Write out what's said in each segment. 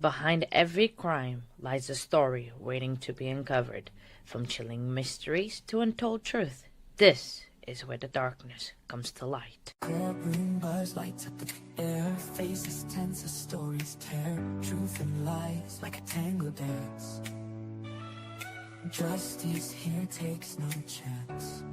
Behind every crime lies a story waiting to be uncovered, from chilling mysteries to untold truth. This is where the darkness comes to light. Courtroom buzz lights up the air, faces tense as stories tear, truth and lies like a tango dance. Justice here takes no chance.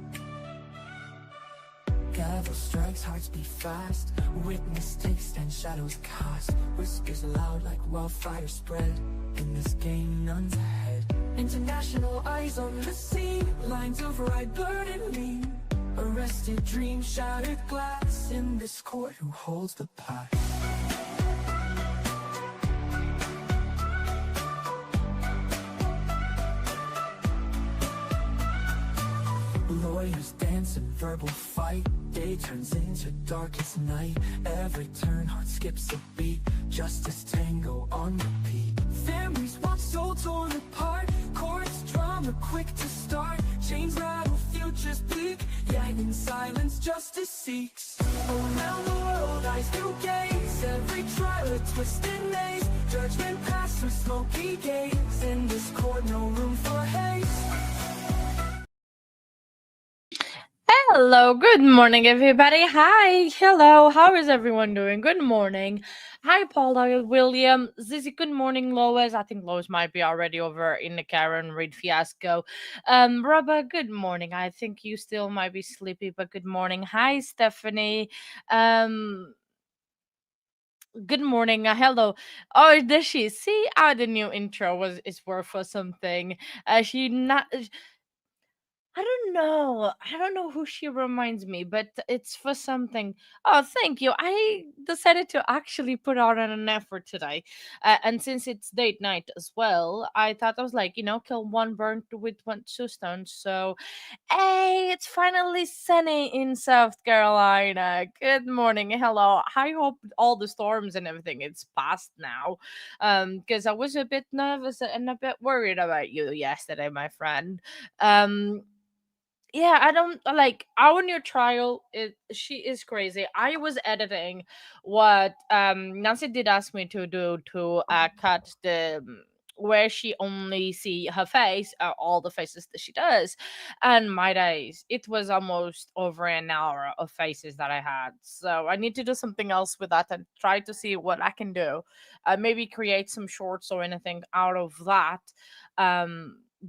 Gavel strikes, hearts beat fast. Witness takes and shadows cast. Whispers loud like wildfire spread. In this game, none's ahead. International eyes on the scene. Lines of right blurred and lean. Arrested dreams, shattered glass. In this court, who holds the past? Lawyers dance in verbal fight. Day turns into darkest night. Every turn, heart skips a beat. Justice tango on repeat. Families watch, soul torn apart. Courts drama quick to start. Chains rattle, futures bleak. Yet in silence, justice seeks. Around the world, eyes do gaze. Every trial a twisted maze. Judgment passed through smoky gates. In this court, no room for haste. Hello, good morning, everybody. Hi, hello, how is everyone doing? Good morning. Hi, Paula, William, Zizi, good morning, Lois. I think Lois might be already over in the Karen Reid fiasco. Robert, good morning. I think you still might be sleepy, but good morning. Hi, Stephanie. Um, Good morning. Hello. Oh, does she see? The new intro was is worth for something. She not. I don't know who she reminds me, but it's for something. Oh, thank you. I decided to actually put out an effort today. And since it's date night as well, I thought I was like, kill one bird with one two stones. So, hey, it's finally sunny in South Carolina. Good morning. Hello. I hope all the storms and everything it's past now. Because I was a bit nervous and a bit worried about you yesterday, my friend. Um yeah, I don't like our new trial. She is crazy. I was editing what Nancy did ask me to do to cut the where she only see her face, all the faces that she does, and my days it was almost over an hour of faces that I had. So I need to do something else with that and try to see what I can do. Maybe create some shorts or anything out of that.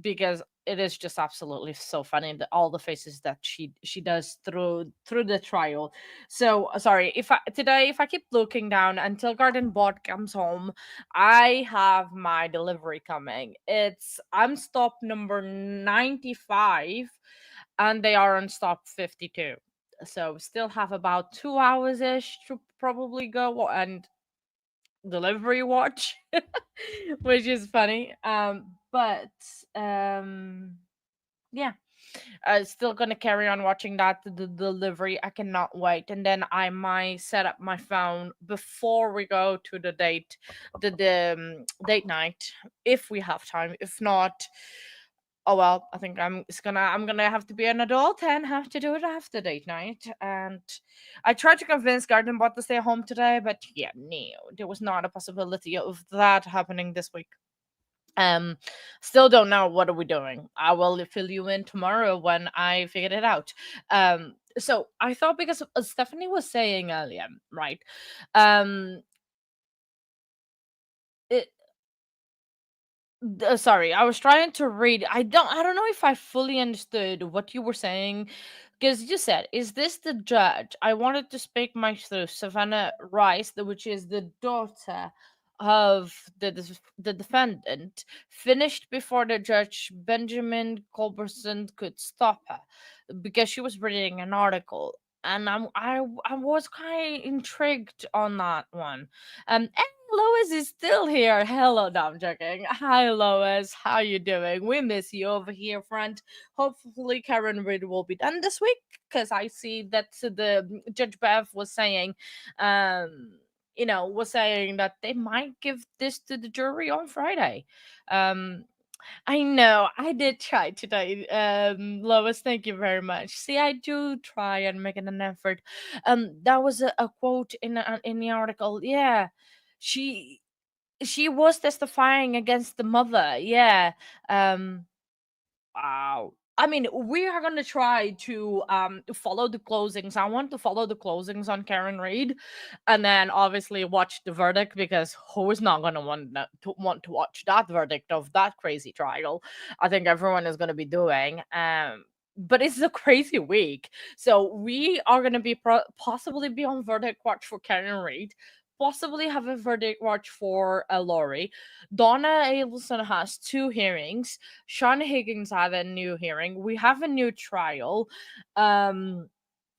Because it is just absolutely so funny, all the faces that she does through the trial. So sorry if I today, if I keep looking down until Garden Bot comes home. I have my delivery coming. I'm stop number 95, and they are on stop 52, so still have about 2 hours ish to probably go and delivery watch, which is funny. But yeah, still gonna carry on watching that the delivery. I cannot wait, and then I might set up my phone before we go to the date night if we have time. If not, oh well. I think I'm gonna have to be an adult and have to do it after date night. And I tried to convince Garden Bot to stay home today, but yeah, no, there was not a possibility of that happening this week. um Still don't know what are we doing. I will fill you in tomorrow when I figured it out. So I thought, because Stephanie was saying earlier, right? um it, Sorry, I was trying to read. I don't know if I fully understood what you were saying, because you said, is this the judge? I wanted to speak my truth. Savannah Rice, which is the daughter of the defendant, finished before the judge Benjamin Culberson could stop her, because she was reading an article. And I was kind of intrigued on that one. Lois is still here. Hello, no, I'm joking. Hi, Lois. How you doing? We miss you over here, friend. Hopefully, Karen Reid will be done this week, because I see that the Judge Bev was saying, um, was saying that they might give this to the jury on Friday. Um, I know I did try today, Lois. Thank you very much. See, I do try and make an effort. That was a quote in the article. Yeah, she. she was testifying against the mother. Yeah. Um Wow. I mean, we are gonna try to follow the closings. I want to follow the closings on Karen Reid, and then obviously watch the verdict, because who is not gonna want to watch that verdict of that crazy trial? I think everyone is gonna be doing. But it's a crazy week, so we are gonna be possibly be on verdict watch for Karen Reid. Possibly have a verdict watch for Laurie. Donna Abelson has two hearings. Sean Higgins had a new hearing. We have a new trial. Um,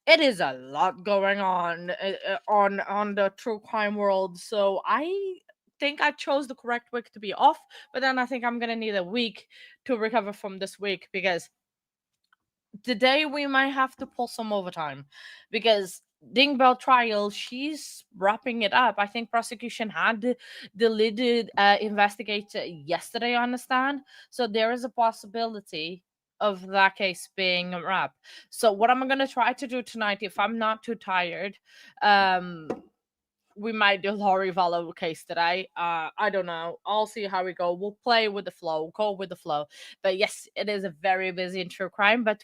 it is a lot going on the true crime world. So I think I chose the correct week to be off, but then I think I'm gonna need a week to recover from this week, because today we might have to pull some overtime, because Dingbell trial, she's wrapping it up. I think prosecution had the lead investigator yesterday on the stand, so there is a possibility of that case being a wrap. So what I'm gonna try to do tonight, if I'm not too tired, um we might do Laurie Vallow case today. I don't know. I'll see how we go. We'll play with the flow, go with the flow. But yes, it is a very busy in true crime, but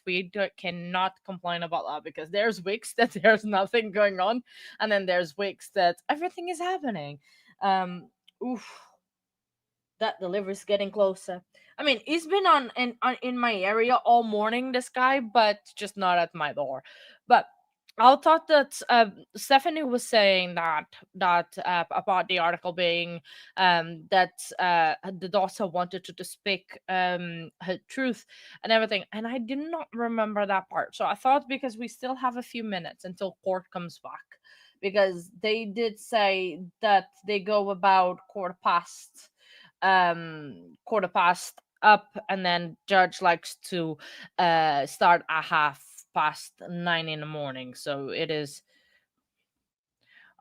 cannot complain about that, because there's weeks that there's nothing going on, and then there's weeks that everything is happening. Um, Oof, that delivery's getting closer. I mean, he's been in my area all morning, this guy, but just not at my door. But I thought that Stephanie was saying that about the article being that the daughter wanted to speak her truth and everything, and I did not remember that part. So I thought, because we still have a few minutes until court comes back, because they did say that they go about quarter past up, and then judge likes to start at 9:30 in the morning, so it is.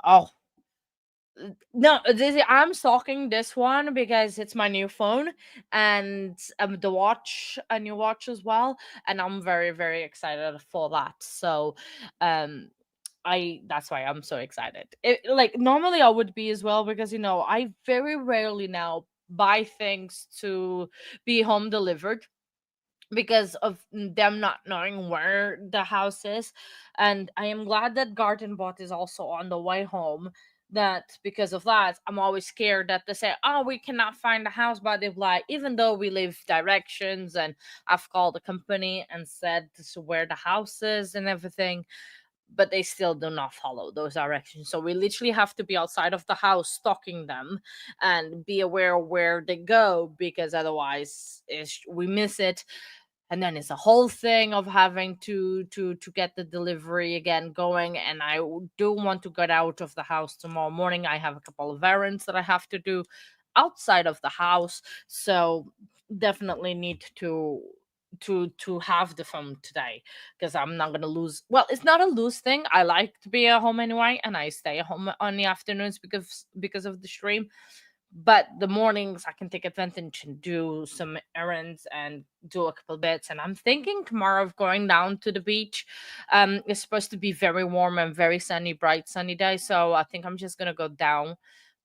Oh no, I'm stalking this one because it's my new phone, and the watch, a new watch as well, and I'm very very excited for that. So um I that's why I'm so excited. Like, normally I would be as well, because I very rarely now buy things to be home delivered, because of them not knowing where the house is. And I am glad that Garden Bot is also on the way home. That because of that, I'm always scared that they say, "Oh, we cannot find the house," but they've like, even though we leave directions and I've called the company and said this is where the house is and everything, but they still do not follow those directions. So we literally have to be outside of the house stalking them and be aware of where they go, because otherwise we miss it. And then it's a whole thing of having to get the delivery again going. And do want to get out of the house tomorrow morning. I have a couple of errands that I have to do outside of the house, so definitely need to have the phone today, because I'm not gonna lose. Well, it's not a lose thing. I like to be at home anyway, and I stay at home on the afternoons because of the stream. But the mornings I can take advantage and do some errands and do a couple bits. And I'm thinking tomorrow of going down to the beach. It's supposed to be very warm and very sunny, bright sunny day, so I think I'm just gonna go down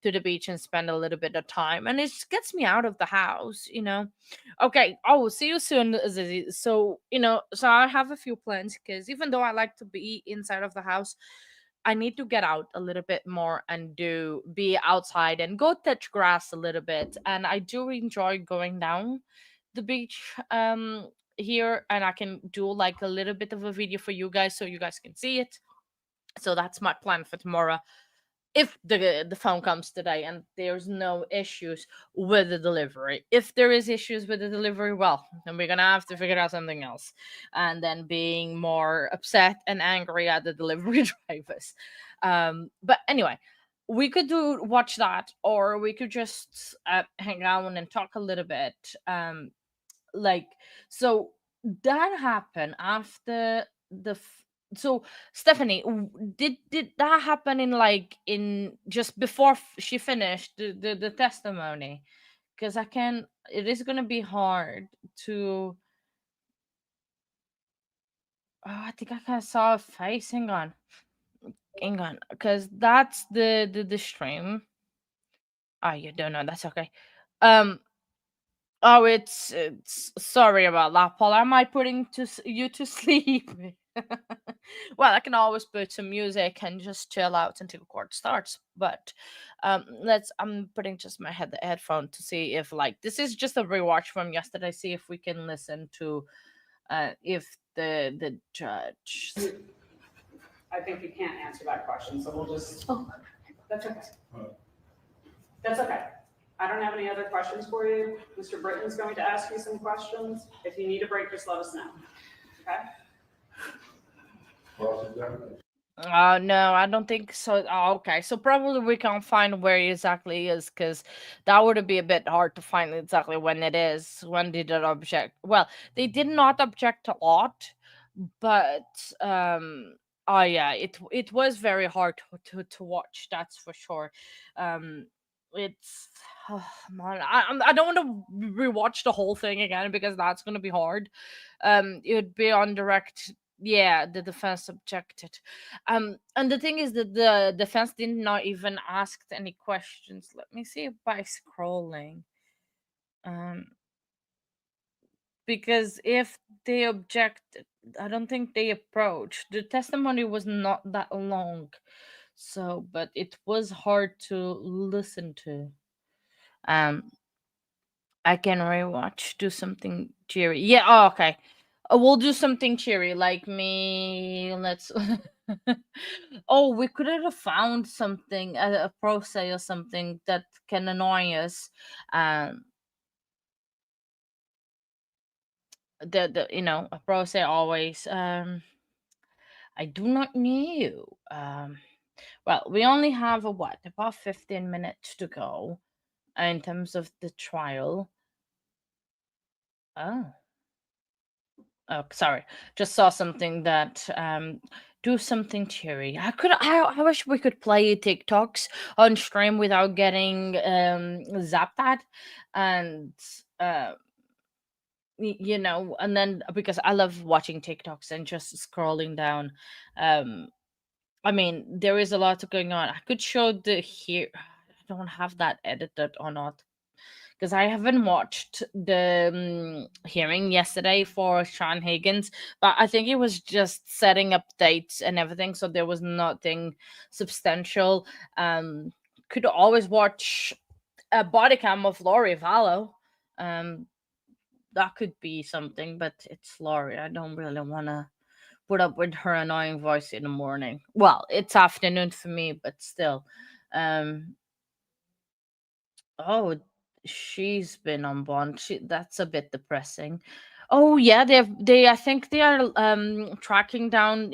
to the beach and spend a little bit of time, and it just gets me out of the house. Okay. Oh, see you soon, Zizi. So, so I have a few plans, because even though I like to be inside of the house, I need to get out a little bit more and do be outside and go touch grass a little bit. And I do enjoy going down the beach here, and I can do like a little bit of a video for you guys so you guys can see it. So that's my plan for tomorrow, if the phone comes today and there's no issues with the delivery. If there is issues with the delivery, well, then we're gonna have to figure out something else, and then being more upset and angry at the delivery drivers. But anyway, we could do watch that, or we could just hang out and talk a little bit. Like, so that happened after so Stephanie, did that happen in, like, in just before she finished the testimony? Because it is gonna be hard to. Oh, I think I kind of saw a face. Hang on, because that's the stream. Oh, you don't know. That's okay. Um. Oh, it's sorry about that, Paul. Am I putting you to sleep? Well, I can always put some music and just chill out until the court starts. But let's. I'm putting just my headphone to see if like this is just a rewatch from yesterday. See if we can listen to if the judge. I think you can't answer that question, so we'll just. Oh, that's okay. That's okay. I don't have any other questions for you. Mr. Britton's going to ask you some questions. If you need a break, just let us know. Okay? No, I don't think so. Oh, okay, so probably we can't find where he exactly is, because that would be a bit hard to find exactly when it is. When did it object? Well, they did not object a lot, but oh yeah, it was very hard to watch. That's for sure. Um, it's oh, man, I don't want to rewatch the whole thing again because that's gonna be hard. It would be on direct. Yeah, the defense objected. And the thing is that the defense did not even ask any questions. Let me see by scrolling. Um, because if they objected, I don't think they approached. The testimony was not that long, so but it was hard to listen to. Um, I can rewatch. Do something cheery. Yeah. Oh, okay. We'll do something cheery, like me. Let's. Oh, we could have found something, a pro se or something that can annoy us. Um, the a pro se always. I do not know. Well, we only have a what about 15 minutes to go in terms of the trial. Oh. Oh, sorry. Just saw something that do something cheery. I wish we could play TikToks on stream without getting zapped at, and uh and then because I love watching TikToks and just scrolling down. Um I mean, there is a lot going on. I could show the here. I don't have that edited or not because I haven't watched the hearing yesterday for Sean Higgins, but I think it was just setting up dates and everything, so there was nothing substantial. Um, could always watch a body cam of Lori Vallow. Um, that could be something, but it's Lori. I don't really want to put up with her annoying voice in the morning. Well, it's afternoon for me, but still. Um, Oh, she's been on bond. That's a bit depressing. Oh yeah, I think they are tracking down,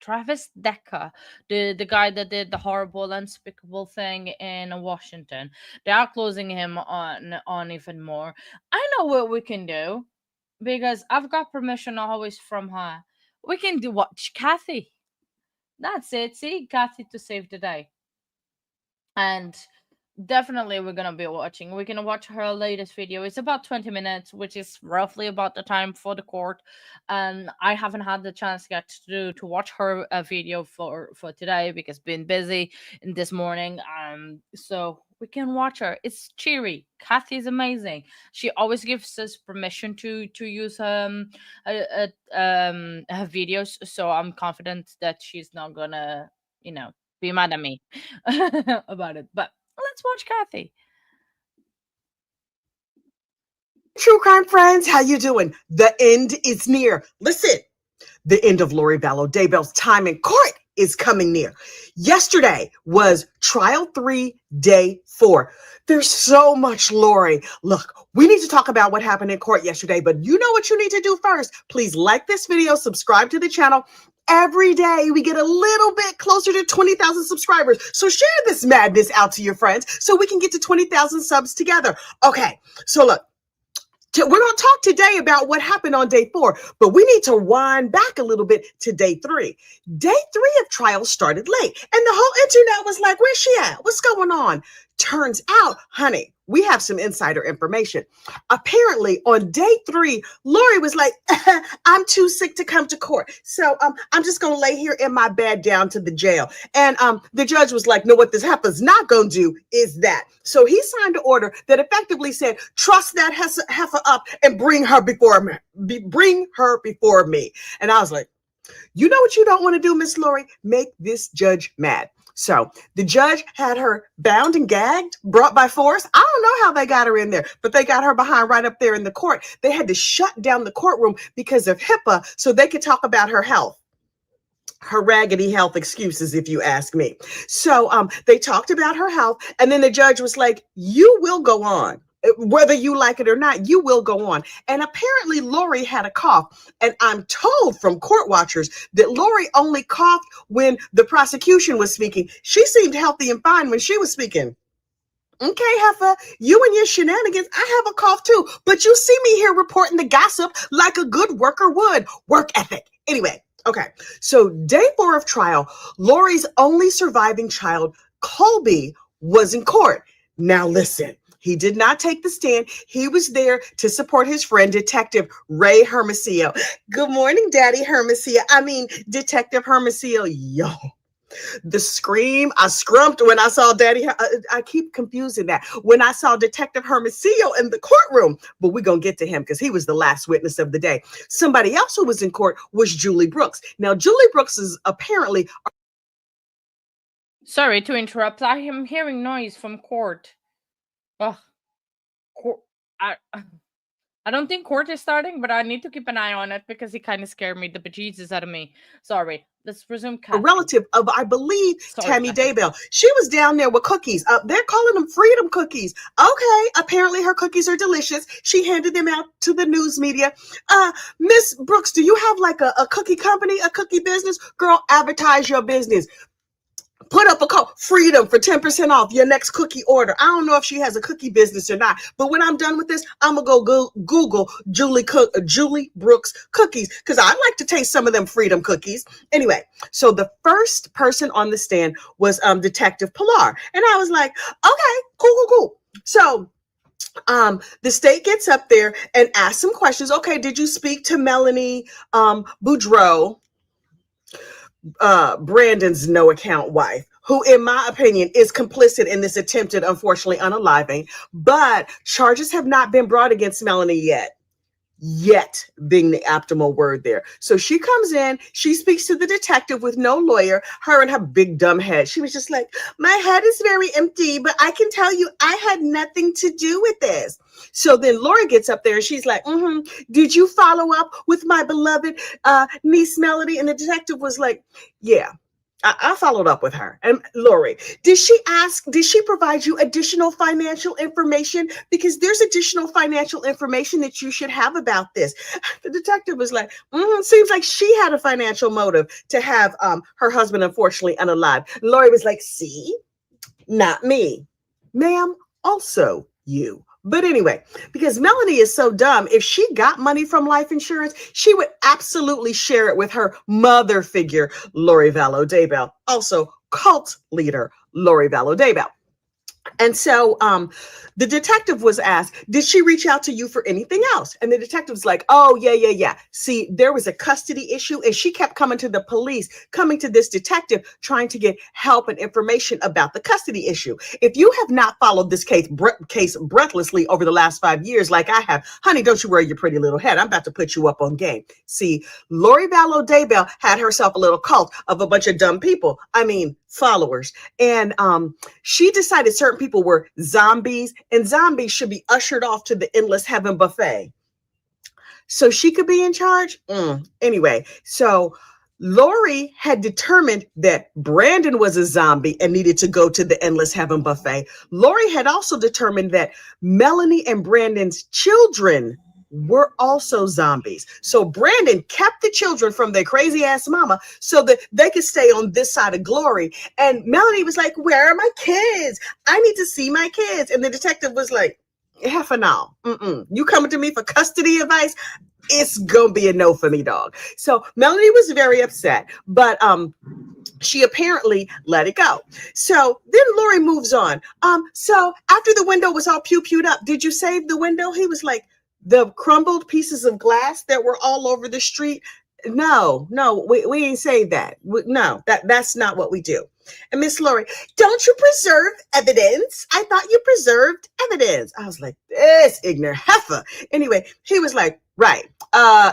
Travis Decker, the guy that did the horrible unspeakable thing in Washington. They are closing him on even more. I know what we can do because I've got permission always from her. We can do watch Kathy. That's it. See, Kathy to save the day. And definitely we're gonna be watching. We're gonna watch her latest video. It's about 20 minutes, which is roughly about the time for the court. And I haven't had the chance yet to watch her video for today because been busy in this morning. So we can watch her. It's cheery. Kathy is amazing. She always gives us permission to use her videos, so I'm confident that she's not gonna be mad at me about it. But let's watch Kathy. True crime friends, how you doing? The end is near. Listen, the end of Lori Vallow Daybell's time in court is coming near. Yesterday was trial 3, day 4. There's so much Lori. Look, we need to talk about what happened in court yesterday, but you know what you need to do first. Please like this video, subscribe to the channel. Every day we get a little bit closer to 20,000 subscribers. So share this madness out to your friends so we can get to 20,000 subs together. Okay, so look. We're going to talk today about what happened on day 4, but we need to wind back a little bit to day 3. Day 3 of trial started late, and the whole internet was like, where's she at? What's going on? turns out, honey, we have some insider information. Apparently, on day 3, Lori was like, I'm too sick to come to court. So I'm just going to lay here in my bed down to the jail. And the judge was like, no, what this heifer's not going to do is that. So he signed an order that effectively said, trust that heifer up and bring her before me. Bring her before me. And I was like, you know what you don't want to do, Miss Lori? Make this judge mad. So the judge had her bound and gagged, brought by force. I don't know how they got her in there, but they got her behind right up there in the court. They had to shut down the courtroom because of HIPAA so they could talk about her health. Her raggedy health excuses, if you ask me. So they talked about her health, and then the judge was like, you will go on. Whether you like it or not, you will go on. And apparently Lori had a cough. And I'm told from court watchers that Lori only coughed when the prosecution was speaking. She seemed healthy and fine when she was speaking. Okay, heifer, you and your shenanigans, I have a cough too. But you see me here reporting the gossip like a good worker would. Work ethic. Anyway, okay. So day 4 of trial, Lori's only surviving child, Colby, was in court. Now listen. He did not take the stand. He was there to support his friend, Detective Ray Hermosillo. Good morning, Daddy Hermosillo. Detective Hermosillo. Yo, the scream I scrumped when I saw Daddy. I keep confusing that. When I saw Detective Hermosillo in the courtroom, but we're going to get to him because he was the last witness of the day. Somebody else who was in court was Julie Brooks. Now, Julie Brooks is apparently... Sorry to interrupt. I am hearing noise from court. Ugh. I don't think court is starting, but I need to keep an eye on it because he kind of scared me the bejesus out of me. Sorry. Let's resume. A relative of, I believe, Tammy Kathy. Daybell. She was down there with cookies. They're calling them freedom cookies. Okay, apparently her cookies are delicious. She handed them out to the news media. Miss Brooks, do you have like a cookie company, a cookie business? Girl, advertise your business. Put up a code, freedom for 10% off your next cookie order. I don't know if she has a cookie business or not, but when I'm done with this, I'm going to go Google Julie Brooks cookies because I'd like to taste some of them freedom cookies. Anyway, so the first person on the stand was Detective Pilar. And I was like, okay, cool. So the state gets up there and asks some questions. Okay, did you speak to Melanie Boudreau? Brandon's no account wife, who in my opinion is complicit in this attempted, unfortunately, unaliving, but charges have not been brought against Melanie yet being the optimal word there. So she comes in, she speaks to the detective with no lawyer, her and her big dumb head. She was just like, my head is very empty, but I can tell you I had nothing to do with this. So then Lori gets up there and she's like, did you follow up with my beloved niece Melody? And the detective was like, yeah. I followed up with her. And Lori, did she provide you additional financial information? Because there's additional financial information that you should have about this. The detective was like, seems like she had a financial motive to have her husband, unfortunately, unalived. And Lori was like, see, not me. Ma'am, also you. But anyway, because Melanie is so dumb, if she got money from life insurance, she would absolutely share it with her mother figure, Lori Vallow Daybell, also cult leader, Lori Vallow Daybell. And so the detective was asked, did she reach out to you for anything else? And the detective was like, oh, yeah. See, there was a custody issue and she kept coming to the police, coming to this detective, trying to get help and information about the custody issue. If you have not followed this case breathlessly over the last 5 years, like I have, honey, don't you worry your pretty little head. I'm about to put you up on game. See, Lori Vallow Daybell had herself a little cult of a bunch of dumb people. Followers. And she decided certain people were zombies and zombies should be ushered off to the endless heaven buffet so she could be in charge. Anyway, so Lori had determined that Brandon was a zombie and needed to go to the endless heaven buffet. Lori had also determined that Melanie and Brandon's children were also zombies. So Brandon kept the children from their crazy ass mama so that they could stay on this side of glory. And Melanie was like, where are my kids? I need to see my kids. And the detective was like, half an hour. You coming to me for custody advice? It's gonna be a no for me, dog. So Melanie was very upset, but she apparently let it go. So then Lori moves on. So after the window was all pewed up, did you save the window? He was like, the crumbled pieces of glass that were all over the street. No, we ain't saved that. No, that's not what we do. And Miss Lori, don't you preserve evidence? I thought you preserved evidence. I was like, this ignorant heifer. Anyway, he was like, right.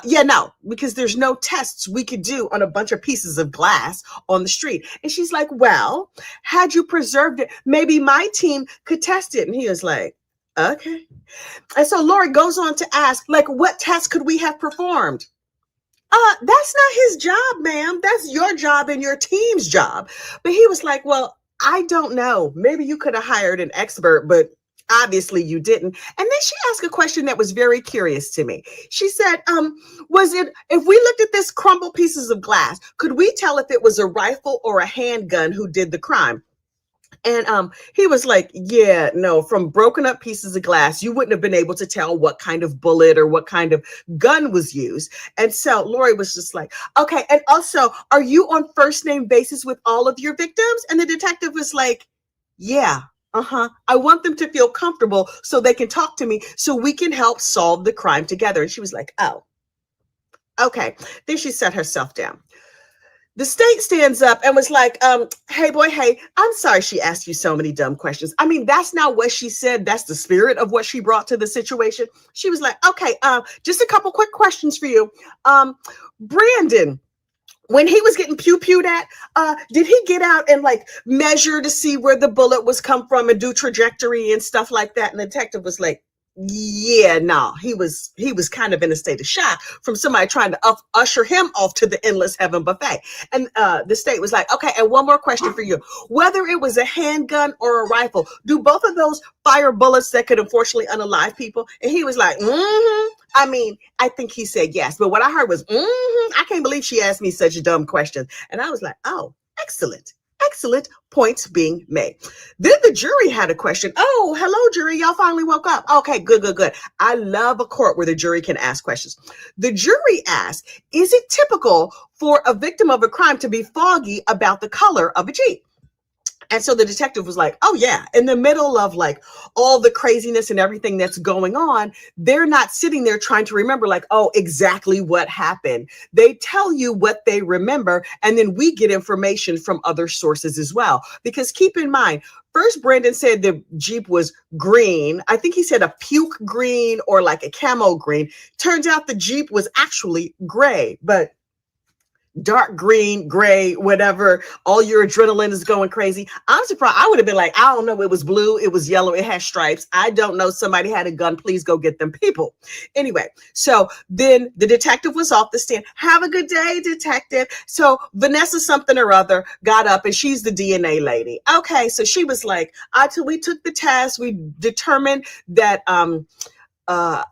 Yeah, no, because there's no tests we could do on a bunch of pieces of glass on the street. And she's like, well, had you preserved it, maybe my team could test it. And he was like, okay. And so Lori goes on to ask, like, what tests could we have performed? That's not his job, ma'am. That's your job and your team's job. But he was like, well, I don't know. Maybe you could have hired an expert, but obviously you didn't. And then she asked a question that was very curious to me. She said, was it, if we looked at this crumbled pieces of glass, could we tell if it was a rifle or a handgun who did the crime? And he was like, yeah, no, from broken up pieces of glass, you wouldn't have been able to tell what kind of bullet or what kind of gun was used. And so Lori was just like, okay. And also, are you on first name basis with all of your victims? And the detective was like, yeah. I want them to feel comfortable so they can talk to me so we can help solve the crime together. And she was like, oh, okay. Then she set herself down. The state stands up and was like, hey, boy, hey, I'm sorry she asked you so many dumb questions. I mean, that's not what she said. That's the spirit of what she brought to the situation. She was like, okay, just a couple quick questions for you. Brandon, when he was getting pewed at, did he get out and like measure to see where the bullet was come from and do trajectory and stuff like that? And the detective was like, yeah, no, he was kind of in a state of shock from somebody trying to usher him off to the endless heaven buffet. And the state was like, okay, and one more question for you. Whether it was a handgun or a rifle, do both of those fire bullets that could unfortunately unalive people? And he was like, I mean, I think he said yes, but what I heard was, I can't believe she asked me such a dumb question. And I was like, oh, excellent. Excellent points being made. Then the jury had a question. Oh, hello, jury. Y'all finally woke up. Okay, good. I love a court where the jury can ask questions. The jury asked, is it typical for a victim of a crime to be foggy about the color of a Jeep? And so the detective was like, oh, yeah, in the middle of like all the craziness and everything that's going on, they're not sitting there trying to remember like, oh, exactly what happened. They tell you what they remember. And then we get information from other sources as well. Because keep in mind, first, Brandon said the Jeep was green. I think he said a puke green or like a camo green. Turns out the Jeep was actually gray, but dark green, gray, whatever, all your adrenaline is going crazy. I'm surprised. I would have been like, I don't know. It was blue. It was yellow. It had stripes. I don't know. Somebody had a gun. Please go get them people. Anyway, so then the detective was off the stand. Have a good day, detective. So Vanessa something or other got up and she's the DNA lady. Okay. So she was like, we took the test. We determined that,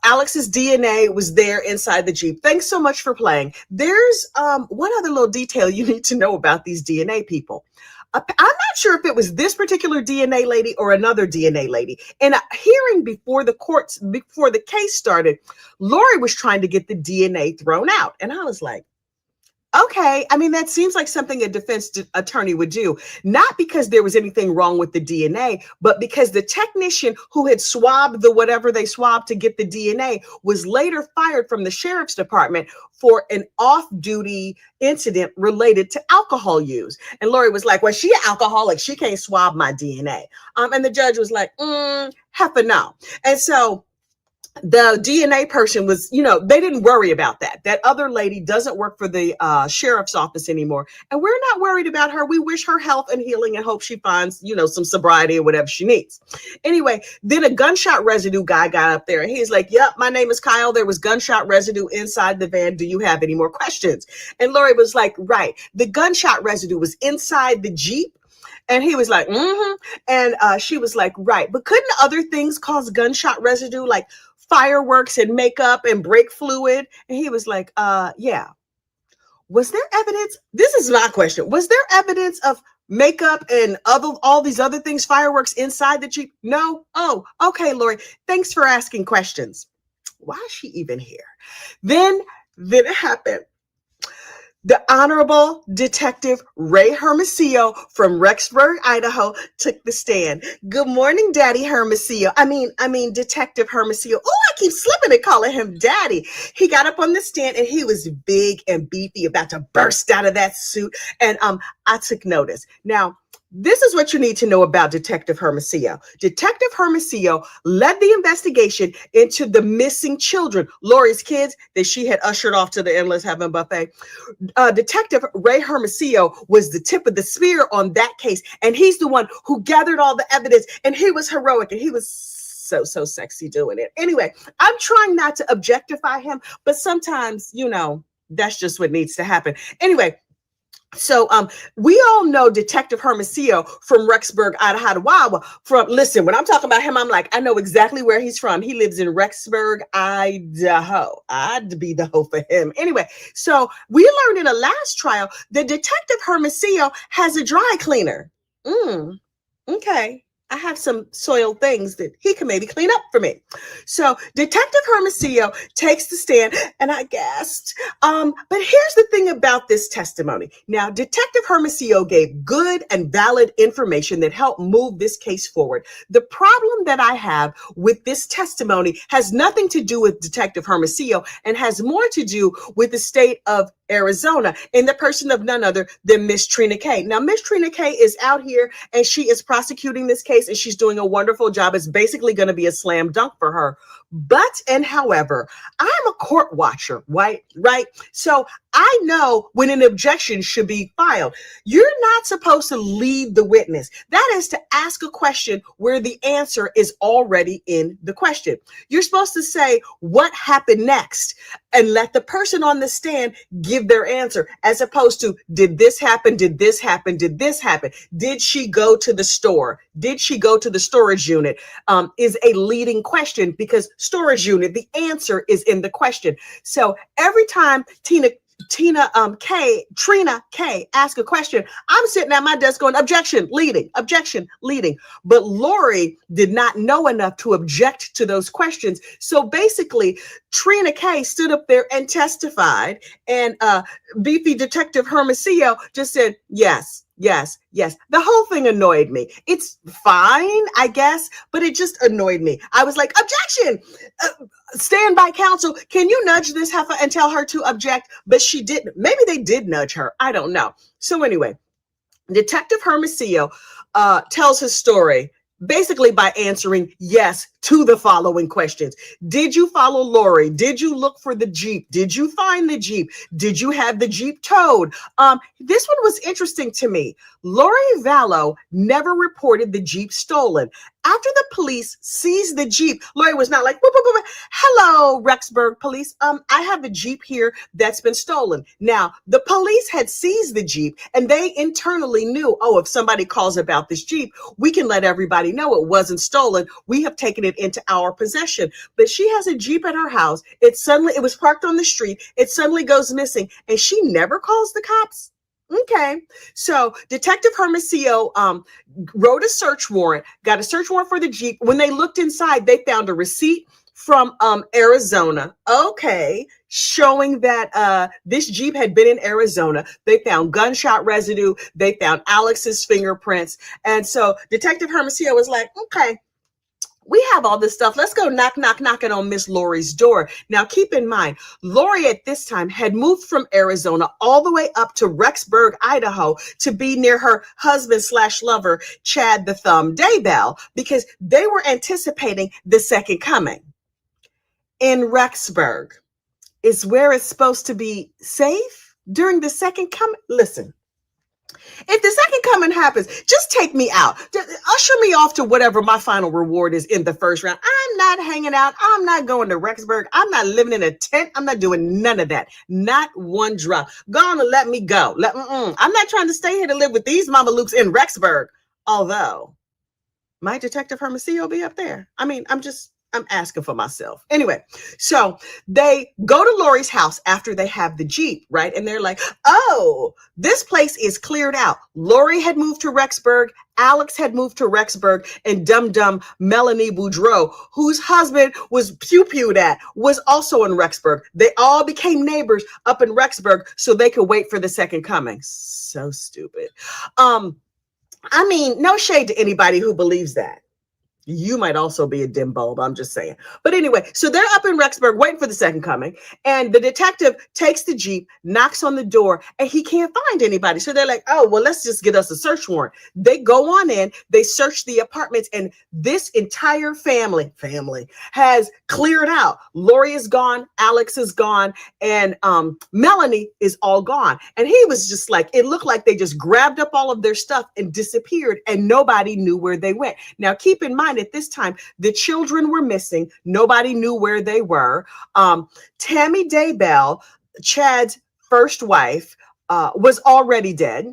Alex's DNA was there inside the Jeep. Thanks so much for playing. There's one other little detail you need to know about these DNA people. I'm not sure if it was this particular DNA lady or another DNA lady. In a hearing before the case started, Lori was trying to get the DNA thrown out. And I was like, okay, I mean, that seems like something a defense attorney would do, not because there was anything wrong with the DNA, but because the technician who had swabbed the whatever they swabbed to get the DNA was later fired from the sheriff's department for an off-duty incident related to alcohol use. And Lori was like, well, she an alcoholic. She can't swab my DNA. And the judge was like, heifer no. And so the DNA person was, they didn't worry about that. That other lady doesn't work for the sheriff's office anymore. And we're not worried about her. We wish her health and healing and hope she finds, some sobriety or whatever she needs. Anyway, then a gunshot residue guy got up there and he's like, yep, my name is Kyle. There was gunshot residue inside the van. Do you have any more questions? And Lori was like, right. The gunshot residue was inside the Jeep. And he was like, And she was like, right. But couldn't other things cause gunshot residue, like fireworks and makeup and brake fluid? And he was like, yeah. Was there evidence? This is my question. Was there evidence of makeup and all these other things, fireworks inside the Jeep? No. Oh, okay, Lori. Thanks for asking questions. Why is she even here? Then it happened. The Honorable Detective Ray Hermosillo from Rexburg, Idaho, took the stand. Good morning, Daddy Hermosillo. I mean, Detective Hermosillo. Oh, I keep slipping and calling him Daddy. He got up on the stand and he was big and beefy, about to burst out of that suit. And I took notice. Now, this is what you need to know about Detective Hermosillo. Detective Hermosillo led the investigation into the missing children, Lori's kids that she had ushered off to the Endless Heaven buffet. Detective Ray Hermosillo was the tip of the spear on that case, and he's the one who gathered all the evidence, and he was heroic, and he was so sexy doing it. Anyway, I'm trying not to objectify him, but sometimes, that's just what needs to happen. Anyway, so we all know Detective Hermosillo from Rexburg, Idaho. Listen, when I'm talking about him, I'm like, I know exactly where he's from. He lives in Rexburg, Idaho. I'd be the hoe for him. Anyway, so we learned in a last trial that Detective Hermosillo has a dry cleaner. Okay. I have some soiled things that he can maybe clean up for me. So Detective Hermosillo takes the stand, and I gasped. But here's the thing about this testimony. Now, Detective Hermosillo gave good and valid information that helped move this case forward. The problem that I have with this testimony has nothing to do with Detective Hermosillo and has more to do with the state of Arizona in the person of none other than Miss Trina K. Now, Miss Trina K is out here and she is prosecuting this case and she's doing a wonderful job. It's basically going to be a slam dunk for her. But, and however, I'm a court watcher, right? So I know when an objection should be filed. You're not supposed to lead the witness. That is to ask a question where the answer is already in the question. You're supposed to say what happened next and let the person on the stand give their answer, as opposed to, did this happen? Did this happen? Did this happen? Did she go to the store? Did she go to the storage unit? Is a leading question, because storage unit, the answer is in the question. So every time Trina K ask a question, I'm sitting at my desk going, objection, leading. But Lori did not know enough to object to those questions. So basically, Trina K stood up there and testified, and beefy Detective Hermosillo just said, yes. The whole thing annoyed me. It's fine, I guess, but it just annoyed me. I was like, objection! Stand by counsel. Can you nudge this heifer and tell her to object? But she didn't. Maybe they did nudge her. I don't know. So anyway, Detective Hermosillo tells his story basically by answering yes to the following questions. Did you follow Lori? Did you look for the Jeep? Did you find the Jeep? Did you have the Jeep towed? This one was interesting to me. Lori Vallow never reported the Jeep stolen. After the police seized the Jeep, Lori was not like, hello, Rexburg police. I have a Jeep here that's been stolen. Now, the police had seized the Jeep and they internally knew, if somebody calls about this Jeep, we can let everybody know it wasn't stolen. We have taken it into our possession. But she has a Jeep at her house. It was parked on the street. It suddenly goes missing and she never calls the cops. Okay, so Detective Hermosillo wrote a search warrant, got a search warrant for the Jeep. When they looked inside, they found a receipt from Arizona, showing that this Jeep had been in Arizona. They found gunshot residue. They found Alex's fingerprints. And so Detective Hermosillo was like, okay, we have all this stuff. Let's go knocking on Miss Lori's door. Now, keep in mind, Lori at this time had moved from Arizona all the way up to Rexburg, Idaho, to be near her husband/lover, Chad the Thumb Daybell, because they were anticipating the second coming. In Rexburg is where it's supposed to be safe during the second coming. Listen. If the second coming happens, just take me out. Usher me off to whatever my final reward is in the first round. I'm not hanging out. I'm not going to Rexburg. I'm not living in a tent. I'm not doing none of that. Not one drop. Go on and let me go. I'm not trying to stay here to live with these Mamalukes in Rexburg. Although, might Detective Hermosillo be up there? I mean, I'm just I'm asking for myself. Anyway, so they go to Lori's house after they have the Jeep, right? And they're like, oh, this place is cleared out. Lori had moved to Rexburg. Alex had moved to Rexburg, and dum Melanie Boudreau, whose husband was pew-pewed at, was also in Rexburg. They all became neighbors up in Rexburg so they could wait for the second coming. So stupid. I mean, no shade to anybody who believes that. You might also be a dim bulb. I'm just saying. But anyway, so they're up in Rexburg waiting for the second coming. And the detective takes the Jeep, knocks on the door, and he can't find anybody. So they're like, oh, well, let's just get us a search warrant. They go on in, they search the apartments, and this entire family has cleared out. Lori is gone, Alex is gone, and Melanie is all gone. And he was just like, it looked like they just grabbed up all of their stuff and disappeared, and nobody knew where they went. Now, keep in mind, at this time, the children were missing. Nobody knew where they were. Tammy Daybell, Chad's first wife, was already dead.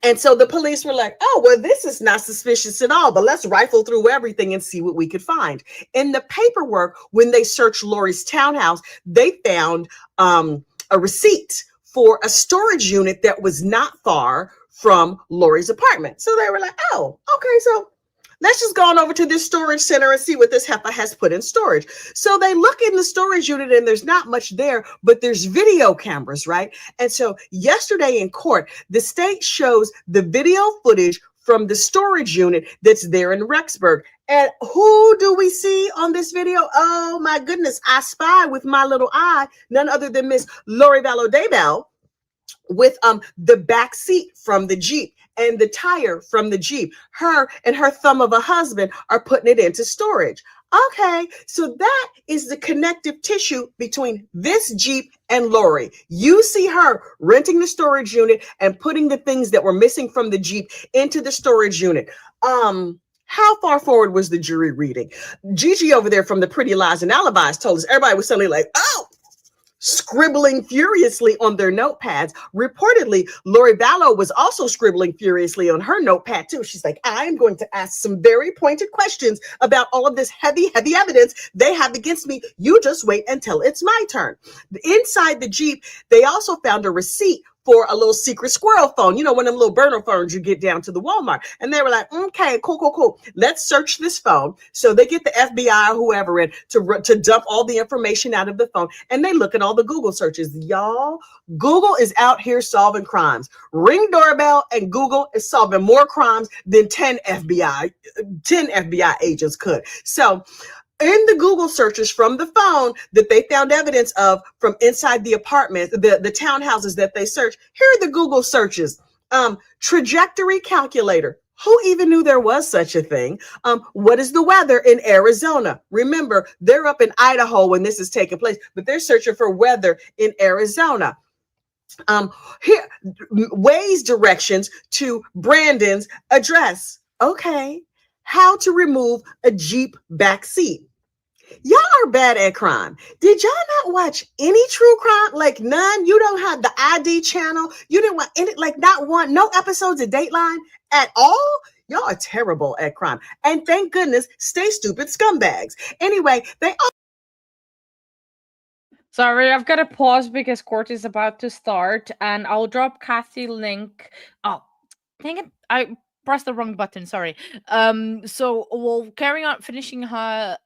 And so the police were like, oh, well, this is not suspicious at all, but let's rifle through everything and see what we could find. In the paperwork, when they searched Lori's townhouse, they found a receipt for a storage unit that was not far from Lori's apartment. So they were like, oh, okay, so let's just go on over to this storage center and see what this heifer has put in storage. So they look in the storage unit and there's not much there, but there's video cameras, right? And so yesterday in court, the state shows the video footage from the storage unit that's there in Rexburg. And who do we see on this video? Oh my goodness, I spy with my little eye, none other than Miss Lori Vallow Daybell with the back seat from the Jeep and the tire from the Jeep. Her and her thumb of a husband are putting it into storage. Okay, so that is the connective tissue between this Jeep and Lori. You see her renting the storage unit and putting the things that were missing from the Jeep into the storage unit. How far forward was the jury reading? Gigi over there from the Pretty Lies and Alibis told us everybody was suddenly like, oh, scribbling furiously on their notepads. Reportedly, Lori Vallow was also scribbling furiously on her notepad too. She's like, I'm going to ask some very pointed questions about all of this heavy evidence they have against me. You just wait until it's my turn. Inside the Jeep, they also found a receipt for a little secret squirrel phone. You know, one of them little burner phones you get down to the Walmart. And they were like, okay, cool. Let's search this phone. So they get the FBI or whoever in to dump all the information out of the phone. And they look at all the Google searches. Y'all, Google is out here solving crimes. Ring doorbell and Google is solving more crimes than 10 FBI agents could. So in the Google searches from the phone that they found evidence of from inside the apartment, the townhouses that they searched, here are the Google searches. Trajectory calculator. Who even knew there was such a thing? What is the weather in Arizona? Remember, they're up in Idaho when this is taking place, but they're searching for weather in Arizona. Here, Waze directions to Brandon's address. Okay. How to remove a Jeep back seat. Y'all are bad at crime. Did y'all not watch any true crime? Like none? You don't have the ID channel? You didn't want any, like not one, no episodes of Dateline at all? Y'all are terrible at crime. And thank goodness, stay stupid scumbags. Anyway, they all. Sorry, I've got to pause because court is about to start, and I'll drop Kathy link. Oh, dang it! I pressed the wrong button. Sorry. So we'll carry on finishing her,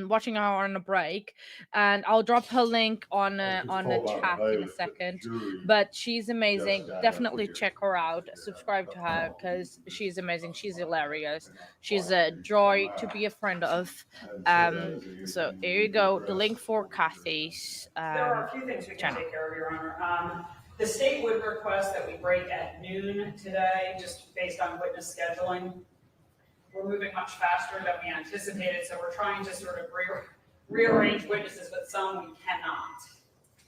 watching her on a break, and I'll drop her link on the chat in a second. But she's amazing. Definitely check her out. Subscribe to her because she's amazing. She's hilarious. She's a joy to be a friend of. So here you go. The link for Kathy's there are a few things we can take care of, Your Honor. The state would request that we break at noon today, just based on witness scheduling. We're moving much faster than we anticipated, so we're trying to sort of rearrange witnesses, but some we cannot.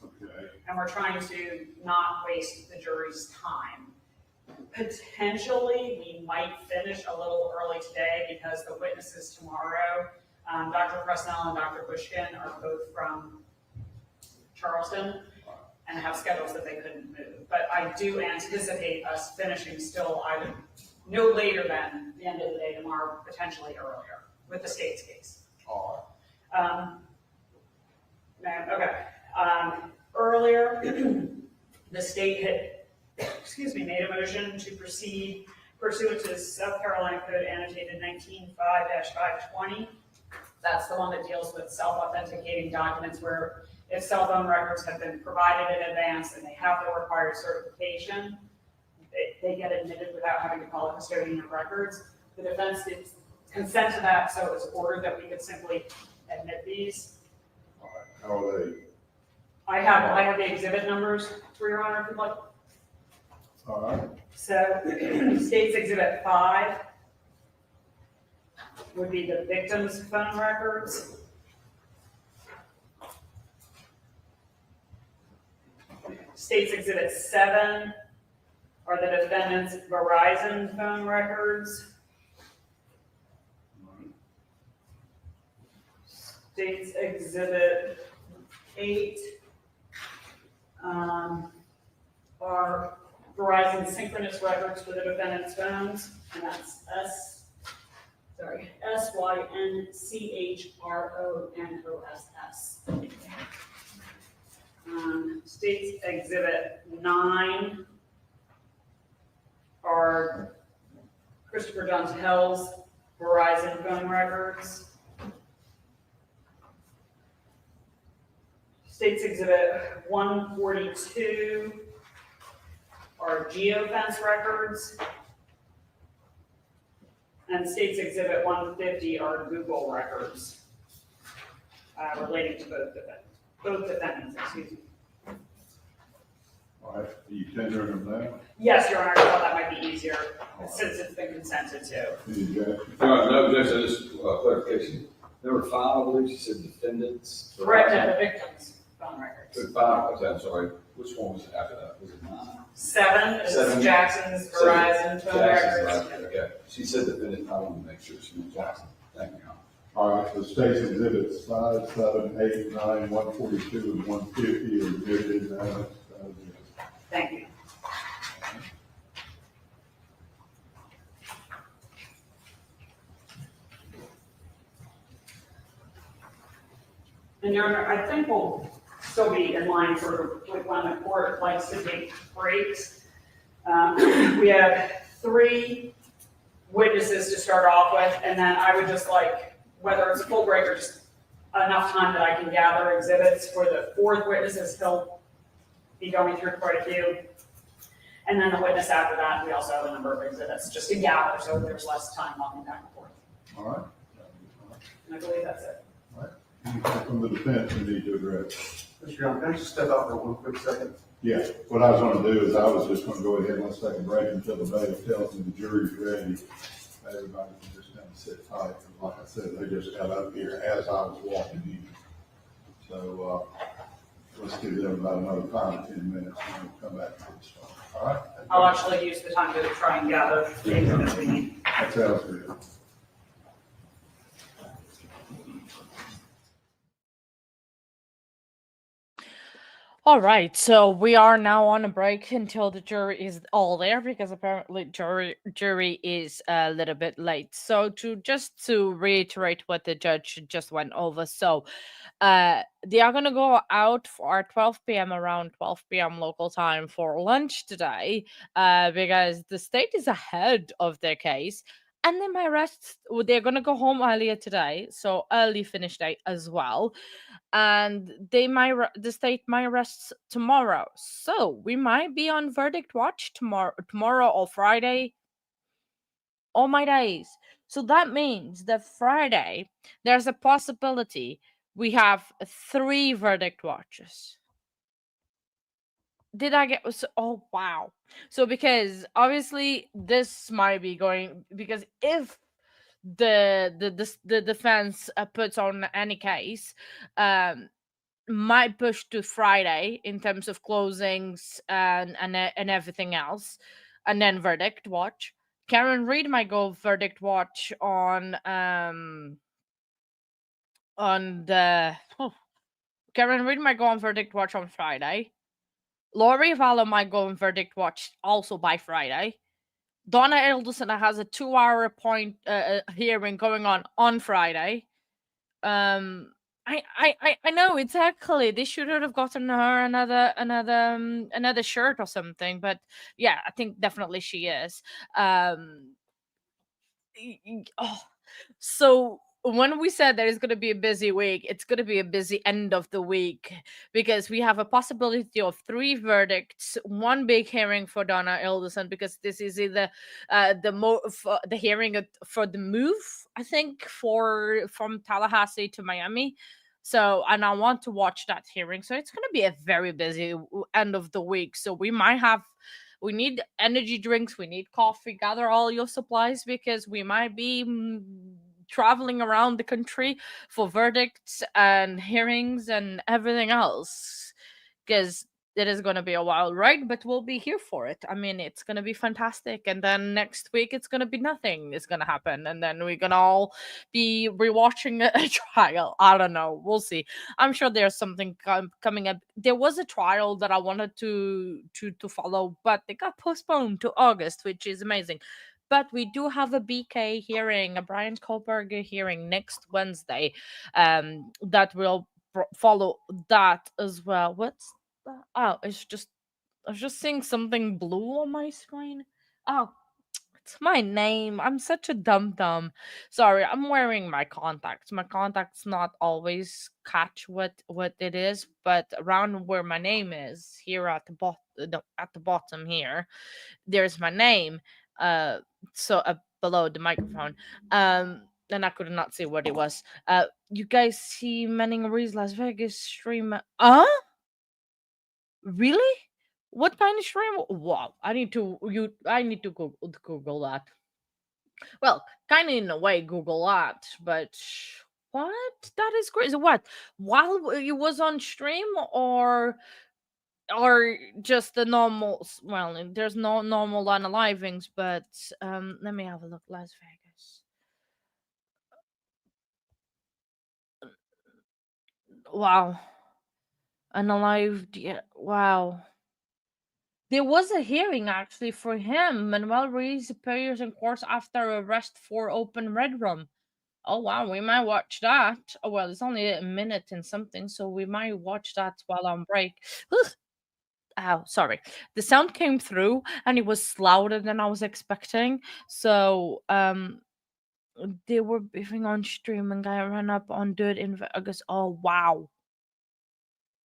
Okay. And we're trying to not waste the jury's time. Potentially, we might finish a little early today because the witnesses tomorrow, Dr. Presnell and Dr. Bushkin, are both from Charleston and have schedules that they couldn't move. But I do anticipate us finishing still either no later than the end of the day tomorrow, potentially earlier, with the state's case. All No, okay. Earlier, the state had, made a motion to proceed pursuant to South Carolina Code annotated 19.5-520. That's the one that deals with self-authenticating documents where if cell phone records have been provided in advance and they have the required certification, they get admitted without having to call a custodian of records. The defense did consent to that, so it was ordered that we could simply admit these. All right, how are they? I have the exhibit numbers for your honor if you'd like. All right, So state's exhibit 5 would be the victim's phone records. State's exhibit 7 are the defendant's Verizon phone records. State's exhibit 8 are Verizon synchronous records for the defendant's phones, and that's SYNCHRONOSS. State's exhibit 9 are Christopher Duntel's Verizon phone records. State's exhibit 142 are geofence records. And state's exhibit 150 are Google records relating to both defendants, excuse me. all right, are you tendering them now? Yes, Your Honor, I thought that might be easier since it's been consented to. Any objection? No, just clarification. Number 5, I believe you said defendants. Correct, and the victim's phone records. So 5, okay, I'm sorry. Which one was after that? Was it 9? 7 is 7. Jackson's Verizon phone Jackson's records. right, okay. She said defendant, I wanted to make sure she meant Jackson. Thank you, Your Honor. All right, so state's exhibits 5, 7, 8, 9, 142, and 150 are admitted now. Thank you. And Your Honor, I think we'll still be in line for like when the court likes to take breaks. We have 3 witnesses to start off with, and then I would just like, whether it's a full break or just enough time that I can gather exhibits for the 4th witness, as he'll be going through quite a few. And then the witness after that, we also have a number of exhibits just to gather, so there's less time walking back and forth. All right. And I believe that's it. Anything from the defense we need to address? Mr. Young, can I just step out for 1 quick second? Yeah, what I was gonna do is I was just gonna go ahead and let's take a break until the bailiff tells me the jury's ready. Everybody can just kind of sit tight, 'cause like I said, they just got up here as I was walking in. So, let's give them about another 5 to 10 minutes and we'll come back to this one. All right? I'll actually use the time to try and gather the exhibits we need. That sounds good. All right, so we are now on a break until the jury is all there because apparently jury is a little bit late. So to reiterate what the judge just went over, so they are gonna go out for 12 p.m. around 12 p.m. local time for lunch today, because the state is ahead of their case. And they might rest. They're gonna go home earlier today, so early finish day as well. And the state might rest tomorrow, so we might be on verdict watch tomorrow or Friday, all my days. So that means that Friday there's a possibility we have 3 verdict watches. Did I get oh wow. So because obviously this might be going, because if the defense puts on any case, might push to Friday in terms of closings and everything else, and then verdict watch. Karen Reed might go verdict watch on the Karen Reed might go on verdict watch on Friday. Lori Vallow might go on verdict watch also by Friday. Donna Alderson has a 2-hour hearing going on Friday. I know exactly. They should have gotten her another shirt or something. But yeah, I think definitely she is. Um, oh, so when we said there is going to be a busy week, it's going to be a busy end of the week because we have a possibility of three verdicts, one big hearing for Donna Ilderson because this is either the hearing for the move, I think, for from Tallahassee to Miami. So, and I want to watch that hearing. So it's going to be a very busy end of the week. So we need energy drinks, we need coffee, gather all your supplies because we might be traveling around the country for verdicts and hearings and everything else because it is going to be a wild ride, but we'll be here for it. I mean, it's going to be fantastic. And then next week, it's going to be nothing is going to happen. And then we're going to all be rewatching a trial. I don't know. We'll see. I'm sure there's something coming up. There was a trial that I wanted to follow, but they got postponed to August, which is amazing. But we do have a BK hearing, a Brian Kohlberger hearing next Wednesday. That will follow that as well. What's that? Oh, it's just I was just seeing something blue on my screen. Oh, it's my name. I'm such a dum dum. Sorry, I'm wearing my contacts. My contacts not always catch what it is, but around where my name is, here at the at the bottom here, there's my name. Uh, so below the microphone. And I could not see what it was. You guys see Manning Reed's Las Vegas stream? Really? What kind of stream? Wow, I need to Google that. Well, kind of in a way Google that, but what? That is crazy. What? While you was on stream or just the normal well, there's no normal unalivings, but let me have a look. Las Vegas. Wow. Unalived, yeah. Wow. There was a hearing actually for him. Manuel Ruiz appears in court after arrest for open red room. Oh wow, we might watch that. Oh well, it's only a minute and something, so we might watch that while on break. Ugh. Ow, sorry. The sound came through and it was louder than I was expecting. So they were beefing on stream and guy ran up on dude in Vegas. Oh wow.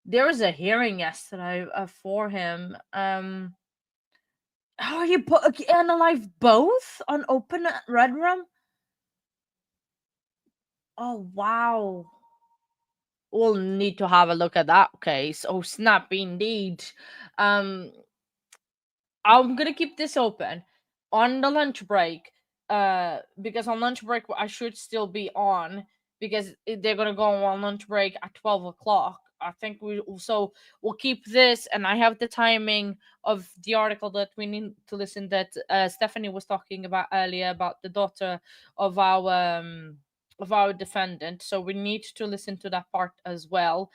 There was a hearing yesterday for him. How you analyze both on open red room? Oh wow. We'll need to have a look at that case. Oh snap indeed. Um I'm gonna keep this open on the lunch break. Because on lunch break I should still be on because they're gonna go on lunch break at 12 o'clock. I think we'll keep this, and I have the timing of the article that we need to listen that Stephanie was talking about earlier about the daughter of our defendant. So we need to listen to that part as well.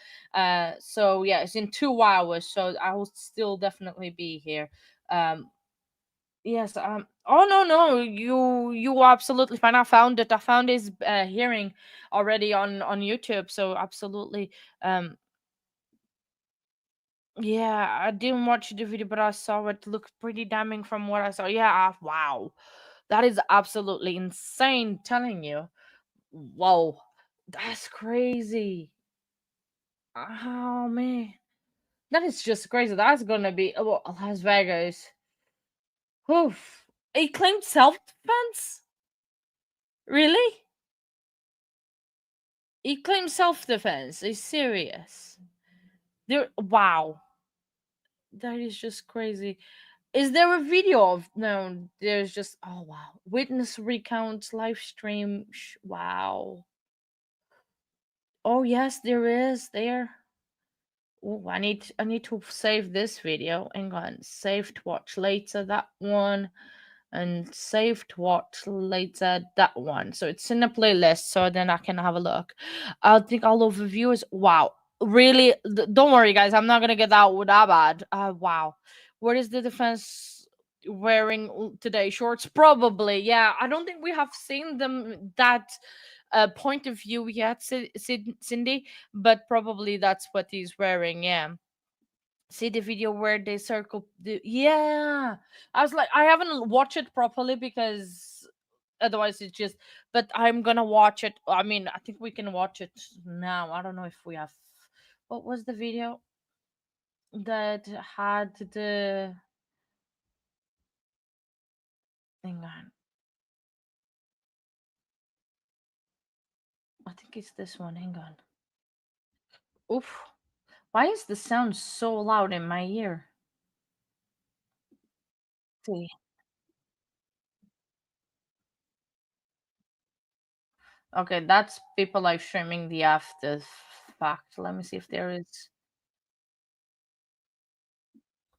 So yeah, it's in 2 hours, so I will still definitely be here. um yes. Oh no, you are absolutely fine. I found it. I found his hearing already on YouTube, so absolutely. um yeah, I didn't watch the video, but I saw it looked pretty damning from what I saw. Yeah, wow, that is absolutely insane, telling you. Whoa, that's crazy. Oh man, that is just crazy. That's gonna be Las Vegas. Oof. He claimed self-defense. Really? He claims self-defense. He's serious. There. Wow, that is just crazy. Is there a video of? No, there's just. Oh wow, witness recounts live stream. Wow. Oh yes, there is. There. Oh, I need to save this video. Hang on, save to watch later. That one. And save to watch later that one. So it's in a playlist, so then I can have a look. I think all of the viewers. Wow, really? Don't worry, guys. I'm not gonna get that bad. Wow. What is the defense wearing today? Shorts, probably. Yeah, I don't think we have seen them that point of view yet, Cindy, but probably that's what he's wearing. Yeah. See the video where they circle the, yeah. I was like, I haven't watched it properly because otherwise it's just, but I'm gonna watch it. I mean, I think we can watch it now. I don't know if we have, what was the video that had the, hang on, I think it's this one. Hang on. Oof. Why is the sound so loud in my ear? See. Okay, that's people live streaming the after fact. Let me see if there is.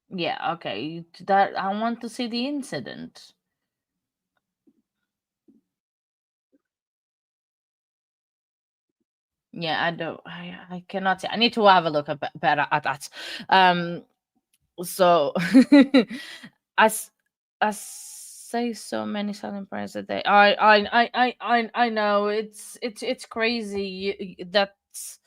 Yeah, okay. That I want to see the incident. Yeah, I don't. I cannot see. I need to have a look at better at that. So as as say so many silent prayers a day. I know it's crazy. That's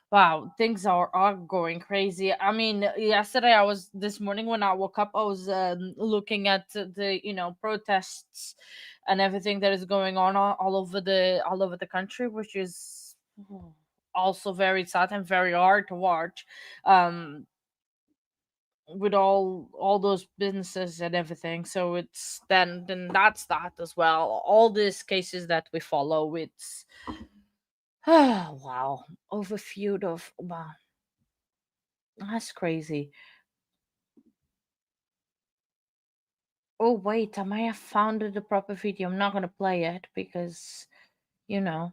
wow. Things are going crazy. I mean, yesterday I was this morning when I woke up, I was looking at the protests and everything that is going on all over the country, which is also very sad and very hard to watch. Um, with all those businesses and everything, so it's then that's that as well, all these cases that we follow. It's wow, overviewed of, wow, that's crazy. Oh wait, I might have found the proper video. I'm not gonna play it because you know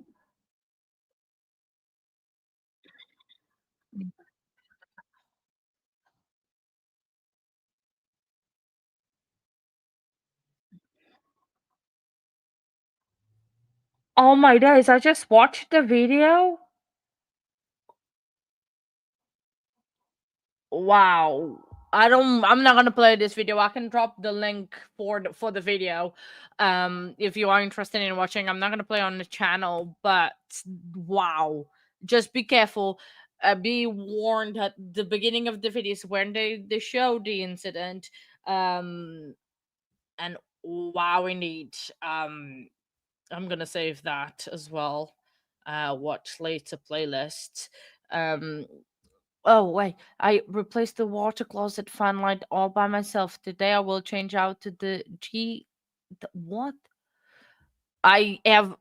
oh my days, I just watched the video. Wow. I'm not gonna play this video. I can drop the link for the video. If you are interested in watching, I'm not gonna play on the channel, but wow. Just be careful. Be warned at the beginning of the videos when they show the incident. Um and wow, indeed. I'm gonna save that as well. Watch later playlist. Um Oh wait, I replaced the water closet fan light all by myself. Today I will change out to the what? I have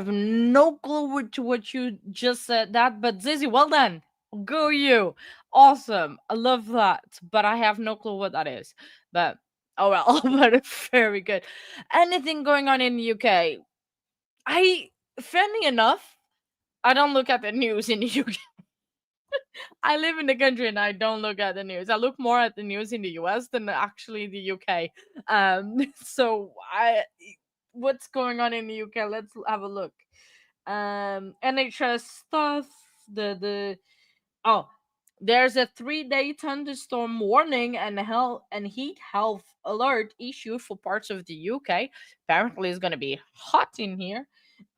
no clue what you just said that, but Zizzy, well done. Go you. Awesome. I love that. But I have no clue what that is. But oh well, but very good. Anything going on in the UK? I funny enough, I don't look at the news in the UK. I live in the country and I don't look at the news. I look more at the news in the US than actually the UK. So what's going on in the UK? Let's have a look. NHS stuff. The oh, there's a 3-day thunderstorm warning and heat health alert issued for parts of the UK. Apparently, it's gonna be hot in here.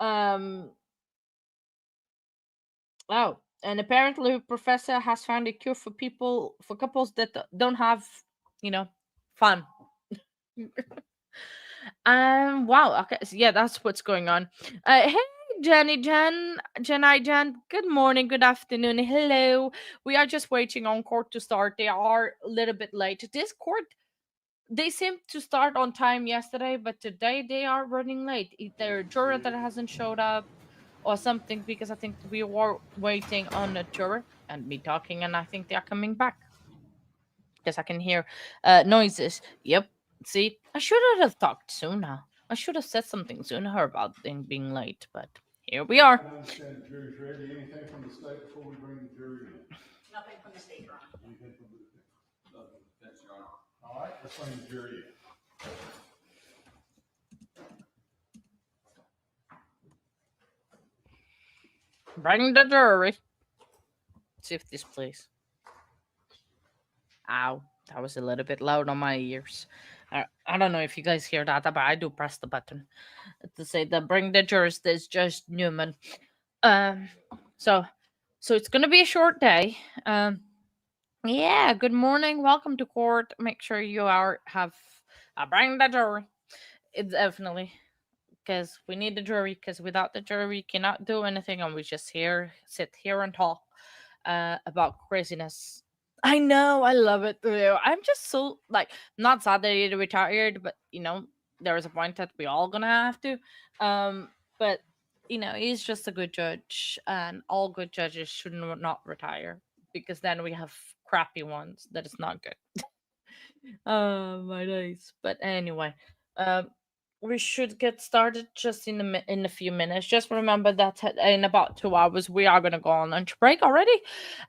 Um, Oh, and apparently, a professor has found a cure for couples that don't have, you know, fun. Wow. Okay. So yeah, that's what's going on. Hey, Jen. Good morning. Good afternoon. Hello. We are just waiting on court to start. They are a little bit late. This court, they seem to start on time yesterday, but today they are running late. Either a juror that hasn't showed up or something, because I think we were waiting on a juror and me talking, and I think they are coming back because I can hear noises. Yep. See, I should have talked sooner. I should have said something sooner about them being late, but here we I are. understand the jury's ready. Anything from the state before we bring the jury in? Nothing from the state, Your Honor. Anything from the defense? Nothing from the defense, Your Honor. All right, let's bring the jury in. Bring the jury. See if this plays. Ow, that was a little bit loud on my ears. I don't know if you guys hear that, but I do press the button to say that bring the jurors. This Judge Newman. Um, so it's gonna be a short day. Yeah. Good morning. Welcome to court. Make sure you have bring the jury. It's definitely because we need the jury. Because without the jury, we cannot do anything, and we just sit here and talk about craziness. I know, I love it too. I'm just so like not sad that he retired, but there is a point that we all gonna have to. But he's just a good judge, and all good judges should not retire because then we have crappy ones that is not good. Oh my days. But anyway, um, we should get started just in a few minutes. Just remember that in about 2 hours we are gonna go on lunch break already,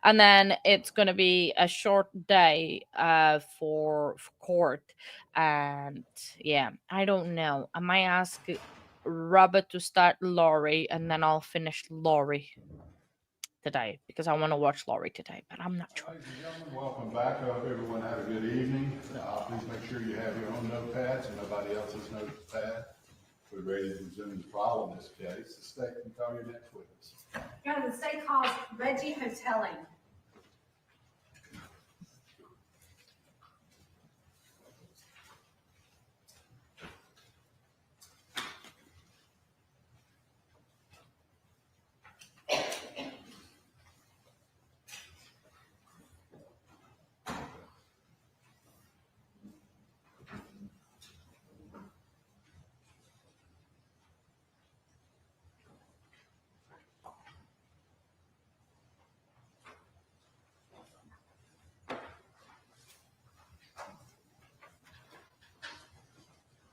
and then it's gonna be a short day for court. And yeah, I don't know. I might ask Robert to start Laurie, and then I'll finish Laurie today because I want to watch Laurie today, but I'm not sure. Ladies and gentlemen, welcome back. I hope everyone had a good evening. Please make sure you have your own notepads and nobody else's notepad. We're ready to resume the trial in this case. The state can call your next witness. Your Honor, the state calls Reggie Hoteling.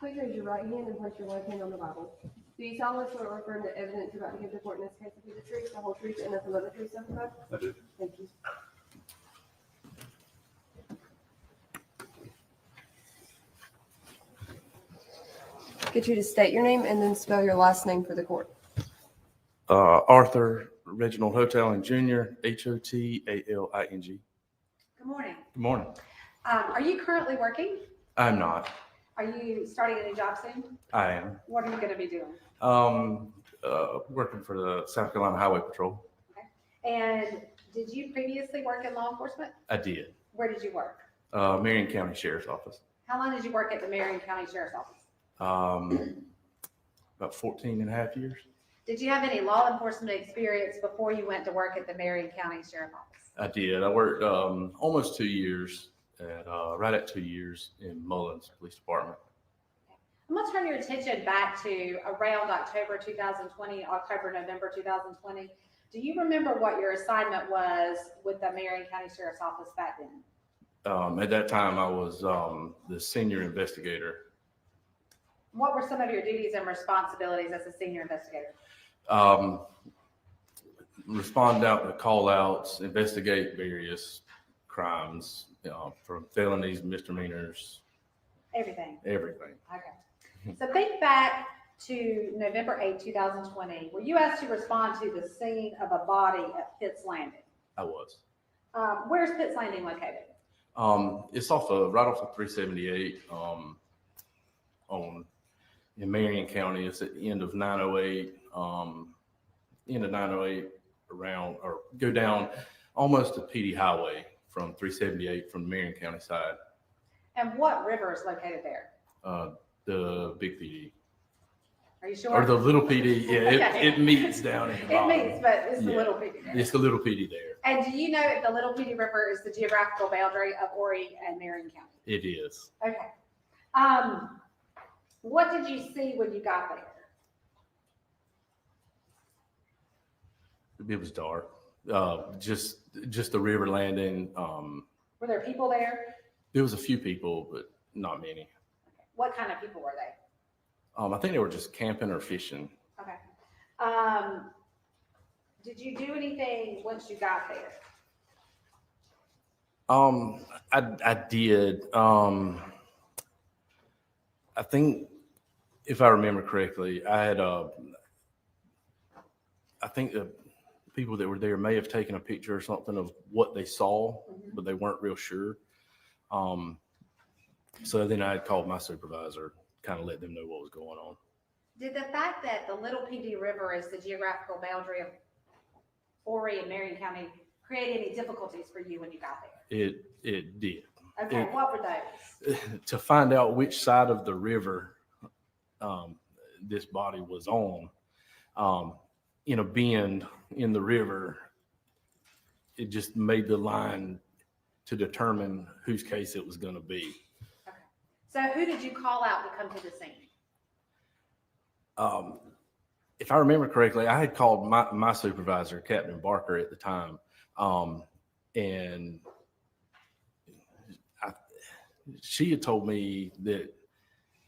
Please raise your right hand and place your left hand on the Bible. Do you solemnly swear or affirm that evidence you're about to give to court in this case will be the truth, the whole truth, and nothing but the truth, so help you God? I do. Thank you. Get you to state your name and then spell your last name for the court. Arthur Reginald Hoteling Jr., Hotaling. Good morning. Good morning. Are you currently working? I'm not. Are you starting a new job soon? I am. What are you going to be doing? Working for the South Carolina Highway Patrol. And did you previously work in law enforcement? I did. Where did you work? Marion County Sheriff's Office. How long did you work at the Marion County Sheriff's Office? About 14 and a half years. Did you have any law enforcement experience before you went to work at the Marion County Sheriff's Office? I did. I worked almost 2 years right at 2 years in Mullins Police Department. I'm going to turn your attention back to around October 2020, November 2020. Do you remember what your assignment was with the Marion County Sheriff's Office back then? At that time, I was the senior investigator. What were some of your duties and responsibilities as a senior investigator? Respond out to call outs, investigate various crimes, from felonies, misdemeanors, Everything. everything. Okay. So think back to November 8, 2020. Were you asked to respond to the scene of a body at Pitts Landing? I was. Where's Pitts Landing located? It's right off of 378 in Marion County. It's at the end of 908, around, or go down almost to PD Highway from 378 from the Marion County side. And what river is located there? The big PD. Are you sure? Or the little PD. Yeah, Okay. it meets down in the It bottom. meets, but it's the Yeah. little PD there. It's the little PD there. And do you know if the Little Petey River is the geographical boundary of Horry and Marion County? It is. Okay. What did you see when you got there? It was dark. Just the river landing. Were there people there? There was a few people, but not many. What kind of people were they? I think they were just camping or fishing. Okay. Did you do anything once you got there? I did. I think if I remember correctly, I think the people that were there may have taken a picture or something of what they saw, but they weren't real sure. So then I had called my supervisor, kind of let them know what was going on. Did the fact that the Little PD River is the geographical boundary of Horry and Marion County create any difficulties for you when you got there? It did. Okay, what were those? To find out which side of the river this body was on, in a bend in the river, it just made the line to determine whose case it was going to be. Okay. So who did you call out to come to the scene? If I remember correctly, I had called my supervisor, Captain Barker, at the time, and she had told me that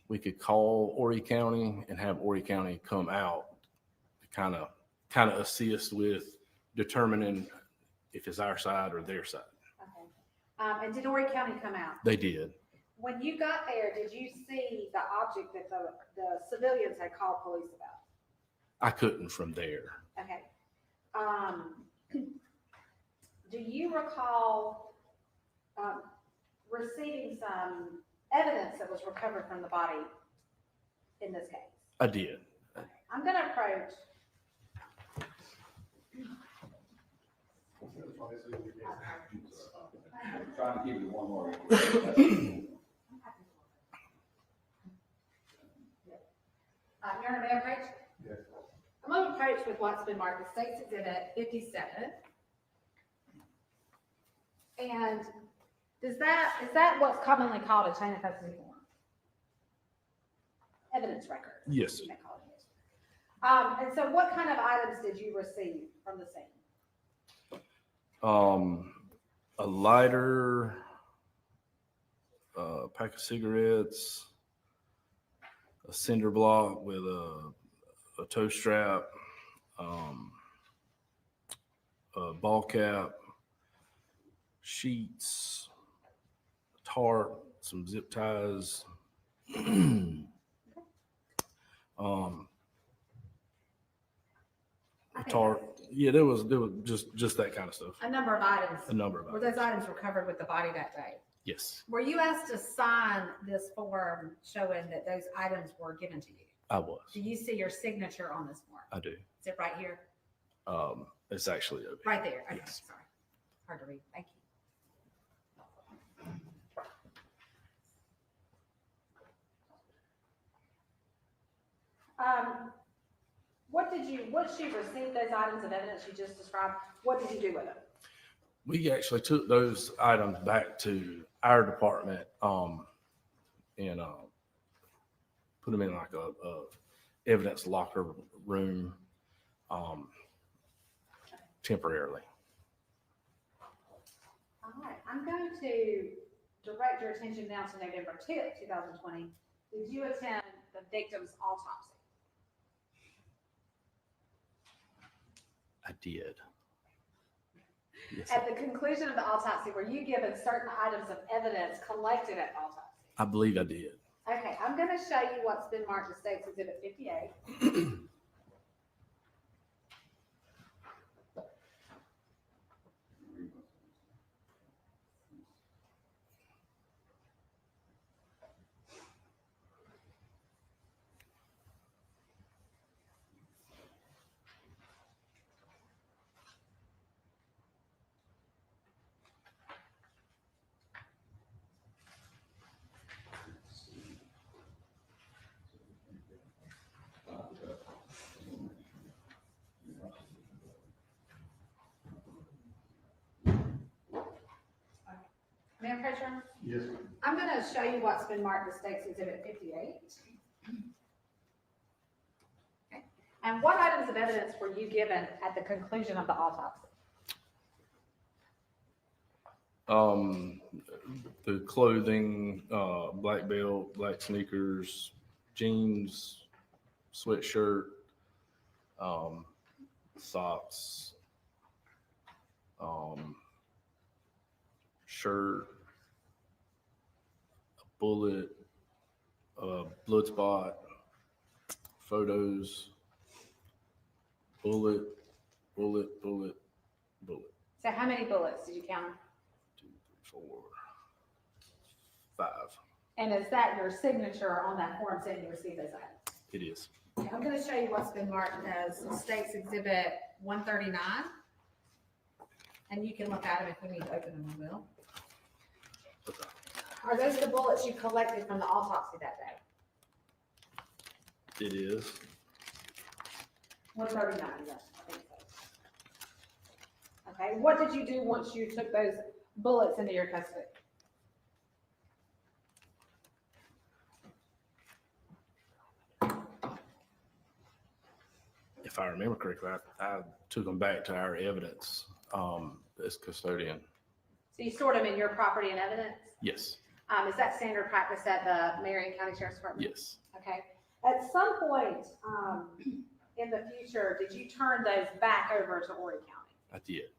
we could call Horry County and have Horry County come out to kind of assist with determining if it's our side or their side. Okay. And did Horry County come out? They did. When you got there, did you see the object that the civilians had called police about? I couldn't from there. Okay. Do you recall receiving some evidence that was recovered from the body in this case? I did. I'm going to approach. I'm trying to keep it one more. You're on a approach? Yes. I'm going to approach with what's been marked as State's Exhibit 57. And is that what's commonly called a chain of custody form? Evidence record. Yes. You may call it. And so what kind of items did you receive from the scene? A lighter, a pack of cigarettes, a cinder block with a toe strap, a ball cap, sheets, a tarp, some zip ties, a tarp. Yeah, there was just that kind of stuff. A number of items. A number of Were items. those items recovered with the body that day? Yes, Were you asked to sign this form showing that those items were given to you? I was. Do you see your signature on this form? I do. Is it right here? It's actually over Right there. Okay, Yes. sorry. Hard to read. Thank you. Once you received those items of evidence you just described, what did you do with them? We actually took those items back to our department, and put them in like a evidence locker room, temporarily. All right, I'm going to direct your attention now to November 10th, 2020. Did you attend the victim's autopsy? I did. Yes, At the conclusion of the autopsy, were you given certain items of evidence collected at the autopsy? I believe I did. Okay, I'm going to show you what's been marked as State's Exhibit 58. Mayor President? Yes. I'm going to show you what's been marked as State's Exhibit 58. Okay. And what items of evidence were you given at the conclusion of the autopsy? The clothing, black belt, black sneakers, jeans, sweatshirt, socks, shirt, a bullet, a blood spot, photos, bullet. So how many bullets did you count? 2, 3, 4, 5. And is that your signature on that form saying you received those items? It is. Okay, I'm gonna show you what's been marked as State's Exhibit 139. And you can look at them if we need to open them, we will. Are those the bullets you collected from the autopsy that day? It is. 139, yes, I think so. Okay, what did you do once you took those bullets into your custody? If I remember correctly, I took them back to our evidence as custodian. So you stored them in your property and evidence? Yes. Is that standard practice at the Marion County Sheriff's Department? Yes. Okay. At some point in the future, did you turn those back over to Horry County? I did.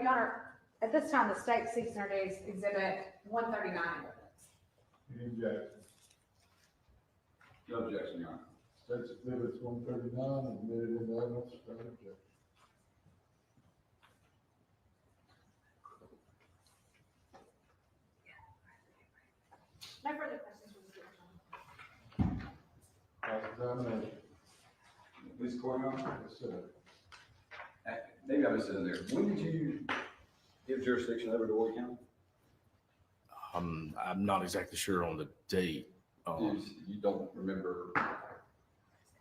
Your Honor, at this time, the state seeks to introduce Exhibit 139 evidence. Any objection? No objection, Your Honor. State's Exhibits 139, admitted into evidence, without objection. No further questions from the Your Honor. Cross-examination. Please, Court, Your Honor. Yes, sir. Maybe I missed it in there. When did you give jurisdiction over to Horry County? I'm not exactly sure on the date. You don't remember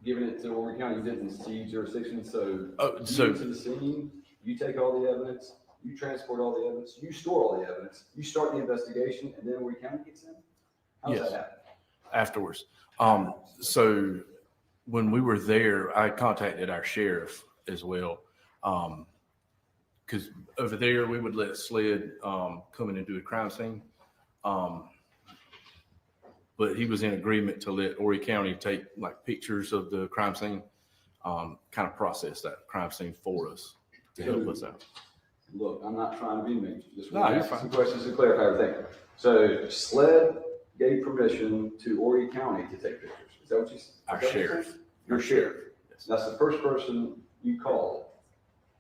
giving it to Horry County? You didn't see jurisdiction, so you get to the scene, you take all the evidence, you transport all the evidence, you store all the evidence, you start the investigation, and then Horry County gets in? How does Yes. that happen? Afterwards. So when we were there, I contacted our sheriff as well. Because over there, we would let SLED come in and do a crime scene. But he was in agreement to let Horry County take like pictures of the crime scene, kind of process that crime scene for us to help us out. Look, I'm not trying to be mean, just No, want to you're ask fine. some questions to clarify everything. So SLED gave permission to Horry County to take pictures. Is that what you said? Our sheriff. Your sheriff. Yes. That's the first person you called,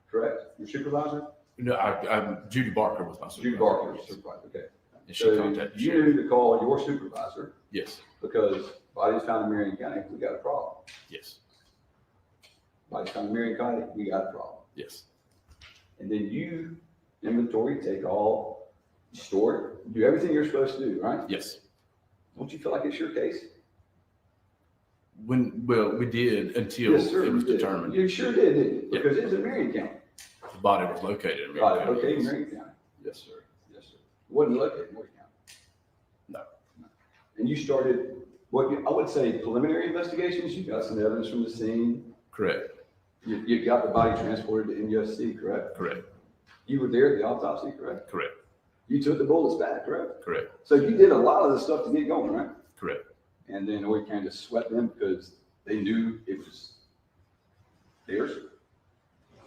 correct? Your supervisor? No, Judy Barker was my supervisor. Judy Barker was Yes. supervisor, okay. And she So contacted the you sheriff. knew to call your supervisor Yes, because bodies found in Marion County, we got a problem. yes, Bodies found in Marion County, we got a problem. yes, And then you inventory, take all, store it, do everything you're supposed to do, right? yes. Don't you feel like it's your case? Well, we did until Yes, sir, it was you did. determined You sure did, didn't you? Yeah. Because it was in Marion County. the body was located in Right, Marion County. okay, Marion County. Yes, sir. Yes, sir. It wasn't located in Horry County. No. And you started, I would say preliminary investigations, you got some evidence from the scene. Correct, You got the body transported to NUSC, correct? correct, You were there at the autopsy, correct? correct, You took the bullets back, correct? correct, So you did a lot of the stuff to get going, right? correct. And then Horry County just swept them because they knew it was theirs.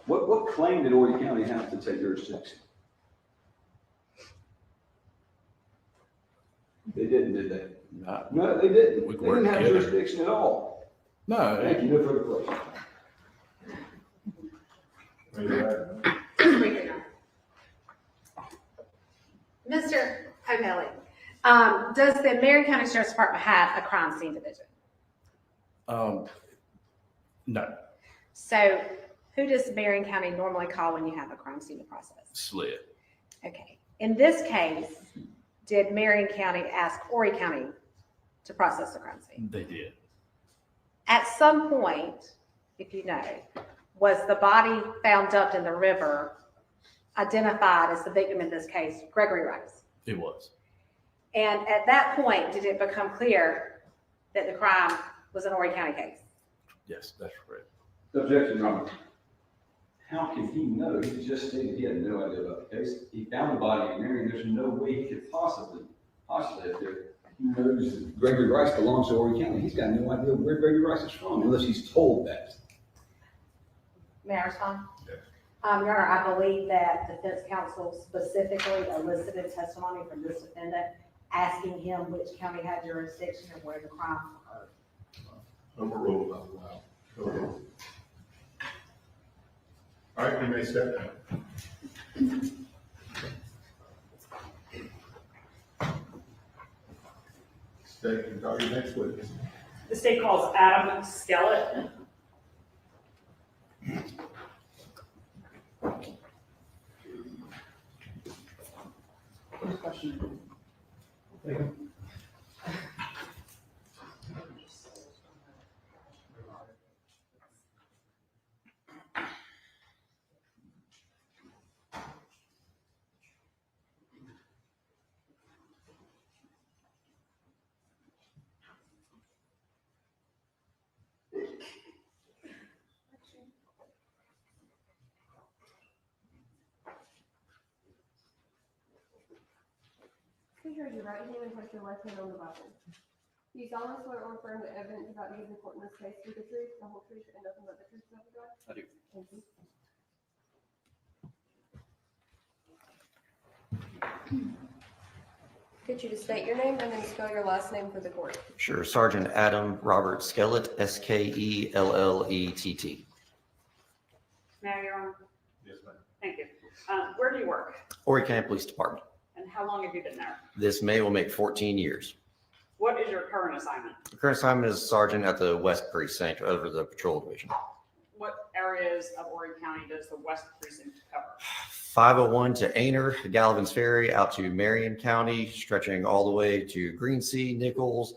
What claim did Horry County have to take jurisdiction? They didn't, did they? Not- No, they didn't. We They worked didn't have together. jurisdiction at all. No, Thank you, no further questions. Mr. O'Malley, does the Marion County Sheriff's Department have a crime scene division? no, So who does Marion County normally call when you have a crime scene to process? SLED. Okay. In this case, did Marion County ask Horry County to process the crime scene? They did. At some point, if you know, was the body found dumped in the river identified as the victim in this case, Gregory Rice? It was. And at that point, did it become clear that the crime was an Horry County case? Yes, that's correct. Objection, Your Honor. How can he know? He just stated he had no idea about the case. He found the body in Marion. There's no way he could possibly, if he knows that Gregory Rice belongs to Horry County. He's got no idea where Gregory Rice is from unless he's told that. May I respond? Yes. Your Honor, I believe that defense counsel specifically elicited testimony from this defendant, asking him which county had jurisdiction and where the crime occurred. Overruled, wow. Go ahead. All right, you may step down. Call your next witness. The state calls Adam Skellett. Question. Please raise your right hand and place your left hand on the Bible. Do you solemnly swear or affirm the evidence about to give in court in this case be the truth, the whole truth, and nothing but the truth, so help you God? I do. Thank you. Get you to state your name and then spell your last name for the court. Sure. Sergeant Adam Robert Skellett, Skellett. May I, Your Honor? Yes, ma'am. Thank you. Where do you work? Horry County Police Department. And how long have you been there? This May will make 14 years. What is your current assignment? The current assignment is sergeant at the West Precinct over the patrol division. What areas of Horry County does the West Precinct cover? 501 to Aner, Gallivan's Ferry, out to Marion County, stretching all the way to Greensea, Nichols,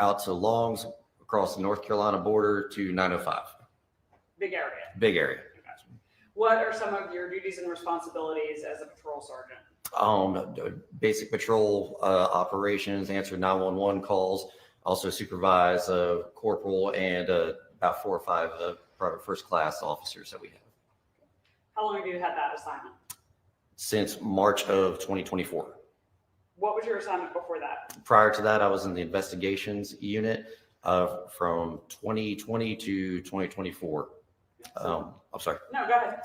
out to Longs, across the North Carolina border to 905. Big area. Big area. What are some of your duties and responsibilities as a patrol sergeant? Basic patrol operations, answer 911 calls, also supervise corporal and about 4 or 5 private first class officers that we have. How long have you had that assignment? Since March of 2024. What was your assignment before that? Prior to that, I was in the investigations unit from 2020 to 2024. I'm sorry. No, go ahead.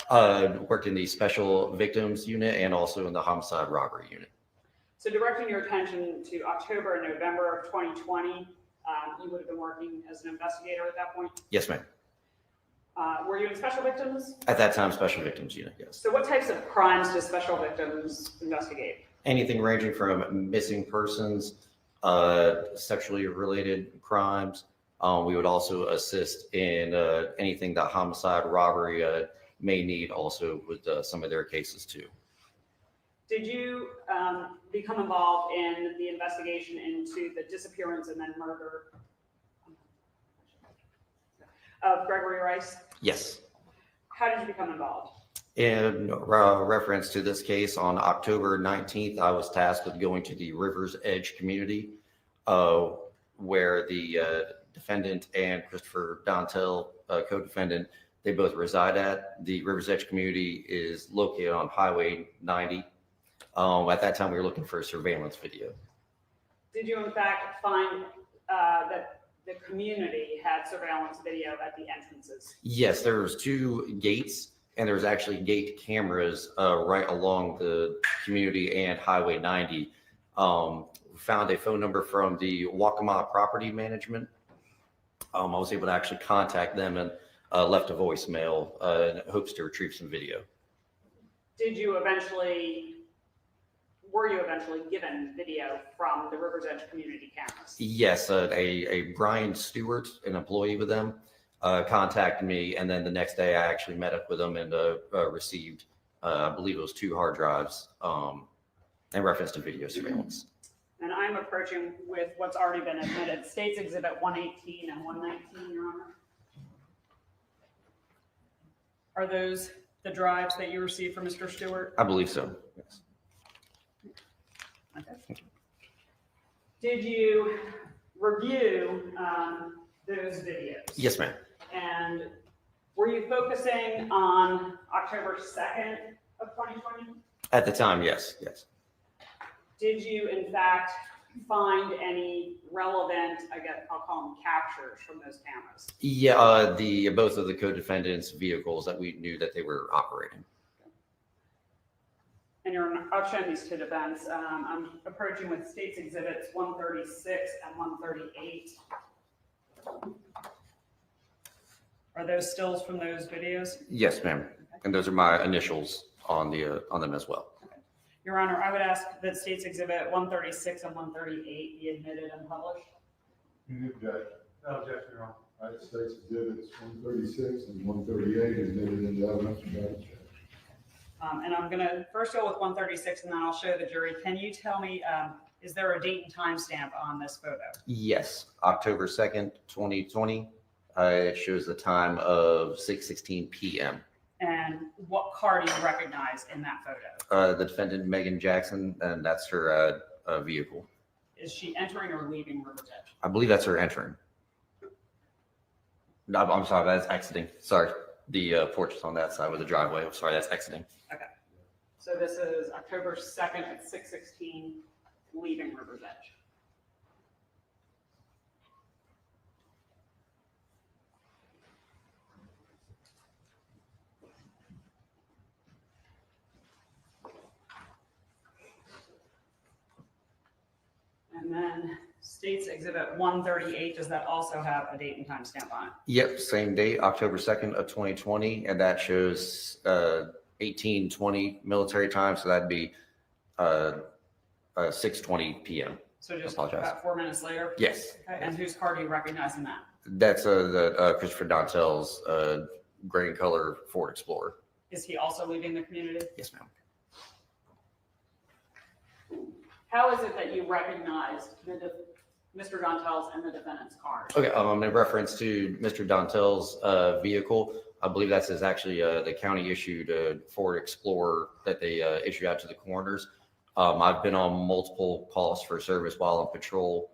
Worked in the special victims unit and also in the homicide robbery unit. So directing your attention to October and November of 2020, you would have been working as an investigator at that point? Yes, ma'am. Were you in special victims? At that time, special victims unit, yes. So what types of crimes do special victims investigate? Anything ranging from missing persons, sexually related crimes. We would also assist in anything that homicide robbery may need also with some of their cases too. Did you become involved in the investigation into the disappearance and then murder of Gregory Rice? Yes. How did you become involved? In reference to this case, on October 19th, I was tasked with going to the River's Edge community where the defendant and Christopher Dontel, co-defendant, they both reside at. The River's Edge community is located on Highway 90. At that time, we were looking for a surveillance video. Did you in fact find that the community had surveillance video at the entrances? Yes, there was 2 gates, and there's actually gate cameras right along the community and Highway 90. Found a phone number from the Waccamaw Property Management. I was able to actually contact them and left a voicemail in hopes to retrieve some video. Were you eventually given video from the River's Edge community cameras? Yes, a Brian Stewart, an employee with them, contacted me, and then the next day I actually met up with them and received, I believe it was 2 hard drives in reference to video surveillance. And I'm approaching with what's already been admitted, States Exhibit 118 and 119, Your Honor. Are those the drives that you received from Mr. Stewart? I believe so, yes. Okay. Did you review those videos? Yes, ma'am. And were you focusing on October 2nd of 2020? At the time, yes. Did you in fact find any relevant, I'll call them captures from those cameras? Yeah, both of the co-defendants' vehicles that we knew that they were operating. And I've shown these to defense. I'm approaching with States Exhibits 136 and 138. Are those stills from those videos? Yes, ma'am. And those are my initials on them as well. Your Honor, I would ask that States Exhibit 136 and 138 be admitted and published. Any objection? No objection, Your Honor. United States Exhibits 136 and 138 admitted into evidence without objection. And I'm gonna first go with 136 and then I'll show the jury. Can you tell me, is there a date and time stamp on this photo? Yes, October 2nd, 2020. It shows the time of 6:16 p.m. And what car do you recognize in that photo? The defendant, Maegan Jackson, and that's her vehicle. Is she entering or leaving River's Edge? I believe that's her entering. No, I'm sorry, that's exiting. Sorry. The porch is on that side with the driveway. I'm sorry, that's exiting. Okay. So this is October 2nd at 6:16, leaving River's Edge. And then State's Exhibit 138, does that also have a date and time stamp on it? Yep, same date, October 2nd of 2020, and that shows 18:20 military time, so that'd be 6:20 p.m. So just Apologize. about 4 minutes later? Yes. Okay, and whose car do you recognize in that? That's the Christopher Dontel's gray and color Ford Explorer. Is he also leaving the community? Yes, ma'am. How is it that you recognized Mr. Dontel's and the defendant's cars? Okay, in reference to Mr. Dontel's vehicle, I believe that's actually the county issued Ford Explorer that they issued out to the coroners. I've been on multiple calls for service while on patrol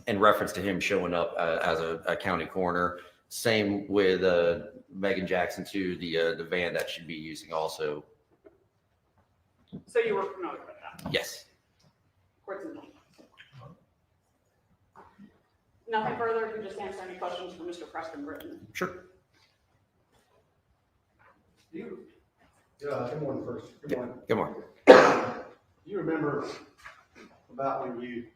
in reference to him showing up as a county coroner. Same with Maegan Jackson too, the van that she'd be using also. So you were familiar with that? Yes. Court's in order. Nothing further, if you just answer any questions for Mr. Preston Britton. Sure. You, good morning first. Good morning. Good morning. Do you remember about when you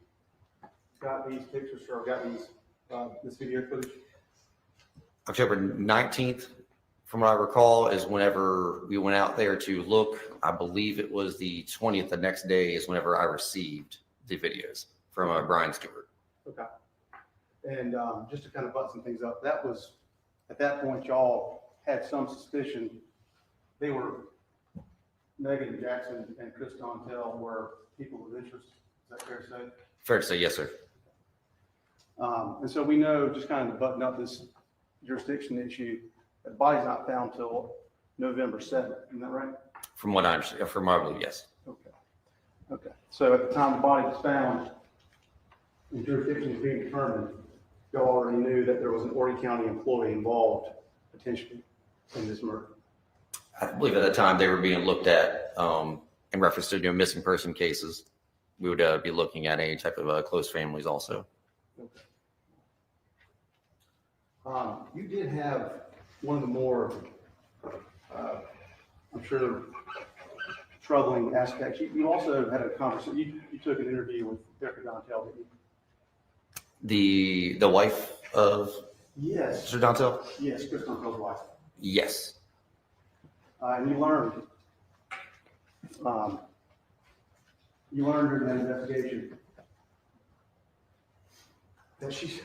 got these pictures or got these, this video footage? October 19th, from what I recall, is whenever we went out there to look. I believe it was the 20th, the next day is whenever I received the videos from Brian Stewart. Okay. And just to kind of butt some things up, that was, at that point, y'all had some suspicion they were, Maegan Jackson and Chris Dontel were people of interest. Is that fair to say? Fair to say, yes, sir. And so we know, just kind of to button up this jurisdiction issue, the body's not found till November 7th. Isn't that right? From what I understand, from what I believe, yes. Okay. Okay. So at the time the body was found, the jurisdiction was being determined, y'all already knew that there was an Horry County employee involved potentially in this murder. I believe at the time they were being looked at in reference to missing person cases. We would be looking at any type of close families also. Okay. You did have one of the more, I'm sure, troubling aspects. You also had a conversation. You took an interview with Deborah Dontel, didn't you? The wife of Yes. Mr. Dontel? Yes, Chris Dontel's wife. Yes. And you learned during that investigation that she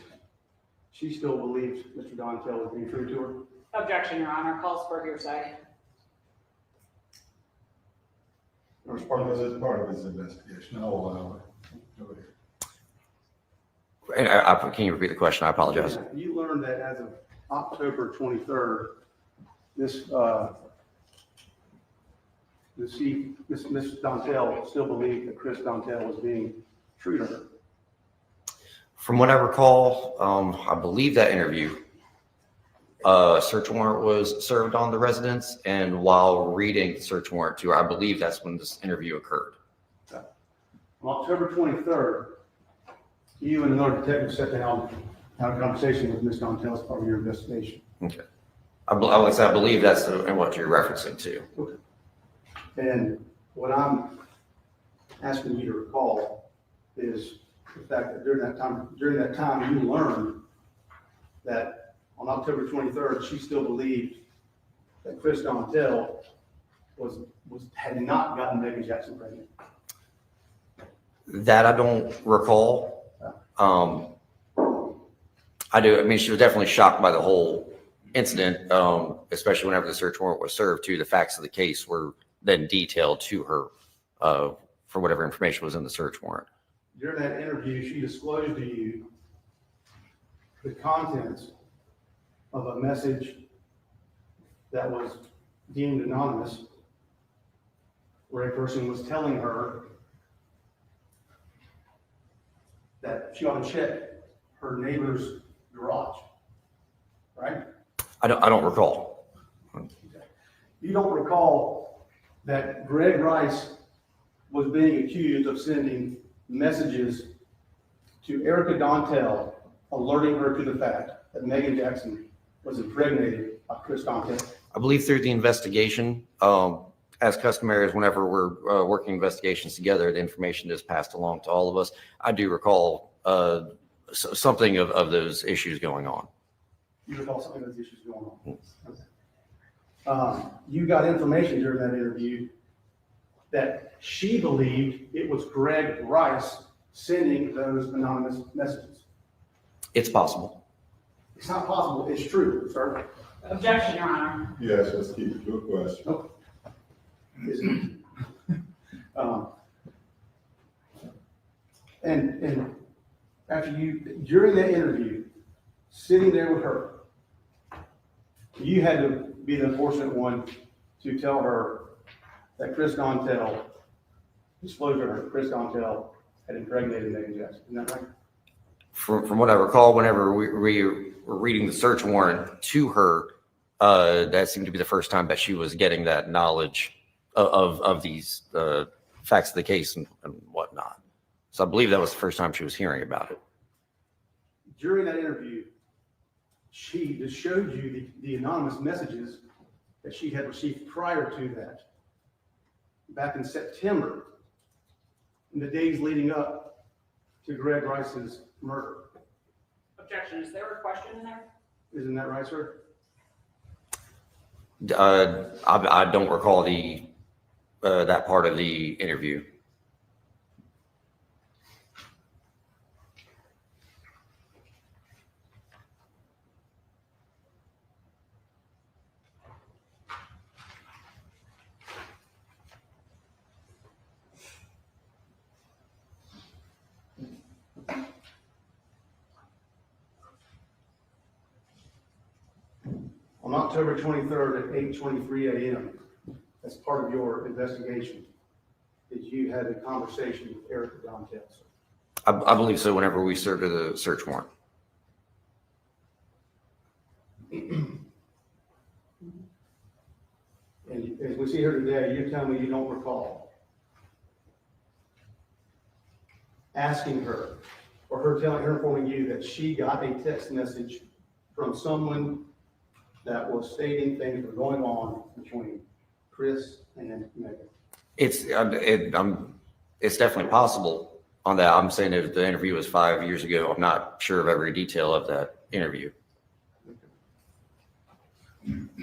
still believes Mr. Dontel was being true to her. Objection, Your Honor. Calls for hearsay. It's part of his investigation. I'll allow it. Go ahead. And can you repeat the question? I apologize. You learned that as of October 23rd, Miss Dontel still believed that Chris Dontel was being true to her. From what I recall, I believe that interview, a search warrant was served on the residence, and while reading the search warrant to her, I believe that's when this interview occurred. Okay. On October 23rd, you and another detective sat down, had a conversation with Miss Dontel as part of your investigation. Okay. I believe that's what you're referencing to. Okay. And what I'm asking you to recall is the fact that during that time, you learned that on October 23rd, she still believed that Chris Dontel had not gotten Maegan Jackson pregnant. That I don't recall. I do. I mean, she was definitely shocked by the whole incident, especially whenever the search warrant was served too. The facts of the case were then detailed to her for whatever information was in the search warrant. During that interview, she disclosed to you the contents of a message that was deemed anonymous, where a person was telling her that she ought to check her neighbor's garage, right? I don't recall. You don't recall that Greg Rice was being accused of sending messages to Erica Dontel, alerting her to the fact that Maegan Jackson was impregnated by Chris Dontel? I believe through the investigation, as customary, whenever we're working investigations together, the information is passed along to all of us. I do recall something of those issues going on. You recall something of those issues going on? You got information during that interview that she believed it was Greg Rice sending those anonymous messages. It's possible. It's not possible, it's true, sir. Objection, Your Honor. Yes, let's keep it to a question. And after you, during that interview, sitting there with her, you had to be the unfortunate one to tell her that Chris Dontel, disclosed to her, Chris Dontel had impregnated Maegan Jackson. Isn't that right? From what I recall, whenever we were reading the search warrant to her, that seemed to be the first time that she was getting that knowledge of these facts of the case and whatnot. So I believe that was the first time she was hearing about it. During that interview, she just showed you the anonymous messages that she had received prior to that, back in September, in the days leading up to Greg Rice's murder. Objection, is there a question in there? Isn't that right, sir? I don't recall that part of the interview. On October 23rd at 8:23 a.m., as part of your investigation, did you have a conversation with Erica Dontel? I believe so. Whenever we served her the search warrant. And as we see here today, you're telling me you don't recall asking her, or her informing you that she got a text message from someone that was stating things were going on between Chris and Maegan. It's definitely possible on that. I'm saying that the interview was 5 years ago. I'm not sure of every detail of that interview. And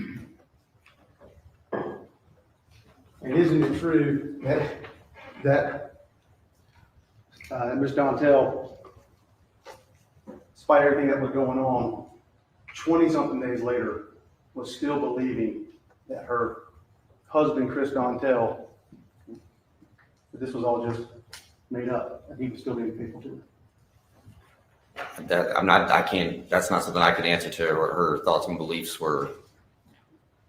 isn't it true that Ms. Dontel, despite everything that was going on, 20-something days later, was still believing that her husband, Chris Dontel, that this was all just made up, and he was still being faithful to her? That's not something I can answer to her, what her thoughts and beliefs were.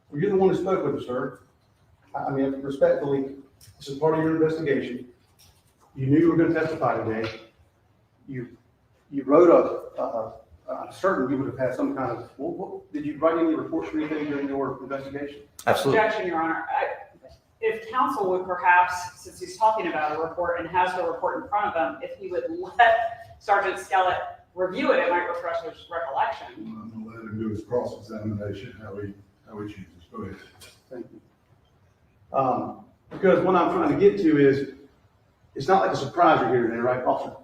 Well, you're the one who spoke with her, sir. I mean, respectfully, this is part of your investigation. You knew you were going to testify today. You wrote I'm certain you would have had some kind of, did you write any reports or anything during your investigation? Absolutely. Objection, Your Honor. If counsel would perhaps, since he's talking about a report and has the report in front of him, if he would let Sergeant Skellett review it, it might refresh his recollection. I'm gonna let him do his cross-examination, how he chooses. Go ahead. Thank you. Because what I'm trying to get to is, it's not like a surprise you're here today, right, officer?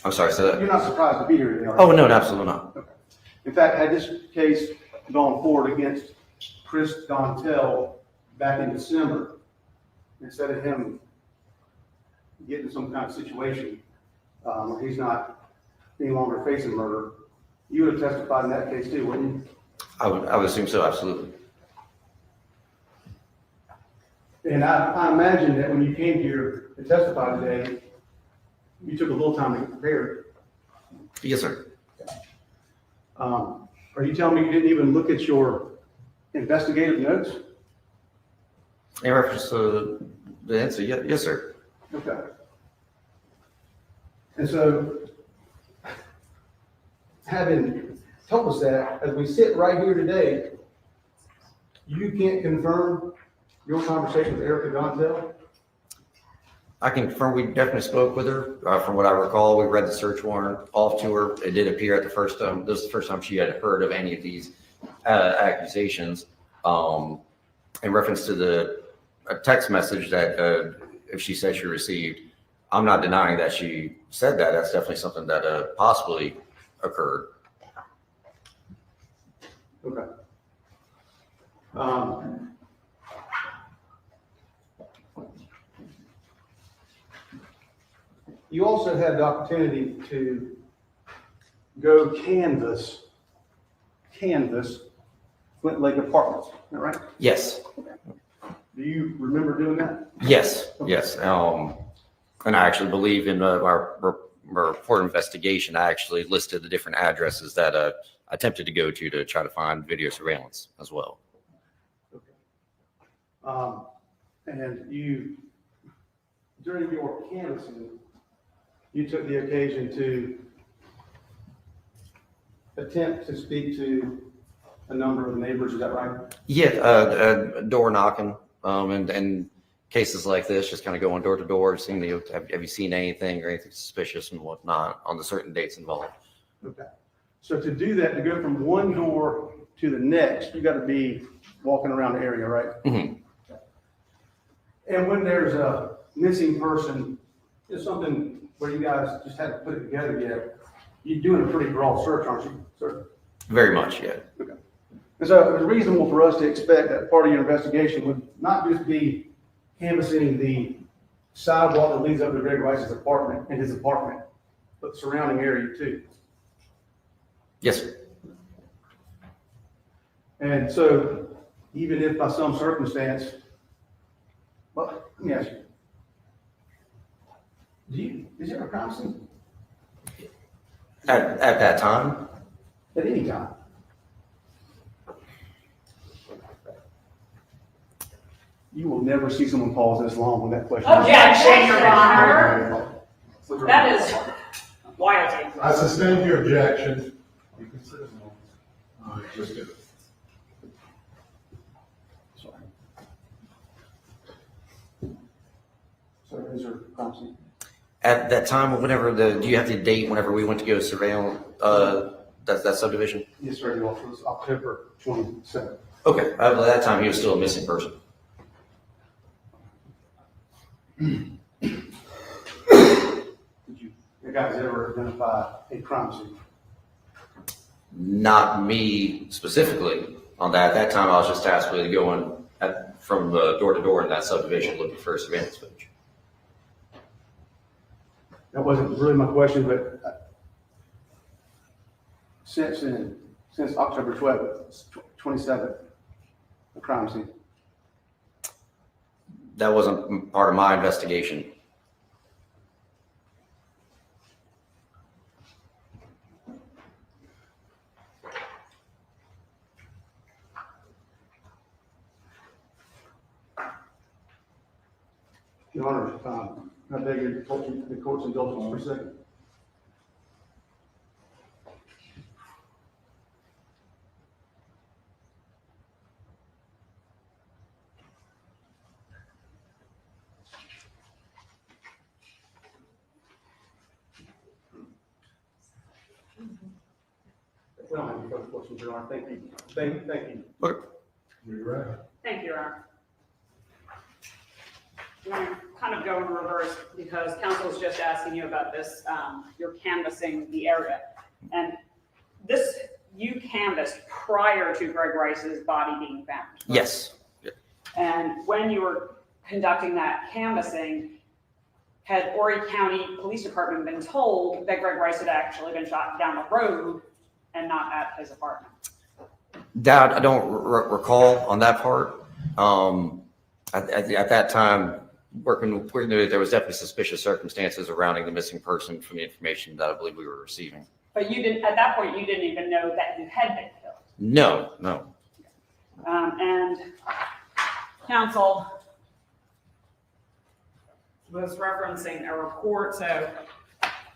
I'm sorry, so You're not surprised to be here today, are you? oh, no, absolutely not. Okay. In fact, had this case gone forward against Chris Dontel back in December, instead of him getting some kind of situation where he's not any longer facing murder, you would have testified in that case too, wouldn't you? I would assume so, absolutely. And I imagine that when you came here to testify today, you took a little time to get prepared. Yes, sir. Are you telling me you didn't even look at your investigative notes? In reference to the answer, yes, sir. Okay. And so, having told us that, as we sit right here today, you can't confirm your conversation with Erica Gontel? I can confirm we definitely spoke with her. From what I recall, we read the search warrant off to her. It did appear at the first time, this is the first time she had heard of any of these accusations. In reference to the text message that if she said she received, I'm not denying that she said that. That's definitely something that possibly occurred. Okay. You also had the opportunity to go canvas Flint Lake Apartments, is that right? Yes. Do you remember doing that? Yes. Yes. And I actually believe in our report investigation, I actually listed the different addresses that I attempted to go to try to find video surveillance as well. Okay. And you, during your canvassing, you took the occasion to attempt to speak to a number of neighbors, is that right? Yeah, door knocking, and cases like this, just kind of going door to door, seeing have you seen anything or anything suspicious and whatnot on the certain dates involved. Okay. So to do that, to go from one door to the next, you got to be walking around the area, right? Mm-hmm. And when there's a missing person, it's something where you guys just haven't put it together yet. You're doing a pretty broad search, aren't you, sir? Very much, yeah. Okay. And so it was reasonable for us to expect that part of your investigation would not just be canvassing the sidewalk that leads up to Greg Rice's apartment and his apartment, but the surrounding area too. Yes, sir. And so even if by some circumstance, well, let me ask you, is there a crime scene? At that time? At any time? You will never see someone pause this long when that question. Objection, Your Honor. That is wild. I sustain your objection. You can sit down. Just do it. Sorry. So is there a crime scene? At that time, do you have the date whenever we went to go surveil that subdivision? Yes, sir. It was October 27th. Okay, at that time, he was still a missing person. Did you guys ever identify a crime scene? Not me specifically on that. At that time, I was just tasked with going from door to door in that subdivision looking for surveillance footage. That wasn't really my question, but since October 12th, 27th, a crime scene. That wasn't part of my investigation. Your Honor, I beg the court's indulgence for a second. We don't have any further questions, Your Honor. Thank you. Thank you. Okay. You're right. Thank you, Your Honor. I'm going to kind of go in reverse because counsel is just asking you about this, you're canvassing the area. And this, you canvassed prior to Greg Rice's body being found. Right? Yes. And when you were conducting that canvassing, had Horry County Police Department been told that Greg Rice had actually been shot down the road and not at his apartment? That I don't recall on that part. At that time, working there was definitely suspicious circumstances surrounding the missing person from the information that I believe we were receiving. But you didn't, at that point, you didn't even know that he had been killed. No. And counsel was referencing a report, so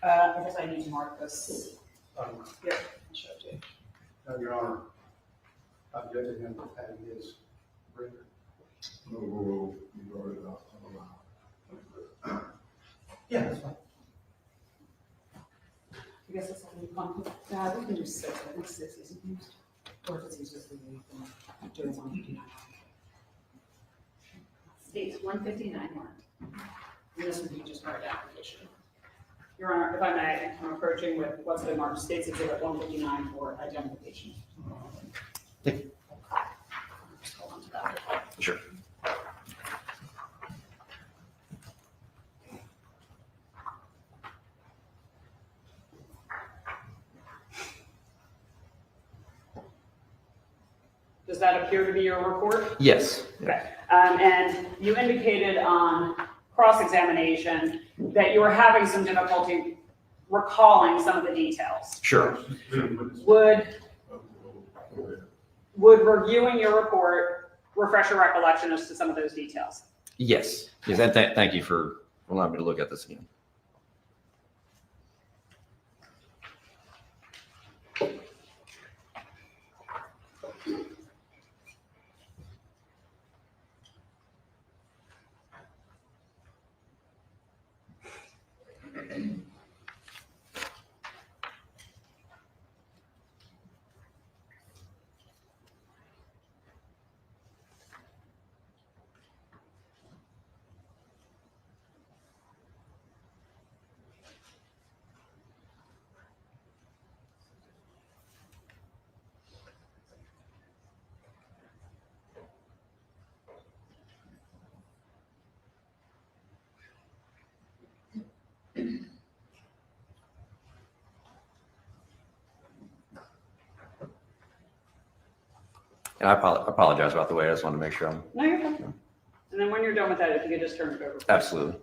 I guess I need to mark this. Here, I'll show it to you. No, Your Honor, I've objected him to having his record. No, you brought it up. Yeah, that's fine. I guess it's only one. We can do 6. I think 6 isn't used. Or if it's used, just leave it. Do it on 59. States 159 marked. And this would be just our application. Your Honor, if I may, I'm approaching with what's been marked States Exhibit 159 for identification. Just hold on to that. Sure. Does that appear to be your report? Yes. Okay. And you indicated on cross-examination that you were having some difficulty recalling some of the details. Sure. Would reviewing your report refresh your recollection as to some of those details? Yes. And thank you for allowing me to look at this again. And I apologize about the way. I just wanted to make sure I'm. No, you're fine. And then when you're done with that, if you could just turn it over. Absolutely.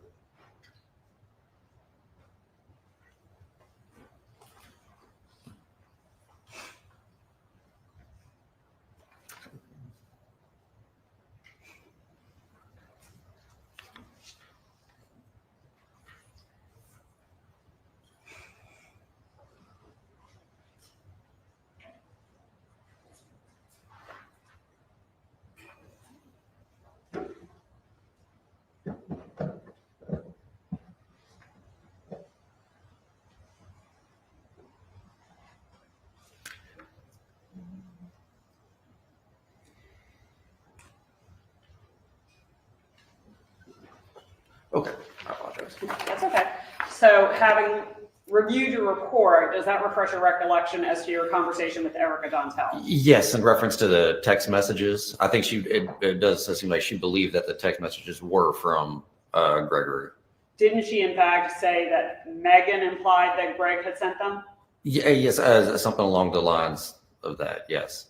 Okay, I apologize. That's okay. So having reviewed your report, does that refresh your recollection as to your conversation with Erica Dontel? Yes, in reference to the text messages, I think it does seem like she believed that the text messages were from Gregory. Didn't she in fact say that Maegan implied that Greg had sent them? Yeah, yes, something along the lines of that, yes.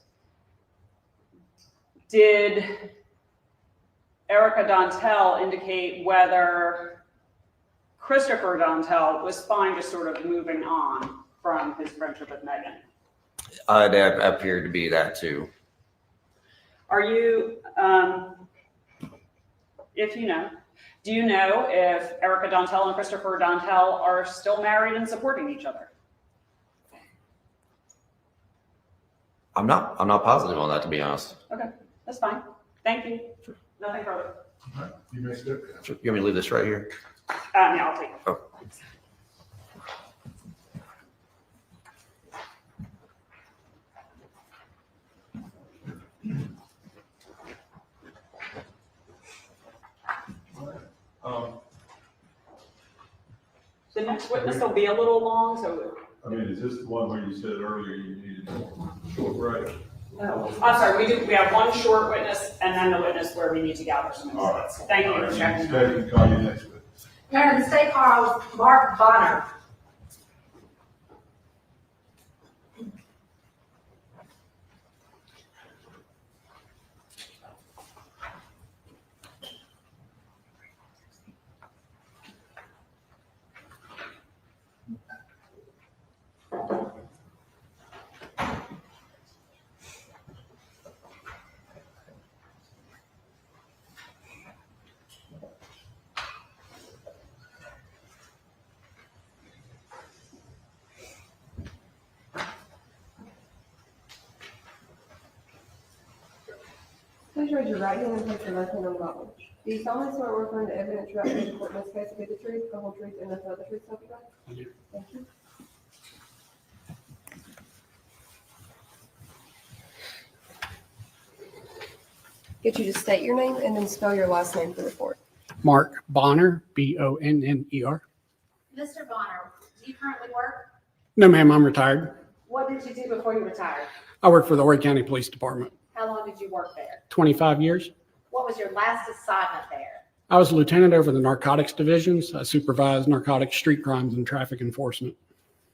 Did Erica Dontel indicate whether Christopher Dontel was fine just sort of moving on from his friendship with Maegan? It appeared to be that too. Are you, if you know, do you know if Erica Dontel and Christopher Dontel are still married and supporting each other? I'm not positive on that, to be honest. Okay, that's fine. Thank you. Nothing further. All right, you may step down. You want me to leave this right here? Yeah, I'll take it. Oh. The next witness will be a little long, so. I mean, is this the one where you said earlier you needed a short break? No, I'm sorry, we have one short witness and then the witness where we need to gather some All right. insights. Thank you All for right, checking. Stay and call you next week. Turn to the state call, Mark Bonner. Please raise your right hand and place your left hand on the Bible. Do you solemnly swear or affirm the evidence you have in court in this case to be the truth, the whole truth, and nothing but the truth, so help you God? I do. Thank you. Get you to state your name and then spell your last name for the report. Mark Bonner, Bonner. Mr. Bonner, do you currently work? No, ma'am, I'm retired. What did you do before you retired? I work for the Horry County Police Department. How long did you work there? 25 years. What was your last assignment there? I was a lieutenant over the narcotics divisions. I supervised narcotics, street crimes, and traffic enforcement.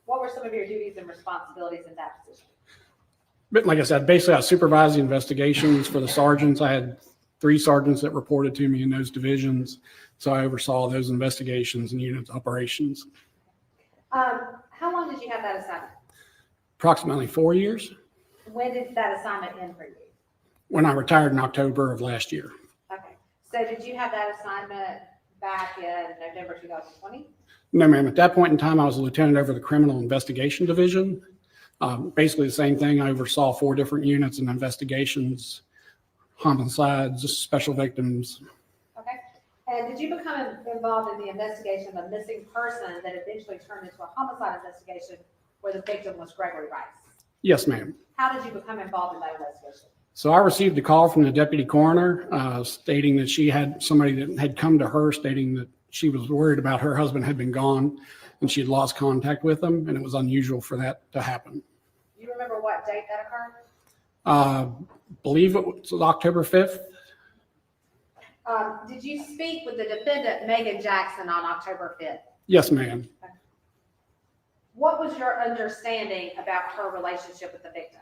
What were some of your duties and responsibilities in that position? But like I said, basically I supervised the investigations for the sergeants. I had 3 sergeants that reported to me in those divisions. So I oversaw those investigations and unit operations. How long did you have that assignment? Approximately 4 years. When did that assignment end for you? When I retired in October of last year. Okay, so did you have that assignment back in November 2020? No, ma'am. At that point in time, I was a lieutenant over the criminal investigation division. Basically the same thing. I oversaw 4 different units and investigations, homicides, special victims. Okay, and did you become involved in the investigation of a missing person that eventually turned into a homicide investigation where the victim was Gregory Rice? Yes, ma'am. How did you become involved in that investigation? So I received a call from the deputy coroner stating that she had somebody that had come to her stating that she was worried about her husband had been gone and she had lost contact with him, and it was unusual for that to happen. Do you remember what date that occurred? Believe it was October 5th. Did you speak with the defendant, Maegan Jackson, on October 5th? Yes, ma'am. What was your understanding about her relationship with the victim?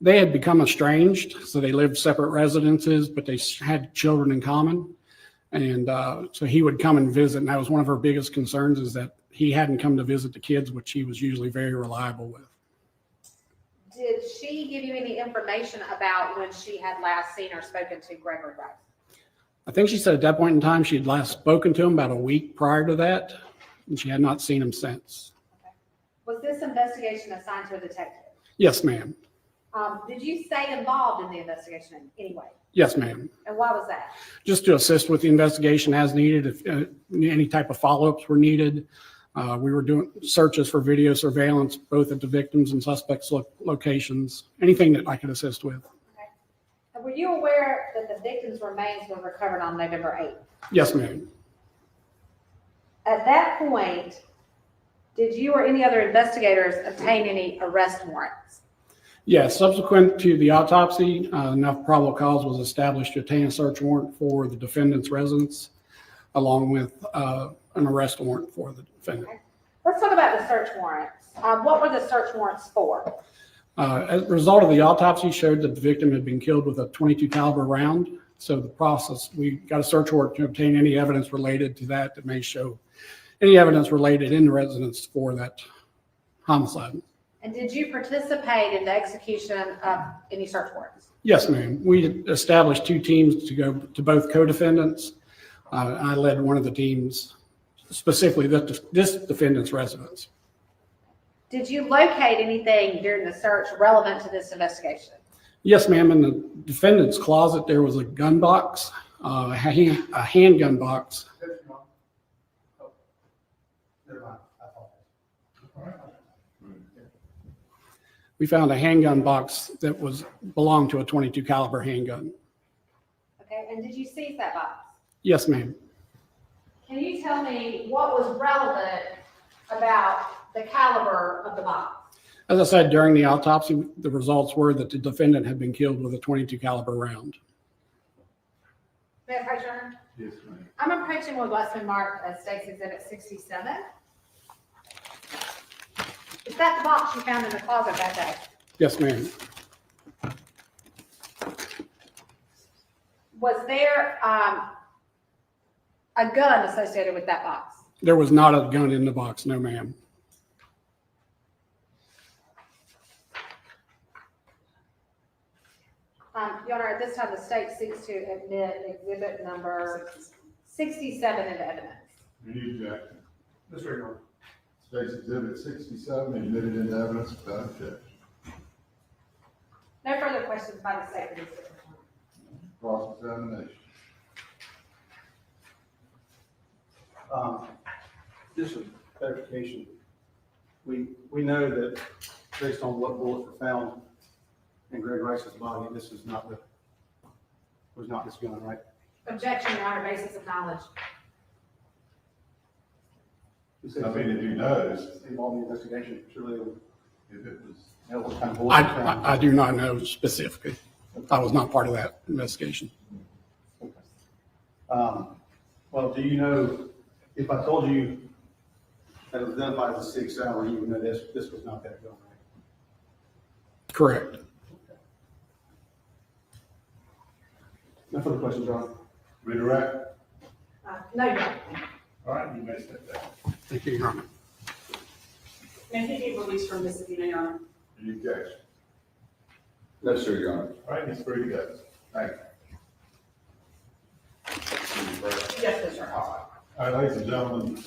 They had become estranged, so they lived separate residences, but they had children in common. And so he would come and visit, and that was one of her biggest concerns, is that he hadn't come to visit the kids, which he was usually very reliable with. Did she give you any information about when she had last seen or spoken to Gregory Rice? I think she said at that point in time, she had last spoken to him about a week prior to that, and she had not seen him since. Okay. Was this investigation assigned to a detective? Yes, ma'am. Did you stay involved in the investigation in any way? Yes, ma'am. And why was that? Just to assist with the investigation as needed, if any type of follow-ups were needed. We were doing searches for video surveillance, both at the victims and suspects' locations, anything that I could assist with. Okay. And were you aware that the victim's remains were recovered on November 8th? Yes, ma'am. At that point, did you or any other investigators obtain any arrest warrants? Yes, subsequent to the autopsy, enough probable cause was established to obtain a search warrant for the defendant's residence, along with an arrest warrant for the defendant. Okay. Let's talk about the search warrants. What were the search warrants for? As a result of the autopsy showed that the victim had been killed with a .22 caliber round. So the process, we got a search warrant to obtain any evidence related to that that may show any evidence related in the residence for that homicide. And did you participate in the execution of any search warrants? Yes, ma'am. We established 2 teams to go to both co-defendants. I led one of the teams, specifically this defendant's residence. Did you locate anything during the search relevant to this investigation? Yes, ma'am. In the defendant's closet, there was a gun box, a handgun box. We found a handgun box that belonged to a .22 caliber handgun. Okay, and did you seize that box? Yes, ma'am. Can you tell me what was relevant about the caliber of the box? As I said, during the autopsy, the results were that the defendant had been killed with a .22 caliber round. May I approach, Your Honor? Yes, ma'am. I'm approaching what Westman marked as State's Exhibit 67. Is that the box you found in the closet that day? Yes, ma'am. Was there a gun associated with that box? There was not a gun in the box, no, ma'am. Your Honor, at this time, the state seeks to admit exhibit number 67 into evidence. Any objection? Mr. Your State's Exhibit 67 admitted into evidence without objection. No further questions by the state. Cross-examination. Just a clarification. We know that based on what bullets were found in Greg Rice's body, this was not this gun, right? Objection, Your Honor, basis of knowledge. I mean, if he knows, Involved in the investigation, surely if it was, know what kind of bullets were found. I do not know specifically. I was not part of that investigation. Well, do you know, if I told you that it was identified as a Sig Sauer, you would know this was not that gun, right? Correct. No further questions, Your Honor. redirect? No, Your Honor. All right, you may step down. Thank you, Your Honor. May he be released from this subpoena, Your Honor? Any objection? No, sir, Your Honor. All right, he's free to go. Thank you. Yes, Mr. Hall. All right, ladies and gentlemen, we've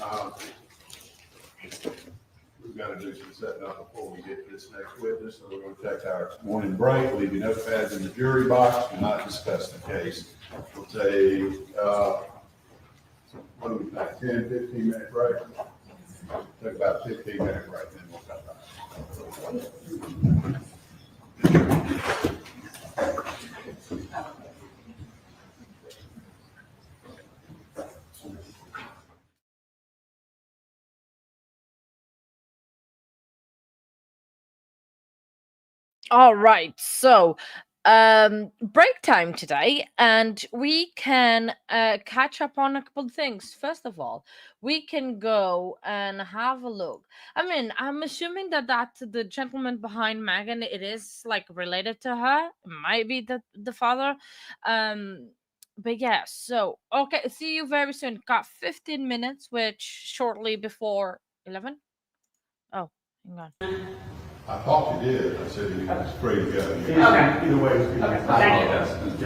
got to do some setting up before we get to this next witness. So we're going to take our morning break, leave your notepads in the jury box, do not discuss the case. We'll take, what do we think, 10, 15-minute break? Take about a 15-minute break, then we'll come back. All right, so break time today, and we can catch up on a couple of things. First of all, we can go and have a look. I mean, I'm assuming that the gentleman behind Maegan, it is like related to her. It might be the father. But yeah, so okay, see you very soon. Got 15 minutes, which shortly before 11. Oh, hang on. I thought you did. I said he was free to go. Okay. Either way. Okay, thank you.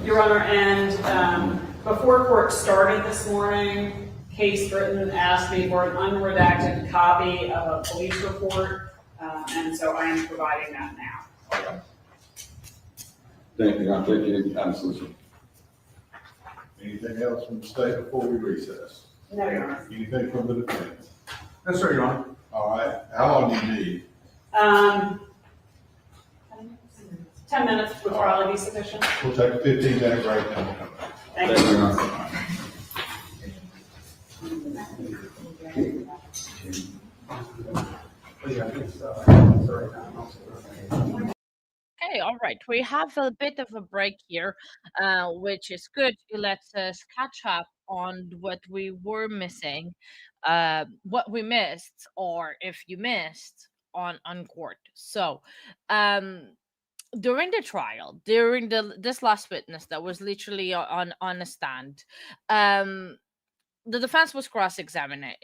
Your Honor, and before court started this morning, Case Britton asked me for an unredacted copy of a police report, and so I am providing that now. Thank you, Your Honor. Thank you, Counsel. Anything else from the state before we recess? No, Your Honor. Anything from the defense? No, sir, Your Honor. All right, how long do you need? 10 minutes would probably be sufficient. We'll take a 15-minute break and we'll come back. Thank Thank you, you. Your Honor. Okay, all right. We have a bit of a break here, which is good. It lets us catch up on what we were missing, what we missed, or if you missed on court. So, during the trial, during this last witness that was literally on a stand, the defense was cross-examined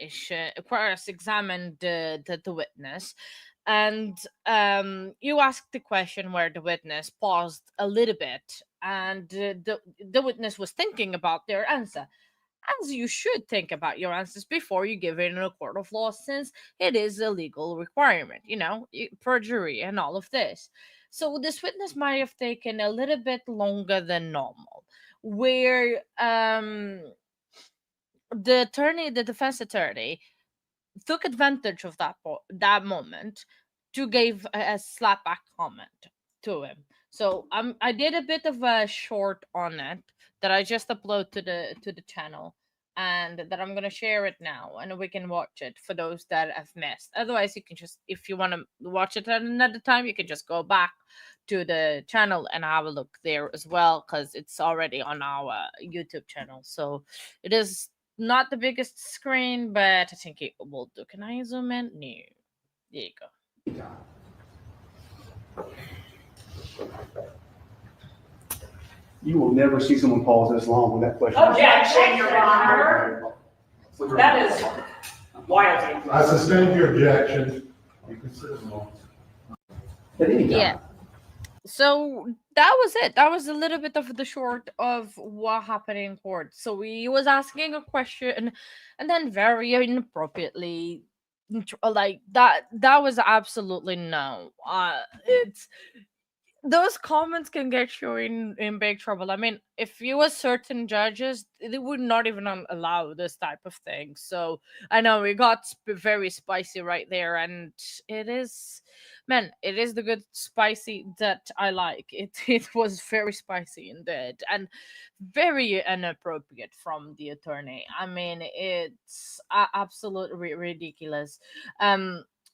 the witness, and you asked the question where the witness paused a little bit, and the witness was thinking about their answer, as you should think about your answers before you give it in a court of law, since it is a legal requirement, perjury and all of this. So this witness might have taken a little bit longer than normal, where the defense attorney took advantage of that moment to give a slapback comment to him. So I did a bit of a short on it that I just upload to the channel, and that I'm gonna share it now, and we can watch it for those that have missed. Otherwise, you can just, if you want to watch it at another time, you can just go back to the channel and have a look there as well, because it's already on our YouTube channel. So it is not the biggest screen, but I think it will do. Can I zoom in? No. There you go. You will never see someone pause this long with that question. Objection, Your Honor. That is wild. I suspend your objection. You can sit along. At any time. Yeah. So that was it. That was a little bit of the short of what happened in court. So he was asking a question, and then very inappropriately, like that was absolutely no. It's those comments can get you in big trouble. I mean, if you were certain judges, they would not even allow this type of thing. So I know we got very spicy right there, and it is, man, it is the good spicy that I like. It was very spicy indeed, and very inappropriate from the attorney. I mean, it's absolutely ridiculous.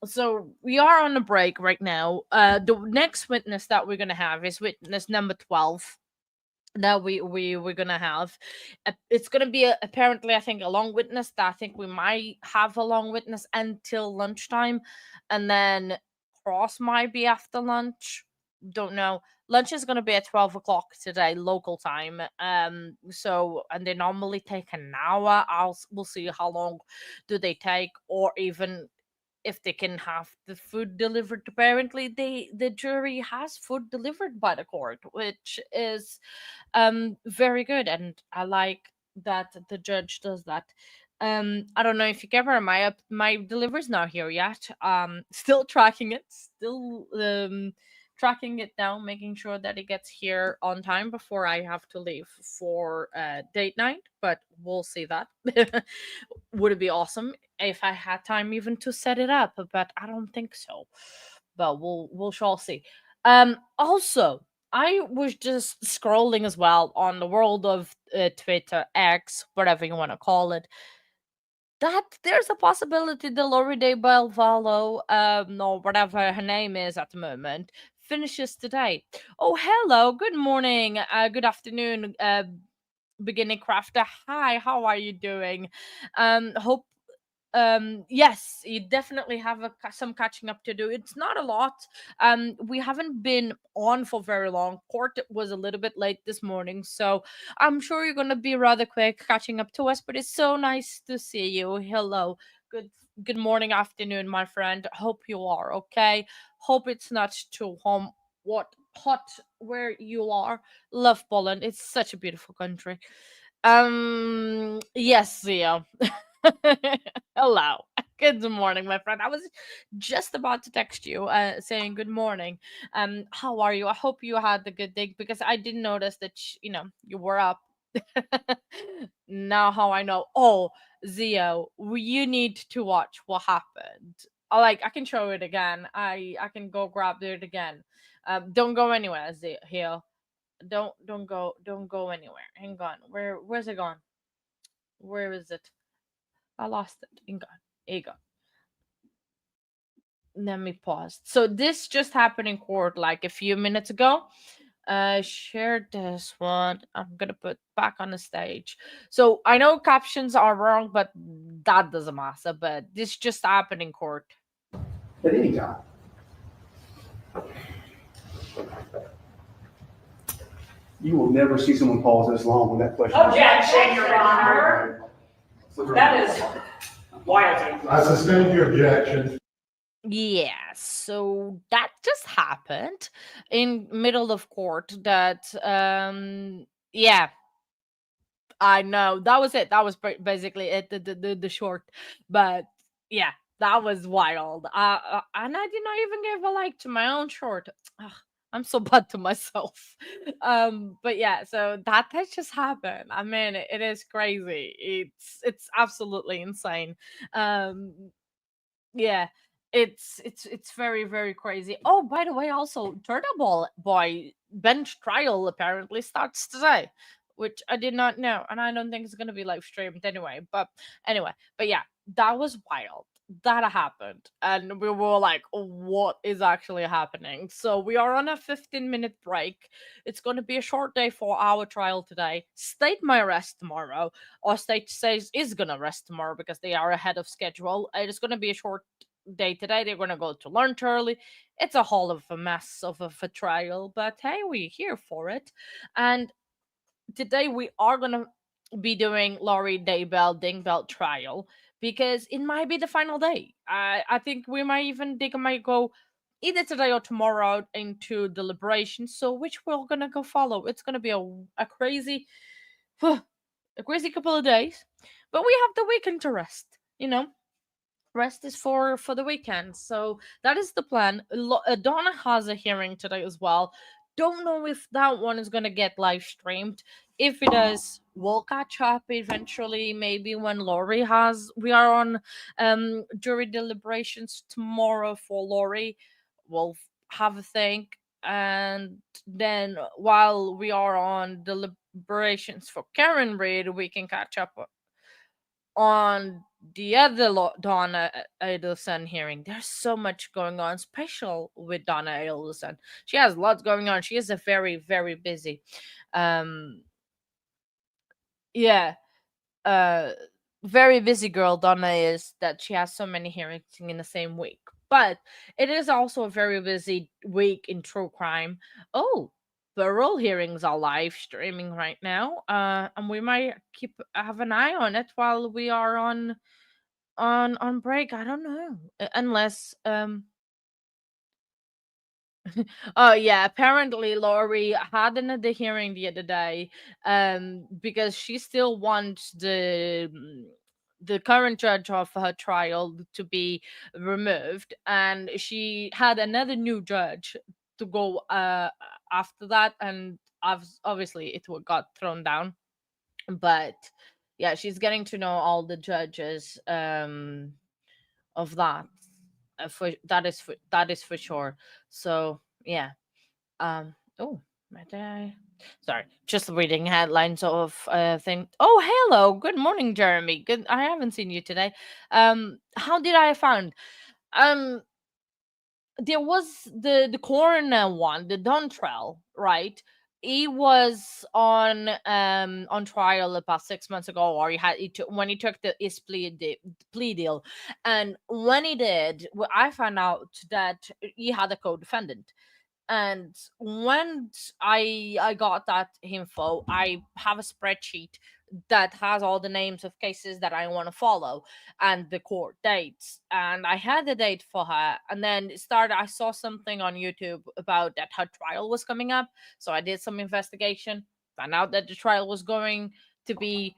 So we are on a break right now. The next witness that we're gonna have is witness number 12 that we're gonna have. It's gonna be apparently, I think, a long witness. That I think we might have a long witness until lunchtime, and then cross might be after lunch. Don't know. Lunch is gonna be at 12 o'clock today, local time. So, and they normally take an hour. We'll see how long do they take, or even if they can have the food delivered. Apparently the jury has food delivered by the court, which is very good, and I like that the judge does that. I don't know if you cover my delivery's not here yet. Still tracking it, still tracking it down, making sure that it gets here on time before I have to leave for date night, but we'll see that. Would it be awesome if I had time even to set it up, but I don't think so. But we'll shall see. Also, I was just scrolling as well on the world of Twitter, X, whatever you want to call it, that there's a possibility the Lori Day Belvallo, or whatever her name is at the moment, finishes today. Oh, hello, good morning, good afternoon, beginning crafter. Hi, how are you doing? Hope yes, you definitely have some catching up to do. It's not a lot. We haven't been on for very long. Court was a little bit late this morning, so I'm sure you're gonna be rather quick catching up to us, but it's so nice to see you. Hello, good morning, afternoon, my friend. Hope you are okay. Hope it's not too hot where you are. Love Poland. It's such a beautiful country. Yes, Zia. Hello. Good morning, my friend. I was just about to text you saying good morning. How are you? I hope you had a good day, because I did notice that you were up. Now how I know. Oh, Zio, you need to watch what happened. I can show it again. I can go grab it again. Don't go anywhere, Zio. Don't go anywhere. Hang on. Where's it gone? Where is it? I lost it. Hang on. Here you go. Let me pause. So this just happened in court like a few minutes ago. Share this one. I'm gonna put back on the stage. So I know captions are wrong, but that doesn't matter. But this just happened in court. At any time. You will never see someone pause this long with that question. Objection, Your Honor. That is wild. I suspend your objection. Yeah, so that just happened in middle of court. That yeah, I know that was it. That was basically it. The short, but yeah, that was wild. And I did not even give a like to my own short. Ugh, I'm so bad to myself. But yeah, so that just happened. I mean, it is crazy. It's absolutely insane. Um, yeah, it's very very crazy. Oh, by the way, also Turtle Ball Boy bench trial apparently starts today, which I did not know, and I don't think it's gonna be live streamed anyway. But anyway, but yeah, that was wild. that happened, and we were like, what is actually happening? So we are on a 15-minute break. It's going to be a short day for our trial today. State might rest tomorrow, or state says is going to rest tomorrow because they are ahead of schedule. It is going to be a short day today. They're going to go to lunch early. It's a whole of a mess of a trial, but hey, we're here for it. And today we are gonna be doing Laurie Daybell Dingbell trial because it might be the final day. I think we might even they might go either today or tomorrow into deliberation. So which we're gonna go follow? It's gonna be a crazy a crazy couple of days, but we have the weekend to rest. You know, rest is for the weekend. So that is the plan. Donna has a hearing today as well. Don't know if that one is going to get live streamed. If it does, we'll catch up eventually. Maybe when Lori has, we are on jury deliberations tomorrow for Lori. We'll have a think, and then while we are on deliberations for Karen Reed, we can catch up on the other Donna Adelson hearing. There's so much going on, special with Donna Adelson. She has lots going on. She is a very, very busy. Um, yeah, uh, very busy girl. Donna is that she has so many hearings in the same week. But it is also a very busy week in true crime. Oh, parole hearings are live streaming right now. And we might keep have an eye on it while we are on break. I don't know. Unless oh yeah, apparently Laurie had another hearing the other day because she still wants the current judge of her trial to be removed, and she had another new judge to go after that, and obviously it got thrown down. But yeah, she's getting to know all the judges of that. For that is for sure. So yeah. Oh, might I? Sorry, just reading headlines of thing. Oh, hello. Good morning, Jeremy. Good. I haven't seen you today. How did I found? Um, there was the coroner one, the Dontrell, right? He was on trial about 6 months ago, or when he took his plea deal, and when he did, I found out that he had a co-defendant. And when I got that info, I have a spreadsheet that has all the names of cases that I want to follow and the court dates. And I had a date for her, and then it started. I saw something on YouTube about that her trial was coming up, so I did some investigation. Found out that the trial was going to be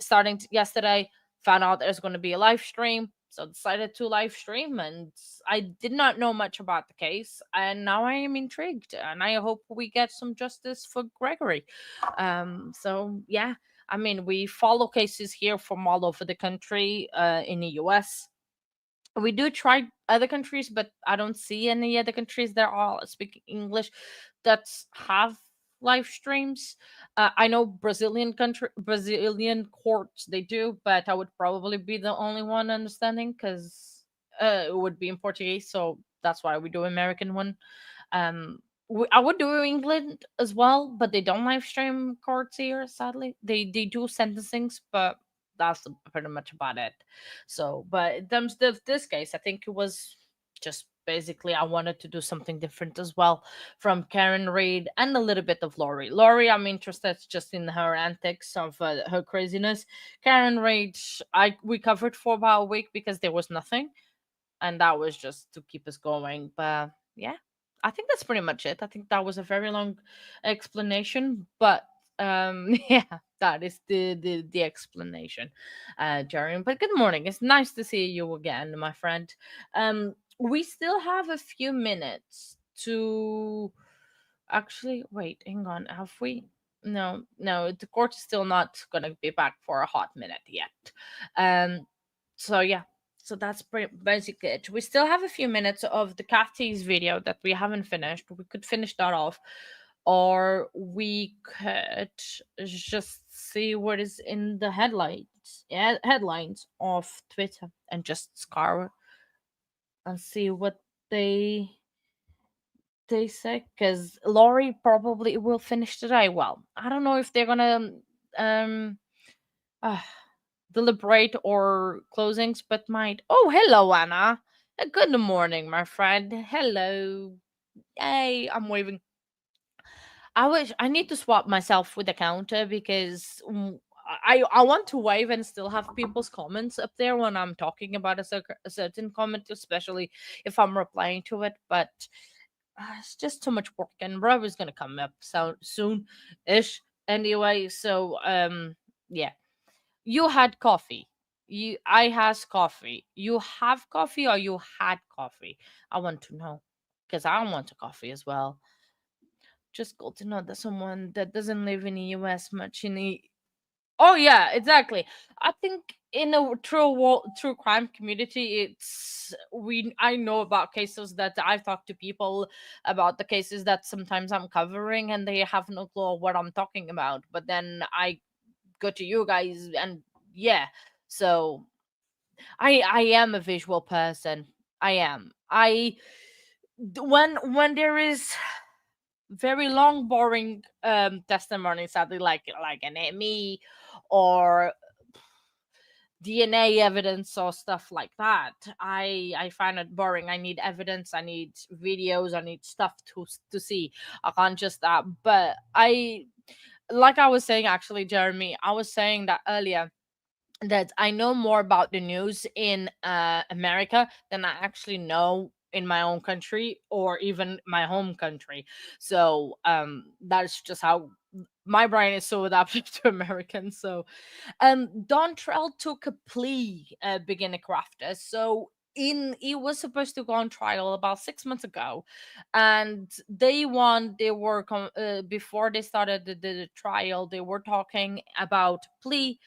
starting yesterday. Found out there's going to be a live stream, so decided to live stream. And I did not know much about the case, and now I am intrigued, and I hope we get some justice for Gregory. So yeah, I mean, we follow cases here from all over the country, in the US. We do try other countries, but I don't see any other countries that all speak English that have live streams. I know Brazilian courts they do, but I would probably be the only one understanding because it would be in Portuguese, so that's why we do American one. I would do England as well, but they don't live stream courts here. Sadly, they do sentencings, but that's pretty much about it. So, but in terms of this case, I think it was just basically I wanted to do something different as well from Karen Reed and a little bit of Laurie. Laurie, I'm interested just in her antics of her craziness. Karen Reed, we covered for about a week because there was nothing, and that was just to keep us going. But yeah, I think that's pretty much it. I think that was a very long explanation, but yeah, that is the explanation, Jeremy. But good morning. It's nice to see you again, my friend. We still have a few minutes to actually wait. Hang on, have we? No, no, the court is still not gonna be back for a hot minute yet. So yeah, so that's pretty basically it. We still have a few minutes of the cat tease video that we haven't finished. We could finish that off. or we could just see what is in the headlines of Twitter and just scour and see what they they say. Because Lori probably will finish today. Well, I don't know if they're gonna um uh, deliberate or closings, but might. Oh, hello, Anna. Good morning, my friend. Hello. Hey, I'm waving. I need to swap myself with the counter because I want to wave and still have people's comments up there when I'm talking about a certain comment, especially if I'm replying to it. But it's just too much work, and Rob is gonna come up so soon, ish. Anyway, so yeah, you had coffee. I has coffee. You have coffee or you had coffee? I want to know because I want a coffee as well. Just good to know that someone that doesn't live in the US much in the. Oh yeah, exactly. I think in a true crime community, it's we I know about cases that I've talked to people about the cases that sometimes I'm covering and they have no clue what I'm talking about. But then I go to you guys and yeah, so I am a visual person. I am. When there is very long boring testimony, sadly, like an ME or DNA evidence or stuff like that, I find it boring. I need evidence, I need videos, I need stuff to see. I can't just but I like I was saying, actually, Jeremy, I was saying that earlier, that I know more about the news in America than I actually know in my own country or even my home country. So that's just how my brain is so adapted to American. So Dontrell took a plea, beginner crafter. So he was supposed to go on trial about 6 months ago, and they were before they started the trial, they were talking about plea.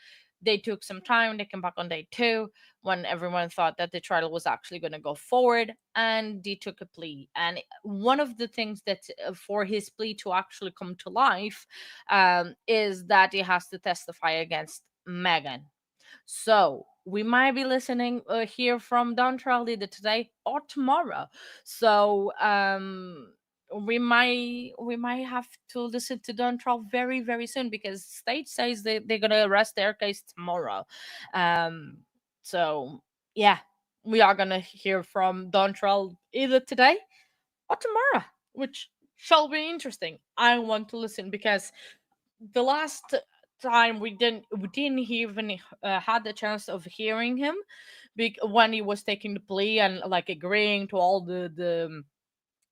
They took some time. They came back on day two when everyone thought that the trial was actually going to go forward, and he took a plea. And one of the things that for his plea to actually come to life is that he has to testify against Megan. So we might be listening here from Dontrell either today or tomorrow. So we might have to listen to Dontrell very very soon, because state says they're gonna arrest their case tomorrow. Um, so yeah, we are gonna hear from Dontrell either today or tomorrow, which shall be interesting. I want to listen because the last time we didn't even had the chance of hearing him when he was taking the plea and like agreeing to all the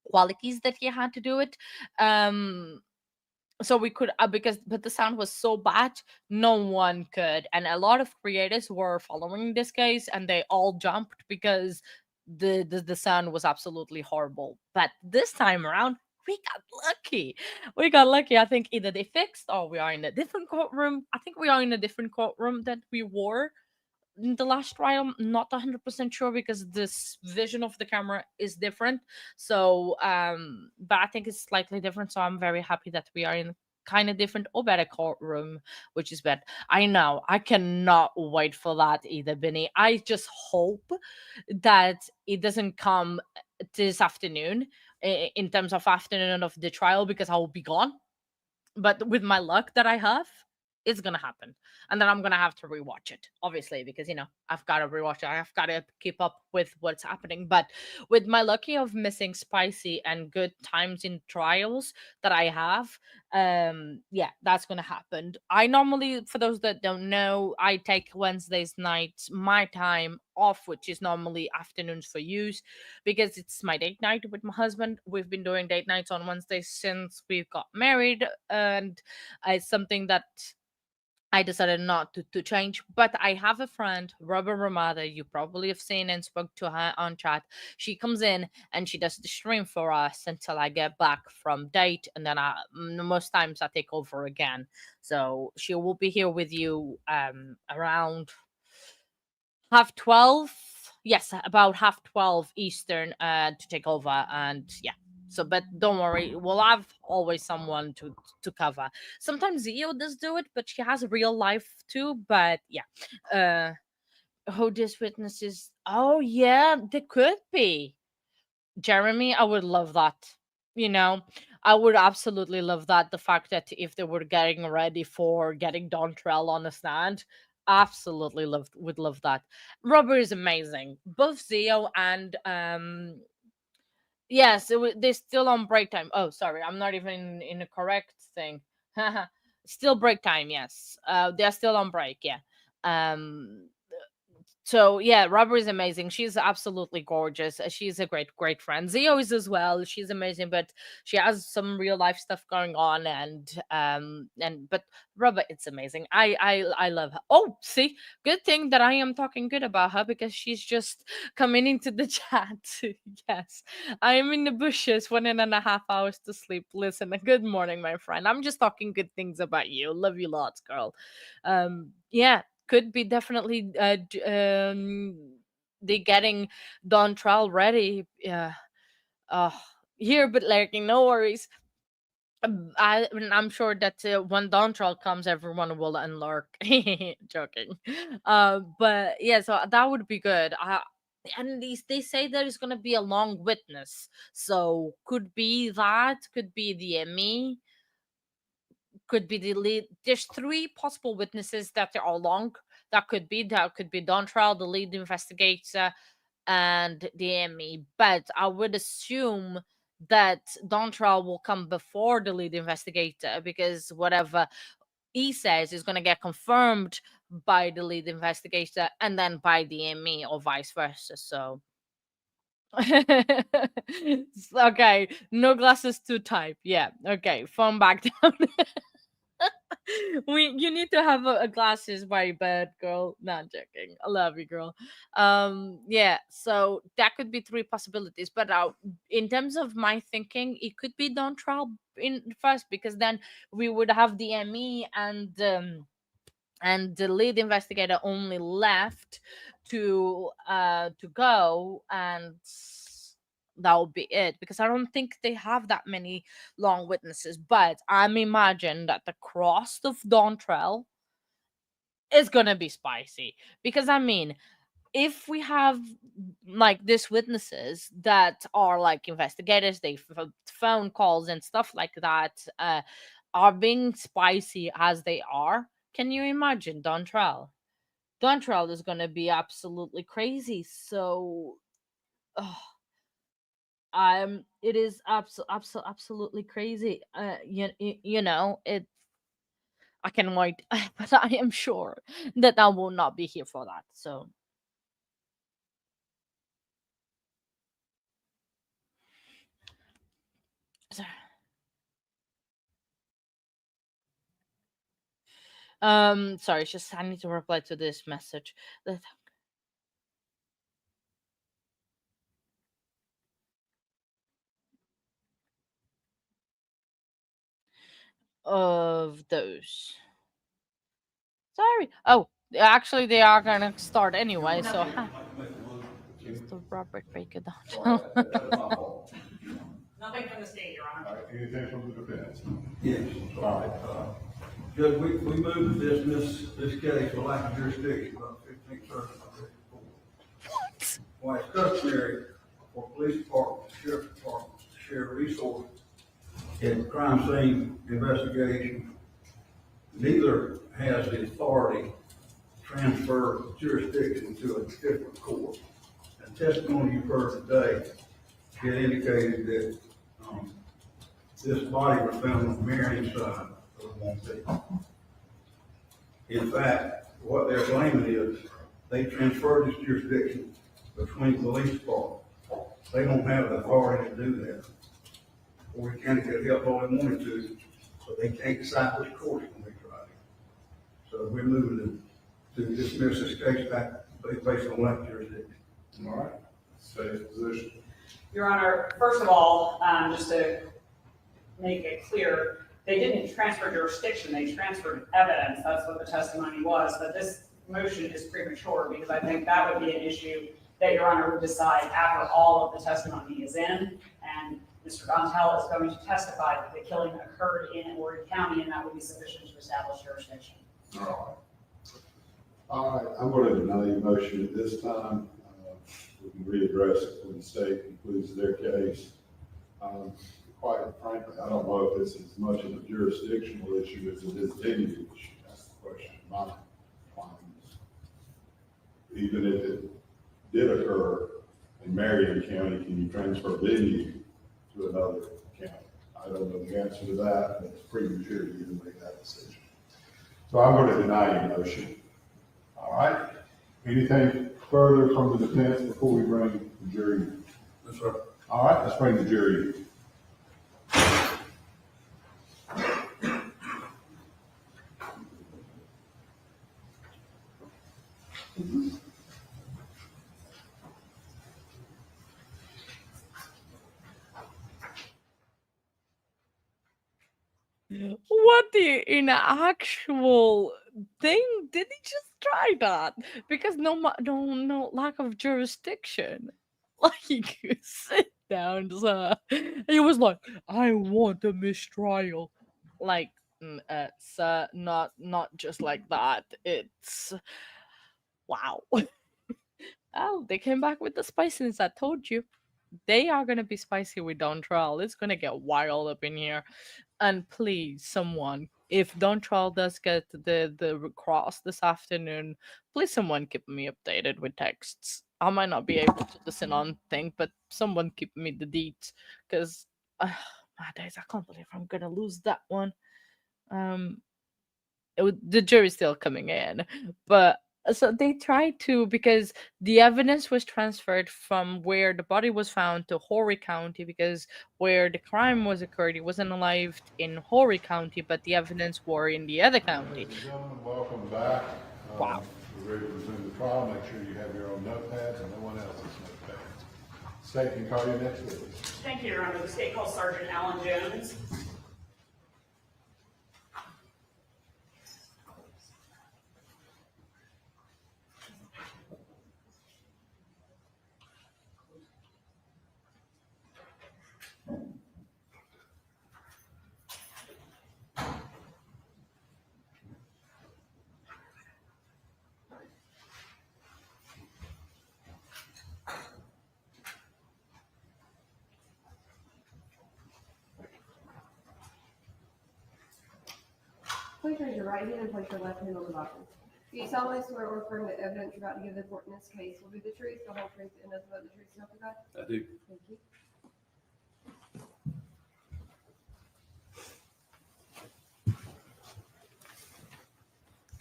qualities that he had to do it. um so we could because but the sound was so bad, no one could, and a lot of creators were following this case and they all jumped because the sound was absolutely horrible. But this time around, we got lucky. I think either they fixed or we are in a different courtroom. I think we are in a different courtroom that we were in the last trial. I'm not 100% sure because this vision of the camera is different. So but I think it's slightly different, so I'm very happy that we are in kind of different or better courtroom, which is bad. I know, I cannot wait for that either, Benny. I just hope that it doesn't come this afternoon, in terms of afternoon of the trial, because I will be gone. But with my luck that I have, it's gonna happen, and then I'm gonna have to rewatch it, obviously, because I've got to rewatch it. I've got to keep up with what's happening. But with my lucky of missing spicy and good times in trials that I have, yeah, that's gonna happen. I normally, for those that don't know, I take Wednesdays nights my time off, which is normally afternoons for use, because it's my date night with my husband. We've been doing date nights on Wednesdays since we've got married, and it's something that I decided not to change. But I have a friend, Robert Ramada, you probably have seen and spoke to her on chat. She comes in and she does the stream for us until I get back from date, and then most times I take over again. So she will be here with you around 12:30. Yes, about 12:30 Eastern, to take over. And yeah, So, but don't worry, we'll have always someone to cover. Sometimes Zio does do it, but she has a real life too. But yeah, who these witnesses? Oh yeah, they could be. Jeremy, I would love that. You know, I would absolutely love that. The fact that if they were getting ready for getting Dontrell on the stand, absolutely would love that. Robert is amazing. Both Zio and yes, they're still on break time. Oh, sorry, I'm not even in the correct thing. Still break time. Yes, they're still on break. Yeah. Um, so yeah, Robert is amazing. She's absolutely gorgeous. She's a great friend. Zio is as well. She's amazing, but she has some real life stuff going on, and but Robert, it's amazing. I love her. Oh, see, good thing that I am talking good about her because she's just coming into the chat. Yes, I am in the bushes, 1.5 hours to sleep. Listen, good morning, my friend. I'm just talking good things about you. Love you lots, girl. Yeah, could be definitely they getting Don trial ready. Yeah. Uh here but lurking, no worries. I'm sure that when Don trial comes, everyone will unlurk. Joking. But yeah, so that would be good. And they say there is gonna be a long witness, so could be that, could be the ME, could be the lead. There's three possible witnesses that are all long. That could be Dontrell, the lead investigator, and the ME. But I would assume that Dontrell will come before the lead investigator because whatever he says is going to get confirmed by the lead investigator and then by the ME or vice versa. So okay, no glasses to type. Yeah, okay, phone back down. You need to have glasses by bed, girl. Not joking. I love you, girl. Yeah, so that could be three possibilities, but in terms of my thinking, it could be Don trial in first because then we would have the ME and the lead investigator only left to go, and that would be it because I don't think they have that many long witnesses. But I'm imagine that the cross of Dontrell is gonna be spicy because I mean, if we have like these witnesses that are like investigators, they phone calls and stuff like that, are being spicy as they are. Can you imagine Dontrell? Dontrell is gonna be absolutely crazy. So, it is absolutely crazy. You know it. I can wait, but I am sure that I will not be here for that. So, sorry, just I need to reply to this message. That of those. Sorry. Oh, actually, they are gonna start anyway. So, just the Robert Baker down. Nothing from the state, Your Honor. All right, anything from the defense? Yes. All right. Judge, we moved to dismiss this case for lack of jurisdiction about 15 circuit. Why it's customary for police departments, sheriff's departments to share resources in crime scene investigation, neither has the authority to transfer jurisdiction to a different court. The testimony you've heard today, it indicated that this body was found on the Marion side of one thing. In fact, what they're claiming is they transferred this jurisdiction between police departments. They don't have the authority to do that. Horry County could help all they wanted to, but they can't decide which court is going to be tried. So we're moving to dismiss this case back based on that jurisdiction. All right, state's position. Your Honor, first of all, just to make it clear, they didn't transfer jurisdiction, they transferred evidence. That's what the testimony was. But this motion is premature because I think that would be an issue that Your Honor would decide after all of the testimony is in. And Mr. Gontal is going to testify that the killing occurred in Horry County, and that would be sufficient to establish jurisdiction. All right, I'm going to deny your motion at this time. We can readdress it when the state concludes their case. Quite frankly, I don't know if this is as much of a jurisdictional issue as it is a dignity issue. That's the question in my mind. Even if it did occur in Marion County, can you transfer venue to another county? I don't know the answer to that, but it's premature to even make that decision. So I'm going to deny your motion. All right. Anything further from the defense before we bring the jury? Yes, sir. All right, let's bring the jury. What in actual thing did he just try that? Because no lack of jurisdiction. Like, sit down, sir. He was like, I want a mistrial. Like, sir, not just like that. It's wow. Oh, they came back with the spiciness. I told you. They are gonna be spicy with Don Trial. It's gonna get wild up in here. And please, someone, if Don Trial does get the cross this afternoon, please someone keep me updated with texts. I might not be able to listen on thing, but someone keep me the deets, because my days, I can't believe I'm gonna lose that one. The jury's still coming in, but so they tried to, because the evidence was transferred from where the body was found to Horry County, because where the crime was occurred, it wasn't alive in Horry County, but the evidence were in the other county. Ladies and gentlemen, welcome back. Wow. We're ready to resume the trial. Make sure you have your own notepads and no one else's notepads. State can call you next witness. Thank you, Your Honor. The state calls Sergeant Alan Jones. Please raise your right hand and place your left hand on the Bible. Do you solemnly swear or affirm that evidence you're about to give the court in this case will be the truth, the whole truth, and nothing but the truth, so help you God? I do. Thank you.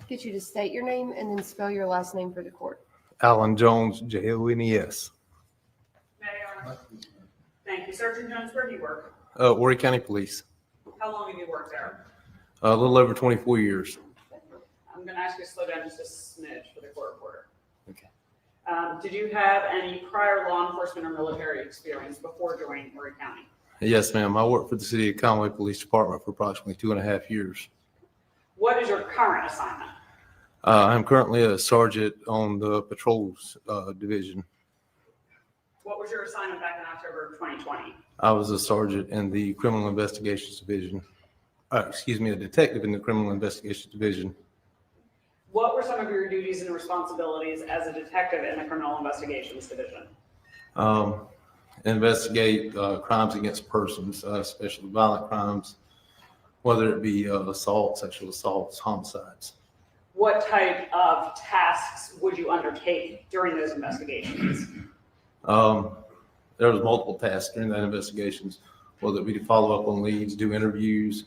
Get you to state your name and then spell your last name for the court. Alan Jones, J-O-N-E-S. Mayor. Thank you. Sergeant Jones, where do you work? Horry County Police. How long have you worked there? A little over 24 years. I'm going to ask you to slow down just a smidge for the court reporter. Okay. Did you have any prior law enforcement or military experience before joining Horry County? Yes, ma'am. I worked for the City of Conway Police Department for approximately 2.5 years. What is your current assignment? I'm currently a sergeant on the patrols division. What was your assignment back in October of 2020? I was a sergeant in the criminal investigations division. A detective in the criminal investigations division. What were some of your duties and responsibilities as a detective in the criminal investigations division? Investigate crimes against persons, especially violent crimes, whether it be assault, sexual assaults, homicides. What type of tasks would you undertake during those investigations? There was multiple tasks during that investigations, whether it be to follow up on leads, do interviews,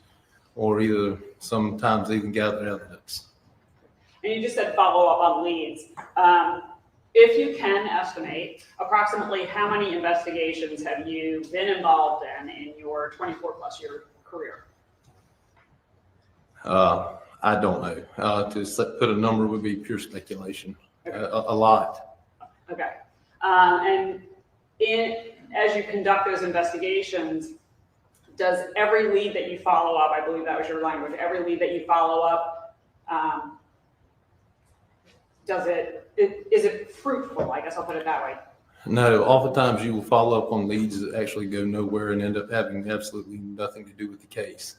or either sometimes even gather evidence. And you just said follow up on leads. If you can estimate, approximately how many investigations have you been involved in your 24 plus year career? I don't know. To put a number would be pure speculation. Okay. A lot. Okay. As you conduct those investigations, does every lead that you follow up, I believe that was your language, every lead that you follow up, is it fruitful? I guess I'll put it that way. No, oftentimes you will follow up on leads that actually go nowhere and end up having absolutely nothing to do with the case.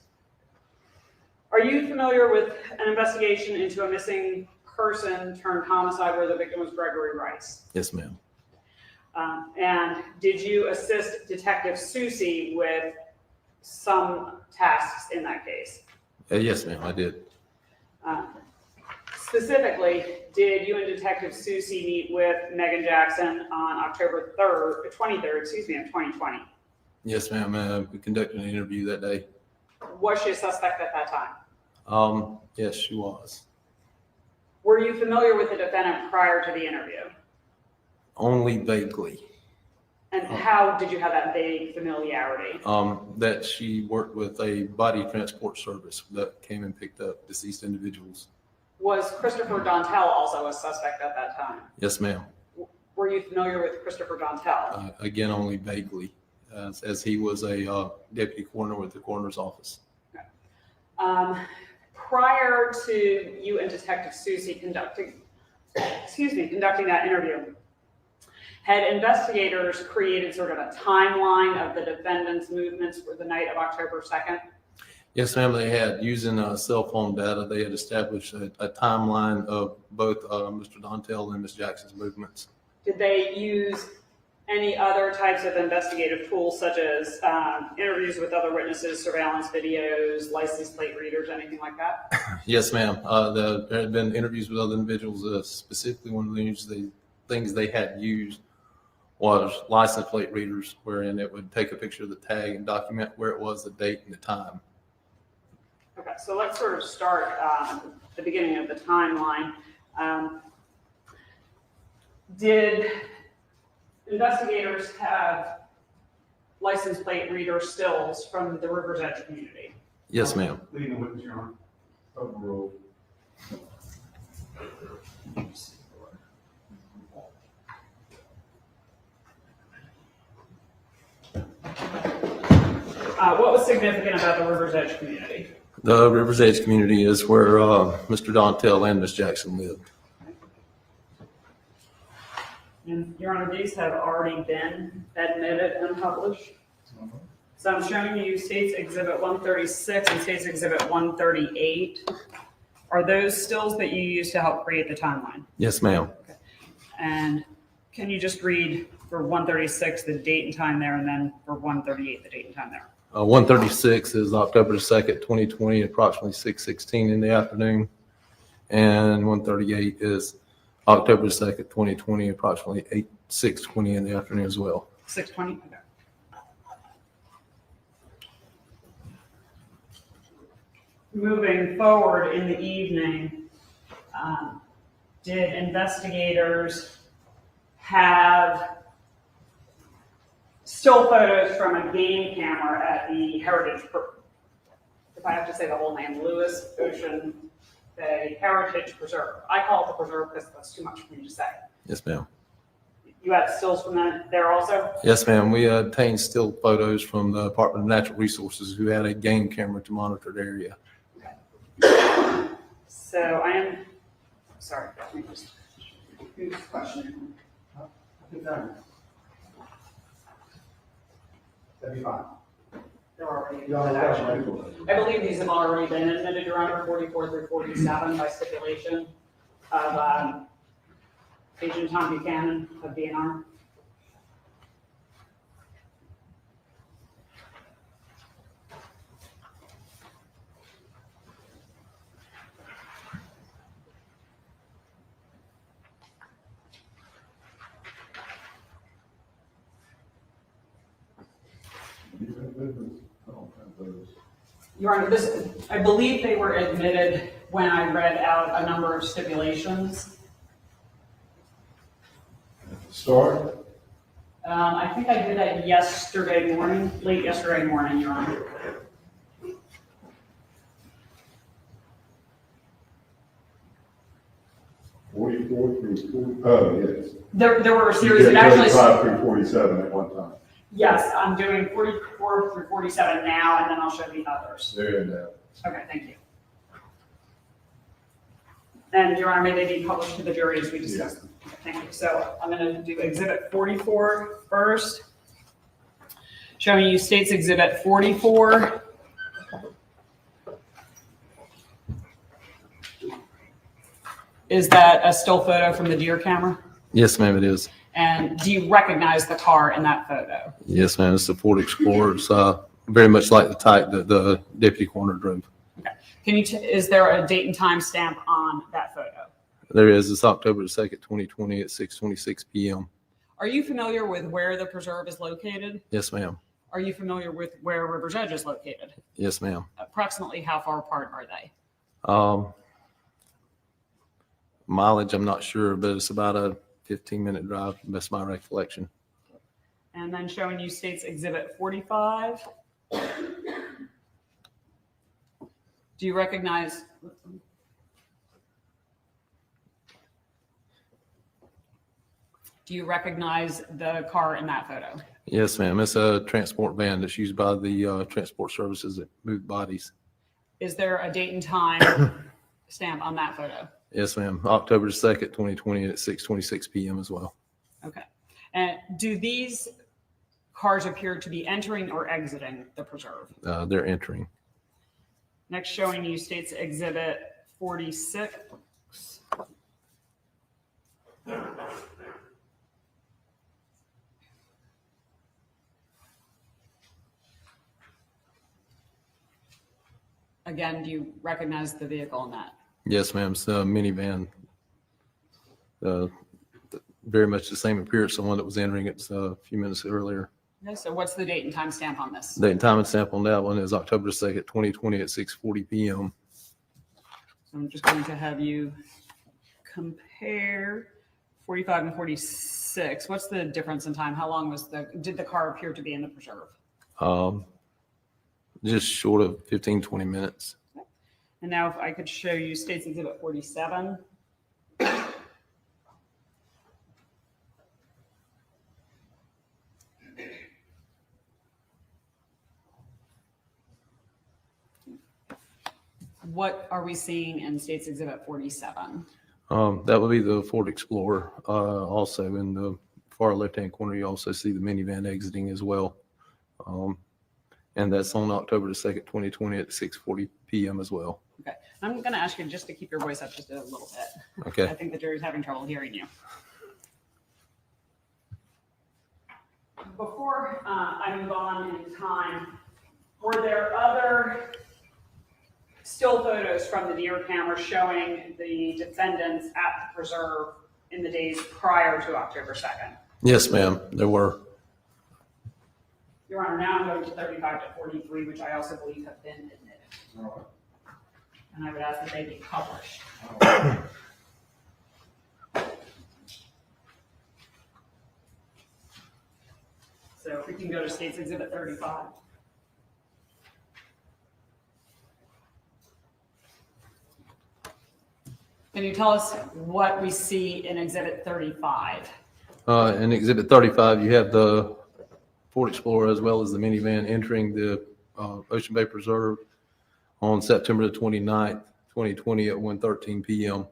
Are you familiar with an investigation into a missing person turned homicide where the victim was Gregory Rice? Yes, ma'am. And did you assist Detective Susie with some tasks in that case? Yes, ma'am, I did. Specifically, did you and Detective Susie meet with Maegan Jackson on October 23rd, of 2020? Yes, ma'am. We conducted an interview that day. Was she a suspect at that time? Yes, she was. Were you familiar with the defendant prior to the interview? Only vaguely. And how did you have that vague familiarity? That she worked with a body transport service that came and picked up deceased individuals. Was Christopher Dontel also a suspect at that time? Yes, ma'am. Were you familiar with Christopher Dontel? Again, only vaguely, as he was a deputy coroner with the coroner's office. Okay. Prior to you and Detective Susie conducting that interview, had investigators created sort of a timeline of the defendant's movements for the night of October 2nd? Yes, ma'am, they had. Using cell phone data, they had established a timeline of both Mr. Dontel and Ms. Jackson's movements. Did they use any other types of investigative tools, such as interviews with other witnesses, surveillance videos, license plate readers, anything like that? Yes, ma'am. There had been interviews with other individuals. Specifically, one of the things they had used was license plate readers, wherein it would take a picture of the tag and document where it was, the date and the time. Okay, so let's sort of start at the beginning of the timeline. Did investigators have license plate reader stills from the River's Edge community? Yes, ma'am. Leading the witness, Your Honor. Overruled. What was significant about the River's Edge community? The River's Edge community is where Mr. Dontel and Ms. Jackson lived. And Your Honor, these have already been admitted and published. So I'm showing you States Exhibit 136 and States Exhibit 138. Are those stills that you used to help create the timeline? Yes, ma'am. Okay. And can you just read for 136 the date and time there, and then for 138 the date and time there? 136 is October 2nd, 2020, approximately 6:16 in the afternoon. And 138 is October 2nd, 2020, approximately 6:20 in the afternoon as well. 6:20? Okay. Moving forward in the evening, did investigators have still photos from a game camera at the Heritage, if I have to say the whole name, Lewis Ocean Bay Heritage Preserve? I call it the preserve because that's too much for me to say. Yes, ma'am. You had stills from that there also? Yes, ma'am. We obtained still photos from the Department of Natural Resources, who had a game camera to monitor the area. So I am, sorry, let me just, who's questioning? That'd be fine. They're already, You all have that. I believe these have already been admitted, Your Honor, 44 through 47 by stipulation of Agent Tom Buchanan of DNR. Your Honor, I believe they were admitted when I read out a number of stipulations. Start? I think I did that yesterday morning, late yesterday morning, Your Honor. Yes. There were a You series, did it actually, 35 through 47 at one time. yes, I'm doing 44 through 47 now, and then I'll show the others. There and there. Okay, thank you. And Your Honor, may they be published to the jury as we discussed them? Okay. thank you. So I'm going to do Exhibit 44 first. Showing you State's Exhibit 44. Is that a still photo from the deer camera? Yes, ma'am, it is. And do you recognize the car in that photo? Yes, ma'am. It's a Ford Explorer. It's very much like the type that the deputy coroner drove. Okay. Can you? Is there a date and time stamp on that photo? There is. It's October 2nd, 2020 at 6:26 p.m. Are you familiar with where the preserve is located? Yes, ma'am. Are you familiar with where River's Edge is located? Yes, ma'am. Approximately how far apart are they? Mileage, I'm not sure, but it's about a 15-minute drive. That's my recollection. And then showing you State's Exhibit 45. Do you recognize? Do you recognize the car in that photo? Yes, ma'am. It's a transport van that's used by the transport services that move bodies. Is there a date and time stamp on that photo? Yes, ma'am. October 2nd, 2020 at 6:26 p.m. as well. Okay. And do these cars appear to be entering or exiting the preserve? They're entering. Next, showing you State's Exhibit 46. Again, do you recognize the vehicle in that? Yes, ma'am. It's a minivan. Very much the same appearance of the one that was entering it a few minutes earlier. Okay, so what's the date and time stamp on this? Date and time and stamp on that one is October 2nd, 2020 at 6:40 p.m. So I'm just going to have you compare 45 and 46. What's the difference in time? How long did the car appear to be in the preserve? Just short of 15, 20 minutes. And now if I could show you State's Exhibit 47. What are we seeing in State's Exhibit 47? That would be the Ford Explorer. Also in the far left-hand corner, you also see the minivan exiting as well. And that's on October the 2nd, 2020 at 6:40 p.m. as well. Okay. I'm going to ask you just to keep your voice up just a little bit. Okay. I think the jury's having trouble hearing you. Before I move on in time, were there other still photos from the deer camera showing the defendants at the preserve in the days prior to October 2nd? Yes, ma'am. There were. Your Honor, now I'm going to 35 to 43, which I also believe have been admitted. And I would ask that they be published. So if we can go to State's Exhibit 35. Can you tell us what we see in Exhibit 35? In Exhibit 35, you have the Ford Explorer as well as the minivan entering the Ocean Bay Preserve on September the 29th, 2020 at 1:13 p.m.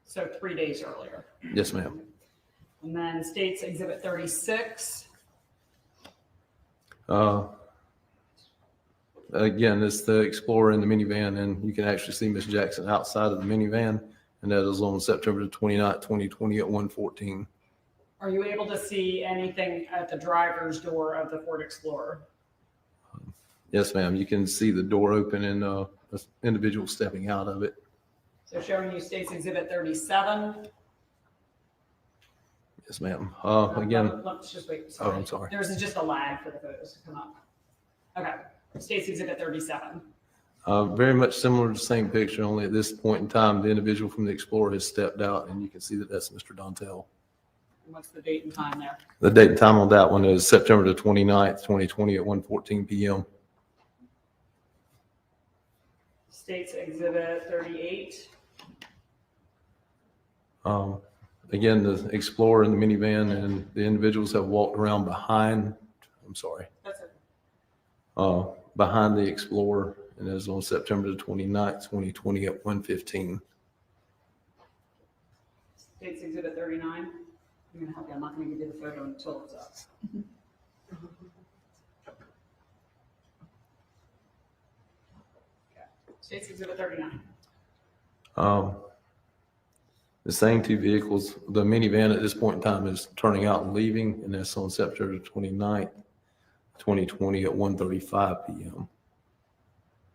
So 3 days earlier. Yes, ma'am. And then State's Exhibit 36. Again, it's the Explorer and the minivan, and you can actually see Miss Jackson outside of the minivan, and that is on September the 29th, 2020 at 1:14. Are you able to see anything at the driver's door of the Ford Explorer? Yes, ma'am. You can see the door open and an individual stepping out of it. So showing you State's Exhibit 37. Yes, ma'am. Again. Let's just wait. Oh, I'm sorry. There's just a lag for the photos to come up. Okay. State's Exhibit 37. Very much similar to the same picture, only at this point in time, the individual from the Explorer has stepped out, and you can see that that's Mr. Dontel. And what's the date and time there? The date and time on that one is September the 29th, 2020 at 1:14 p.m. State's Exhibit 38. Again, the Explorer and the minivan and the individuals have walked around behind, I'm sorry. That's it. Behind the Explorer, and that is on September the 29th, 2020 at 1:15. State's Exhibit 39. I'm gonna help you, I'm not gonna give you the photo until it's up. Okay. State's Exhibit 39. The same two vehicles, the minivan at this point in time is turning out and leaving, and that's on September 29th, 2020 at 1:35 p.m.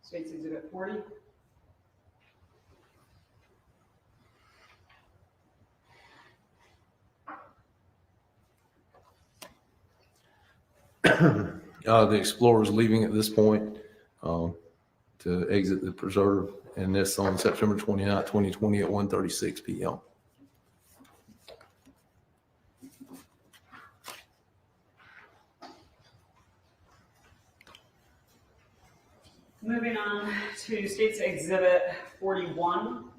State's Exhibit 40. The Explorer is leaving at this point to exit the preserve, and that's on September 29th, 2020 at 1:36 p.m. Moving on to State's Exhibit 41.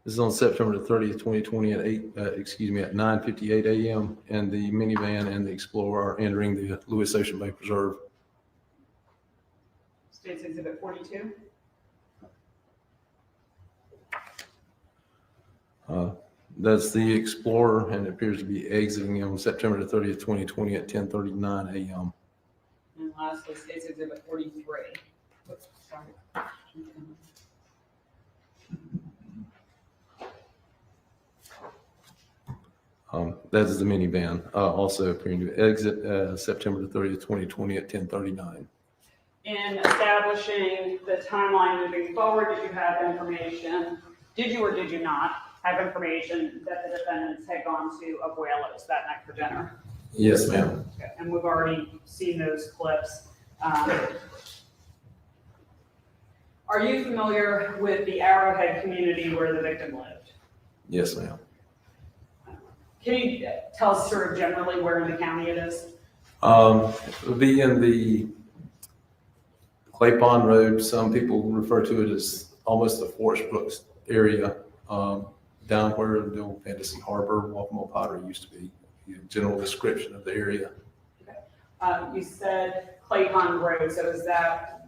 This is on September 30th, 2020 at 9:58 a.m. and the minivan and the Explorer are entering the Lewis Ocean Bay Preserve. State's Exhibit 42. That's the Explorer, and it appears to be exiting on September 30th, 2020 at 10:39 a.m. And lastly, State's Exhibit 43. Oops, sorry. That is the minivan, also appearing to exit September 30th, 2020 at 10:39. In establishing the timeline moving forward, did you have information, did you or did you not have information that the defendants had gone to Abuelo's that night for dinner? Yes, ma'am. Okay, and we've already seen those clips. Are you familiar with the Arrowhead community where the victim lived? Yes, ma'am. Can you tell us sort of generally where in the county it is? It would be in the Clay Pond Road. Some people refer to it as almost the Forest Brooks area, down where the old Fantasy Harbor, Waccamaw Pottery used to be. General description of the area. Okay. You said Clay Pond Road, so is that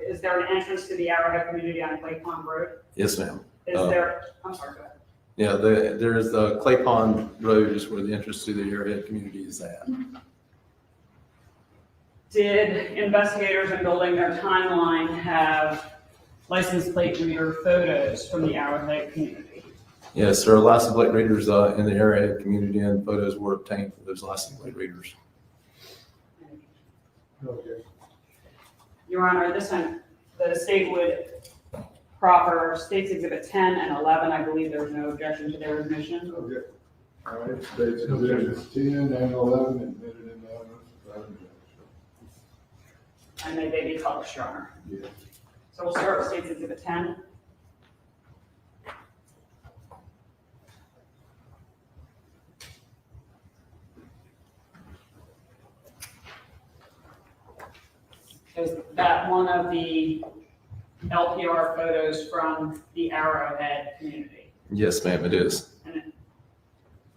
is there an entrance to the Arrowhead community on Clay Pond Road? Yes, ma'am. I'm sorry, go ahead. Yeah, there's the Clay Pond Road is where the entrance to the Arrowhead community is at. Did investigators in building their timeline have license plate reader photos from the Arrowhead community? Yes, there are license plate readers in the Arrowhead community, and photos were obtained for those license plate readers. Your Honor, this time the state would proffer States Exhibit 10 and 11. I believe there's no objection to their admission. Okay. All right, State's Exhibits 10 and 11 admitted in evidence without objection. And may they be published, Your Honor. Yes. So we'll start with States Exhibit 10. Is that one of the LPR photos from the Arrowhead community? Yes, ma'am, it is. And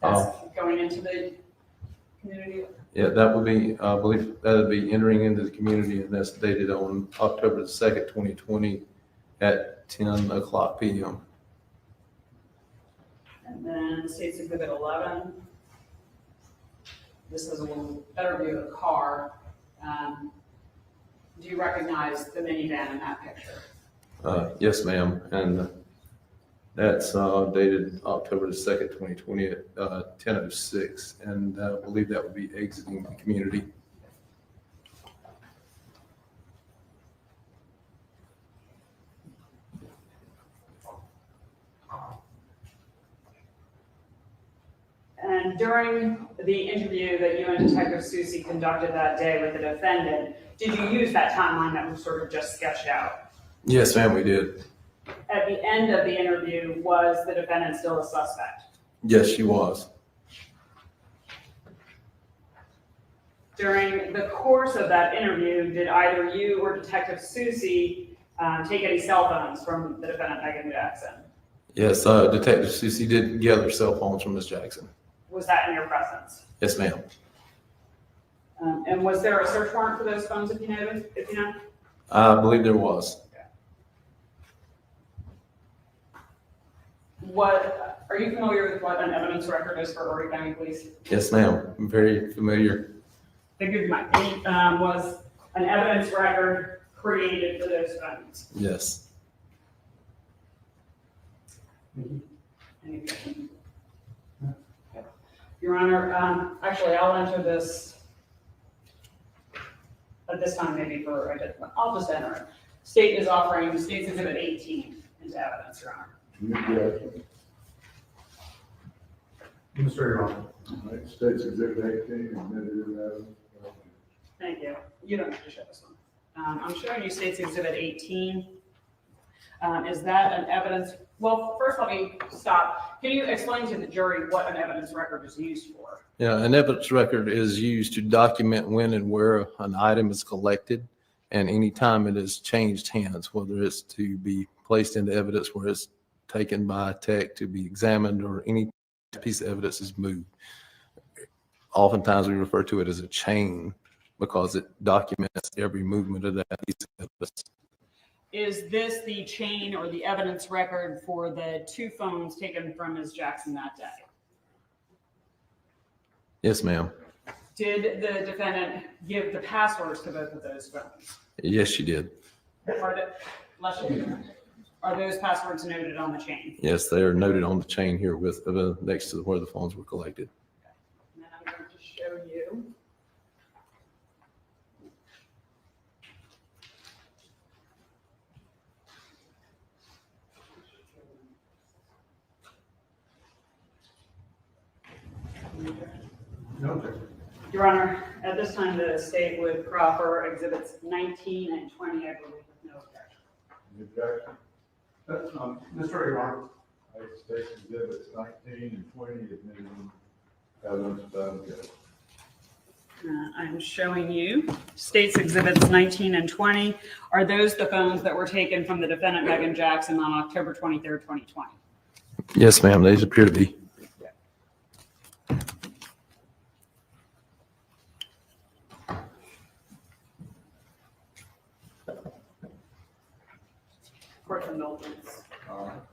that's going into the community? Yeah, that would be, I believe that would be entering into the community, and that's dated on October the 2nd, 2020 at 10 o'clock p.m. And then States Exhibit 11. This is a little better view of the car. Do you recognize the minivan in that picture? Yes, ma'am, and that's dated October the 2nd, 2020 at 10:06, and I believe that would be exiting the community. And during the interview that you and Detective Susie conducted that day with the defendant, did you use that timeline that was sort of just sketched out? Yes, ma'am, we did. At the end of the interview, was the defendant still a suspect? Yes, she was. During the course of that interview, did either you or Detective Susie take any cell phones from the defendant, Maegan Jackson? Yes, Detective Susie did gather cell phones from Ms. Jackson. Was that in your presence? Yes, ma'am. And was there a search warrant for those phones, if you know? I believe there was. Are you familiar with what an evidence record is for Horry County Police? Yes, ma'am. I'm very familiar. Figured you might be. Was an evidence record created for those phones? Yes. Any questions? Okay. Your Honor, actually, I'll enter this at this time, maybe I'll just enter it. State is offering State's Exhibit 18 into evidence, Your Honor. Mr. Your Honor. States Exhibit 18, admitted in evidence. Thank you. You don't have to show this one. I'm showing you State's Exhibit 18. Is that an evidence? Well, first let me stop. Can you explain to the jury what an evidence record is used for? Yeah, an evidence record is used to document when and where an item is collected and any time it has changed hands, whether it's to be placed into evidence where it's taken by tech to be examined or any piece of evidence is moved. Oftentimes we refer to it as a chain because it documents every movement of that piece of evidence. Is this the chain or the evidence record for the 2 phones taken from Ms. Jackson that day? Yes, ma'am. Did the defendant give the passwords to both of those phones? Yes, she did. Are those passwords noted on the chain? Yes, they are noted on the chain here with next to where the phones were collected. And then I'm going to show you. Your Honor, at this time, the state would proffer exhibits 19 and 20, I believe, with no objection. Any objection? Mr. Your Honor. States Exhibits 19 and 20, admitted in evidence without objection. I'm showing you State's Exhibits 19 and 20. Are those the phones that were taken from the defendant, Maegan Jackson, on October 23rd, 2020? Yes, ma'am. These appear to be. Court indulgence. All right.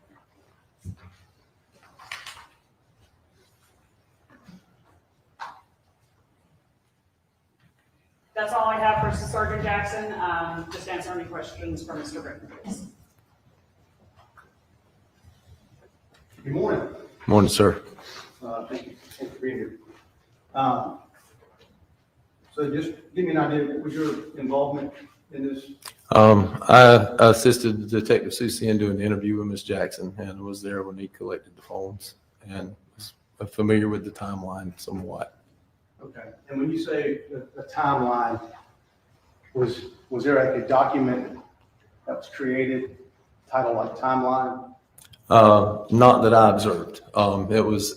That's all I have for Sergeant Jackson. Just answer any questions for Mr. Britton, please. Good morning. Morning, sir. Thank you for being here. So just give me an idea, what was your involvement in this? I assisted Detective Susie in doing the interview with Ms. Jackson and was there when he collected the phones and was familiar with the timeline somewhat. Okay, and when you say a timeline, was there like a document that was created titled like timeline? Not that I observed. It was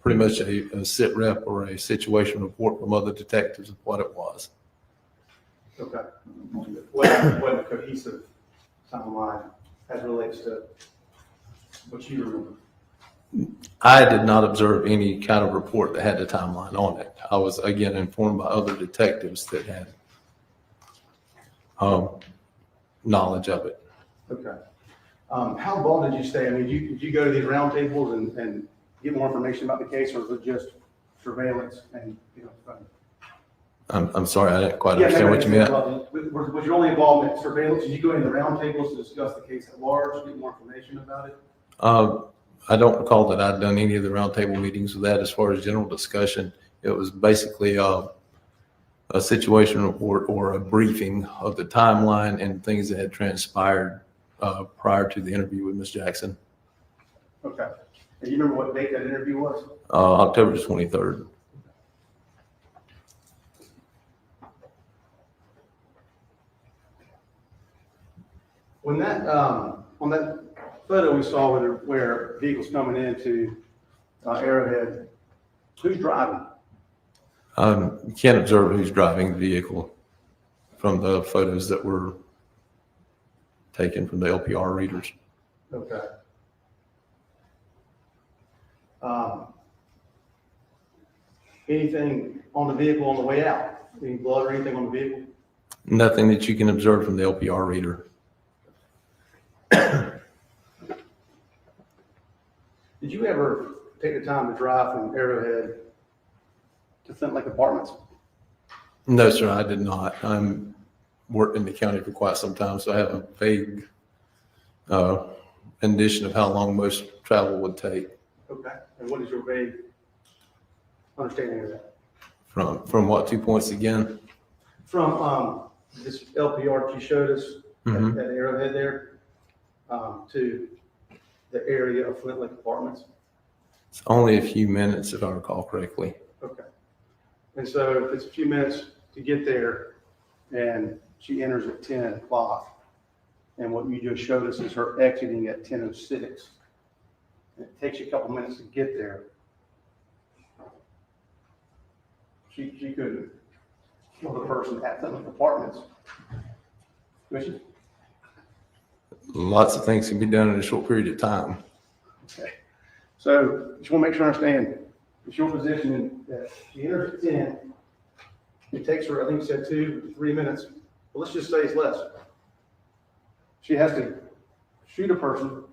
pretty much a sit rep or a situation report from other detectives of what it was. Okay. What a cohesive timeline as relates to what you remember? I did not observe any kind of report that had the timeline on it. I was, again, informed by other detectives that had knowledge of it. Okay. How involved did you stay? I mean, did you go to these roundtables and get more information about the case, or was it just surveillance and, I'm sorry, I didn't quite understand what you meant. Was your only involvement surveillance? Did you go into the roundtables to discuss the case at large, get more information about it? I don't recall that I'd done any of the roundtable meetings with that. As far as general discussion, it was basically a situation report or a briefing of the timeline and things that had transpired prior to the interview with Ms. Jackson. Okay. And you remember what date that interview was? October 23rd. When that, on that photo we saw where vehicles coming into Arrowhead, who's driving? You can't observe who's driving the vehicle from the photos that were taken from the LPR readers. Okay. Anything on the vehicle on the way out? Any blood or anything on the vehicle? Nothing that you can observe from the LPR reader. Did you ever take the time to drive from Arrowhead to Flint Lake Apartments? No, sir, I did not. I'm worked in the county for quite some time, so I have a vague rendition of how long most travel would take. Okay. And what is your vague understanding of that? From what 2 points again? From this LPR that you showed us Mhm. at Arrowhead there to the area of Flint Lake Apartments? It's only a few minutes, if I recall correctly. Okay. And so if it's a few minutes to get there and she enters at 10 o'clock, and what you just showed us is her exiting at 10:06, and it takes you a couple minutes to get there, she could kill the person at Flint Lake Apartments. Could she? Lots of things can be done in a short period of time. Okay. So just want to make sure I understand. It's your position that she enters at 10. It takes her, I think you said 2 to 3 minutes. But let's just say it's less. She has to shoot a person,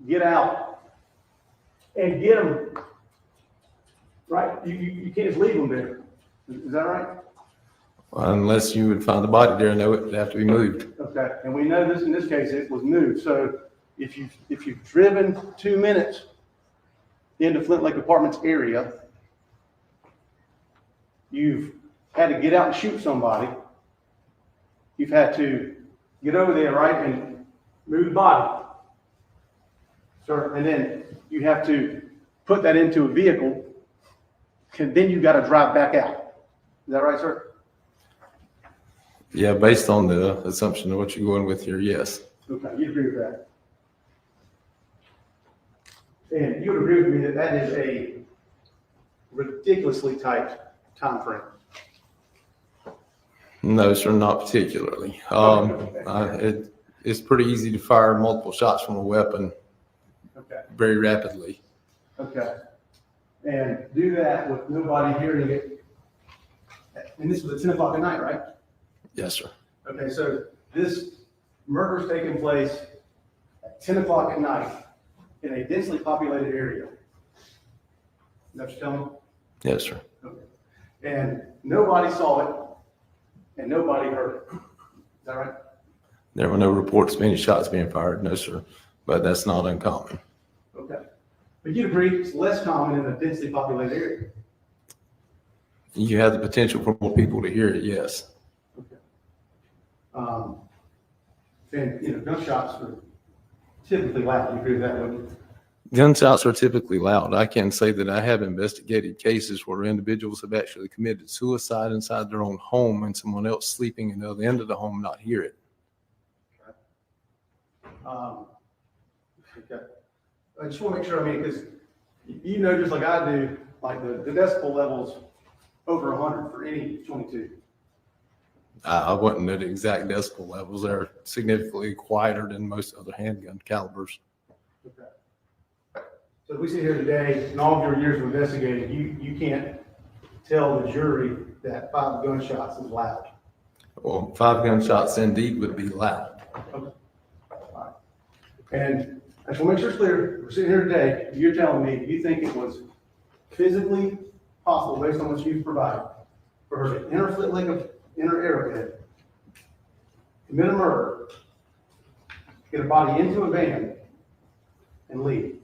get out, and get them, right? You can't just leave them there. Is that right? Unless you would find the body there and it would have to be moved. Okay. And we know this, in this case, it was moved. So if you've driven 2 minutes into Flint Lake Apartments area, you've had to get out and shoot somebody. You've had to get over there, right, and move the body. Sir, and then you have to put that into a vehicle, and then you got to drive back out. Is that right, sir? Yeah, based on the assumption of what you're going with here, yes. Okay, you agree with that? And you would agree with me that that is a ridiculously tight time frame. No, sir, not particularly. It's pretty easy to fire multiple shots from a weapon Okay. very rapidly. Okay. And do that with nobody hearing it. And this was at 10 o'clock at night, right? Yes, sir. Okay, so this murder's taking place at 10 o'clock at night in a densely populated area. Is that what you're telling me? Yes, sir. Okay. And nobody saw it, and nobody heard it. Is that right? There were no reports of any shots being fired, no, sir, but that's not uncommon. Okay. But you'd agree it's less common in a densely populated area. You have the potential for more people to hear it, yes. Okay. And, gunshots are typically loud. You agree with that, wouldn't you? Gunshots are typically loud. I can say that I have investigated cases where individuals have actually committed suicide inside their own home and someone else sleeping in the other end of the home not hear it. Okay. I just want to make sure, because you know, just like I do, like the decibel levels over 100 for any 22. I wouldn't know the exact decibel levels. They're significantly quieter than most other handgun calibers. Okay. So we sit here today, in all of your years of investigating, you can't tell the jury that 5 gunshots is loud. Well, 5 gunshots indeed would be loud. Okay. All right. And I just want to make sure it's clear, we're sitting here today, you're telling me you think it was physically possible, based on what you've provided, for her to enter Flint Lake, enter Arrowhead, commit a murder, get a body into a van, and leave.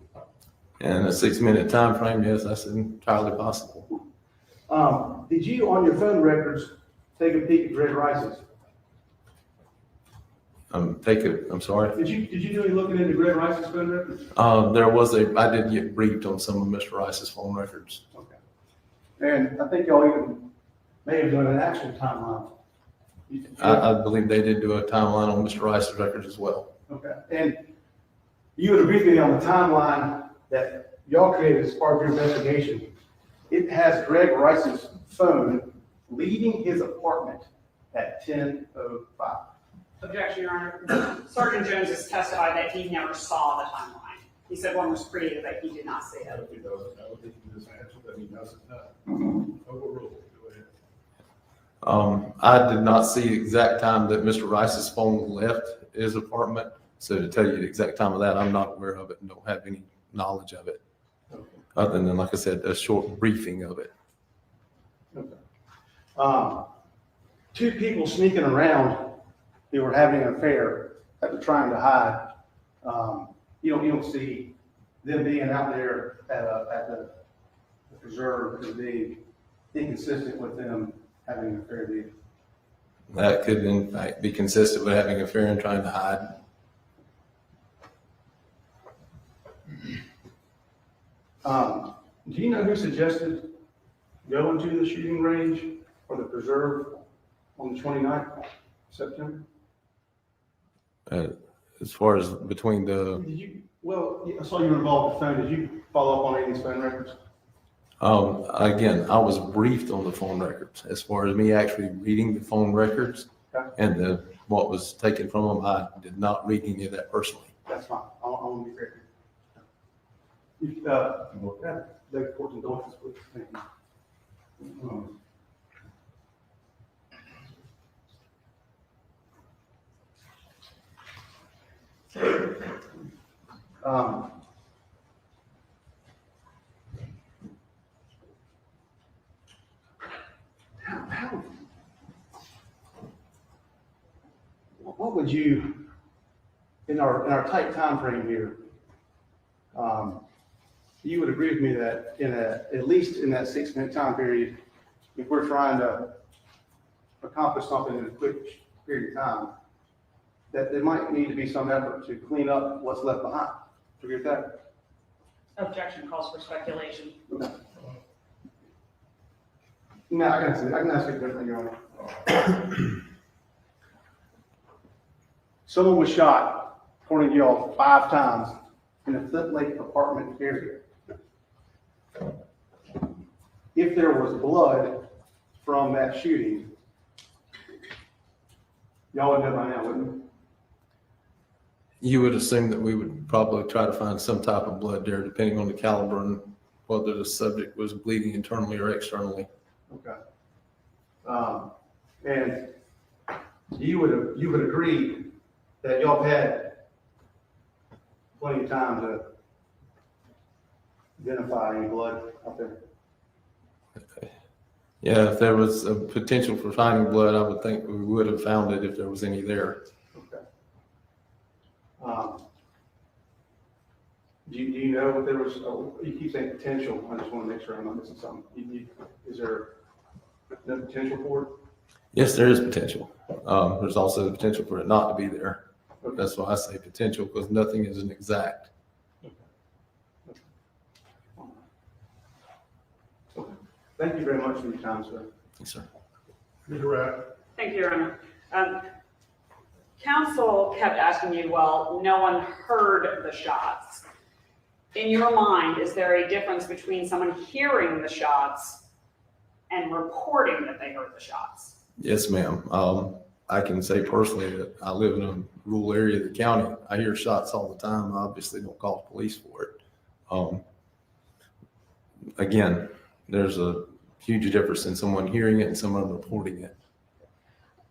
In a 6-minute time frame, yes, that's entirely possible. Did you, on your phone records, take a peek at Greg Rice's? I'm sorry. Did you do any looking into Greg Rice's phone records? I did get briefed on some of Mr. Rice's phone records. Okay. And I think y'all even may have done an actual timeline. I believe they did do a timeline on Mr. Rice's records as well. Okay. And you would agree with me on the timeline that y'all created as part of your investigation. It has Greg Rice's phone leaving his apartment at 10:05. Objection, Your Honor. Sergeant Jones has testified that he never saw the timeline. He said one was created, but he did not see it. I don't think he doesn't answer that he doesn't know. Overruled. Go ahead. I did not see the exact time that Mr. Rice's phone left his apartment. So to tell you the exact time of that, I'm not aware of it and don't have any knowledge of it. Okay. Other than, like I said, a short briefing of it. Okay. Two people sneaking around who were having an affair that they're trying to hide. You don't see them being out there at the preserve as being inconsistent with them having an affair. Do you? That could in fact be consistent with having an affair and trying to hide. Do you know who suggested going to the shooting range or the preserve on the 29th of September? As far as between the, Well, I saw you were involved with the phone. Did you follow up on any of these phone records? again, I was briefed on the phone records. As far as me actually reading the phone records Okay. and what was taken from them, I did not read any of that personally. That's fine. I want to be fair. The court indulgence, please. Thank you. What would you, in our tight time frame here, you would agree with me that at least in that 6-minute time period, if we're trying to accomplish something in a quick period of time, that there might need to be some effort to clean up what's left behind. Do you agree with that? Objection calls for speculation. No, I can ask you a different, Your Honor. Someone was shot, according to y'all, 5 times in a Flint Lake apartment area. If there was blood from that shooting, y'all would know by now, wouldn't you? You would assume that we would probably try to find some type of blood there, depending on the caliber and whether the subject was bleeding internally or externally. Okay. And you would agree that y'all had plenty of time to identify any blood out there? Yeah, if there was a potential for finding blood, I would think we would have found it if there was any there. Okay. Do you know if there was, you keep saying potential, I just want to make sure I'm not missing something. Is there no potential for it? Yes, there is potential. There's also the potential for it not to be there. Okay. That's why I say potential, because nothing is an exact. Okay. Thank you very much for your time, sir. Yes, sir. Mr. Rapp. Thank you, Your Honor. Counsel kept asking you, well, no one heard the shots. In your mind, is there a difference between someone hearing the shots and reporting that they heard the shots? Yes, ma'am. I can say personally that I live in a rural area of the county. I hear shots all the time. I obviously don't call the police for it. Again, there's a huge difference in someone hearing it and someone reporting it.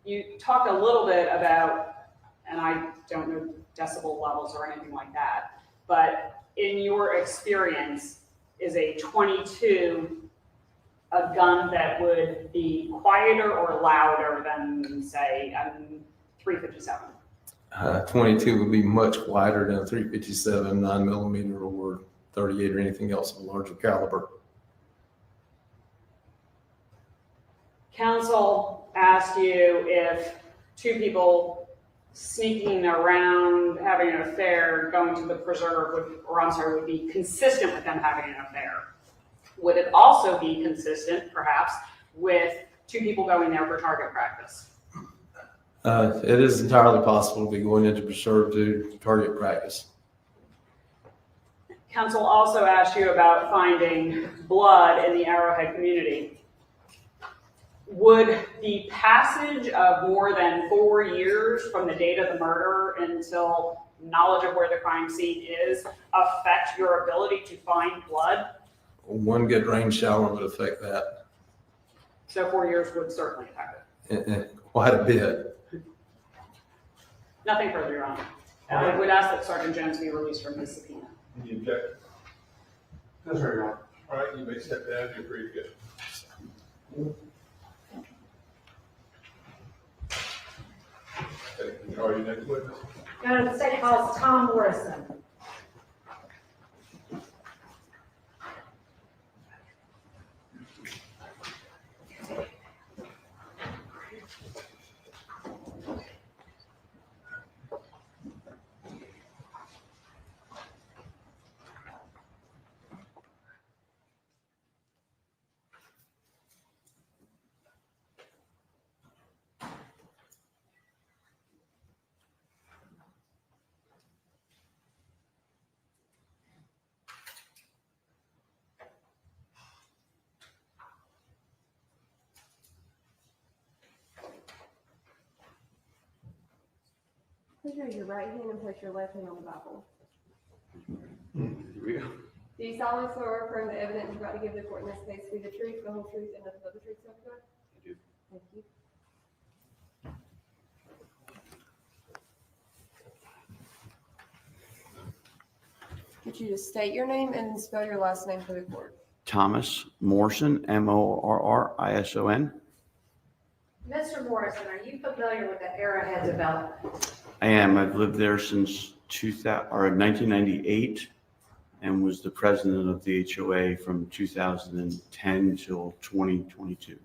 You talked a little bit about, and I don't know decibel levels or anything like that, but in your experience, is a .22 a gun that would be quieter or louder than, say, a .357? 22 would be much wider than a 357, 9mm, or 38 or anything else of a larger caliber. Counsel asked you if 2 people sneaking around, having an affair, going to the preserve would be consistent with them having an affair. Would it also be consistent, perhaps, with 2 people going there for target practice? It is entirely possible to be going into preserve to target practice. Counsel also asked you about finding blood in the Arrowhead community. Would the passage of more than 4 years from the date of the murder until knowledge of where the crime scene is affect your ability to find blood? One good rain shower would affect that. So 4 years would certainly cover it. Quite a bit. Nothing further, Your Honor. I would ask that Sergeant Jones be released from his subpoena. Any objection? That's right, Your Honor. All right, you may step down, you're free to go. Okay, are you next witness? Your Honor, the state calls Tom Morrison. Please raise your right hand and place your left hand on the Bible. Here we go. Do you solemnly swear or affirm the evidence you're about to give the court in this case to be the truth, the whole truth, and nothing but the truth, so help you God? I do. Thank you. Could you just state your name and spell your last name for the court? Thomas Morrison, Morrison. Mr. Morrison, are you familiar with the Arrowhead development? I am. I've lived there since 1998 and was the president of the HOA from 2010 till 2022.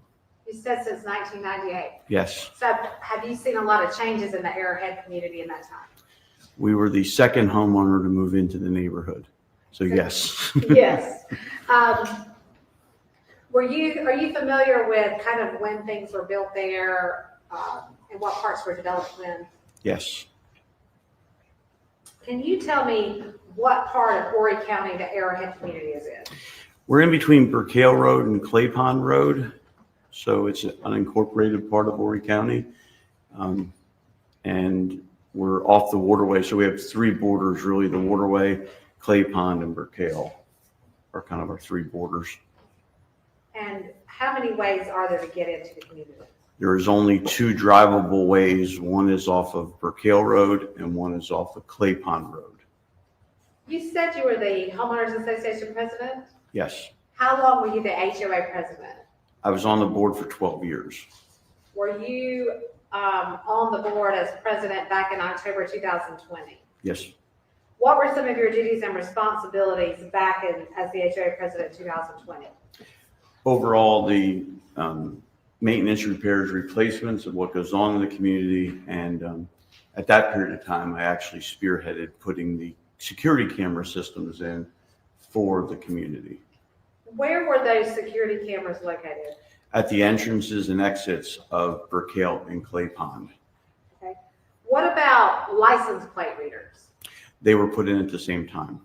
You said since 1998. Yes, So have you seen a lot of changes in the Arrowhead community in that time? we were the second homeowner to move into the neighborhood. So yes. Yes. Are you familiar with kind of when things were built there, and what parts were developed when? Yes. Can you tell me what part of Horry County the Arrowhead community is in? We're in between Burkale Road and Clay Pond Road. So it's an unincorporated part of Horry County. And we're off the waterway. So we have three borders, really: the waterway, Clay Pond, and Burkale are kind of our three borders. And how many ways are there to get into the community? There is only two drivable ways. One is off of Burkale Road and one is off of Clay Pond Road. You said you were the homeowners association president. Yes, How long were you the HOA president? I was on the board for 12 years. Were you on the board as president back in October 2020? Yes, What were some of your duties and responsibilities back as the HOA president in 2020? overall, the maintenance, repairs, replacements of what goes on in the community. And at that period of time, I actually spearheaded putting the security camera systems in for the community. Where were those security cameras located? At the entrances and exits of Burkale and Clay Pond. Okay. What about license plate readers? They were put in at the same time.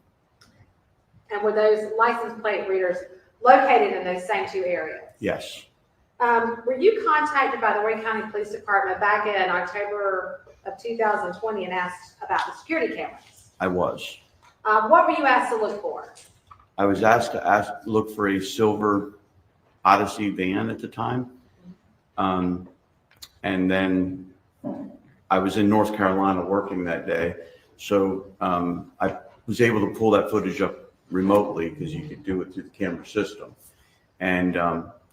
And were those license plate readers located in those same two areas? Yes, Were you contacted by the Horry County Police Department back in October of 2020 and asked about the security cameras? I was. What were you asked to look for? I was asked to look for a silver Odyssey van at the time. And then I was in North Carolina working that day. So I was able to pull that footage up remotely because you could do it through the camera system. And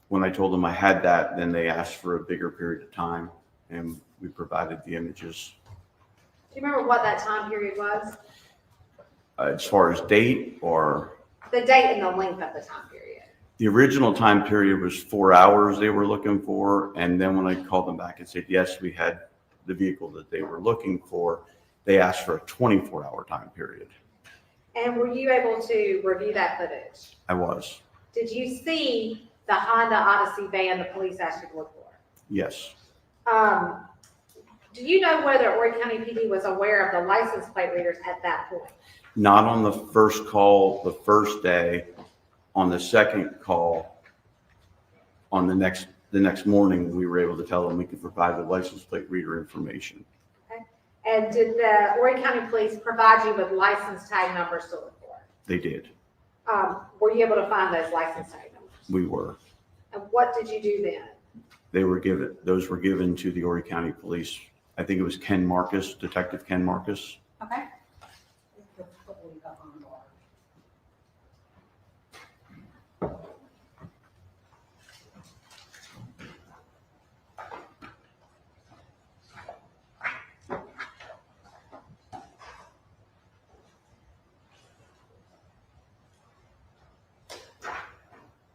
when I told them I had that, then they asked for a bigger period of time and we provided the images. Do you remember what that time period was? As far as date, or The date and the length of the time period. the original time period was 4 hours they were looking for. And then when I called them back and said, yes, we had the vehicle that they were looking for, they asked for a 24-hour time period. And were you able to review that footage? I was. Did you see the Honda Odyssey van the police asked you to look for? Yes. Do you know whether Horry County PD was aware of the license plate readers at that point? Not on the first call, the first day. On the second call, on the next morning, we were able to tell them we could provide the license plate reader information. Okay. And did the Horry County Police provide you with license tag numbers to look for? They did. Were you able to find those license tag numbers? We were. And what did you do then? those were given to the Horry County Police. I think it was Ken Marcus, Detective Ken Marcus. Okay.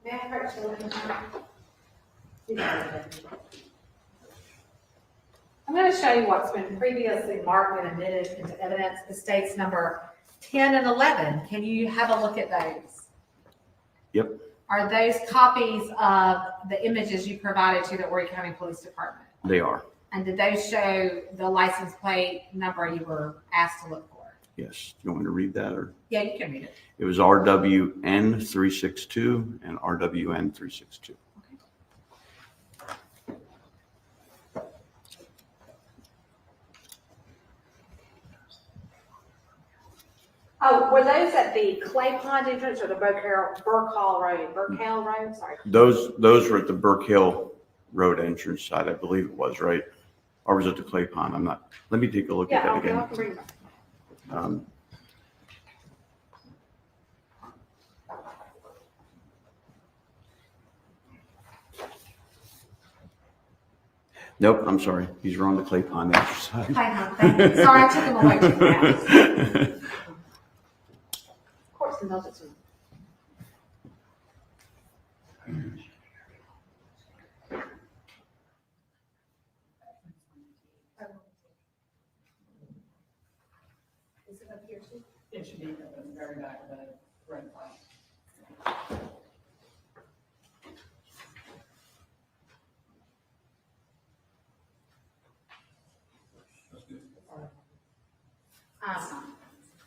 May I approach the witness now? I'm going to show you what's been previously marked and admitted into evidence. The state's number 10 and 11. Can you have a look at those? Yep. Are those copies of the images you provided to the Horry County Police Department? They are. And did those show the license plate number you were asked to look for? Yes. You want me to read that or? Yeah, you can read it. It was RWN 362 and RWN 362. Oh, were those at the Clay Pond entrance or the Burkell Road? Sorry. Those were at the Burke Hill Road entrance side, I believe it was, right? Or was it the Clay Pond? I'm not. Let me take a look at that again. I'll bring it back. Nope, I'm sorry. These were on the Clay Pond entrance side. Thank you. Sorry, I took them away too fast. Of course, indulgence. Is it up here too? It should be at the very back of the red flag.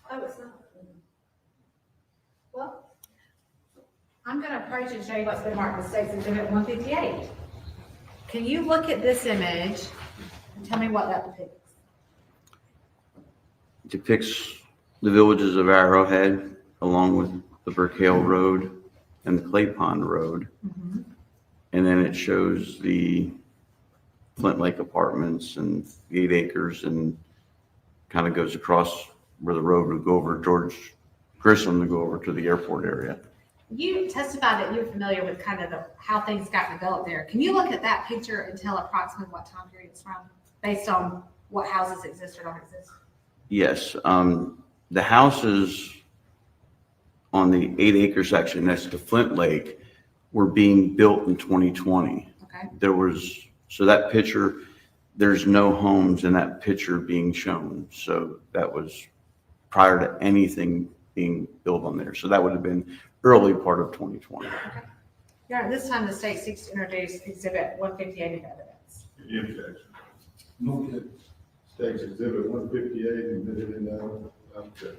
Oh, it's not. Well, I'm going to approach and show you what's been marked as State's Exhibit 158. Can you look at this image and tell me what that depicts? Depicts the villages of Arrowhead along with the Burke Hill Road and the Clay Pond Road. Mm-hmm. And then it shows the Flint Lake Apartments and the 8 acres and kind of goes across where the road would go over George Grissom to go over to the airport area. You testified that you're familiar with kind of how things got developed there. Can you look at that picture and tell approximately what time period it's from, based on what houses exist or don't exist? Yes, the houses on the 8 acre section next to Flint Lake were being built in 2020. Okay. So that picture, there's no homes in that picture being shown. So that was prior to anything being built on there. So that would have been early part of 2020. Okay. Yeah, at this time the state seeks to introduce Exhibit 158 of evidence. Objection. No. State's Exhibit 158 admitted in objection.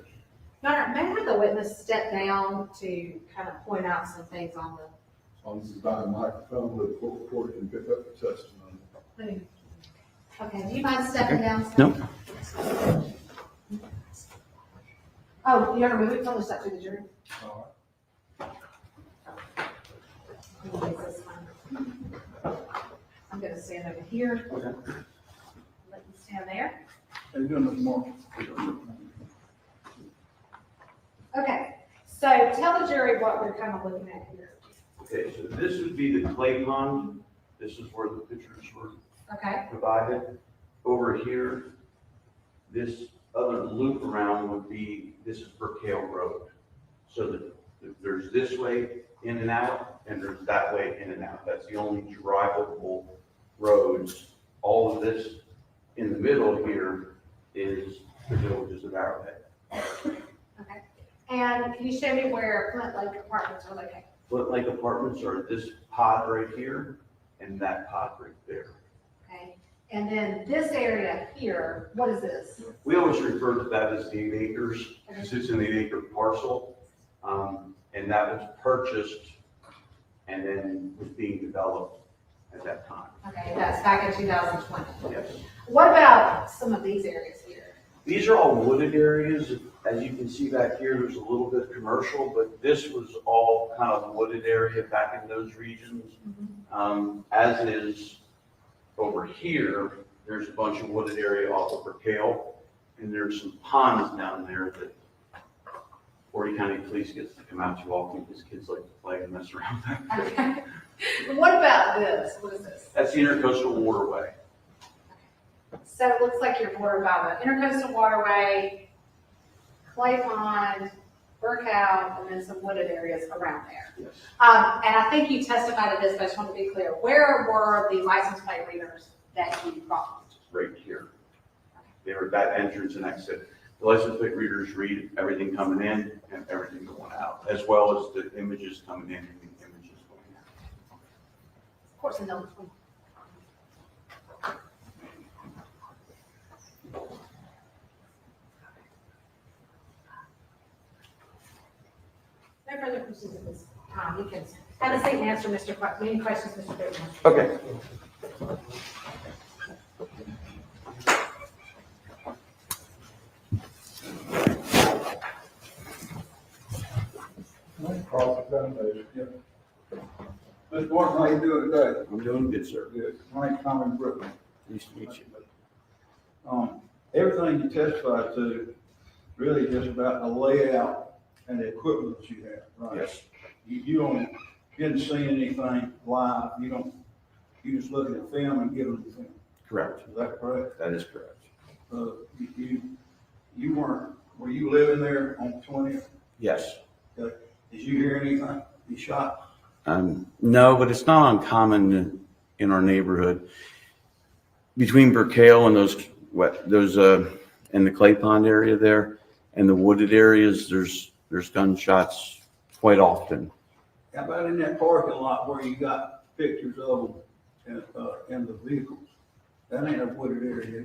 Your Honor, may I have the witness step down to kind of point out some things on the. As long as it's by a microphone, the court can pick up the testimony. Okay, do you mind stepping down? No. Oh, Your Honor, we publish that to the jury. All I'm going to stand over here. Okay. Let you stand there. Are you doing this more? Okay, so tell the jury what we're kind of looking at here. Okay, so this would be the Clay Pond. This is where the pictures were Okay, provided. Over here, this other loop around would be, this is Burke Hill Road. So that there's this way in and out, and there's that way in and out. That's the only drivable roads. All of this in the middle here is the villages of Arrowhead. okay. And can you show me where Flint Lake Apartments are located? Flint Lake Apartments are this pod right here and that pod right there. Okay, and then this area here, what is this? We always refer to that as the 8 acres, because it's an 8 acre parcel. And that was purchased and then was being developed at that time. Okay, that's back in 2020. Yes. What about some of these areas here? These are all wooded areas As you can see back here, there's a little bit commercial, but this was all kind of wooded area back in those regions. As is over here, there's a bunch of wooded area off of Brickale, and there's some ponds down there that Horry County Police gets to come out too often because kids like to play and mess around back there. Okay. What about this? What is this? That's the Intercoastal Waterway. So it looks like you're bordered by the Intercoastal Waterway, Clay Pond, Burkow, and then some wooded areas around there. Yes. And I think you testified to this, but I just want to be clear. Where were the license plate readers that you crossed? Right here. They were at that entrance and exit. The license plate readers read everything coming in and everything going out, as well as the images coming in and the images going out. Of course, and those. No further questions at this time. You can have a seat and answer any questions, Mr. Britton. Okay. Mr. Martin, how you doing today? I'm doing good, sir. Good. My name's Tommy Britton. Nice to meet you. Everything you testified to really is just about the layout and the equipment that you have, right? Yes. You didn't see anything live, you just look at film and give them the film. Correct. Is that correct? That is correct. Were you living there on 20th? Yes. Okay. Did you hear anything? You shot? No, but it's not uncommon in our neighborhood. Between Brickale and those in the Clay Pond area there and the wooded areas, there's gunshots quite often. How about in that parking lot where you got pictures of them in the vehicles? That ain't a wooded area.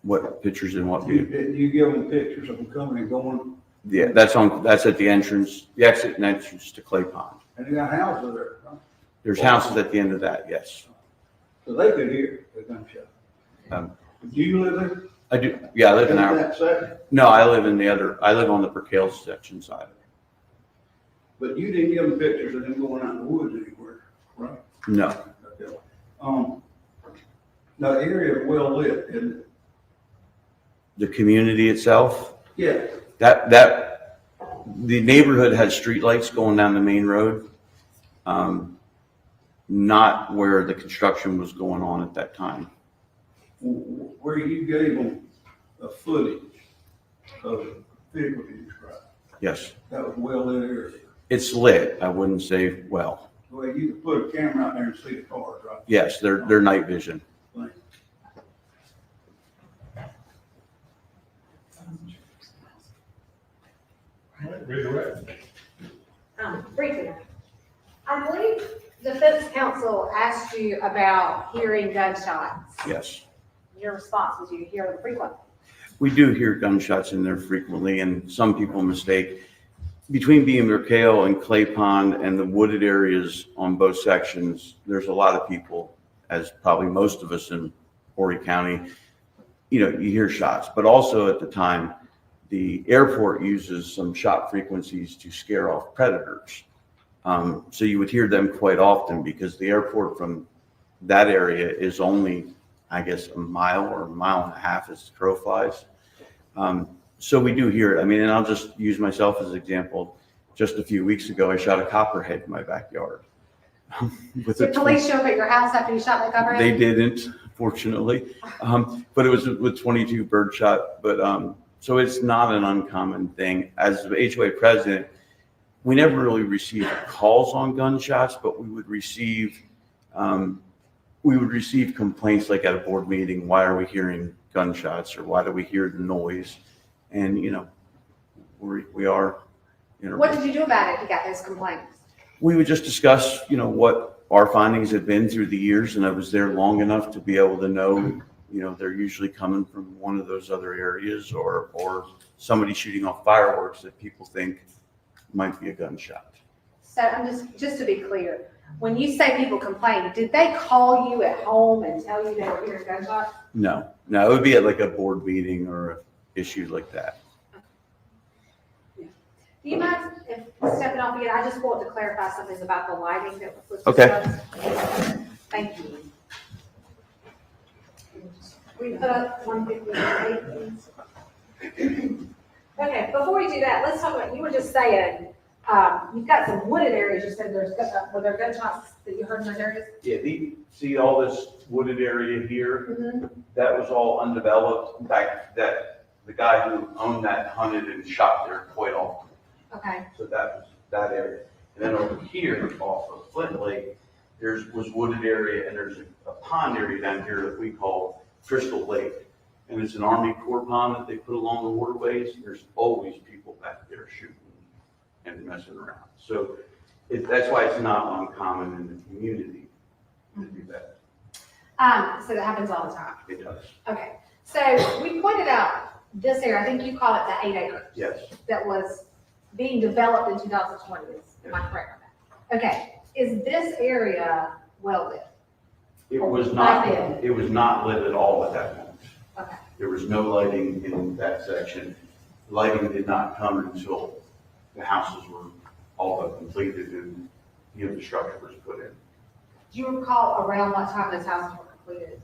What pictures in what view? You give them pictures of them coming and going, Yeah, that's at the entrance, the exit and entrance to Clay Pond. and they got houses there, huh? There's houses at the end of that, yes. So they could hear the gunshot. Do you live there? I do, yeah, I live in our, that second? no, I live on the Brickale section side. But you didn't give them pictures of them going out in the woods anywhere, right? No, Okay. The area is well lit, isn't it? the community itself, Yeah. the neighborhood had streetlights going down the main road. Not where the construction was going on at that time. Where you gave them a footage of the vehicle you described, Yes, that was well lit area. it's lit. I wouldn't say well. Well, you could put a camera out there and see the cars, right? Yes, they're night vision. Thanks. Briefly, I believe the defense counsel asked you about hearing gunshots. Yes. Your response was you hear them frequently. We do hear gunshots in there frequently, and some people mistake. Between being Brickale and Clay Pond and the wooded areas on both sections, there's a lot of people, as probably most of us in Horry County, you hear shots. But also at the time, the airport uses some shot frequencies to scare off predators. So you would hear them quite often because the airport from that area is only, I guess, a mile or a mile and a half as the crow flies. So we do hear it. I mean, and I'll just use myself as an example. Just a few weeks ago, I shot a copperhead in my backyard. Did police show up at your house after you shot that copperhead? They didn't, fortunately. But it was with 22 birdshot. But so it's not an uncommon thing. As the HOA president, we never really received calls on gunshots, but we would receive complaints like at a board meeting, why are we hearing gunshots or why do we hear the noise? And, we are. What did you do about it if you got those complaints? We would just discuss, what our findings had been through the years, and I was there long enough to be able to know, they're usually coming from one of those other areas or somebody shooting off fireworks that people think might be a gunshot. So I'm just to be clear, when you say people complain, did they call you at home and tell you they were hearing gunshots? No, it would be at like a board meeting or issues like that. Do you mind if stepping off again? I just want to clarify something about the lighting that was Okay. discussed. Thank you. We put up 158, please. Okay, before we do that, let's talk about, you were just saying, you've got some wooded areas, you said were there gunshots that you heard in those areas? Yeah, see all this wooded area here? That was all undeveloped. In fact, that the guy who owned that hunted and shot there quite often. Okay. So that was that area. And then over here off of Flint Lake, was wooded area, and there's a pond area down here that we call Crystal Lake. And it's an Army Corps pond that they put along the waterways. There's always people back there shooting and messing around. So that's why it's not uncommon in the community to do that. So that happens all the time. It does. Okay, so we pointed out this area, I think you call it the 8 acres. Yes. That was being developed in 2020, am I correct on that? Okay, is this area well lit? It was Back not, then? it was not lit at all at that moment. Okay. There was no lighting in that section. Lighting did not come until the houses were all but completed and the infrastructure was put in. Do you recall around what time those houses were completed?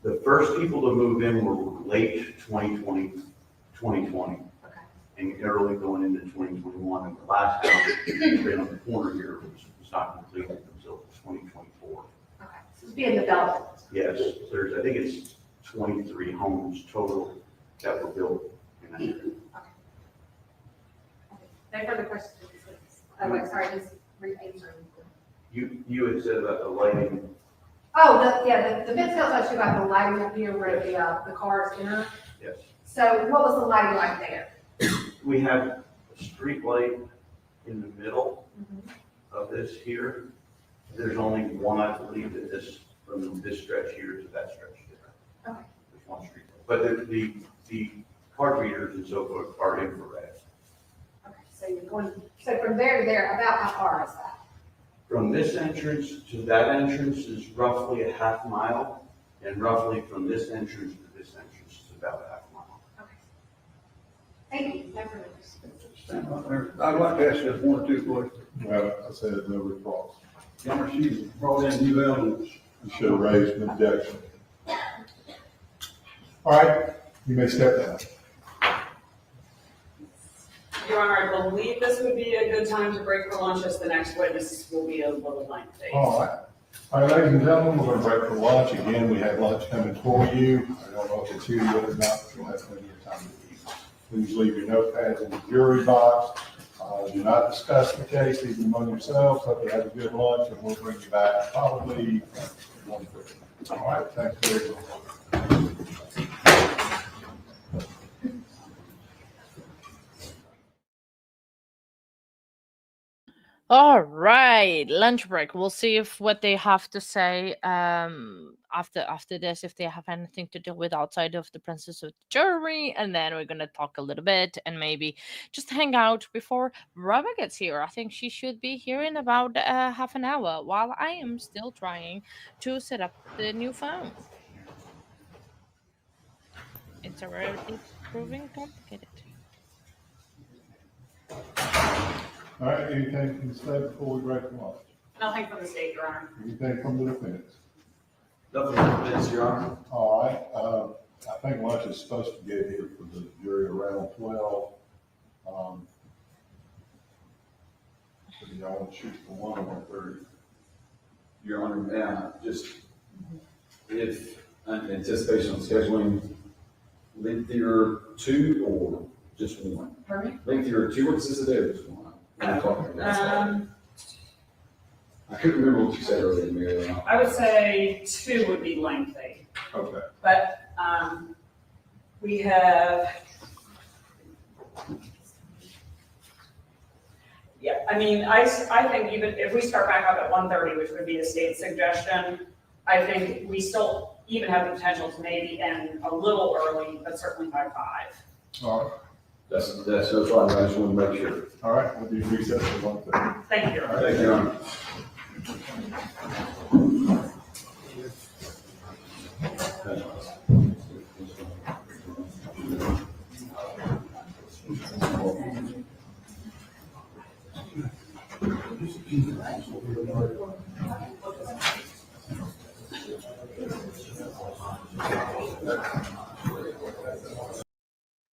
The first people to move in were late 2020, Okay. and early going into 2021. And the last house right on the corner here was not completed until 2024. Okay, so it's being developed. Yes, I think it's 23 homes total that were built in that area. No further questions? Oh, wait, sorry, just answering. You had said about the lighting. Oh, the bid sales actually about the lighting up here where the cars enter. Yes. So what was the lighting like there? We have a street light in the middle of this here. There's only one, I believe, that from this stretch here to that stretch there. Okay. There's one street light. But the card readers and so forth are infrared. Okay, so you're going, so from there to there, about how far is that? From this entrance to that entrance is roughly a half mile, and roughly from this entrance to this entrance is about a half mile. Okay. Thank you. No further questions. Stand right there. I'd like to ask just one or two questions. Well, I said no response. Governor, she brought in new evidence. You should have raised an objection. All right, you may step down. Your Honor, I believe this would be a good time to break for lunch, as the next witness will be a little lengthy. All right. All right, ladies and gentlemen, we're going to break for lunch. Again, we have lunch coming for you. I don't know if it's here yet or not, but you'll have plenty of time to eat. Please leave your notepads in the jury box. Do not discuss the case even among yourselves. Hope you have a good lunch, and we'll bring you back probably 1:30. All right, thanks very much. All right, lunch break. We'll see if what they have to say after this, if they have anything to do with outside of the presence of the jury, and then we're gonna talk a little bit and maybe just hang out before Rubber gets here. I think she should be here in about half an hour while I am still trying to set up the new phone. It's already proving complicated. All right, anything from the state before we break for lunch? Nothing from the state, Your Honor. Anything from the defense? Nothing from the defense, Your Honor. All right, I think lunch is supposed to get here for the jury around 12. So y'all want to shoot for 1 or 1:30? Your Honor, just if anticipation of scheduling lengthier 2 or just 1? Pardon me? Lengthier 2 or just a day or just 1? I couldn't remember what you said earlier, Mary. I would say 2 would be lengthy. Okay. But we have, yeah, I mean, I think even if we start back up at 1:30, which would be the state's suggestion, I think we still even have the potential to maybe end a little early, but certainly by 5. All right. That's no problem. I just want to make sure. All right, we'll do recess for 1:30. Thank you. All right. Thank you, Your Honor.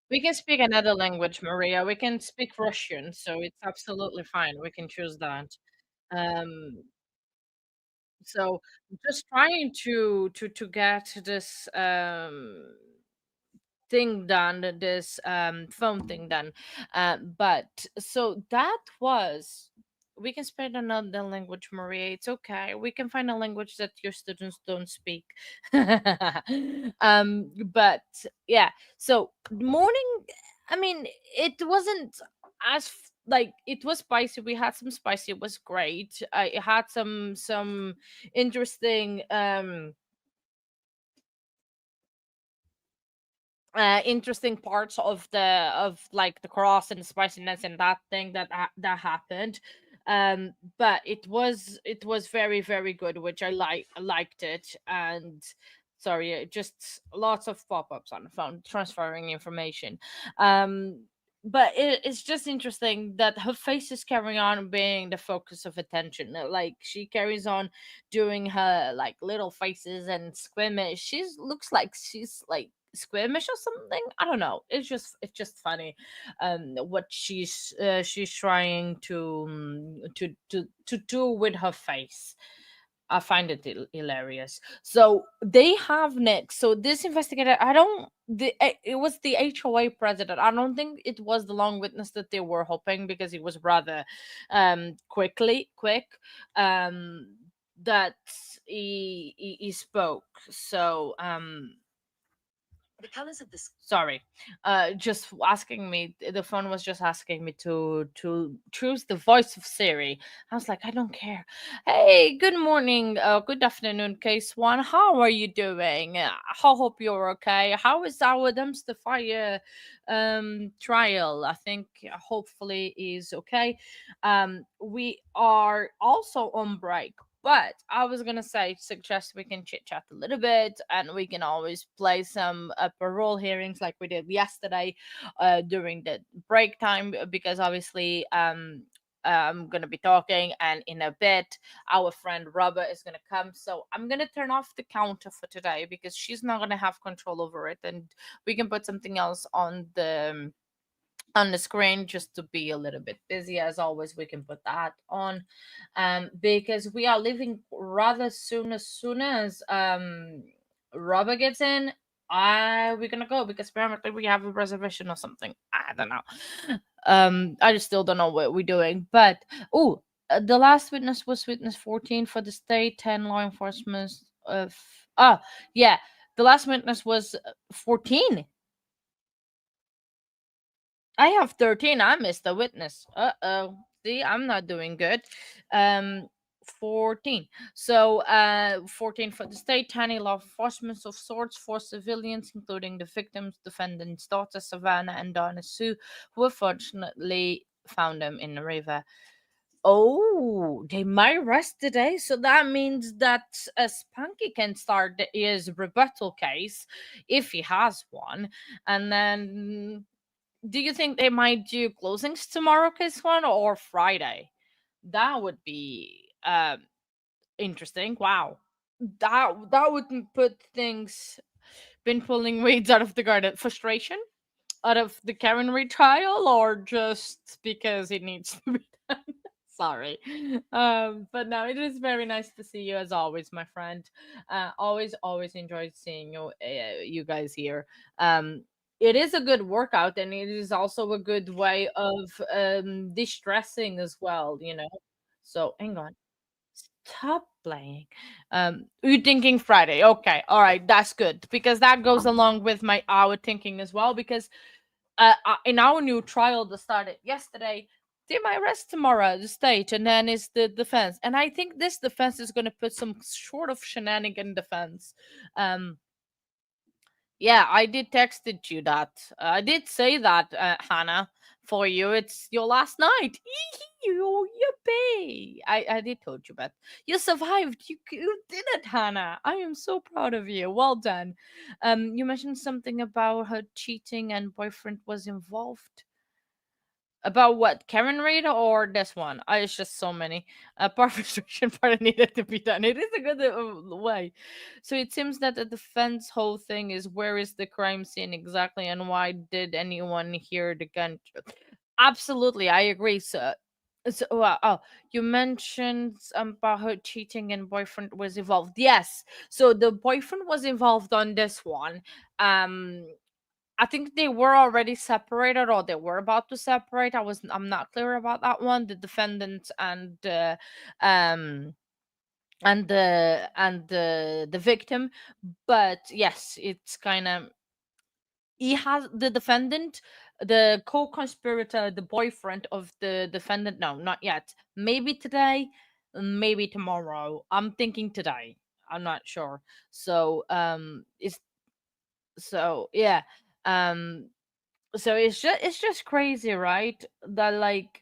We can speak another language, Maria. We can speak Russian, so it's absolutely fine. We can choose that. Um, so just trying to get this thing done, this phone thing done. But so that was, we can speak another language, Maria. It's okay. We can find a language that your students don't speak. But yeah, so morning, I mean, it wasn't as like, it was spicy. We had some spicy. It was great. I had some interesting interesting parts of the of like the cross and the spiciness and that thing that happened. But it was very very good, which I liked it. And sorry, just lots of pop-ups on the phone transferring information. But it's just interesting that her face is carrying on being the focus of attention. Like, she carries on doing her like little faces and squirmish. She's looks like she's like squirmish or something. I don't know. It's just funny, what she's trying to do with her face. I find it hilarious. So they have next. So this investigator, I don't. It was the HOA president. I don't think it was the long witness that they were hoping, because it was rather, quick, that he spoke. So the colors of this, sorry, just asking me, the phone was just asking me to choose the voice of Siri. I was like, I don't care. Hey, good morning, good afternoon, case one. How are you doing? I hope you're okay. How is our dumpster fire trial? I think hopefully is okay. We are also on break, but I was gonna say, suggest we can chit chat a little bit, and we can always play some parole hearings like we did yesterday, during the break time, because obviously, I'm gonna be talking, and in a bit, our friend Robert is gonna come. So I'm gonna turn off the counter for today, because she's not gonna have control over it, and we can put something else on the screen just to be a little bit busy. As always, we can put that on, because we are leaving rather soon. As soon as Robert gets in, we're gonna go, because apparently we have a reservation or something. I don't know. I just still don't know what we're doing. But oh, the last witness was witness 14 for the state, 10 law enforcement of, yeah, the last witness was 14. I have 13. I missed a witness. Uh-oh. See, I'm not doing good. Um 14. So 14 for the state, 10 law enforcement of sorts for civilians, including the victims, defendants' daughter Savannah and Donna Sue, who unfortunately found them in the river. Oh, they might rest today, so that means that Spunky can start his rebuttal case if he has one, and then do you think they might do closings tomorrow, case one, or Friday? That would be interesting. Wow, that would put things, been pulling weeds out of the garden. Frustration out of the Karen retrial, or just because it needs to be done? Sorry. But no, it is very nice to see you as always, my friend. Always enjoyed seeing you guys here. It is a good workout, and it is also a good way of distressing as well, you know. So hang on. Stop playing. You're thinking Friday. Okay, all right, that's good, because that goes along with my our thinking as well. Because in our new trial that started yesterday, they might rest tomorrow at the stage, and then is the defense. And I think this defense is going to put some sort of shenanigan defense. Um, yeah, I did texted you that. I did say that, Hannah, for you. It's your last night. You, yippee! I did told you, but you survived. You did it, Hannah. I am so proud of you. Well done. You mentioned something about her cheating and boyfriend was involved. About what? Karen Reid or this one? It's just so many. Part frustration part needed to be done. It is a good way. So it seems that the defense whole thing is where is the crime scene exactly and why did anyone hear the gun? Absolutely, I agree. Oh, you mentioned about her cheating and boyfriend was involved. Yes, so the boyfriend was involved on this one. Um, I think they were already separated or they were about to separate. I'm not clear about that one. The defendant um and the victim, but yes, it's kind of he has the defendant, the co-conspirator, the boyfriend of the defendant. No, not yet. Maybe today, maybe tomorrow. I'm thinking today. I'm not sure. It's so yeah. Um, so it's just crazy, right? That like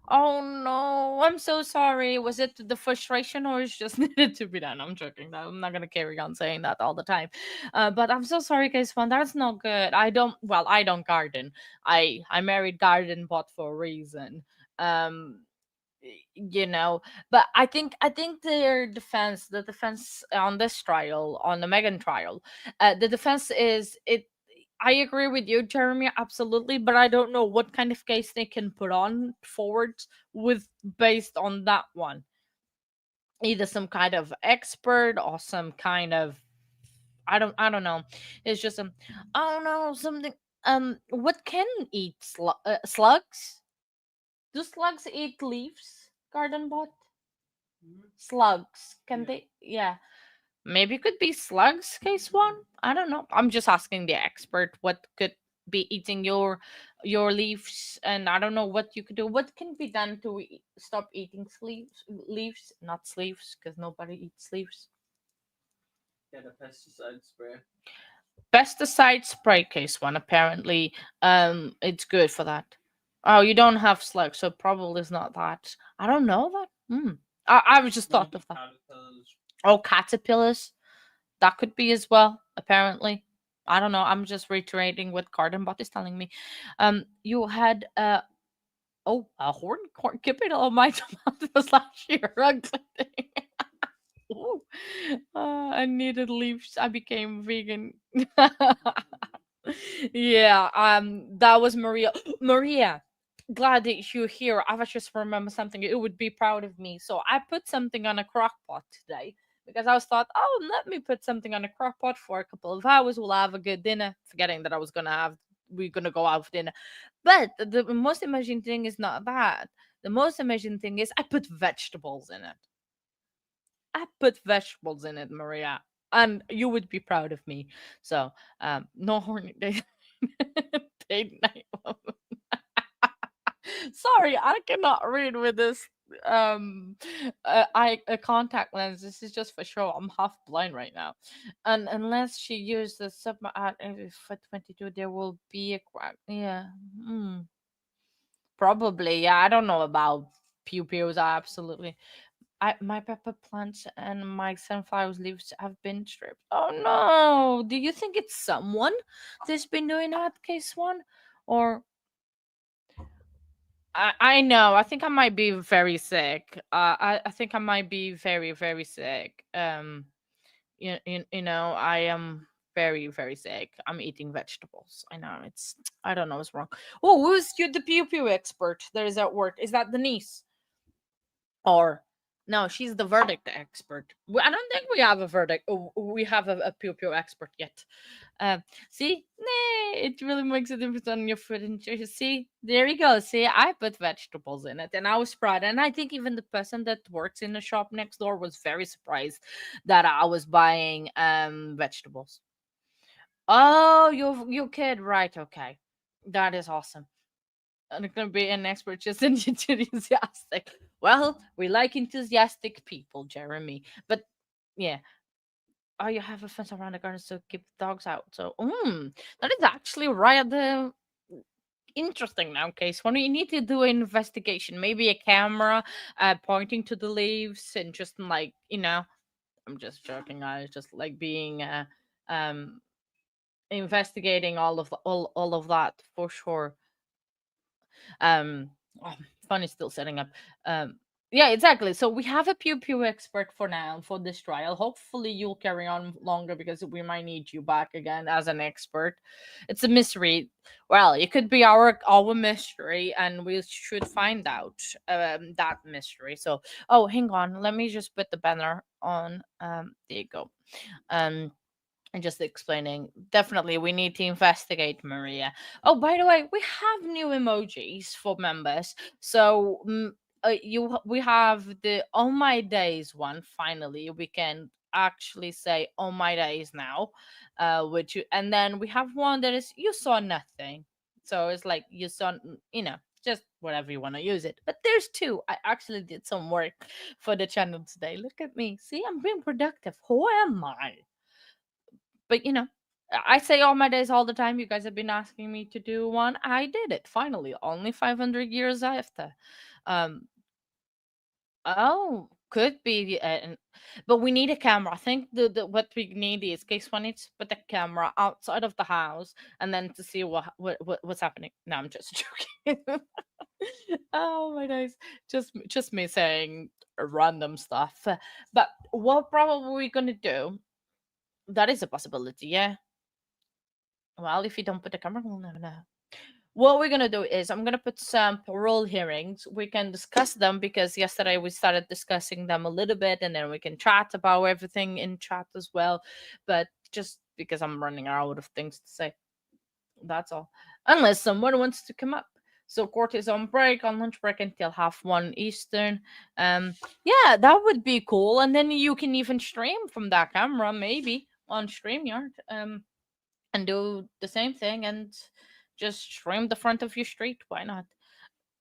oh no, I'm so sorry. Was it the frustration or it's just needed to be done? I'm joking. I'm not gonna carry on saying that all the time. But I'm so sorry, guys. One, that's not good. I don't garden. I married garden bot for a reason. Um, you know, but I think the defense on this trial, on the Megan trial, the defense is it. I agree with you, Jeremy, absolutely, but I don't know what kind of case they can put on forward with based on that one. Either some kind of expert or some kind of I don't know. It's just I don't know something. What can eat slugs? Do slugs eat leaves? Garden bot slugs can they? Yeah, maybe it could be slugs, case one. I don't know. I'm just asking the expert what could be eating your leaves, and I don't know what you could do. What can be done to stop eating leaves, not sleeves, because nobody eats leaves. Get a pesticide spray. Pesticide spray, case one. Apparently, it's good for that. Oh, you don't have slugs, so probably it's not that. I don't know that. I was just thought Maybe of that. caterpillars. Oh, caterpillars. That could be as well, apparently. I don't know. I'm just reiterating what Gardenbot is telling me. You had a horn corn capital of my tomatoes last year. Ugly thing. Ooh. I needed leaves. I became vegan. Yeah, that was Maria. Maria, glad that you're here. I was just remember something. It would be proud of me. So I put something on a crock pot today because I was thought, oh, let me put something on a crock pot for a couple of hours. We'll have a good dinner. Forgetting that we're gonna go out for dinner. But the most amazing thing is not that. The most amazing thing is I put vegetables in it. I put vegetables in it, Maria, and you would be proud of me. So, no horny date, date night. Sorry, I cannot read with this I a contact lens. This is just for show. I'm half blind right now, and unless she used the sub for 22, there will be a crack. Yeah, probably. Yeah, I don't know about pew pews. Absolutely. My pepper plants and my sunflower leaves have been stripped. Oh no! Do you think it's someone that's been doing that, case one, or I know. I think I might be very sick. I think I might be very very sick. I am very very sick. I'm eating vegetables. I know it's. I don't know what's wrong. Oh, who's you the pew pew expert that is at work? Is that Denise? Or no, she's the verdict expert. I don't think we have a verdict. We have a pew pew expert yet. See, nah, it really makes a difference on your food and choices. See, there you go. See, I put vegetables in it, and I was proud. And I think even the person that works in the shop next door was very surprised that I was buying vegetables. Oh, you kid, right? Okay, that is awesome. I'm gonna be an expert, just enthusiastic. Well, we like enthusiastic people, Jeremy. But yeah. Oh, you have a fence around the garden to keep the dogs out. So, that is actually right. The interesting now case when we need to do an investigation, maybe a camera, pointing to the leaves and just like I'm just joking. I was just like being um investigating all of that for sure. Oh, phone is still setting up. Yeah, exactly. So we have a pew pew expert for now for this trial. Hopefully you'll carry on longer because we might need you back again as an expert. It's a mystery. Well, it could be our mystery, and we should find out that mystery. So, oh, hang on. Let me just put the banner on. There you go. Um, and just explaining, definitely we need to investigate Maria. Oh, by the way, we have new emojis for members. So we have the "Oh my days" one. Finally we can actually say "Oh my days" now, and then we have one that is "You saw nothing." So it's like you saw, just whatever you want to use it. But there's two. I actually did some work for the channel today. Look at me. See, I'm being productive. Who am I? But I say "all my days" all the time. You guys have been asking me to do one. I did it finally, only 500 years after. Um, oh, could be, but we need a camera. I think the what we need is case one needs to put the camera outside of the house and then to see what's happening. No, I'm just joking. Oh my days, just me saying random stuff. But what probably we're gonna do? That is a possibility, yeah. Well, if you don't put the camera, we'll never know. What we're gonna do is I'm gonna put some parole hearings. We can discuss them because yesterday we started discussing them a little bit, and then we can chat about everything in chat as well. But just because I'm running out of things to say, that's all. Unless someone wants to come up. So court is on break, on lunch break until 1:30 Eastern. Yeah, that would be cool. And then you can even stream from that camera, maybe on StreamYard. And do the same thing and just trim the front of your street. Why not?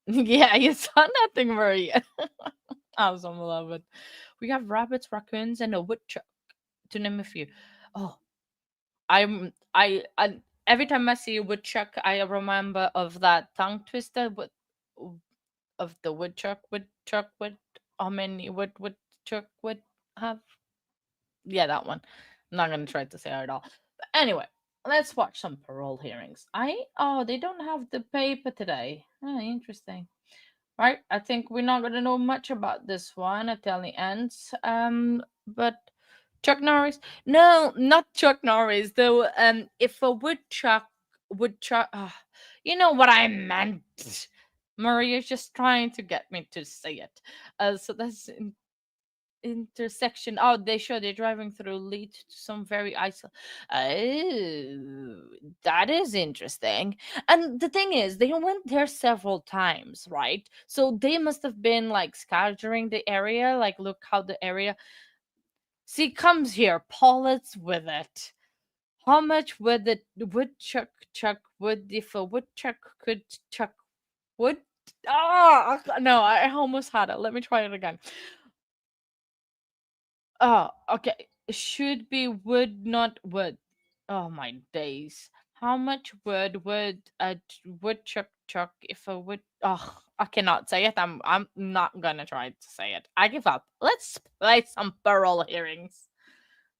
Yeah, you saw nothing, Maria. Awesome, love it. We have rabbits, raccoons, and a woodchuck, to name a few. Oh, I every time I see a woodchuck, I remember of that tongue twister of the woodchuck would how many woodchuck would have. Yeah, that one. I'm not gonna try to say it all. But anyway, let's watch some parole hearings. They don't have the paper today. Oh, interesting. Right, I think we're not gonna know much about this one until the end. But Chuck Norris? No, not Chuck Norris. Though, if a woodchuck, you know what I meant. Maria's just trying to get me to say it. So that's intersection. Oh, they show they're driving through lead to some very Oh, that is interesting. And the thing is, they went there several times, right? So they must have been like scattering the area. Like, look how the area. See, comes here, Paulette's with it. How much would the woodchuck chuck would if a woodchuck could chuck wood? Ah, no, I almost had it. Let me try it again. Oh, okay. Should be wood, not wood. Oh my days. How much wood would a woodchuck chuck if a wood? Oh, I cannot say it. I'm not gonna try to say it. I give up. Let's play some parole hearings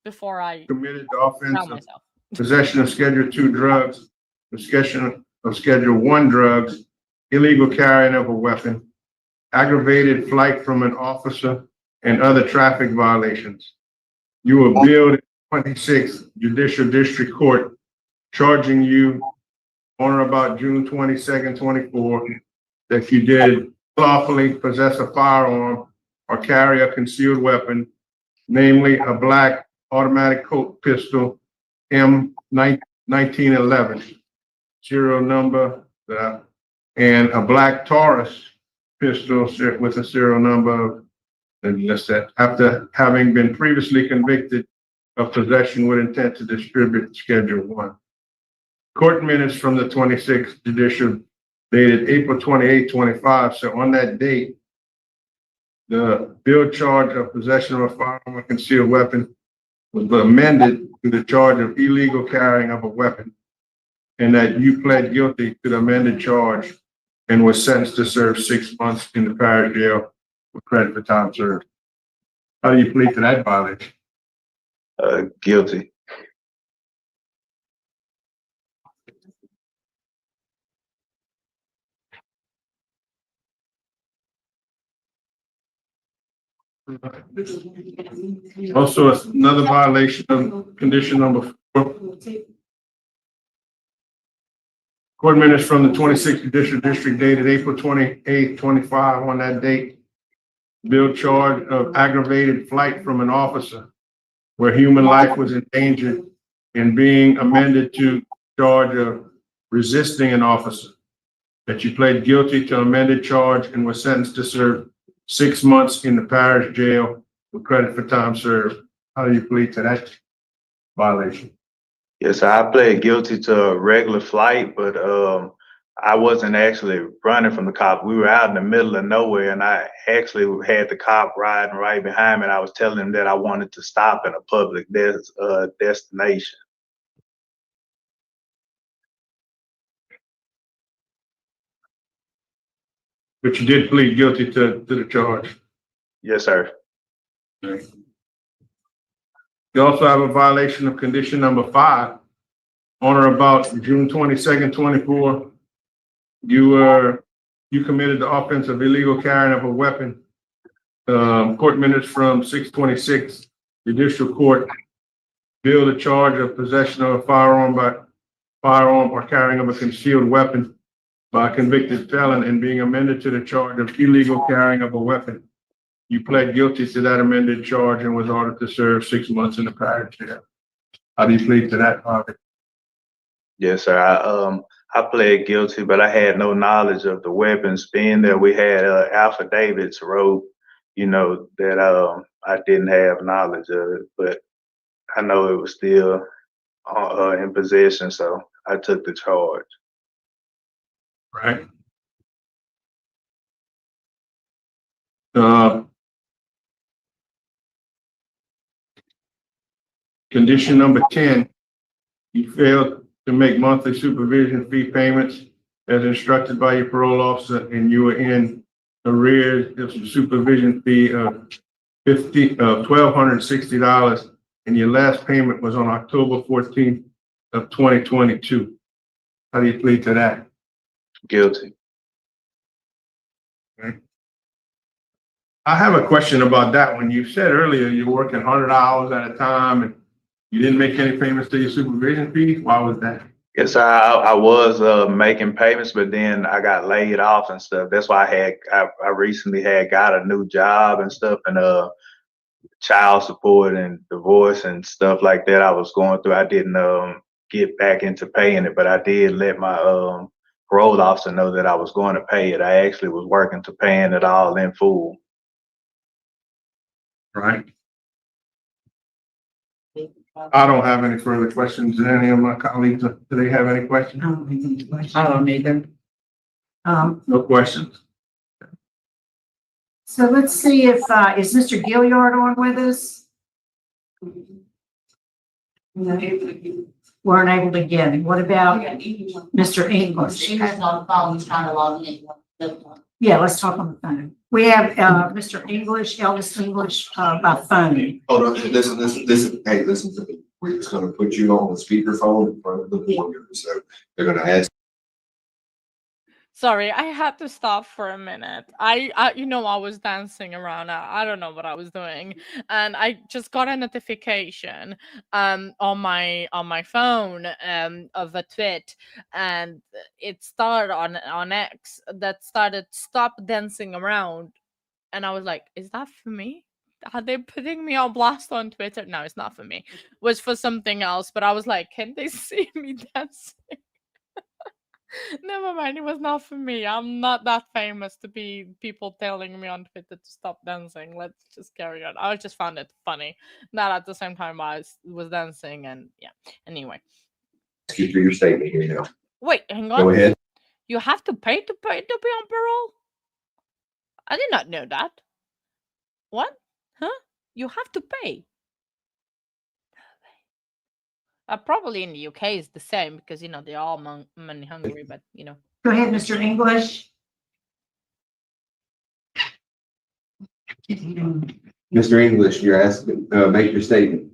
before I Committed the drown offense of myself. possession of Schedule 2 drugs, possession of Schedule 1 drugs, illegal carrying of a weapon, aggravated flight from an officer, and other traffic violations. You were billed in 26th Judicial District Court, charging you on or about June 22nd, 24, that you did lawfully possess a firearm or carry a concealed weapon, namely a black automatic Colt pistol M1911, serial number, and a black Taurus pistol with a serial number, and that's that, after having been previously convicted of possession with intent to distribute Schedule 1. Court minutes from the 26th Judicial dated April 28, 25. So on that date, the bill charge of possession of a firearm or concealed weapon was amended to the charge of illegal carrying of a weapon, and that you pled guilty to the amended charge and was sentenced to serve 6 months in the parish jail with credit for time served. How do you plead to that violation? Guilty. Also, another violation of condition number 4. Court minutes from the 26th Judicial District dated April 28th, 25. On that date, bill charge of aggravated flight from an officer where human life was endangered and being amended to charge of resisting an officer. That you pled guilty to amended charge and were sentenced to serve 6 months in the parish jail with credit for time served. How do you plead to that violation? Yes, I pled guilty to a regular flight, but I wasn't actually running from the cop. We were out in the middle of nowhere, and I actually had the cop riding right behind me, and I was telling him that I wanted to stop in a public destination. But you did plead guilty to the charge. Yes, sir. You also have a violation of condition number 5. On or about June 22nd, 24, you committed the offense of illegal carrying of a weapon. Court minutes from 6/26, Judicial Court, bill the charge of possession of a firearm or carrying of a concealed weapon by a convicted felon and being amended to the charge of illegal carrying of a weapon. You pled guilty to that amended charge and was ordered to serve 6 months in the parish jail. How do you plead to that, Harvey? Yes, sir. I pled guilty, but I had no knowledge of the weapons. Being that we had affidavits wrote, that I didn't have knowledge of it, but I know it was still in possession, so I took the charge. Right. Condition number 10, you failed to make monthly supervision fee payments as instructed by your parole officer, and you were in arrears of supervision fee of $1,260, and your last payment was on October 14th of 2022. How do you plead to that? Guilty. Okay. I have a question about that. When you said earlier you're working 100 hours at a time and you didn't make any payments to your supervision fee, why was that? Yes, I was making payments, but then I got laid off and stuff. That's why I recently got a new job and stuff, and child support and divorce and stuff like that I was going through. I didn't get back into paying it, but I did let my parole officer know that I was going to pay it. I actually was working to paying it all in full. Right. I don't have any further questions. Do any of my colleagues, do they have any questions? I don't have any questions. I don't either. No questions. So let's see if, is Mr. Gilliard on with us? No, weren't able to get him. What about Mr. English? He's on the phone, he's trying to log in. Yeah, let's talk on the phone. We have, Mr. English, Elvis English, by phone. Hold on, listen, hey, listen to me. We're just gonna put you on the speakerphone in front of the board here, so they're gonna ask. Sorry, I had to stop for a minute. I was dancing around. I don't know what I was doing, and I just got a notification on my phone of a tweet, and it started on X that started "Stop dancing around," and I was like, "Is that for me? Are they putting me on blast on Twitter?" No, it's not for me. It was for something else, but I was like, "Can they see me dancing?" Never mind, it was not for me. I'm not that famous to be people telling me on Twitter to stop dancing. Let's just carry on. I just found it funny. Not at the same time I was dancing, and yeah. Anyway. Ask you for your statement here now. Wait, hang on. Go ahead. You have to pay to be on parole? I did not know that. What? Huh? You have to pay. Probably in the UK is the same because they're all money hungry, but Go ahead, Mr. English. Mr. English, you're asking, make your statement.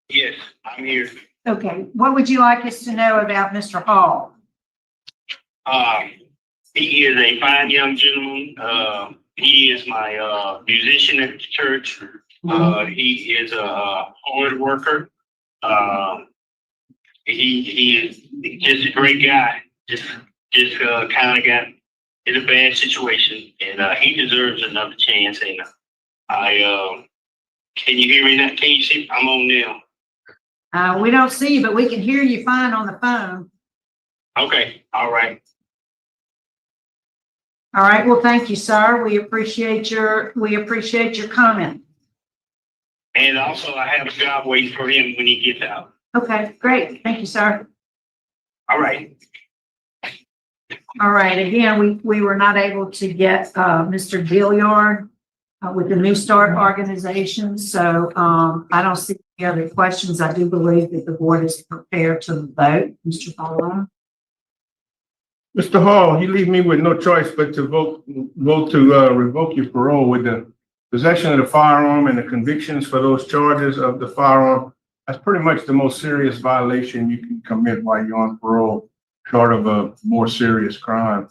Yes, I'm here. Okay, what would you like us to know about Mr. Hall? He is a fine young gentleman. He is my musician at the church. He is a hard worker. He is just a great guy. Just kind of got in a bad situation, and he deserves another chance. And can you hear me now? Can you see? I'm on now. We don't see you, but we can hear you fine on the phone. Okay, all right. All right, well, thank you, sir. We appreciate your comment. And also, I have a job waiting for him when he gets out. Okay, great. Thank you, sir. All right. All right, again, we were not able to get Mr. Gilliard with the New Start organization, so I don't see any other questions. I do believe that the board is prepared to vote. Mr. Fowler? Mr. Hall, you leave me with no choice but to vote to revoke your parole with the possession of the firearm and the convictions for those charges of the firearm. That's pretty much the most serious violation you can commit while you're on parole, short of a more serious crime.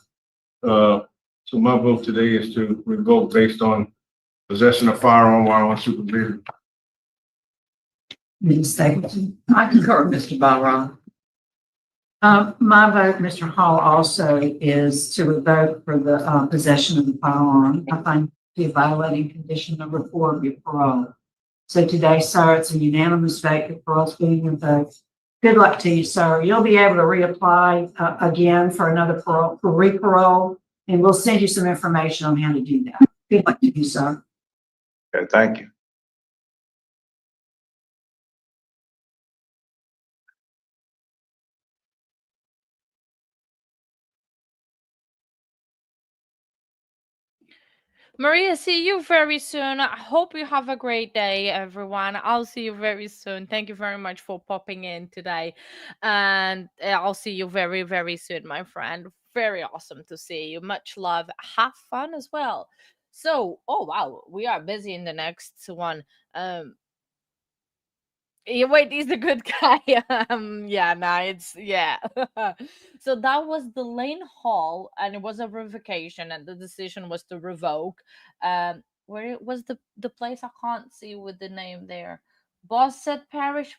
So my vote today is to revoke based on possession of firearm while on supervision. Ms. Stapleton? I concur, Mr. Byron. My vote, Mr. Hall, also is to revoke for the possession of the firearm. I find to be violating condition number 4 of your parole. So today, sir, it's a unanimous vote. Your parole's being revoked. Good luck to you, sir. You'll be able to reapply again for another parole, for re-parole, and we'll send you some information on how to do that. Good luck to you, sir. Okay, thank you. Maria, see you very soon. I hope you have a great day, everyone. I'll see you very soon. Thank you very much for popping in today. And I'll see you very, very soon, my friend. Very awesome to see you. Much love. Have fun as well. So, oh wow, we are busy in the next one. Yeah, wait, he's the good guy. Yeah, nah, it's yeah. So that was the Lane Hall, and it was a revocation, and the decision was to revoke. Where it was the place I can't see with the name there. Bosset Parish,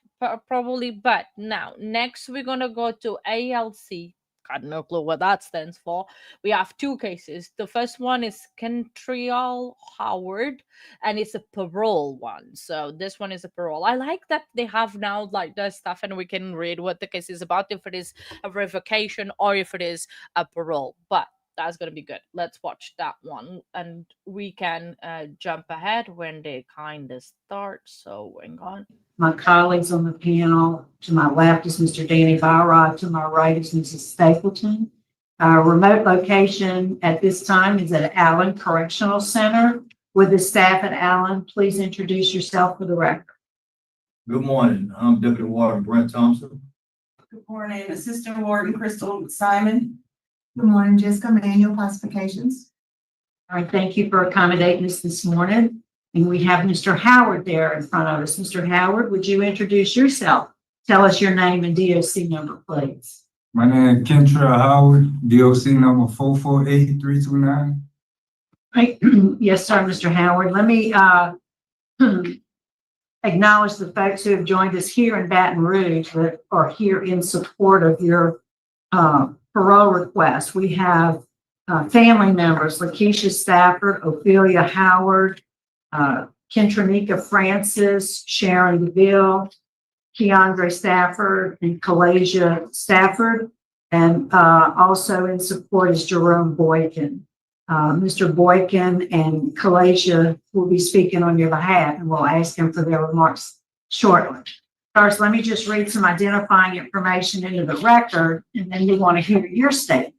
probably. But now, next we're gonna go to ALC. Got no clue what that stands for. We have two cases. The first one is Kentrial Howard, and it's a parole one. So this one is a parole. I like that they have now like the stuff and we can read what the case is about, if it is a revocation or if it is a parole. But that's gonna be good. Let's watch that one, and we can jump ahead when they kind of start. So hang on. My colleagues on the panel, to my left is Mr. Danny Byrod, to my right is Mrs. Stapleton. Our remote location at this time is at Allen Correctional Center. With the staff at Allen, please introduce yourself for the record. Good morning. I'm Deputy Warden Brent Thompson. Good morning, Assistant Warden Crystal Simon. Good morning, Jessica Manual Classifications. All right, thank you for accommodating us this morning. And we have Mr. Howard there in front of us. Mr. Howard, would you introduce yourself? Tell us your name and DOC number, please. My name is Kentra Howard, DOC number 448329. Right. Yes, sir, Mr. Howard. Let me acknowledge the folks who have joined us here in Baton Rouge that are here in support of your parole request. We have family members, Lakeisha Stafford, Ophelia Howard, Kentranika Francis, Sharon DeVille, Keandre Stafford, and Kalasia Stafford. And also in support is Jerome Boykin. Mr. Boykin and Kalasia will be speaking on your behalf, and we'll ask them for their remarks shortly. First, let me just read some identifying information into the record, and then we want to hear your statement.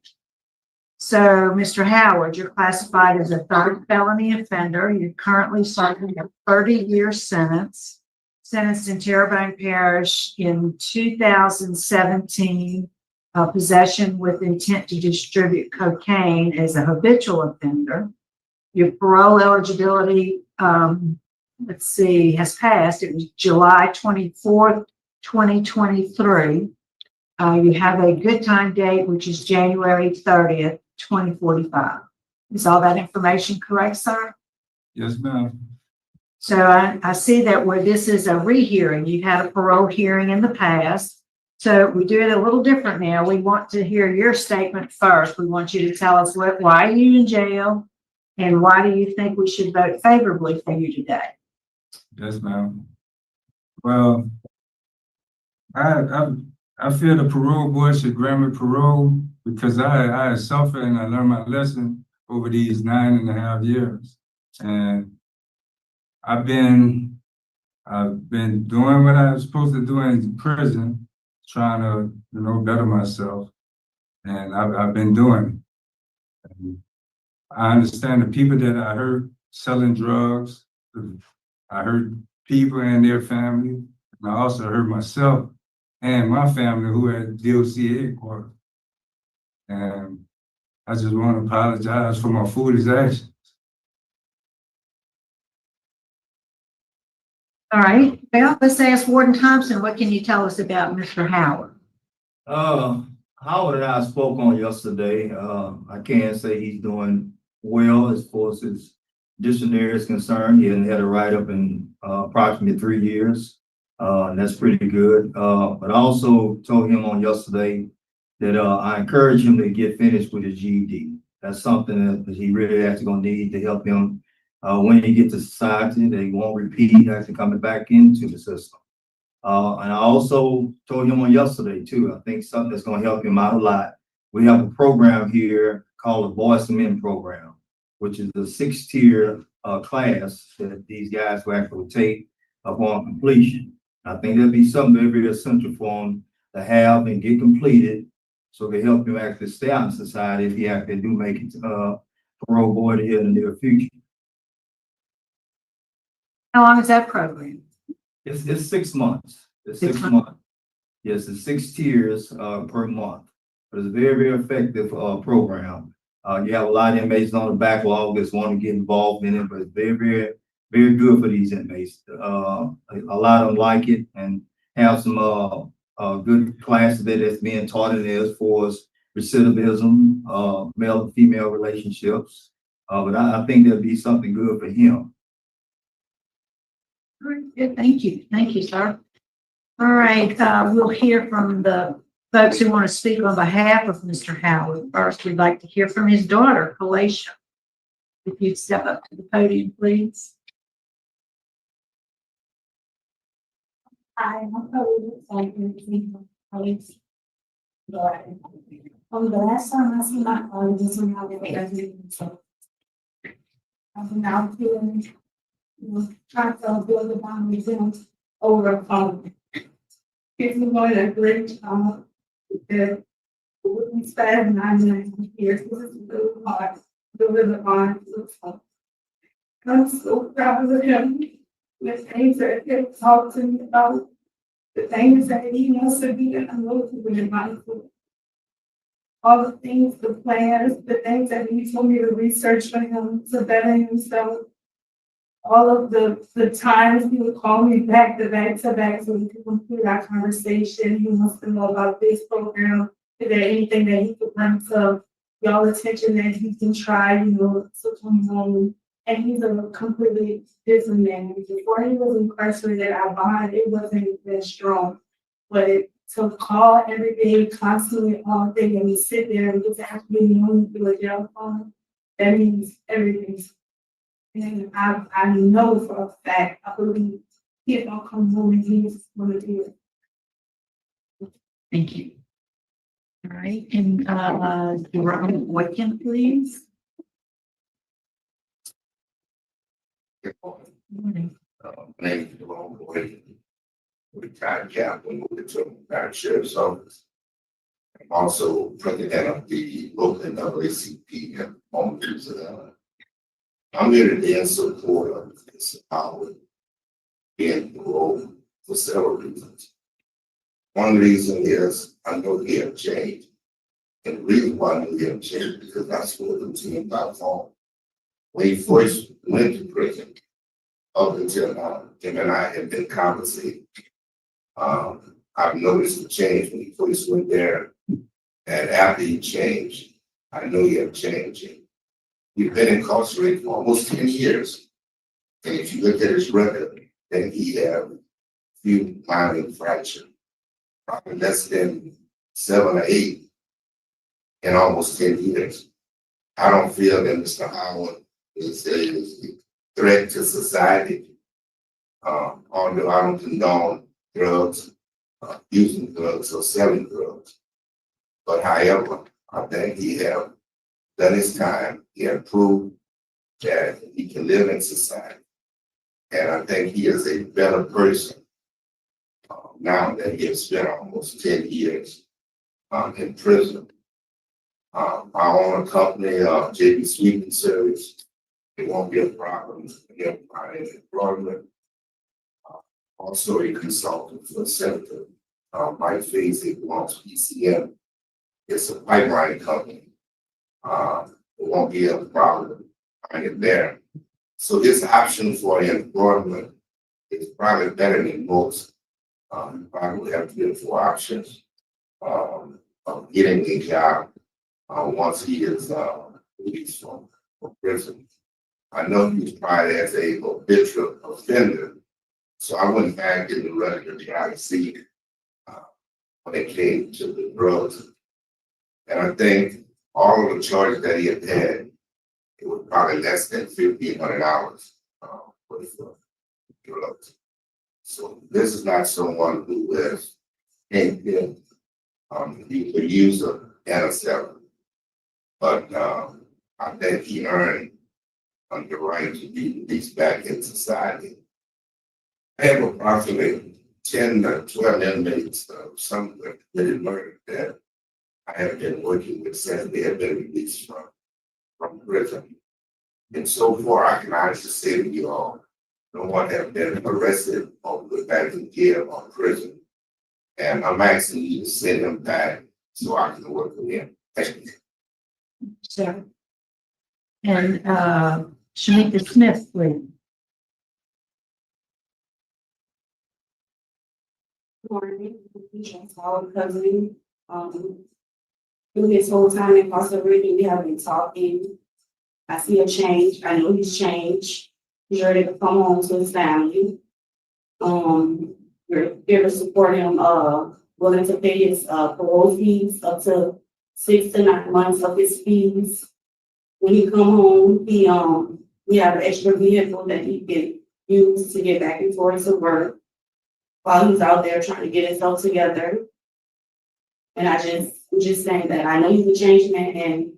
So, Mr. Howard, you're classified as a third felony offender. You're currently serving a 30-year sentence, sentenced in Terrebonne Parish in 2017, possession with intent to distribute cocaine as a habitual offender. Your parole eligibility, has passed. It was July 24th, 2023. You have a good time date, which is January 30th, 2045. Is all that information correct, sir? Yes, ma'am. So I see that where this is a rehearing, you had a parole hearing in the past. So we do it a little different now. We want to hear your statement first. We want you to tell us why are you in jail and why do you think we should vote favorably for you today? Yes, ma'am. Well, I feel the parole board should grant me parole because I had suffered and I learned my lesson over these 9.5 years. And I've been doing what I was supposed to do in prison, trying to, better myself. And I've been doing it. And I understand the people that I hurt selling drugs. I hurt people and their family. And I also hurt myself and my family who had DOC headquarters. And I just want to apologize for my foolish actions. All right. Well, let's ask Warden Thompson, what can you tell us about Mr. Howard? Howard and I spoke on yesterday. I can say he's doing well as far as his disciplinary is concerned. He hasn't had a write-up in approximately 3 years. And that's pretty good. But I also told him on yesterday that I encourage him to get finished with his GED. That's something that he really actually gonna need to help him when he gets to society, that he won't repeat after coming back into the system. And I also told him on yesterday too, I think something that's gonna help him out a lot. We have a program here called the Boys to Men program, which is a 6-tier class that these guys will actually take upon completion. I think that'd be something very, very essential for him to have and get completed, so it can help him actually stay out in society if he actually do make it to parole board here in the near future. How long is that program? It's 6 months. It's 6 months. Yes, it's 6 tiers per month. But it's a very, very effective program. You have a lot of inmates on the backlog that want to get involved in it, but it's very, very, very good for these inmates. A lot of them like it and have some good classes that is being taught in there as far as recidivism, male and female relationships. But I think that'd be something good for him. Very good. Thank you. Thank you, sir. All right. We'll hear from the folks who want to speak on behalf of Mr. Howard. First, we'd like to hear from his daughter, Kalacia. If you'd step up to the podium, please. Hi, I'm the last time I see my father was when I was 18. So I've been out here, trying to build a bond with him over a phone. He's been doing a great job. We spent 9 years. This is really hard to live on. I'm so proud of him. The things that he talked to me about, the things that he wants to be, and I'm really mindful. All the things, the plans, the things that he told me to research for him to better himself. All of the times he would call me back to back so we could complete our conversation. He wants to know about this program. Is there anything that he could bring to y'all attention that he can try, to come home? And he's a completely different man. Before he was incarcerated, our bond, it wasn't that strong. But to call every day, constantly, all day, and we sit there and just actually knowing through a jail phone, that means everything. And I know for a fact, I believe he's gonna come home and he's gonna do it. Thank you. All right. And Jerome Boykin, please. Good morning. My name is Jerome Boyd. Retired captain, moved to the sheriff's office. I'm also president of the local NAACP and owners. I'm here today in support of this Howard being parole for several reasons. One reason is I know he have changed. And the reason why I know he have changed because I spoke to him by phone. When he first went to prison, up until now, him and I have been conversating. I've noticed the change when he first went there, and after he changed, I know he had changed. He's been incarcerated for almost 10 years. And if you look at his record, then he have a few minor infractions, probably less than 7 or 8 in almost 10 years. I don't feel that Mr. Howard is a threat to society. Although I don't condone drugs, using drugs or selling drugs. But however, I think he have done his time. He has proved that he can live in society. And I think he is a better person now that he has spent almost 10 years in prison. I own a company, JB Sweeping Service. It won't be a problem for him finding employment. Also a consultant for the Senator Mike Faisy, belongs to PCM. It's a pipeline company. It won't be a problem finding there. So this option for employment is probably better than most. Probably have 3 or 4 options of getting a job once he is released from prison. I know he's probably as a habitual offender, so I went back in the record to try to see when it came to the drugs. And I think all of the charges that he had, it was probably less than 1,500 hours for the drugs. So this is not someone who has been a user and a seller. But I think he earned the right to be released back in society. I have approximately 10 to 12 inmates, some that committed murder that I have been working with since they have been released from prison. And so far, I can honestly say to you all, no one has been arrested or put back in jail or prison. And I'm asking you to send him back so I can work with him. Thank you. Sure. And Shamika Smith, please. Morning, Paul Cousin. Through this whole time in Costa Rica, we have been talking. I see a change. I know he's changed. He's ready to come home to his family. We're here to support him, willing to pay his parole fees up to 6 to 9 months of his fees. When he come home, we have an extra vehicle that he can use to get back and forth to work while he's out there trying to get himself together. And I'm just saying that I know he's a changed man, and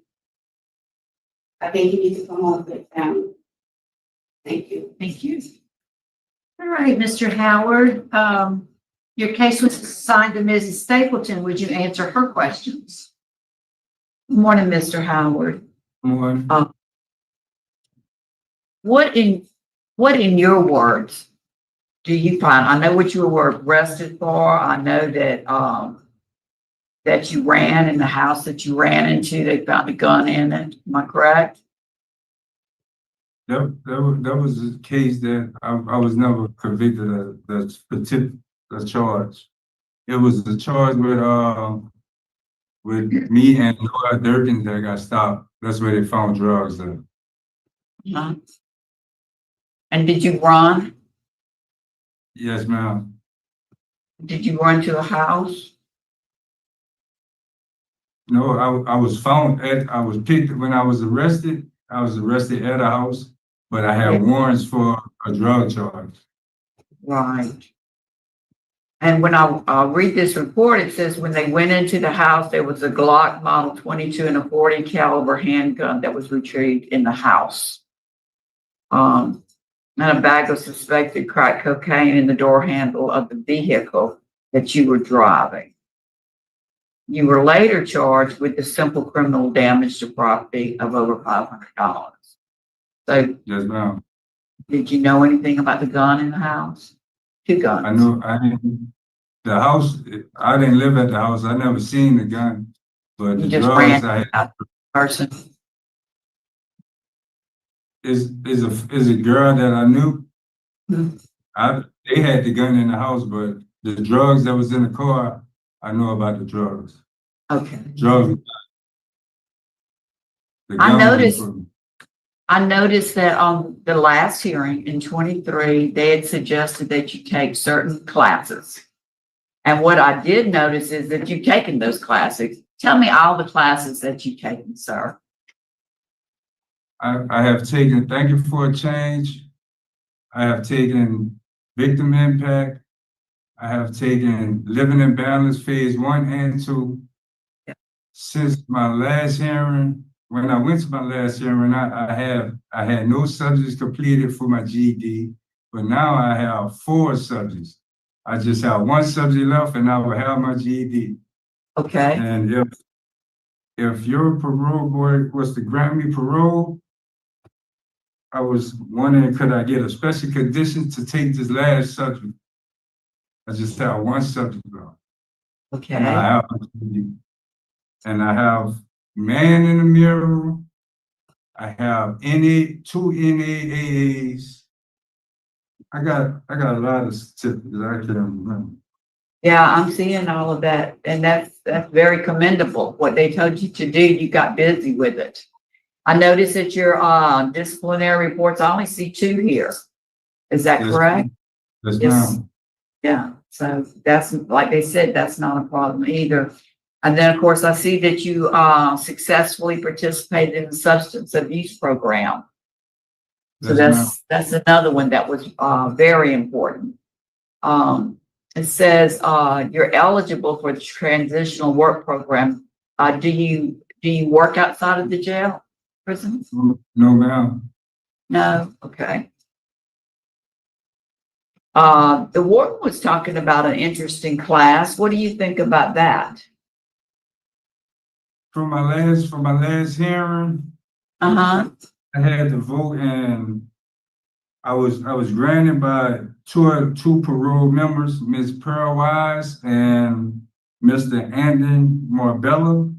I think he needs to come home with family. Thank you. Thank you. All right, Mr. Howard, your case was assigned to Mrs. Stapleton. Would you answer her questions? Good morning, Mr. Howard. Morning. What in your words do you find? I know what you were arrested for. I know that that you ran in the house that you ran into. They found a gun in it. Am I correct? That was a case that I was never convicted of that particular charge. It was a charge with me and Laura Durkin that got stopped. That's where they found drugs at. Uh-huh. And did you run? Yes, ma'am. Did you run to a house? No, I was found I was picked when I was arrested. I was arrested at a house, but I had warrants for a drug charge. Right. And when I read this report, it says when they went into the house, there was a Glock model 22 and a 40 caliber handgun that was retrieved in the house. And a bag of suspected crack cocaine in the door handle of the vehicle that you were driving. You were later charged with the simple criminal damage to property of over $500. So, yes, ma'am. Did you know anything about the gun in the house? 2 guns. I knew the house. I didn't live at the house. I never seen the gun, but You the just drugs ran I had. out the person. Is a girl that I knew. Mm-hmm. They had the gun in the house, but the drugs that was in the car, I know about the drugs. Okay. Drugs. I noticed I noticed that on the last hearing in 23, they had suggested that you take certain classes. And what I did notice is that you've taken those classes. Tell me all the classes that you've taken, sir. I have taken Thank You for a Change. I have taken Victim Impact. I have taken Living in Balance Phase 1 and 2. Since my last hearing, when I went to my last hearing, I had no subjects completed for my GED, but now I have 4 subjects. I just have 1 subject left and I will have my GED. Okay. And if your parole board was to grant me parole, I was wondering, could I get a special condition to take this last subject? I just have 1 subject left. Okay. And I have Man in the Mirror. I have 2 NAAs. I got a lot of certificates I can't remember. Yeah, I'm seeing all of that, and that's very commendable. What they told you to do, you got busy with it. I noticed that your disciplinary reports, I only see 2 here. Is that correct? Yes, Yes. ma'am. Yeah, so that's, like they said, that's not a problem either. And then, of course, I see that you successfully participated in the substance abuse program. So Yes, that's another one that was very important. It says you're eligible for the transitional work program. Do you work outside of the jail, prison? No, ma'am. No? Okay. The warden was talking about an interesting class. What do you think about that? For my last hearing, Uh-huh. I had to vote, and I was granted by two parole members, Ms. Pearl Wise and Mr. Andy Marbella,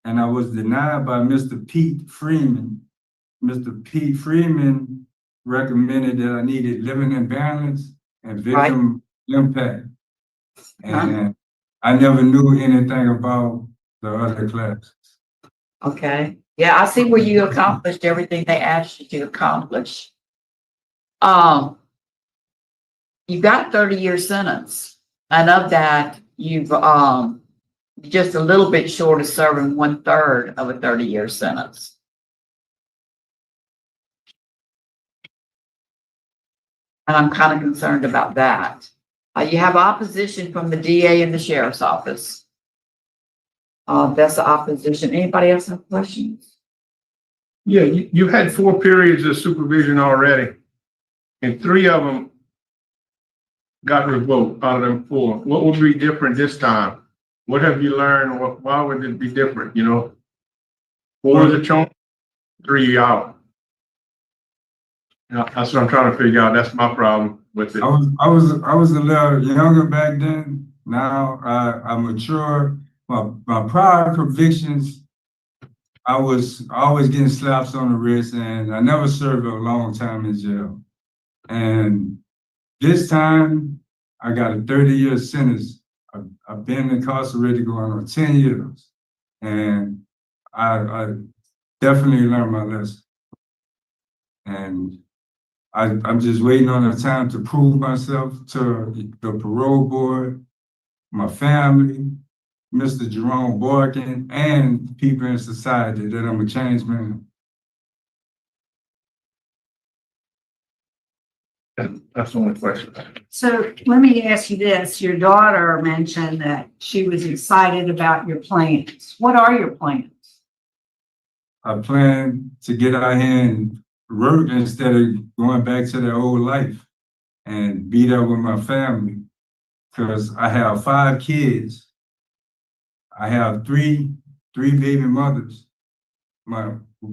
and I was denied by Mr. Pete Freeman. Mr. Pete Freeman recommended that I needed living in balance and victim impact. And I never knew anything about the other classes. Okay. Yeah, I see where you accomplished everything they asked you to accomplish. You got a 30-year sentence, and of that, you've just a little bit short of serving 1/3 of a 30-year sentence. And I'm kind of concerned about that. You have opposition from the DA and the sheriff's office. That's the opposition. Anybody else have questions? Yeah, you had 4 periods of supervision already, and 3 of them got revoked out of them 4. What would be different this time? What have you learned? Why would it be different, 4 is a chunk, 3 out. That's what I'm trying to figure out. That's my problem with it. I was a little younger back then. Now I'm mature. My prior convictions, I was always getting slaps on the wrist, and I never served a long time in jail. And this time, I got a 30-year sentence. I've been incarcerated going on 10 years, and I definitely learned my lesson. And I'm just waiting on the time to prove myself to the parole board, my family, Mr. Jerome Borkin, and people in society that I'm a changed man. That's the only question. So let me ask you this. Your daughter mentioned that she was excited about your plans. What are your plans? I plan to get out here and work instead of going back to that old life and be there with my family. Because I have 5 kids. I have three baby mothers.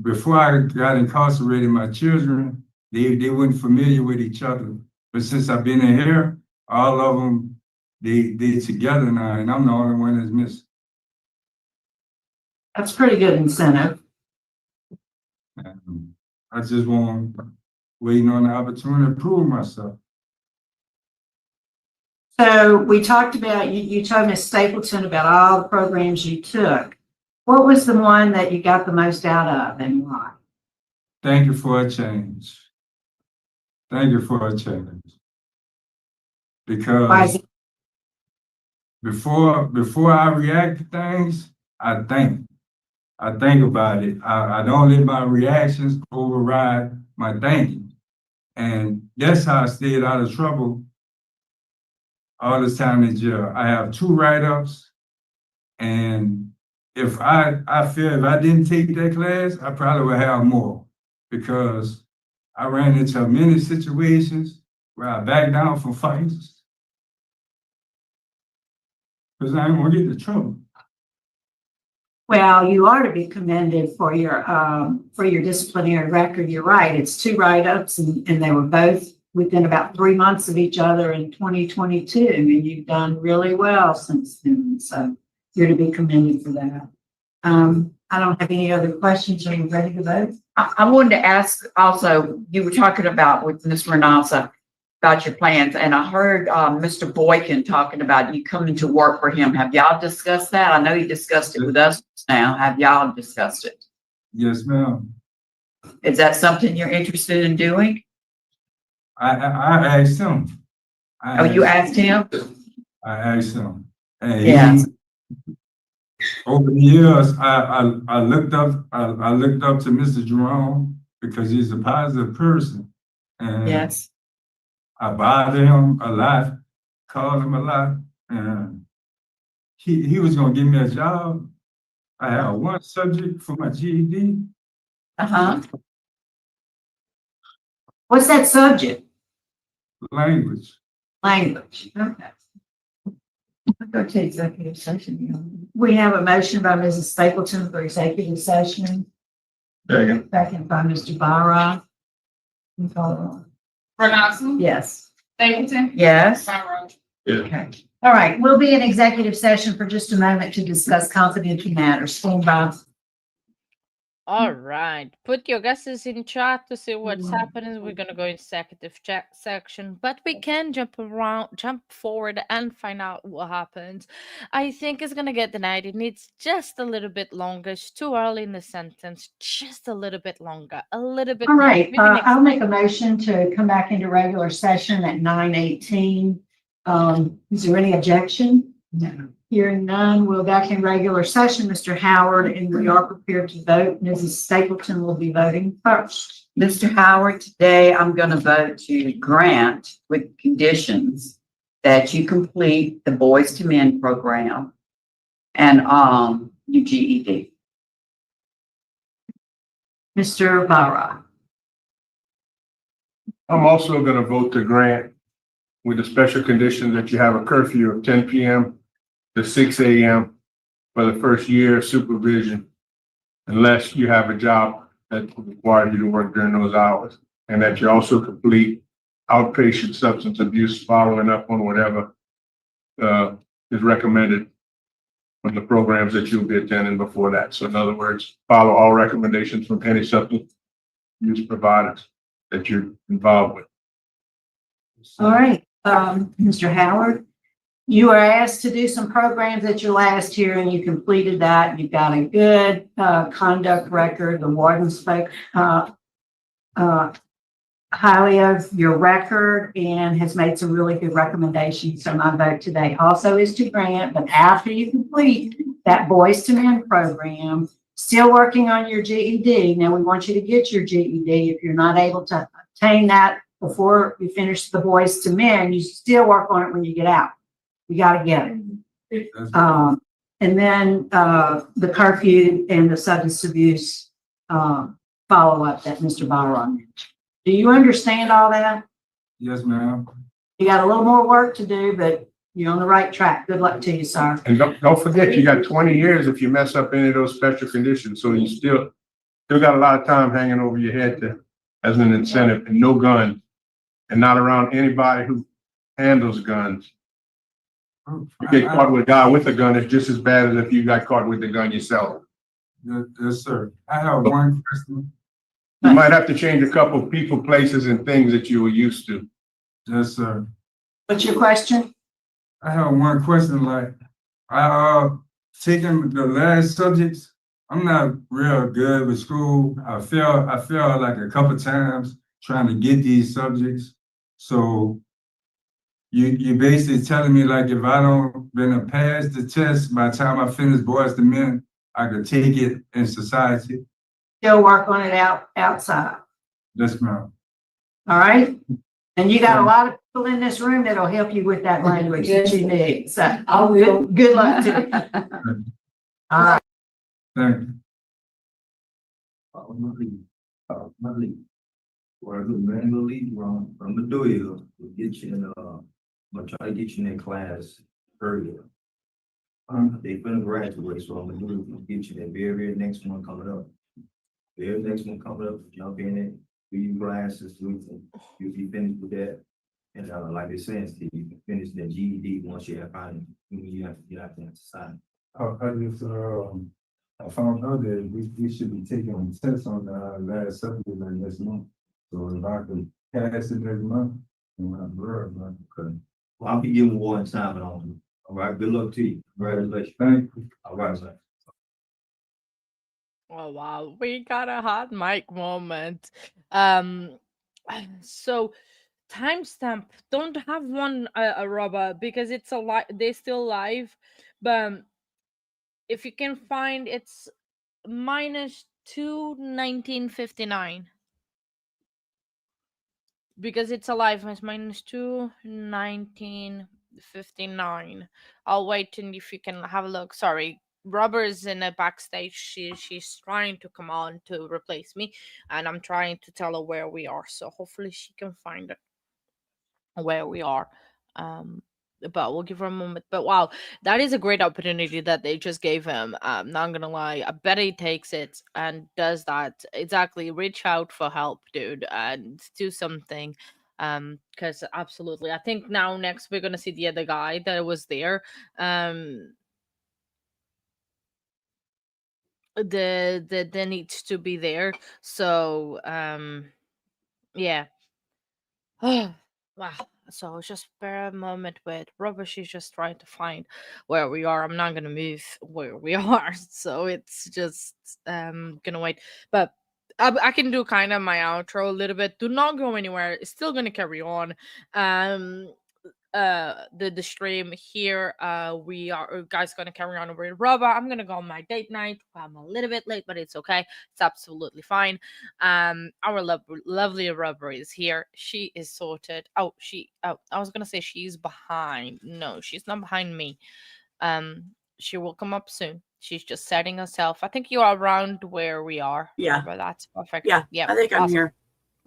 Before I got incarcerated, my children, they weren't familiar with each other. But since I've been in here, all of them, they together now, and I'm the only one that's missing. That's pretty good incentive. I just waiting on the opportunity to prove myself. So we talked about, you told Ms. Stapleton about all the programs you took. What was the one that you got the most out of and why? thank you for a change. Thank you for a change. Because before I react to things, I think. I think about it. I don't let my reactions override my thinking. And that's how I stayed out of trouble all this time in jail. I have 2 write-ups, and if I feel if I didn't take that class, I probably would have more, because I ran into many situations where I backed down from fights because I didn't want to get into trouble. Well, you are to be commended for your disciplinary record. You're right. It's 2 write-ups, and they were both within about 3 months of each other in 2022, and you've done really well since then. So you're to be commended for that. I don't have any other questions. Are you ready to vote? I wanted to ask also, you were talking about with Ms. Renasa about your plans, and I heard Mr. Boykin talking about you coming to work for him. Have y'all discussed that? I know you discussed it with us now. Have y'all discussed it? Yes, ma'am. Is that something you're interested in doing? I asked him. You asked him? I asked him. And Yes. over the years, I looked up to Mr. Jerome because he's a positive person. And yes. I bothered him a lot, called him a lot, and he was gonna give me a job. I had 1 subject for my GED. What's that subject? Language. Language. Okay. I'll go to executive session. We have a motion by Mrs. Stapleton for executive session. Second. Second by Mr. Byron. You call it on. Renata? Yes. Stapleton? Yes. Byron? Okay. All right. We'll be in executive session for just a moment to discuss confidential matters. Stand by. All right. Put your guesses in chat to see what's happening. We're gonna go in executive chat section, but we can jump forward and find out what happens. I think it's gonna get denied. It needs just a little bit longer. It's too early in the sentence. Just a little bit longer. A little bit All more. right. Maybe next I'll time. make a motion to come back into regular session at 9:18. Is there any objection? No. Hearing none, we'll back in regular session, Mr. Howard, and we are prepared to vote. Mrs. Stapleton will be voting first. Mr. Howard, today I'm going to vote to grant with conditions that you complete the Boys to Men program and your GED. Mr. Barra. I'm also gonna vote to grant with the special condition that you have a curfew of 10 p.m. to 6 a.m. for the first year of supervision, unless you have a job that requires you to work during those hours, and that you also complete outpatient substance abuse following up on whatever is recommended from the programs that you'll be attending before that. So in other words, follow all recommendations from any substance abuse providers that you're involved with. All right, Mr. Howard, you were asked to do some programs at your last hearing. You completed that. You've got a good conduct record. The warden spoke highly of your record and has made some really good recommendations. So my vote today also is to grant, but after you complete that Boys to Men program, still working on your GED. Now we want you to get your GED. If you're not able to obtain that before you finish the Boys to Men, you still work on it when you get out. You got to get it. And then the curfew and the substance abuse follow-up that Mr. Byron mentioned. Do you understand all that? Yes, ma'am. You got a little more work to do, but you're on the right track. Good luck to you, sir. And don't forget, you got 20 years if you mess up any of those special conditions. So you still got a lot of time hanging over your head as an incentive, and no gun, and not around anybody who handles guns. You get caught with a guy with a gun, it's just as bad as if you got caught with the gun yourself. Yes, sir. I have one question. You might have to change a couple people, places, and things that you were used to. Yes, sir. What's your question? I have one question. Like, I taken the last subjects I'm not real good with school. I feel like a couple times trying to get these subjects. So you basically telling me like if I don't been pass the test by the time I finish Boys to Men, I could take it in society. They'll work on it outside. Yes, ma'am. All right? And you got a lot of people in this room that'll help you with that language that you need. So I will. good luck to you. All right. Thank you. My lead. Well, the man will lead wrong. I'm gonna do it. We'll get you in, I'm gonna try to get you in that class earlier. They finna graduate, so I'm gonna do it. We'll get you that very next one coming up. Very next one coming up, jump in it, do your classes, you'll be finished with that. And, like they said, Steve, you can finish the GED once you have found, you have to get out there and decide. I found out that we should be taking a test on the last subject like next month. So if I could pass it next month, then I'm blurred, man. Okay. Well, I'll be giving one time and all. All right, good luck to you. Congratulations. Thank you. All right, sir. Oh wow, we got a hot mic moment. Um, so timestamp don't have one Roba because it's a live. They still live, but if you can find it's -2 1959 because it's alive. It's -2 1959. I'll wait and if you can have a look. Sorry, Rubber is in a backstage. She's trying to come on to replace me, and I'm trying to tell her where we are. So hopefully she can find it where we are. But we'll give her a moment. But wow, that is a great opportunity that they just gave him. Not gonna lie, I bet he takes it and does that. Exactly, reach out for help, dude, and do something. Because absolutely, I think now next we're gonna see the other guy that was there. The needs to be there. So yeah. Wow. So just bear a moment with Robert. She's just trying to find where we are. I'm not gonna move where we are, so it's just gonna wait. But I can do kind of my outro a little bit. Do not go anywhere. It's still gonna carry on. Um, the stream here. We are guys gonna carry on with Robert. I'm gonna go on my date night. I'm a little bit late, but it's okay. It's absolutely fine. Our lovely Robert is here. She is sorted. Oh, I was gonna say she's behind. No, she's not behind me. She will come up soon. She's just setting herself. I think you are around where we are. Yeah. Robert, that's perfect. Yeah, Yeah, I think I'm awesome. here.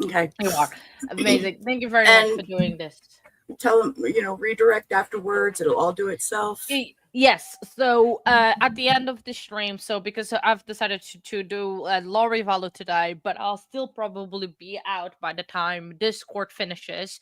Okay. You are amazing. Thank you very much for doing this. Tell them, redirect afterwards. It'll all do itself. Yes. So at the end of the stream, so because I've decided to do Lori Vallo today, but I'll still probably be out by the time Discord finishes.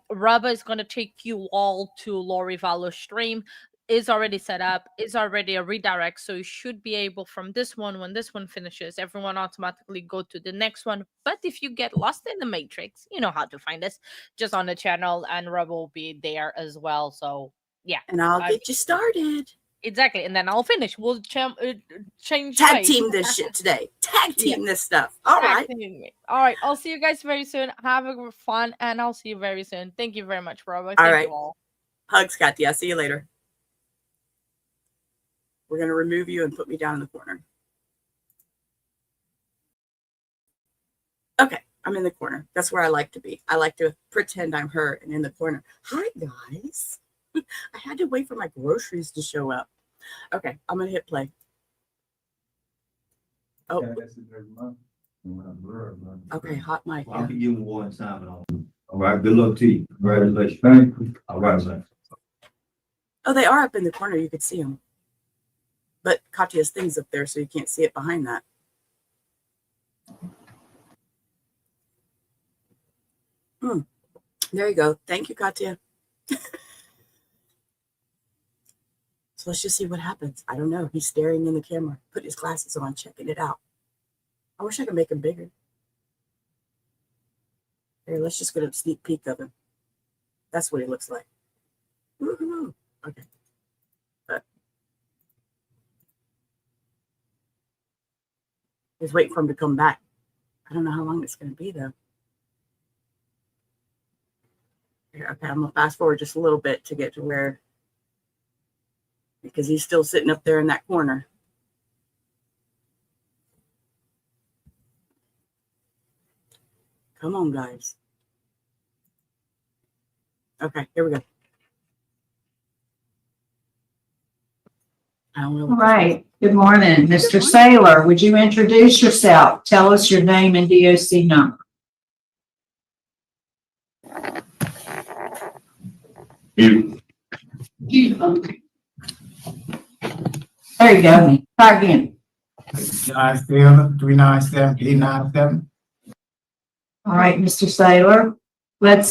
Rubba is gonna take you all to Lori Vallo's stream. Is already set up, is already a redirect, so you should be able from this one, when this one finishes, everyone automatically go to the next one. But if you get lost in the matrix, you know how to find us, just on the channel, and Rob will be there as well. So yeah, and I'll get you started. Exactly, and then I'll finish. We'll change tag ways. team this shit today. Tag team this stuff. All right. All right. I'll see you guys very soon. Have a fun, and I'll see you very soon. Thank you very much, Rob. All right. You all. Hugs, Katya. See you later. We're going to remove you and put me down in the corner. Okay, I'm in the corner. That's where I like to be. I like to pretend I'm her and in the corner. Hi, guys. I had to wait for my groceries to show up. Okay, I'm going to hit play. Oh. Okay, hot mic. I'll be giving one time and all. All right, good luck to you. Congratulations. Thank you. All right, sir. Oh, they are up in the corner. You could see them. But Katya's thing's up there, so you can't see it behind that. There you go. Thank you, Katya. So let's just see what happens. I don't know. He's staring in the camera. Put his glasses on, checking it out. I wish I could make him bigger. Here, let's just get a sneak peek of him. That's what he looks like. Woohoo. Okay. Just wait for him to come back. I don't know how long it's going to be though. Here, okay, I'm gonna fast forward just a little bit to get to where, because he's still sitting up there in that corner. Come on, guys. Okay, here we go. I don't know. All right. Good morning, Mr. Saylor. Would you introduce yourself? Tell us your name and DOC number. You. There you go. Try again. 97397-897. All right, Mr. Saylor. Let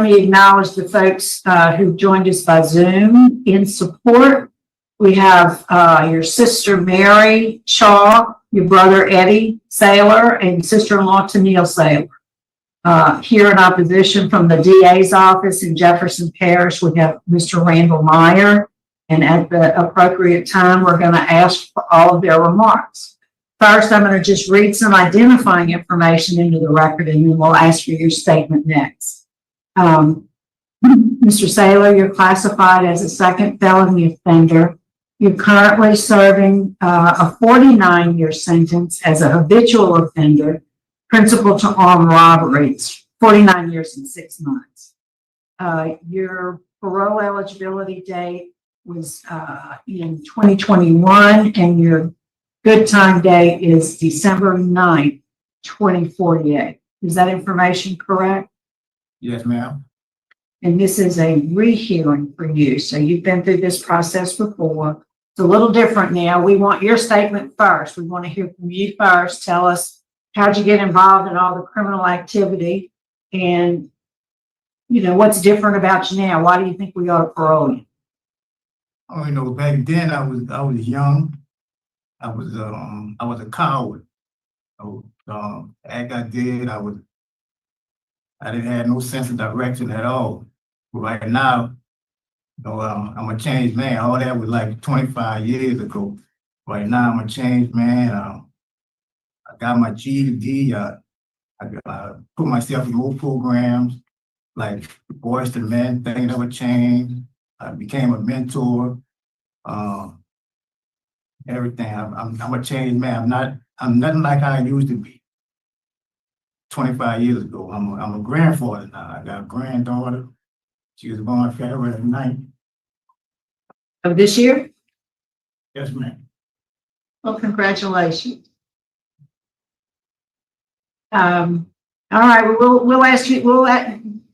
me acknowledge the folks who joined us by Zoom in support. We have your sister Mary Shaw, your brother Eddie Saylor, and sister-in-law Tennille Saylor. Here in opposition from the DA's office in Jefferson Parish, we have Mr. Randall Meyer, and at the appropriate time, we're going to ask for all of their remarks. First, I'm going to just read some identifying information into the record, and then we'll ask for your statement next. Mr. Saylor, you're classified as a second felony offender. You're currently serving a 49-year sentence as a habitual offender, principal to armed robberies, 49 years and 6 months. Your parole eligibility date was in 2021, and your good time date is December 9th, 2048. Is that information correct? Yes, ma'am. And this is a rehearing for you. So you've been through this process before. It's a little different now. We want your statement first. We want to hear from you first. Tell us, how'd you get involved in all the criminal activity? And, what's different about you now? Why do you think we ought to parole you? Oh, back then I was young. I was a coward. Act I did, I didn't have no sense of direction at all. But right now, I'm a changed man. All that was like 25 years ago. Right now, I'm a changed man. I got my GED. I put myself in more programs like Boys to Men, Things Never Change. I became a mentor. Everything. I'm a changed man. I'm nothing like I used to be 25 years ago. I'm a grandfather now. I got a granddaughter. She was born February 9th. Of this year? Yes, ma'am. Well, congratulations. All right, we'll ask you, we'll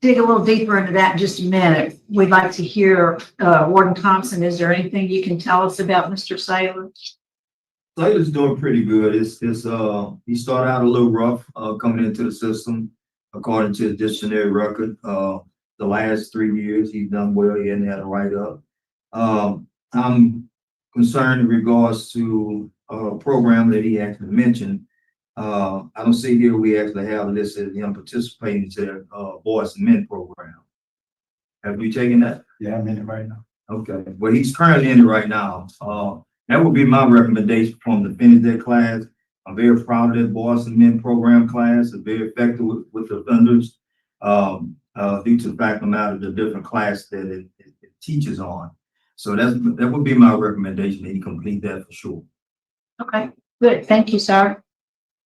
dig a little deeper into that in just a minute. We'd like to hear, Warden Thompson, is there anything you can tell us about Mr. Saylor? Saylor's doing pretty good. He started out a little rough coming into the system, according to the dictionary record. The last 3 years, he's done well. He hadn't had a write-up. I'm concerned in regards to a program that he actually mentioned. I don't see here we actually have listed him participating to the Boys and Men program. Have you taken that? Yeah, I'm in it right now. Okay, well, he's currently in it right now. That would be my recommendation from the finish that class. I'm very proud of that Boys and Men program class. It's very effective with the offenders due to the fact of the matter of the different class that it teaches on. So that would be my recommendation that he complete that for sure. Okay, good. Thank you, sir.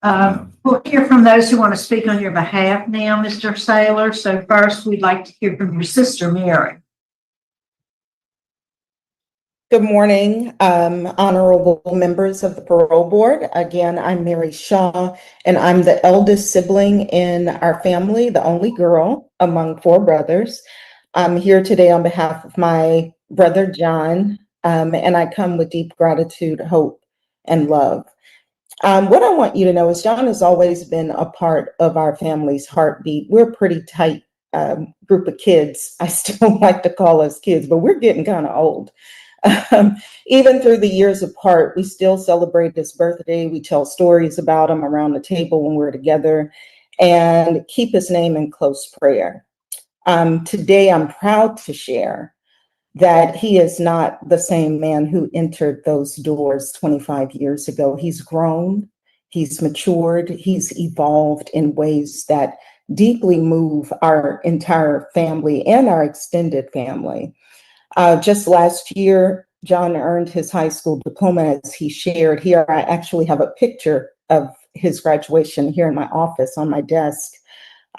We'll hear from those who want to speak on your behalf now, Mr. Saylor. So first, we'd like to hear from your sister, Mary. Good morning, honorable members of the parole board. Again, I'm Mary Shaw, and I'm the eldest sibling in our family, the only girl among 4 brothers. I'm here today on behalf of my brother, John, and I come with deep gratitude, hope, and love. What I want you to know is John has always been a part of our family's heartbeat. We're a pretty tight group of kids. I still like to call us kids, but we're getting kind of old. Even through the years apart, we still celebrate his birthday. We tell stories about him around the table when we're together and keep his name in close prayer. Today, I'm proud to share that he is not the same man who entered those doors 25 years ago. He's grown, He's matured, he's evolved in ways that deeply move our entire family and our extended family. Just last year, John earned his high school diploma, as he shared here. I actually have a picture of his graduation here in my office on my desk.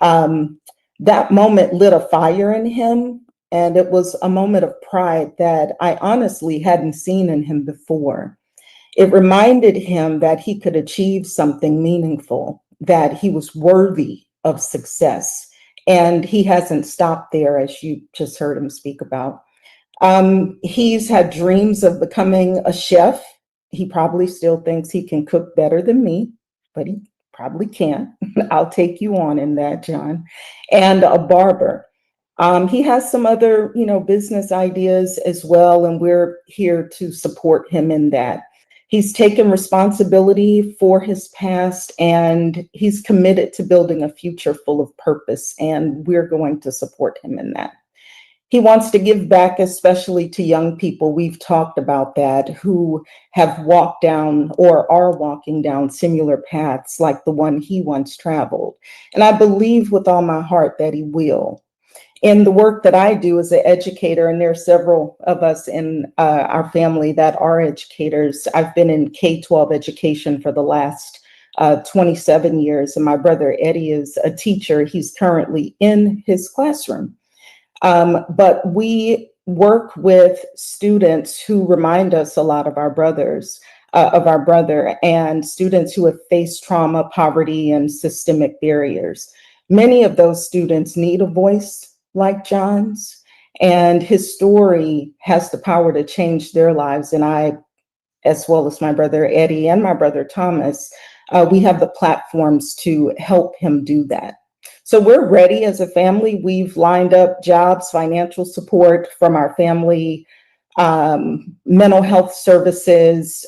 That moment lit a fire in him, and it was a moment of pride that I honestly hadn't seen in him before. It reminded him that he could achieve something meaningful, that he was worthy of success, and he hasn't stopped there, as you just heard him speak about. He's had dreams of becoming a chef. He probably still thinks he can cook better than me, but he probably can't. I'll take you on in that, John. And a barber. He has some other, business ideas as well, and we're here to support him in that. He's taken responsibility for his past, and he's committed to building a future full of purpose, and we're going to support him in that. He wants to give back, especially to young people. We've talked about that, who have walked down or are walking down similar paths like the one he once traveled. And I believe with all my heart that he will. In the work that I do as an educator, and there are several of us in our family that are educators. I've been in K-12 education for the last 27 years, and my brother Eddie is a teacher. He's currently in his classroom. But we work with students who remind us a lot of our brothers, of our brother, and students who have faced trauma, poverty, and systemic barriers. Many of those students need a voice like John's, and his story has the power to change their lives. And I, as well as my brother Eddie and my brother Thomas, we have the platforms to help him do that. So we're ready as a family. We've lined up jobs, financial support from our family, mental health services,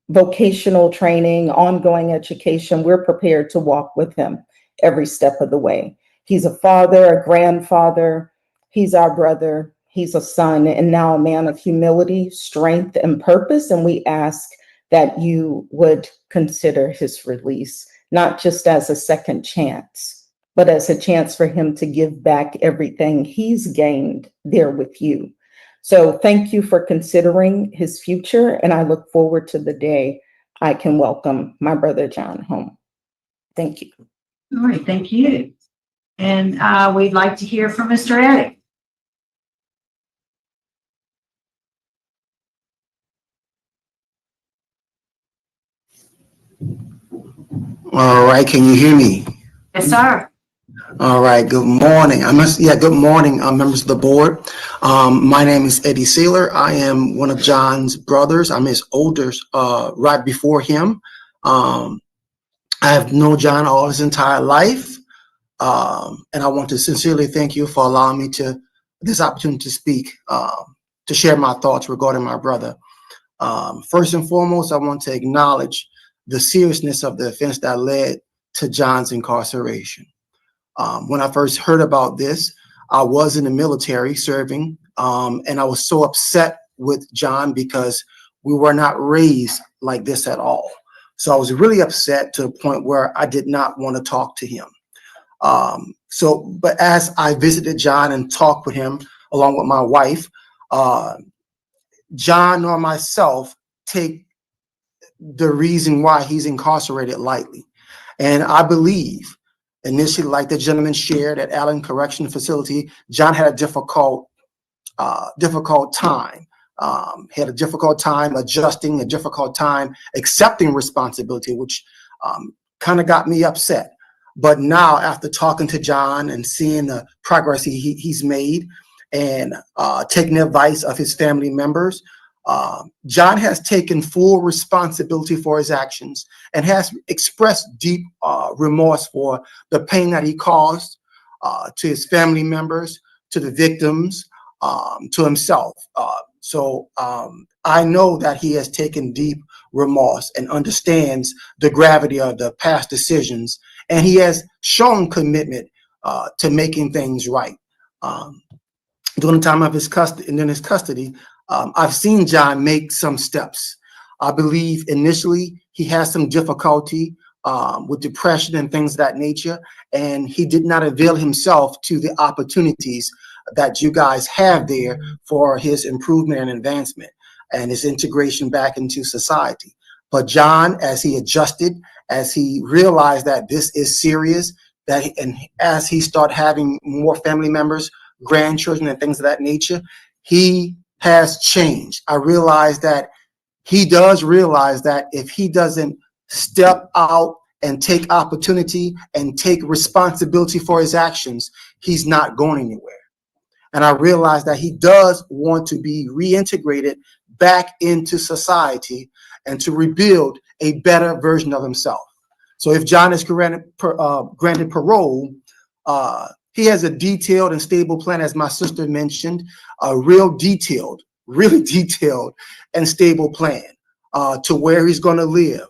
vocational training, ongoing education. We're prepared to walk with him every step of the way. He's a father, a grandfather. He's our brother. He's a son, and now a man of humility, strength, and purpose. And we ask that you would consider his release, not just as a second chance, but as a chance for him to give back everything he's gained there with you. So thank you for considering his future, and I look forward to the day I can welcome my brother John home. Thank you. All right, thank you. And we'd like to hear from Mr. Addict. All right, can you hear me? Yes, sir. All right, good morning. Good morning, members of the board. My name is Eddie Sealer. I am one of John's brothers. I'm his older, right before him. I have known John all his entire life. And I want to sincerely thank you for allowing me this opportunity to speak, to share my thoughts regarding my brother. First and foremost, I want to acknowledge the seriousness of the offense that led to John's incarceration. When I first heard about this, I was in the military serving, and I was so upset with John because we were not raised like this at all. So I was really upset to the point where I did not want to talk to him. But as I visited John and talked with him along with my wife, John or myself take the reason why he's incarcerated lightly. And I believe initially, like the gentleman shared at Allen Correction Facility, John had a difficult time. He had a difficult time adjusting, a difficult time accepting responsibility, which kind of got me upset. But now, after talking to John and seeing the progress he's made and taking the advice of his family members, John has taken full responsibility for his actions and has expressed deep remorse for the pain that he caused to his family members, to the victims, to himself. So I know that he has taken deep remorse and understands the gravity of the past decisions, and he has shown commitment to making things right. During the time of his custody, I've seen John make some steps. I believe initially he has some difficulty with depression and things of that nature, and he did not avail himself to the opportunities that you guys have there for his improvement and advancement and his integration back into society. But John, as he adjusted, as he realized that this is serious, and as he started having more family members, grandchildren, and things of that nature, he has changed. I realized that he does realize that if he doesn't step out and take opportunity and take responsibility for his actions, he's not going anywhere. And I realized that he does want to be reintegrated back into society and to rebuild a better version of himself. So if John is granted parole, he has a detailed and stable plan, as my sister mentioned, a really detailed and stable plan to where he's going to live,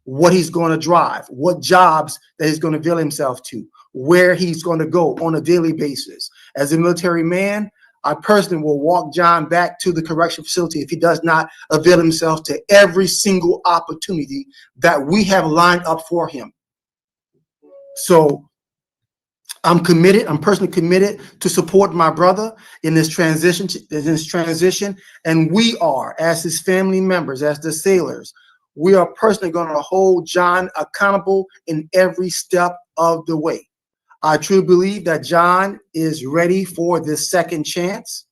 what he's going to drive, what jobs that he's going to avail himself to, where he's going to go on a daily basis. As a military man, I personally will walk John back to the correction facility if he does not avail himself to every single opportunity that we have lined up for him. So I'm committed. I'm personally committed to support my brother in this transition. And we are, as his family members, as the sailors, we are personally going to hold John accountable in every step of the way. I truly believe that John is ready for this second chance,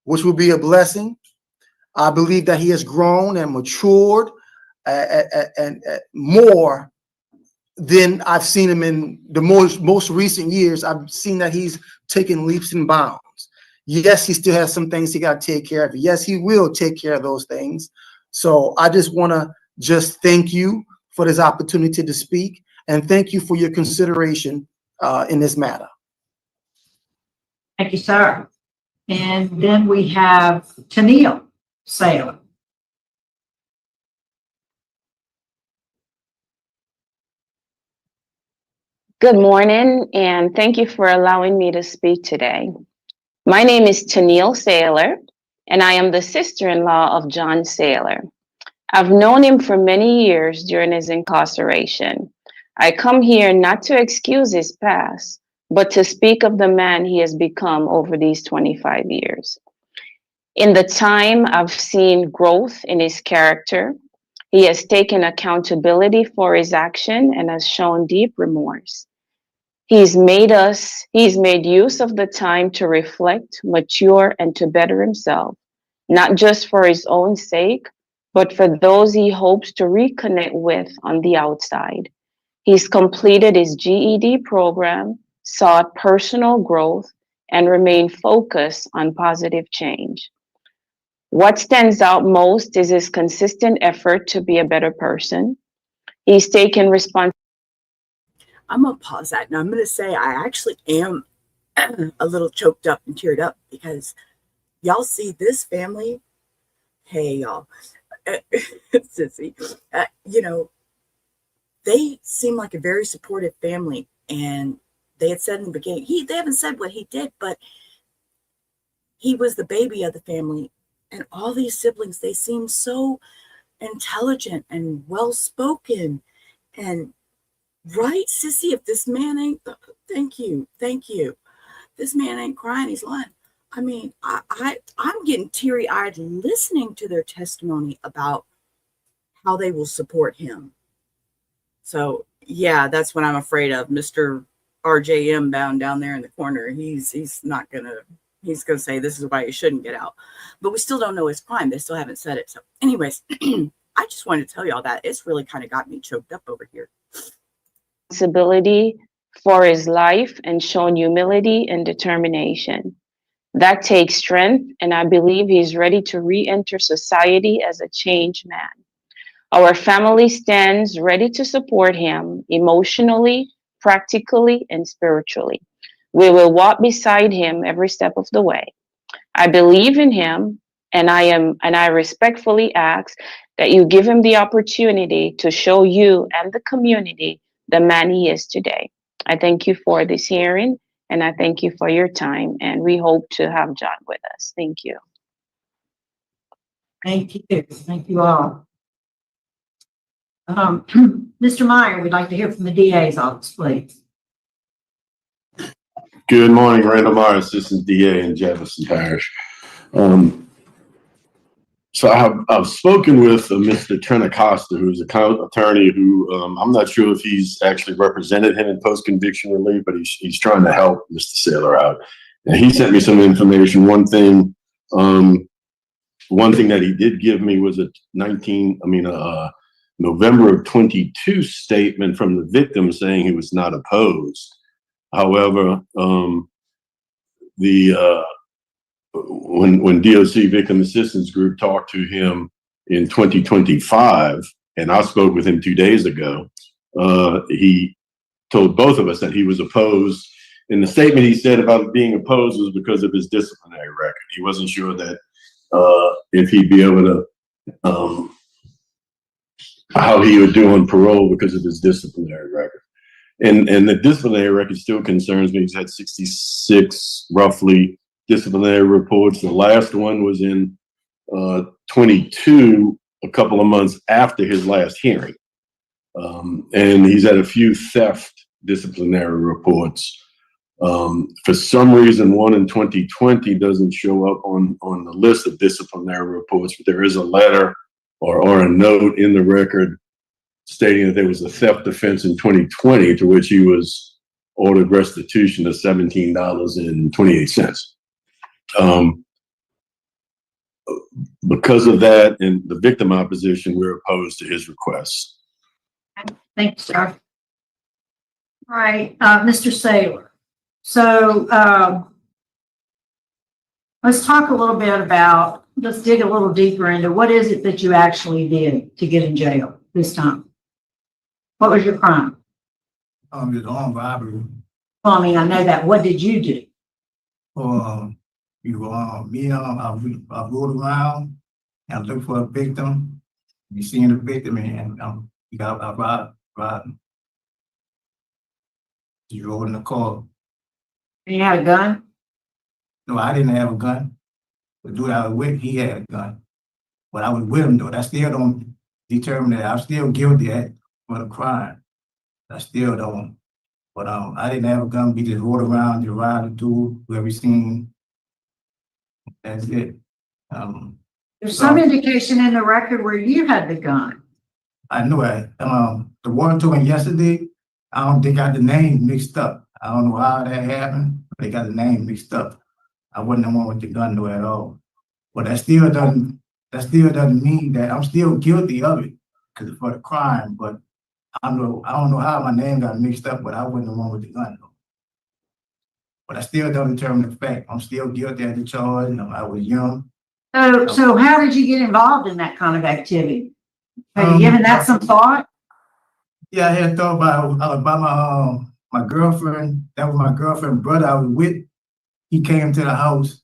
which will be a blessing. I believe that he has grown and matured and more than I've seen him in the most recent years. I've seen that he's taken leaps and bounds. Yes, he still has some things he got to take care of. Yes, he will take care of those things. So I just want to thank you for this opportunity to speak, and thank you for your consideration in this matter. Thank you, sir. And then we have Tennille Saylor. Good morning, and thank you for allowing me to speak today. My name is Tennille Saylor, and I am the sister-in-law of John Saylor. I've known him for many years during his incarceration. I come here not to excuse his past, but to speak of the man he has become over these 25 years. In the time, I've seen growth in his character. He has taken accountability for his action and has shown deep remorse. He's made use of the time to reflect, mature, and to better himself, not just for his own sake, but for those he hopes to reconnect with on the outside. He's completed his GED program, sought personal growth, and remained focused on positive change. What stands out most is his consistent effort to be a better person. He's taken responsibility. I'm going to pause that, and I'm going to say I actually am a little choked up and teared up because y'all see this family. Hey, y'all. Sissy. They seem like a very supportive family, and they had said in the beginning, they haven't said what he did, but he was the baby of the family, and all these siblings, they seem so intelligent and well-spoken, and right, Sissy, if this man ain't, thank you. This man ain't crying, he's lying. I mean, I'm getting teary-eyed listening to their testimony about how they will support him. So, yeah, that's what I'm afraid of. Mr. RJM bound down there in the corner, he's going to say this is why you shouldn't get out. But we still don't know his crime. They still haven't said it. So, anyways, I just wanted to tell y'all that. It's really kind of got me choked up over here. Responsibility for his life and shown humility and determination. That takes strength, and I believe he's ready to re-enter society as a changed man. Our family stands ready to support him emotionally, practically, and spiritually. We will walk beside him every step of the way. I believe in him, and I respectfully ask that you give him the opportunity to show you and the community the man he is today. I thank you for this hearing, and I thank you for your time, and we hope to have John with us. Thank you. Thank you. Thank you all. Mr. Meyer, we'd like to hear from the DA's office, please. Good morning, Randall Meyer, Assistant DA in Jefferson Parish. So I've spoken with Mr. Trent Acosta, who's an attorney who I'm not sure if he's actually represented him in post-conviction relief, but he's trying to help Mr. Saylor out. And he sent me some information. One thing that he did give me was a November of 22 statement from the victim saying he was not opposed. However, when DOC Victim Assistance Group talked to him in 2025, and I spoke with him 2 days ago, he told both of us that he was opposed. And the statement he said about being opposed was because of his disciplinary record. He wasn't sure that if he'd be able to, how he would do on parole because of his disciplinary record. And the disciplinary record still concerns me. He's had 66 roughly disciplinary reports. The last one was in 22, a couple of months after his last hearing. And he's had a few theft disciplinary reports. For some reason, one in 2020 doesn't show up on the list of disciplinary reports, but there is a letter or a note in the record stating that there was a theft offense in 2020 to which he was ordered restitution of $17.28. Because of that and the victim opposition, we're opposed to his requests. Thanks, sir. All right, Mr. Saylor. So let's talk a little bit about, let's dig a little deeper into what is it that you actually did to get in jail this time? What was your crime? It's armed robbery. Well, I mean, I know that. What did you do? I rode around and looked for a victim. You seen the victim and I robbed. You rode in the car. And you had a gun? No, I didn't have a gun. The dude I was with, he had a gun. But I was with him though. That still don't determine that I'm still guilty for the crime. I still don't. But I didn't have a gun. We just rode around, just ride the dude, whoever we seen. That's it. There's some indication in the record where you had the gun. I knew it. The one to him yesterday, I don't think got the name mixed up. I don't know how that happened, but they got the name mixed up. I wasn't the one with the gun though at all. But that still doesn't mean that I'm still guilty of it because for the crime. But I don't know how my name got mixed up, but I wasn't the one with the gun though. But I still don't determine the fact. I'm still guilty of the charge. I was young. So how did you get involved in that kind of activity? Have you given that some thought? Yeah, I had thought about my girlfriend. That was my girlfriend's brother I was with. He came to the house,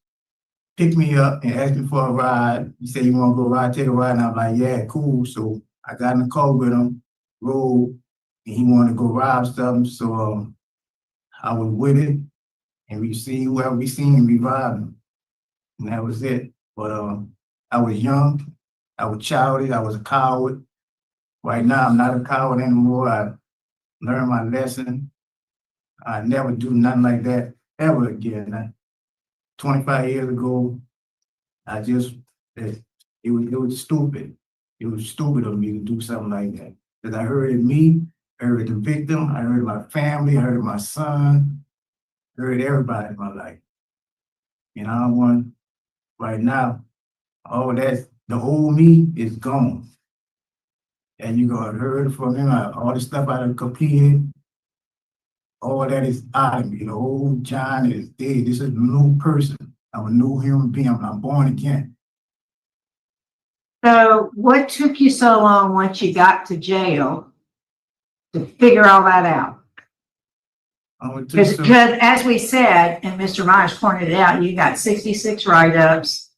picked me up and asked me for a ride. He said, "You want to go ride, take a ride?" And I'm like, "Yeah, cool." So I got in the car with him, rode, and he wanted to go rob something. So I was with it, and we see whoever we seen, and we robbed him. And that was it. But I was young, I was childish, I was a coward. Right now, I'm not a coward anymore. I learned my lesson. I never do nothing like that ever again. 25 years ago, it was stupid. It was stupid of me to do something like that. Because I hurted me, I hurted the victim, I hurted my family, I hurted my son, I hurted everybody in my life. And I don't want, right now, all that, the old me is gone. And you're gonna hear from him, all the stuff I done completed, all that is out of me. The old John is dead. This is a new person. I'm a new human being. I'm born again. So what took you so long once you got to jail to figure all that out? Because as we said, and Mr. Myers pointed out, you got 66 write-ups.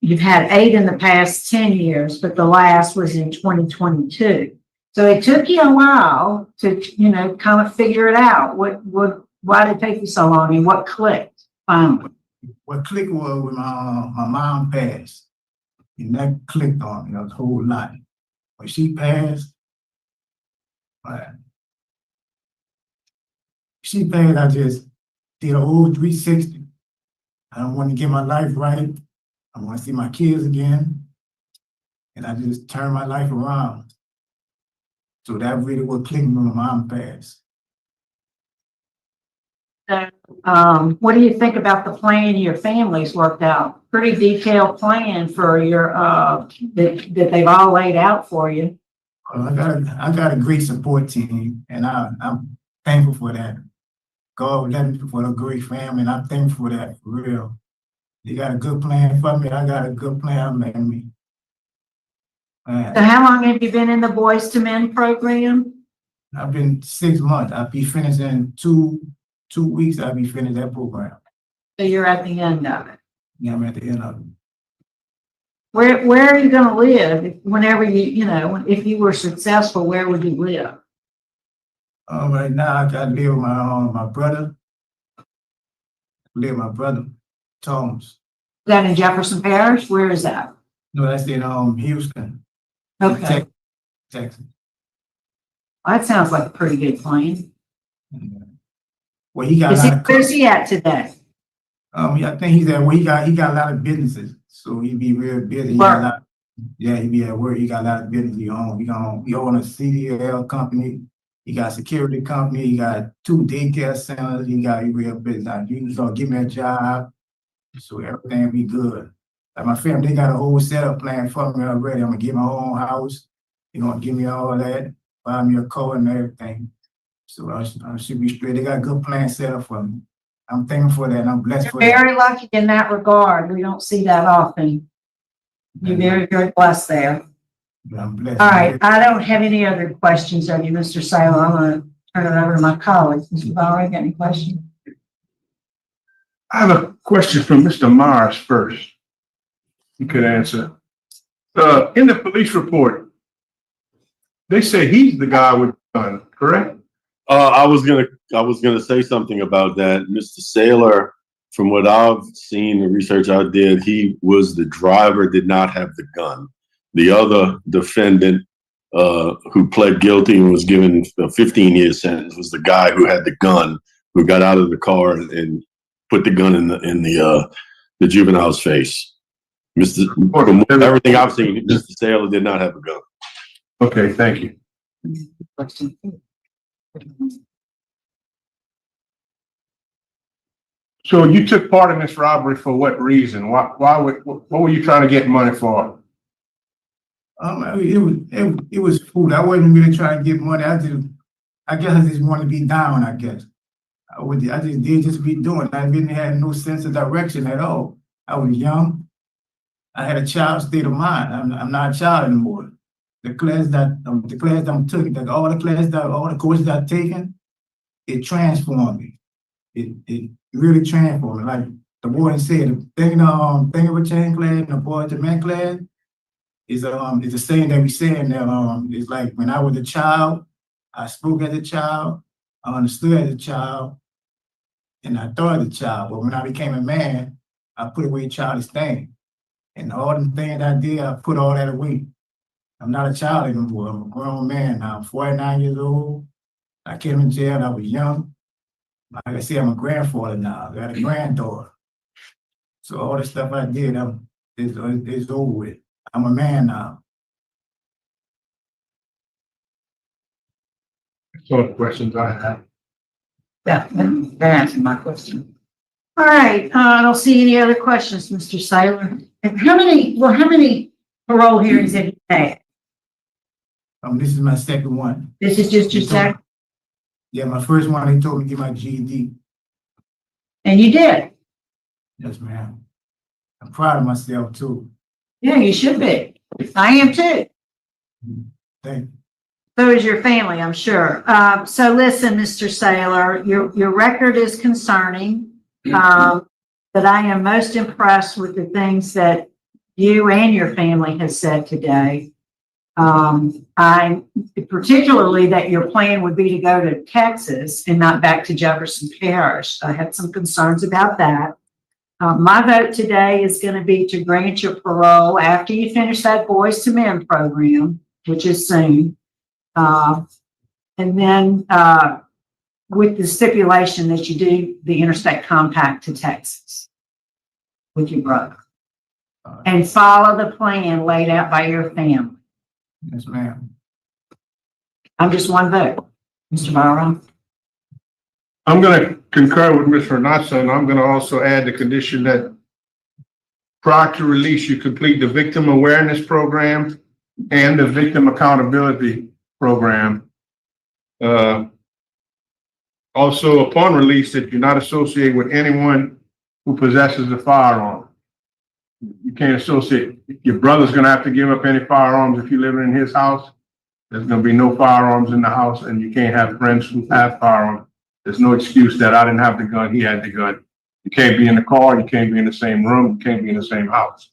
You've had 8 in the past 10 years, but the last was in 2022. So it took you a while to, kind of figure it out. Why did it take you so long, and what clicked finally? What clicked was when my mom passed, and that clicked on me a whole lot. when she passed, I just did a whole 360. I don't want to get my life right. I want to see my kids again. And I just turned my life around. So that really what clicked when my mom passed. So, what do you think about the plan your family's worked out? Pretty detailed plan for your, that they've all laid out for you. I got a great support team, and I'm thankful for that. God led me for a great family, and I'm thankful for that, for real. They got a good plan for me. I got a good plan for me. So how long have you been in the Boys to Men program? I've been 6 months. I'll be finished in two weeks. I'll be finished that program. So you're at the end of it. Yeah, I'm at the end of it. Where are you going to live whenever if you were successful, where would you live? Right now, I got to live with my brother. Live with my brother, Thomas. Is that in Jefferson Parish? Where is that? No, that's in Houston. Okay. Texas. Well, that sounds like a pretty good plan. Well, he got a lot of. Where's he at today? I think he's at work. He got a lot of businesses, so he be real busy. He be at work. He got a lot of business. He own a CDL company. He got a security company. He got 2 daycare centers. He real business. He's gonna give me a job, so everything be good. Like my family, they got a whole setup plan for me already. I'm gonna get my own house. They're gonna give me all of that, buy me a car and everything. So I should be straight. They got a good plan set up for me. I'm thankful for that, and I'm blessed for that. Very lucky in that regard. We don't see that often. You're very, very blessed there. I'm blessed. All right, I don't have any other questions of you, Mr. Saylor. I'm going to turn it over to my colleagues. Mr. Bauer, got any questions? I have a question from Mr. Myers first. You could answer. In the police report, they say he's the guy with the gun, correct? I was gonna say something about that. Mr. Saylor, from what I've seen, the research I did, he was the driver, did not have the gun. The other defendant who pled guilty and was given a 15-year sentence was the guy who had the gun, who got out of the car and put the gun in the juvenile's face. From everything I've seen, Mr. Saylor did not have a gun. Okay, thank you. So you took part in this robbery for what reason? What were you trying to get money for? It was food. I wasn't really trying to get money. I guess I just wanted to be down. I guess I just did just be doing. I didn't have no sense of direction at all. I was young. I had a child state of mind. I'm not a child anymore. The class that I'm taking, all the courses I've taken, it transformed me. It really transformed me. Like the boy said, the thing of a chain class and the boy to men class is the saying that we saying that it's like when I was a child, I spoke as a child, I understood as a child, and I thought as a child. But when I became a man, I put away childish things. And all the things I did, I put all that away. I'm not a child anymore. I'm a grown man now. I'm 49 years old. I came in jail. I was young. Like I said, I'm a grandfather now. I got a granddaughter. So all the stuff I did, it's over with. I'm a man now. That's all the questions I have. Yeah, that answered my question. All right, I don't see any other questions, Mr. Saylor. And how many parole hearings have you had? This is my second one. This is just your second? Yeah, my first one, they told me to get my GED. And you did? Yes, ma'am. I'm proud of myself, too. Yeah, you should be. I am, too. Thank you. So is your family, I'm sure. So listen, Mr. Saylor, your record is concerning, but I am most impressed with the things that you and your family has said today. I particularly that your plan would be to go to Texas and not back to Jefferson Parish. I had some concerns about that. My vote today is going to be to grant your parole after you finish that Boys to Men program. which is soon. And then, with the stipulation that you do the interstate compact to Texas with your brother. And follow the plan laid out by your family. Yes, ma'am. I'm just one vote. Mr. Byron? I'm gonna concur with Ms. Renata, and I'm gonna also add the condition that prior to release, you complete the victim awareness program and the victim accountability program. Also, upon release, that you're not associated with anyone who possesses a firearm. You can't associate. Your brother's gonna have to give up any firearms if you're living in his house. There's gonna be no firearms in the house, and you can't have friends who have firearms. There's no excuse that I didn't have the gun, he had the gun. You can't be in the car, you can't be in the same room, you can't be in the same house.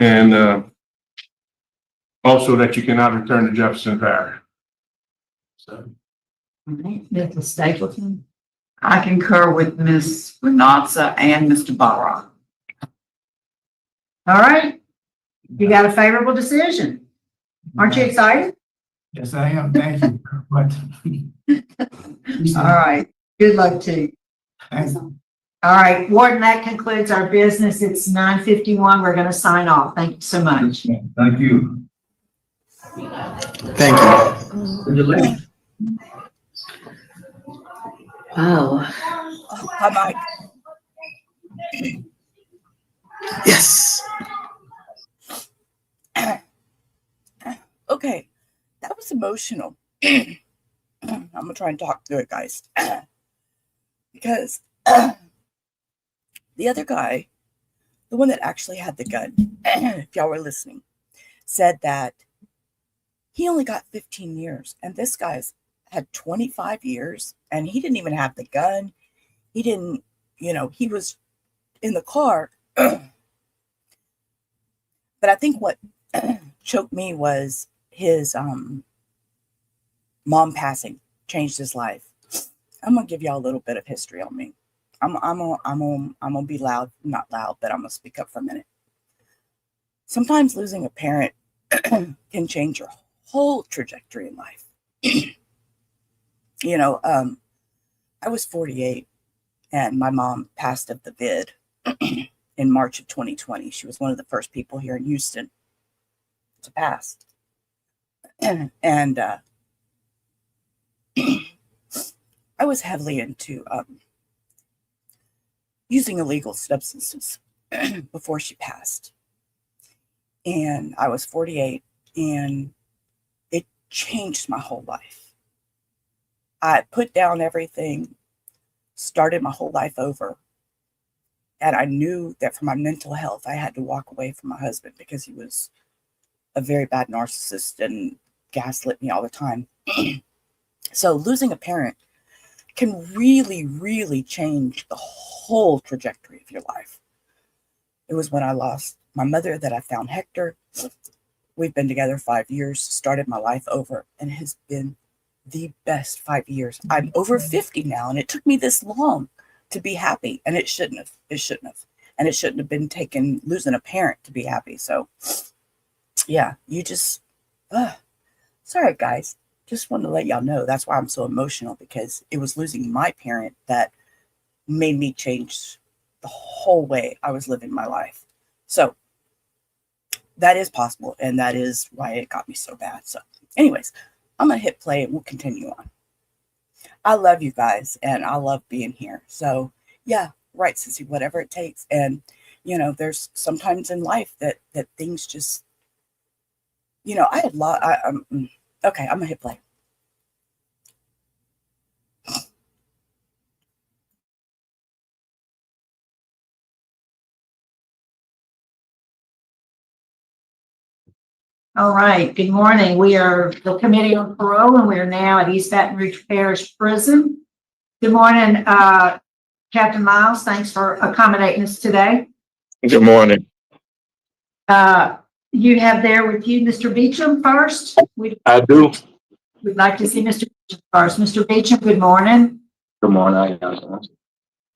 And also that you cannot return to Jefferson Parish. So. Mr. Stapleton? I concur with Ms. Renata and Mr. Barra. All right. You got a favorable decision. Aren't you excited? Yes, I am. Thank you very much. All right. Good luck to you. Thanks. All right, Warden, that concludes our business. It's 9:51. We're going to sign off. Thank you so much. Thank you. Thank you. Wow. Hi, Mike. Yes. Okay, that was emotional. I'm gonna try and talk through it, guys. Because the other guy, the one that actually had the gun, if y'all were listening, said that he only got 15 years, and this guy's had 25 years, and he didn't even have the gun. He didn't, he was in the car. But I think what choked me was his mom passing changed his life. I'm gonna give y'all a little bit of history on me. I'm gonna be loud, not loud, but I'm gonna speak up for a minute. Sometimes losing a parent can change your whole trajectory in life. I was 48 and my mom passed of the vid in March of 2020. She was one of the first people here in Houston to pass. And I was heavily into using illegal substances before she passed. And I was 48 and it changed my whole life. I put down everything, started my whole life over. And I knew that for my mental health, I had to walk away from my husband because he was a very bad narcissist and gaslit me all the time. So losing a parent can really, really change the whole trajectory of your life. It was when I lost my mother that I found Hector. We've been together 5 years, started my life over, and it has been the best 5 years. I'm over 50 now, and it took me this long to be happy, and it shouldn't have. It shouldn't have. And it shouldn't have been losing a parent to be happy. So, yeah, you just, sorry, guys. Just wanted to let y'all know that's why I'm so emotional, because it was losing my parent that made me change the whole way I was living my life. So that is possible, and that is why it got me so bad. So anyways, I'm going to hit play and we'll continue on. I love you guys, and I love being here. So yeah, right, Sissy, whatever it takes. And, there's sometimes in life that things just, I had okay, I'm going to hit play. All right. Good morning. We are the Committee on Parole, and we are now at East Baton Rouge Parish Prison. Good morning, Captain Miles. Thanks for accommodating us today. Good morning. You have there with you Mr. Beecham first. I do. We'd like to see Mr. Beecham first. Mr. Beecham, good morning. Good morning. How you guys?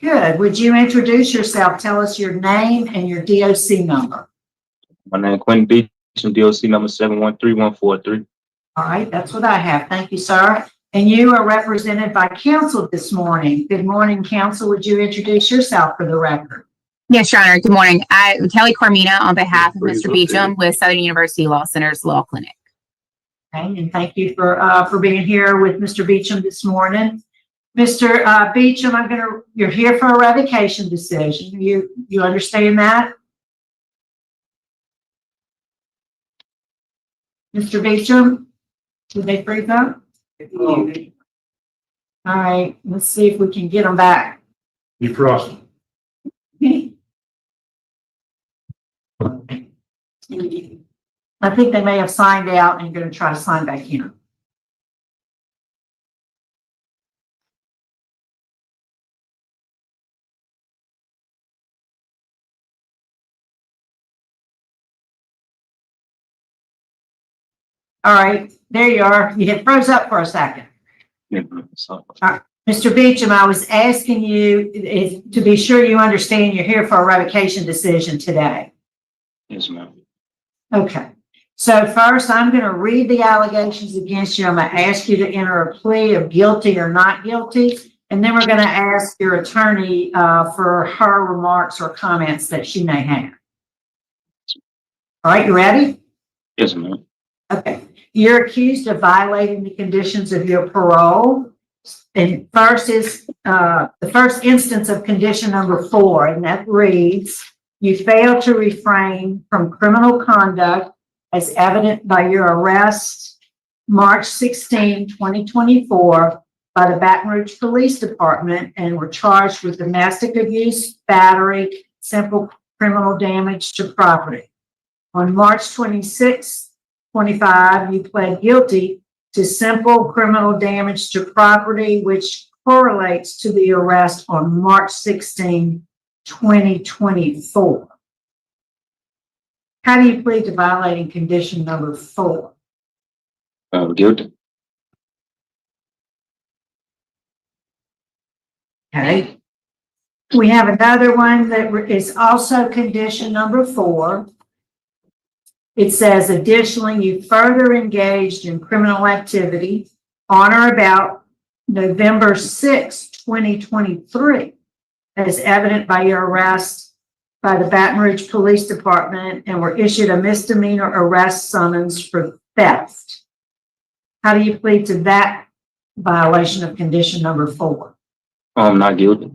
Good. Would you introduce yourself? Tell us your name and your DOC number. My name is Quentin Beecham. DOC number 713143. All right, that's what I have. Thank you, sir. And you are represented by counsel this morning. Good morning, counsel. Would you introduce yourself for the record? Yes, Your Honor. Good morning. I'm Kelly Cormina on behalf of Mr. Beecham with Southern University Law Center's Law Clinic. Okay, and thank you for being here with Mr. Beecham this morning. Mr. Beecham, you're here for a revocation decision. You understand that? Mr. Beecham, did they freeze up? All right, let's see if we can get them back. You crossed. I think they may have signed out and going to try to sign back in. All right, there you are. You had froze up for a second. All right. Mr. Beecham, I was asking you to be sure you understand you're here for a revocation decision today. Yes, ma'am. Okay. So first, I'm going to read the allegations against you. I'm going to ask you to enter a plea of guilty or not guilty. And then we're going to ask your attorney for her remarks or comments that she may have. All right, you ready? Yes, ma'am. Okay. You're accused of violating the conditions of your parole. And first is the first instance of condition number 4, and that reads, you fail to refrain from criminal conduct as evident by your arrest March 16, 2024 by the Baton Rouge Police Department and were charged with domestic abuse, battery, simple criminal damage to property. On March 26, 25, you pled guilty to simple criminal damage to property, which correlates to the arrest on March 16, 2024. How do you plead to violating condition number 4? Guilty. Okay. We have another one that is also condition number 4. It says, additionally, you further engaged in criminal activity on or about November 6, 2023, as evident by your arrest by the Baton Rouge Police Department and were issued a misdemeanor arrest summons for theft. How do you plead to that violation of condition number 4? Not guilty.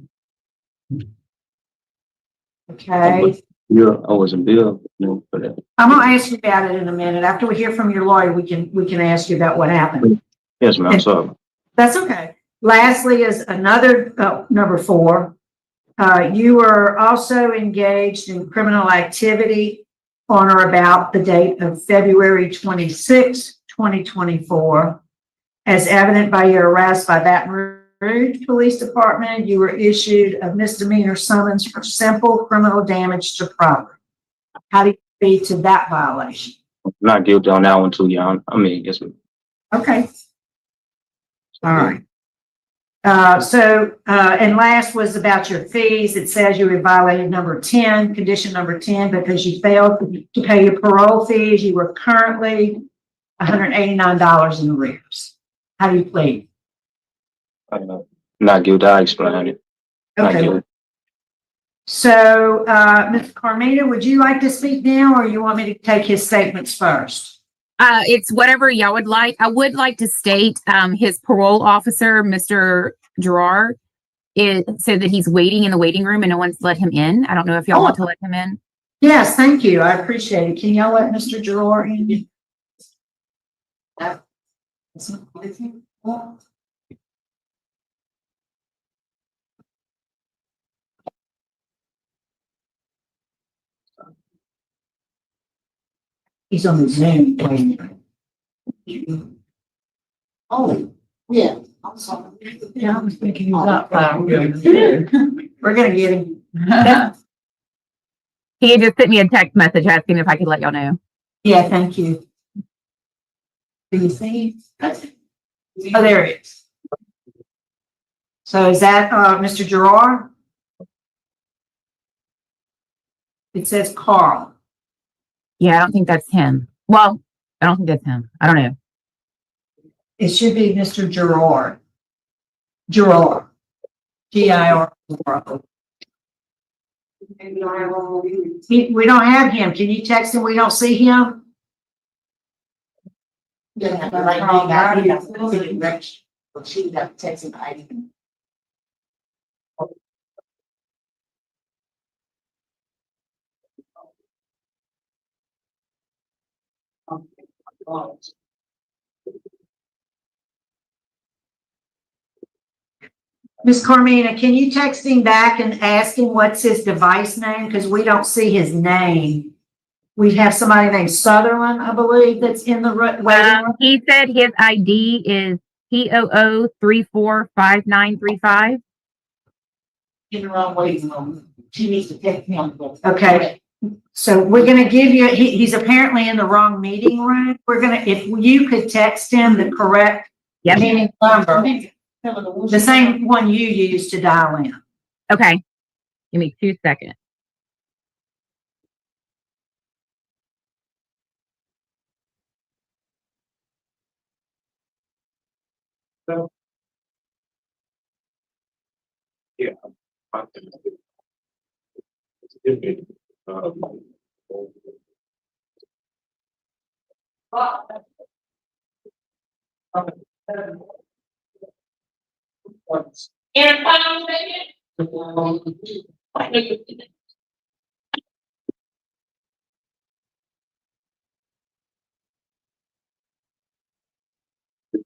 Okay. Yeah, I wasn't billed for that. I'm going to ask you about it in a minute. After we hear from your lawyer, we can ask you about what happened. Yes, ma'am. Sorry. That's okay. Lastly is another number 4. You were also engaged in criminal activity on or about the date of February 26, 2024. As evident by your arrest by Baton Rouge Police Department, you were issued a misdemeanor summons for simple criminal damage to property. How do you plead to that violation? Not guilty on that one too, yeah. Yes, ma'am. Okay. All right. And last was about your fees. It says you violated number 10, condition number 10, because you failed to pay your parole fees. You were currently $189 in arrears. How do you plead? Not guilty. I explained it. Not Okay. guilty. So, Ms. Carmina, would you like to speak now, or you want me to take his statements first? It's whatever y'all would like. I would like to state his parole officer, Mr. Gerard, said that he's waiting in the waiting room and no one's let him in. I don't know if y'all want to let him in. Yes, thank you. I appreciate it. Can y'all let Mr. Gerard in? He's on the Zoom. Oh, yeah. I'm sorry. Yeah, I was thinking he was up. We're gonna get him. He just sent me a text message asking if I could let y'all know. Yeah, thank you. Do you see? Oh, there it is. So is that Mr. Gerard? It says Carl. Yeah, I don't think that's him. Well, I don't think that's him. I don't know. It should be Mr. Gerard. Gerard. Girard. We don't have him. Can you text him? We don't see him. Yeah, but right now, I got to direction, but she got texting ID. Miss Carmina, can you text him back and ask him what's his device name? Because we don't see his name. We have somebody named Sutherland, I believe, that's in the waiting room. He said his ID is POO345935. In the wrong waiting room. She needs to text him. Okay. So we're gonna give you, he's apparently in the wrong meeting room. If you could text him the correct meeting number, the same one you used to dial in. Okay. Give me 2 seconds. Yeah.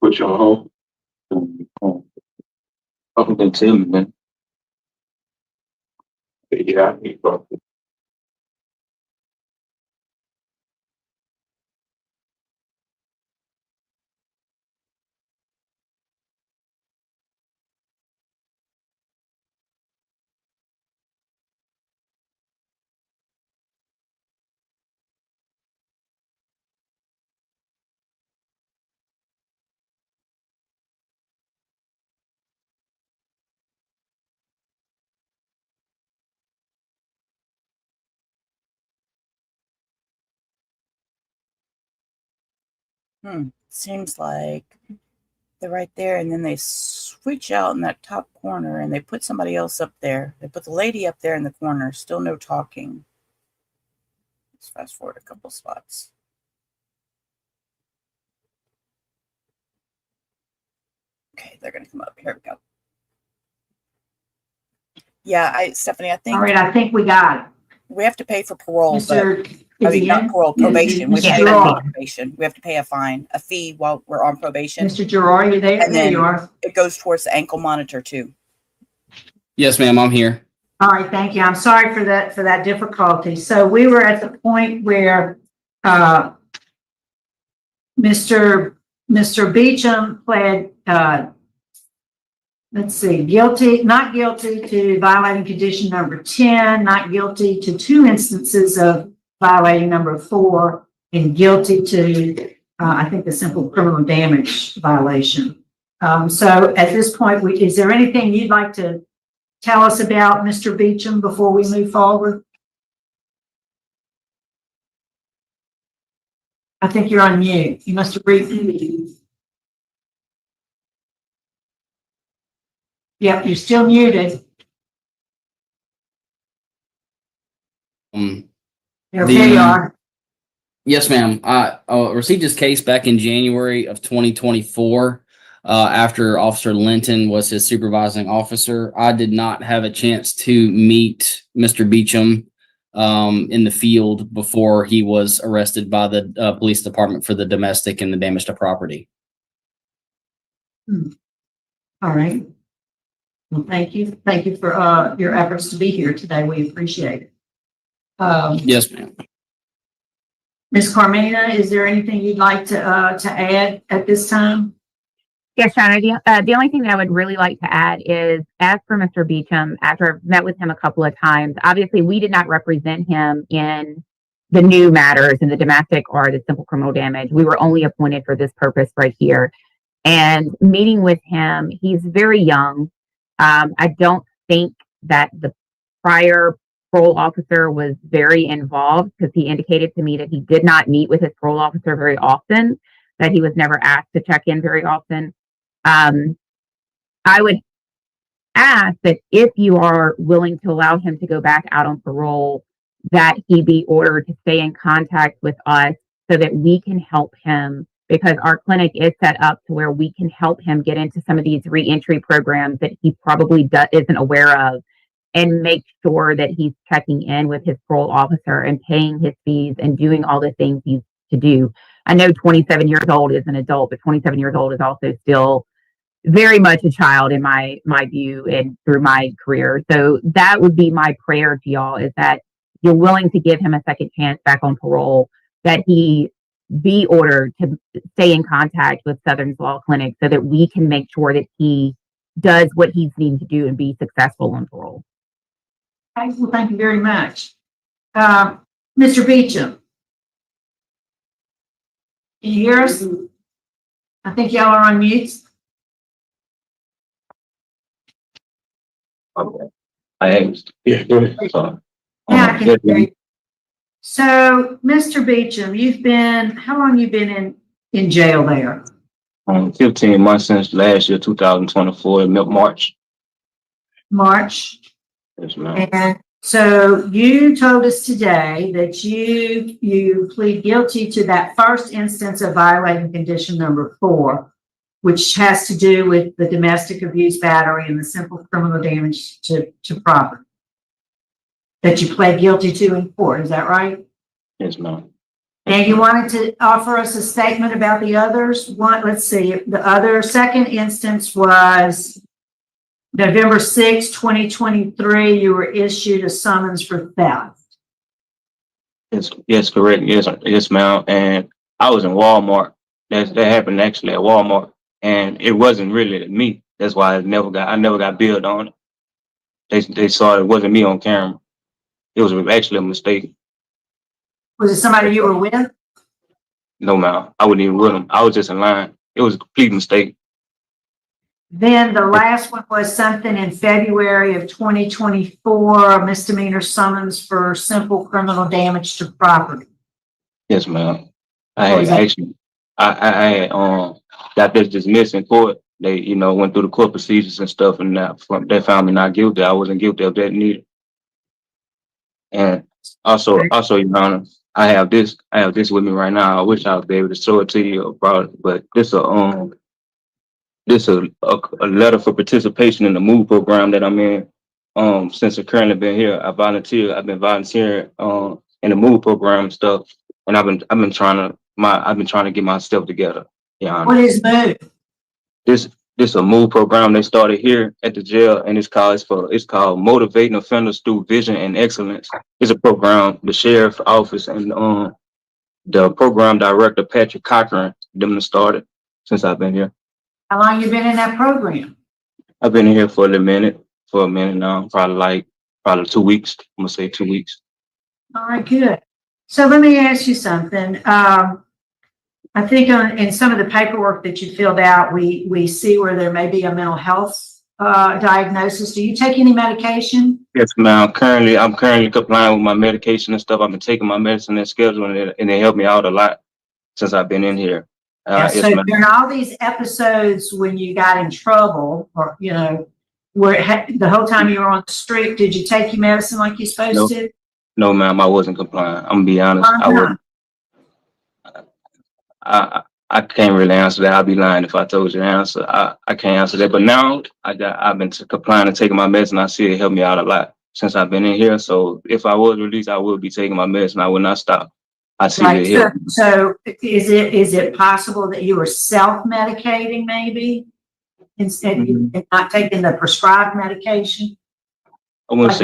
Put you on hold. Oh, then tell me, man. Yeah, I need to. Seems like they're right there, and then they switch out in that top corner, and they put somebody else up there. They put the lady up there in the corner. Still no talking. Let's fast forward a couple spots. Okay, they're gonna come up. Here we go. Yeah, Stephanie, I think. All right, I think we got it. We have to pay for parole, Mr. but I mean, not parole, probation. We have to pay Gerard. probation. We have to pay a fee while we're on probation. Mr. Gerard, you there? And There then you are. it goes towards the ankle monitor too. Yes, ma'am, I'm here. All right, thank you. I'm sorry for that difficulty. So we were at the point where Mr. Beecham pled not guilty to violating condition number 10, not guilty to 2 instances of violating number 4, and guilty to I think the simple criminal damage violation. So at this point, is there anything you'd like to tell us about Mr. Beecham before we move forward? I think you're on mute. You must have read. Yep, you're still muted. There you are. Yes, ma'am. I received this case back in January of 2024. After Officer Linton was his supervising officer. I did not have a chance to meet Mr. Beecham in the field before he was arrested by the police department for the domestic and the damage to property. All right. Well, thank you. Thank you for your efforts to be here today. We appreciate it. Yes, ma'am. Ms. Carmina, is there anything you'd like to add at this time? Yes, Shanna, the only thing that I would really like to add is, as for Mr. Beecham, after I've met with him a couple of times, obviously we did not represent him in the new matters, in the domestic or the simple criminal damage. We were only appointed for this purpose right here. And meeting with him, he's very young. I don't think that the prior parole officer was very involved because he indicated to me that he did not meet with his parole officer very often, that he was never asked to check in very often. I would ask that if you are willing to allow him to go back out on parole, that he be ordered to stay in contact with us so that we can help him, because our clinic is set up to where we can help him get into some of these reentry programs that he probably isn't aware of, and make sure that he's checking in with his parole officer and paying his fees and doing all the things he's to do. I know 27 years old is an adult, but 27 years old is also still very much a child in my view and through my career. So that would be my prayer to y'all, is that you're willing to give him a second chance back on parole, that he be ordered to stay in contact with Southern's Law Clinic so that we can make sure that he does what he's needing to do and be successful on parole. Well, thank you very much. Mr. Beecham. Can you hear us? I think y'all are on mute. Okay. I am. Yeah, go ahead. Sorry. Yeah, I can hear you. So, Mr. Beecham, how long you been in jail there? 15 months since last year, 2024, March. March. Yes, ma'am. And so you told us today that you plead guilty to that first instance of violating condition number 4, which has to do with the domestic abuse battery and the simple criminal damage to property that you pled guilty to in court. Is that right? Yes, ma'am. And you wanted to offer us a statement about the others. Let's see. The second instance was November 6, 2023. You were issued a summons for theft. Yes, correct. Yes, ma'am. And I was in Walmart. That happened actually at Walmart, and it wasn't really me. That's why I never got billed on it. They saw it wasn't me on camera. It was actually a mistake. Was it somebody you were with? No, ma'am. I wasn't even with them. I was just in line. It was a complete mistake. Then the last one was something in February of 2024, a misdemeanor summons for simple criminal damage to property. Yes, ma'am. I had got this dismissed in court. They, went through the court procedures and stuff, and they found me not guilty. I wasn't guilty of that neither. And also, Your Honor, I have this with me right now. I wish I would be able to show it to you, but this a letter for participation in the MOVE program that I'm in. Since I've currently been here, I've been volunteering in the MOVE program and stuff, and I've been trying to get myself together. Yeah. What is MOVE? This a MOVE program they started here at the jail, and it's called Motivating Offenders Through Vision and Excellence. It's a program the sheriff office and the program director Patrick Cochran them started since I've been here. How long you been in that program? I've been here for a minute now, probably 2 weeks. I'm gonna say 2 weeks. All right, good. So let me ask you something. I think in some of the paperwork that you filled out, we see where there may be a mental health diagnosis. Do you take any medication? Yes, ma'am. I'm currently complying with my medication and stuff. I've been taking my medicine and scheduling it, and it helped me out a lot since I've been in here. So during all these episodes when you got in trouble, or where the whole time you were on the street, did you take your medicine like you're supposed to? No, ma'am. I wasn't complying. I'm gonna be honest. I wasn't. I can't really answer that. I'd be lying if I told you the answer. I can't answer that. But now I've been complying and taking my medicine. I see it helped me out a lot since I've been in here. So if I was released, I would be taking my medicine. I would not stop. I see it help. So is it possible that you were self-medicating maybe instead of not taking the prescribed medication? I wouldn't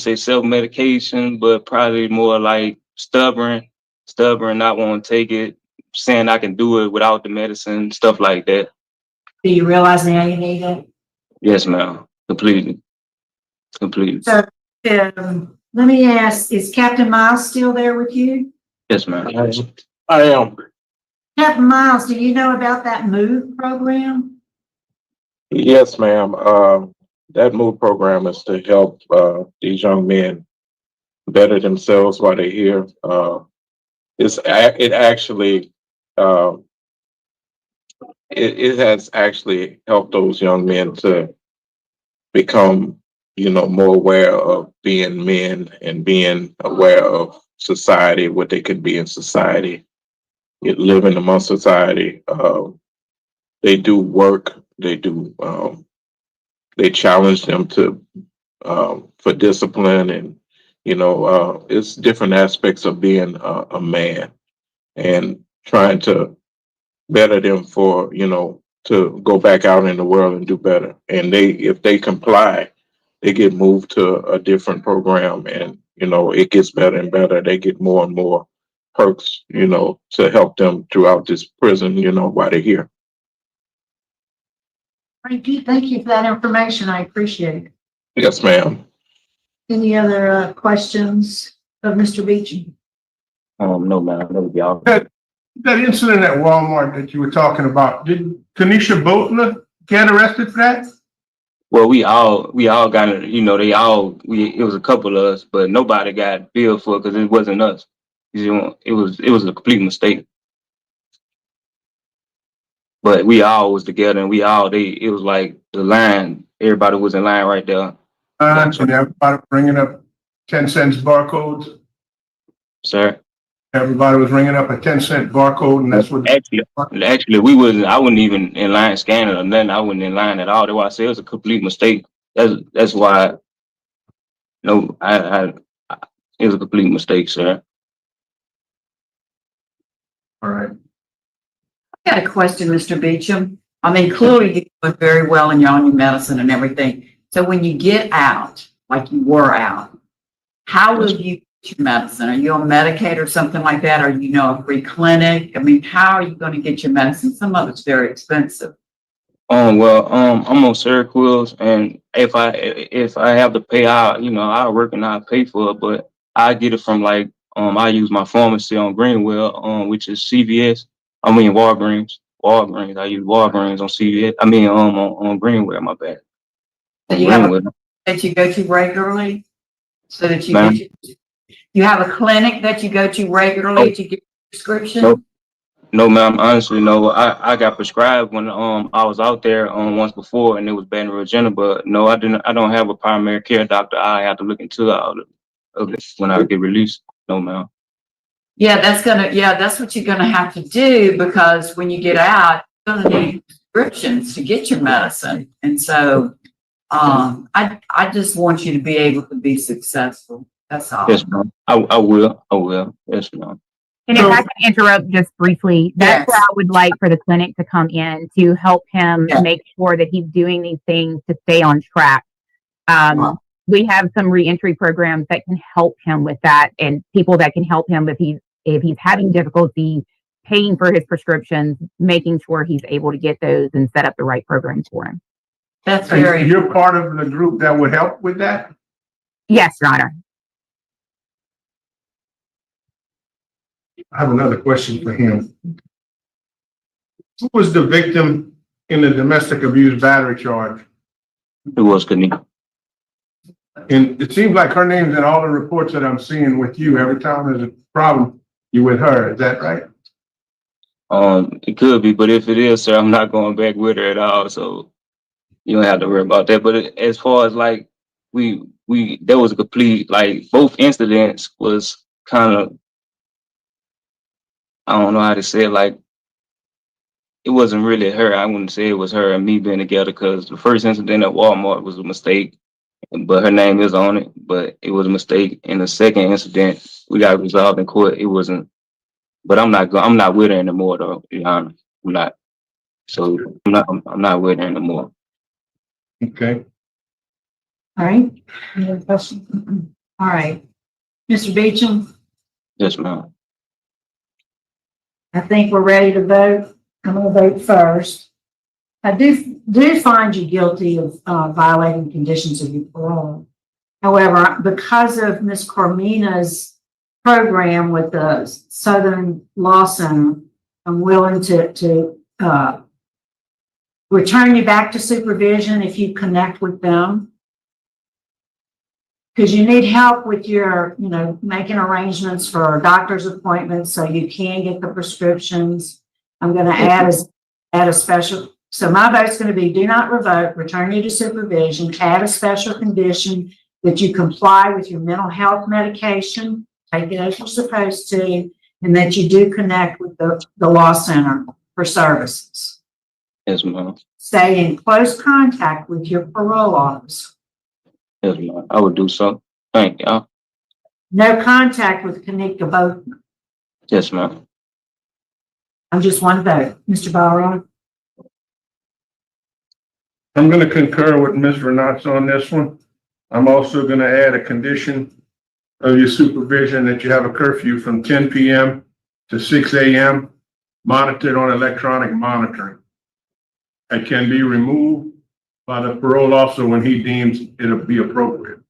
say self-medication, but probably more like stubborn, not want to take it, saying I can do it without the medicine, stuff like that. Do you realize now you need it? Yes, ma'am. Completely. So let me ask, is Captain Miles still there with you? Yes, ma'am. I am. Captain Miles, do you know about that MOVE program? Yes, ma'am. that MOVE program is to help these young men better themselves while they're here. It actually it has actually helped those young men to become, more aware of being men and being aware of society, what they could be in society, living among society. They do work. They challenge them to for discipline, and it's different aspects of being a man, and trying to better them for to go back out in the world and do better. And if they comply, they get moved to a different program, and it gets better and better. They get more and more perks, to help them throughout this prison, while they're here. Thank you for that information. I appreciate it. Yes, ma'am. Any other questions of Mr. Beecham? No, ma'am. That would be all. That incident at Walmart that you were talking about, did Tanisha Boltner get arrested for that? Well, we all got it. It was a couple of us, but nobody got billed for it because it wasn't us. It was a complete mistake. But we all was together, and it was like the line. Everybody was in line right there. And everybody bringing up 10 cents barcodes. Sir. Everybody was ringing up a 10-cent barcode, and that's what. Actually, we wasn't. I wasn't even in line scanning or nothing. I wasn't in line at all. That's why I said it was a complete mistake. That's why. No, it was a complete mistake, sir. All right. I got a question, Mr. Beecham. I mean, clearly you doing very well in your own medicine and everything. So when you get out, like you were out, how will you get your medicine? Are you on Medicaid or something like that? Or a free clinic? I mean, how are you going to get your medicine? Some of it's very expensive. Well, I'm on Seroquels, and if I have to pay out, I work and I pay for it, but I get it from I use my pharmacy on Greenwell, which is CVS. I mean Walgreens. I use Walgreens on CVS. I mean on Greenwell, my bad. So you have a that you go to regularly, so that you have a clinic that you go to regularly to get a prescription. No, ma'am. Honestly, no. I got prescribed when I was out there once before, and it was Baton Rouge, but no, I didn't. I don't have a primary care doctor. I have to look into all of it when I get released. No, ma'am. Yeah, that's what you're gonna have to do, because when you get out, you're gonna need prescriptions to get your medicine. And so I just want you to be able to be successful. That's all. Yes, ma'am. I will. Yes, ma'am. And if I can interrupt just briefly, that's where I would like for the clinic to come in to help him make sure that he's doing these things to stay on track. We have some reentry programs that can help him with that, and people that can help him if he's having difficulty paying for his prescriptions, making sure he's able to get those and set up the right programs for him. That's very. You're part of the group that would help with that? Yes, Your Honor. I have another question for him. Who was the victim in the domestic abuse battery charge? It was Kanika. And it seems like her name's in all the reports that I'm seeing with you. Every time there's a problem, you with her. Is that right? It could be, but if it is, sir, I'm not going back with her at all. So you don't have to worry about that. But as far as there was a complete, both incidents was kind of, I don't know how to say it, it wasn't really her. I wouldn't say it was her and me being together, because the first incident at Walmart was a mistake, but her name is on it, but it was a mistake. And the second incident, we got resolved in court. It wasn't, but I'm not with her anymore though, Your Honor. I'm not. So I'm not with her anymore. Okay. All right. Any other questions? All right. Mr. Beecham, Yes, ma'am. I think we're ready to vote. I'm going to vote first. I do find you guilty of violating conditions of your parole. However, because of Ms. Carmina's program with the Southern Lawson, I'm willing to return you back to supervision if you connect with them. Because you need help with your, making arrangements for doctor's appointments so you can get the prescriptions. I'm going to add a special, so my vote's going to be do not revoke, return you to supervision, add a special condition that you comply with your mental health medication, take it as you're supposed to, and that you do connect with the law center for services. Yes, ma'am. Stay in close contact with your parole officer. Yes, ma'am. I would do so. Thank y'all. No contact with Kanika Boatman. Yes, ma'am. I'm just one vote. Mr. Ballard? I'm going to concur with Ms. Renats on this one. I'm also going to add a condition of your supervision that you have a curfew from 10 p.m. to 6 a.m. monitored on electronic monitoring. It can be removed by the parole officer when he deems it'll be appropriate.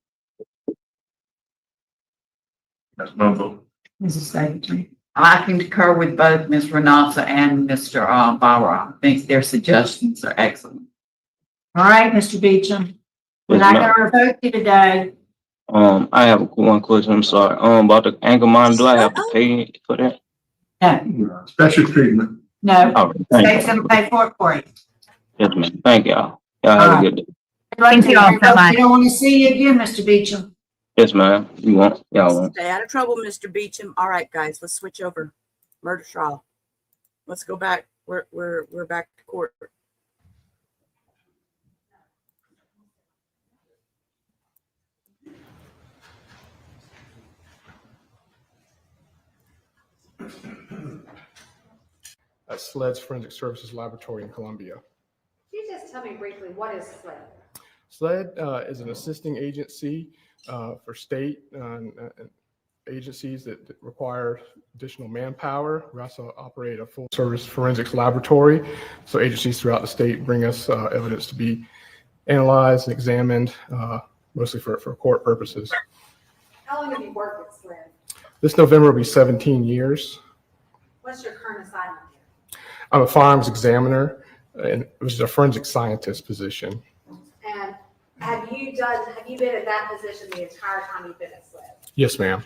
That's my vote. Mrs. Secretary. I concur with both Ms. Renata and Mr. Barra. I think their suggestions are excellent. All right, Mr. Beecham. We're not going to revoke you today. I have one question. I'm sorry. About the ankle monitor, do I have to pay for that? No. Special treatment. No. All right, thank State's you. going to pay for you. Yes, ma'am. Thank y'all. Y'all have a good day. Thank you all so much. We don't want to see you again, Mr. Beecham. Yes, ma'am. You won't. Y'all won't. Stay out of trouble, Mr. Beecham. All right, guys, let's switch over. Murder trial. Let's go back. We're back to court. At SLED's Forensic Services Laboratory in Columbia. Can you just tell me briefly, what is SLED? SLED is an assisting agency for state agencies that require additional manpower. We also operate a full service forensics laboratory. So agencies throughout the state bring us evidence to be analyzed and examined, mostly for court purposes. How long have you worked at SLED? This November will be 17 years. What's your current assignment here? I'm a firearms examiner, which is a forensic scientist position. And have you been at that position the entire time you've been at SLED? Yes, ma'am.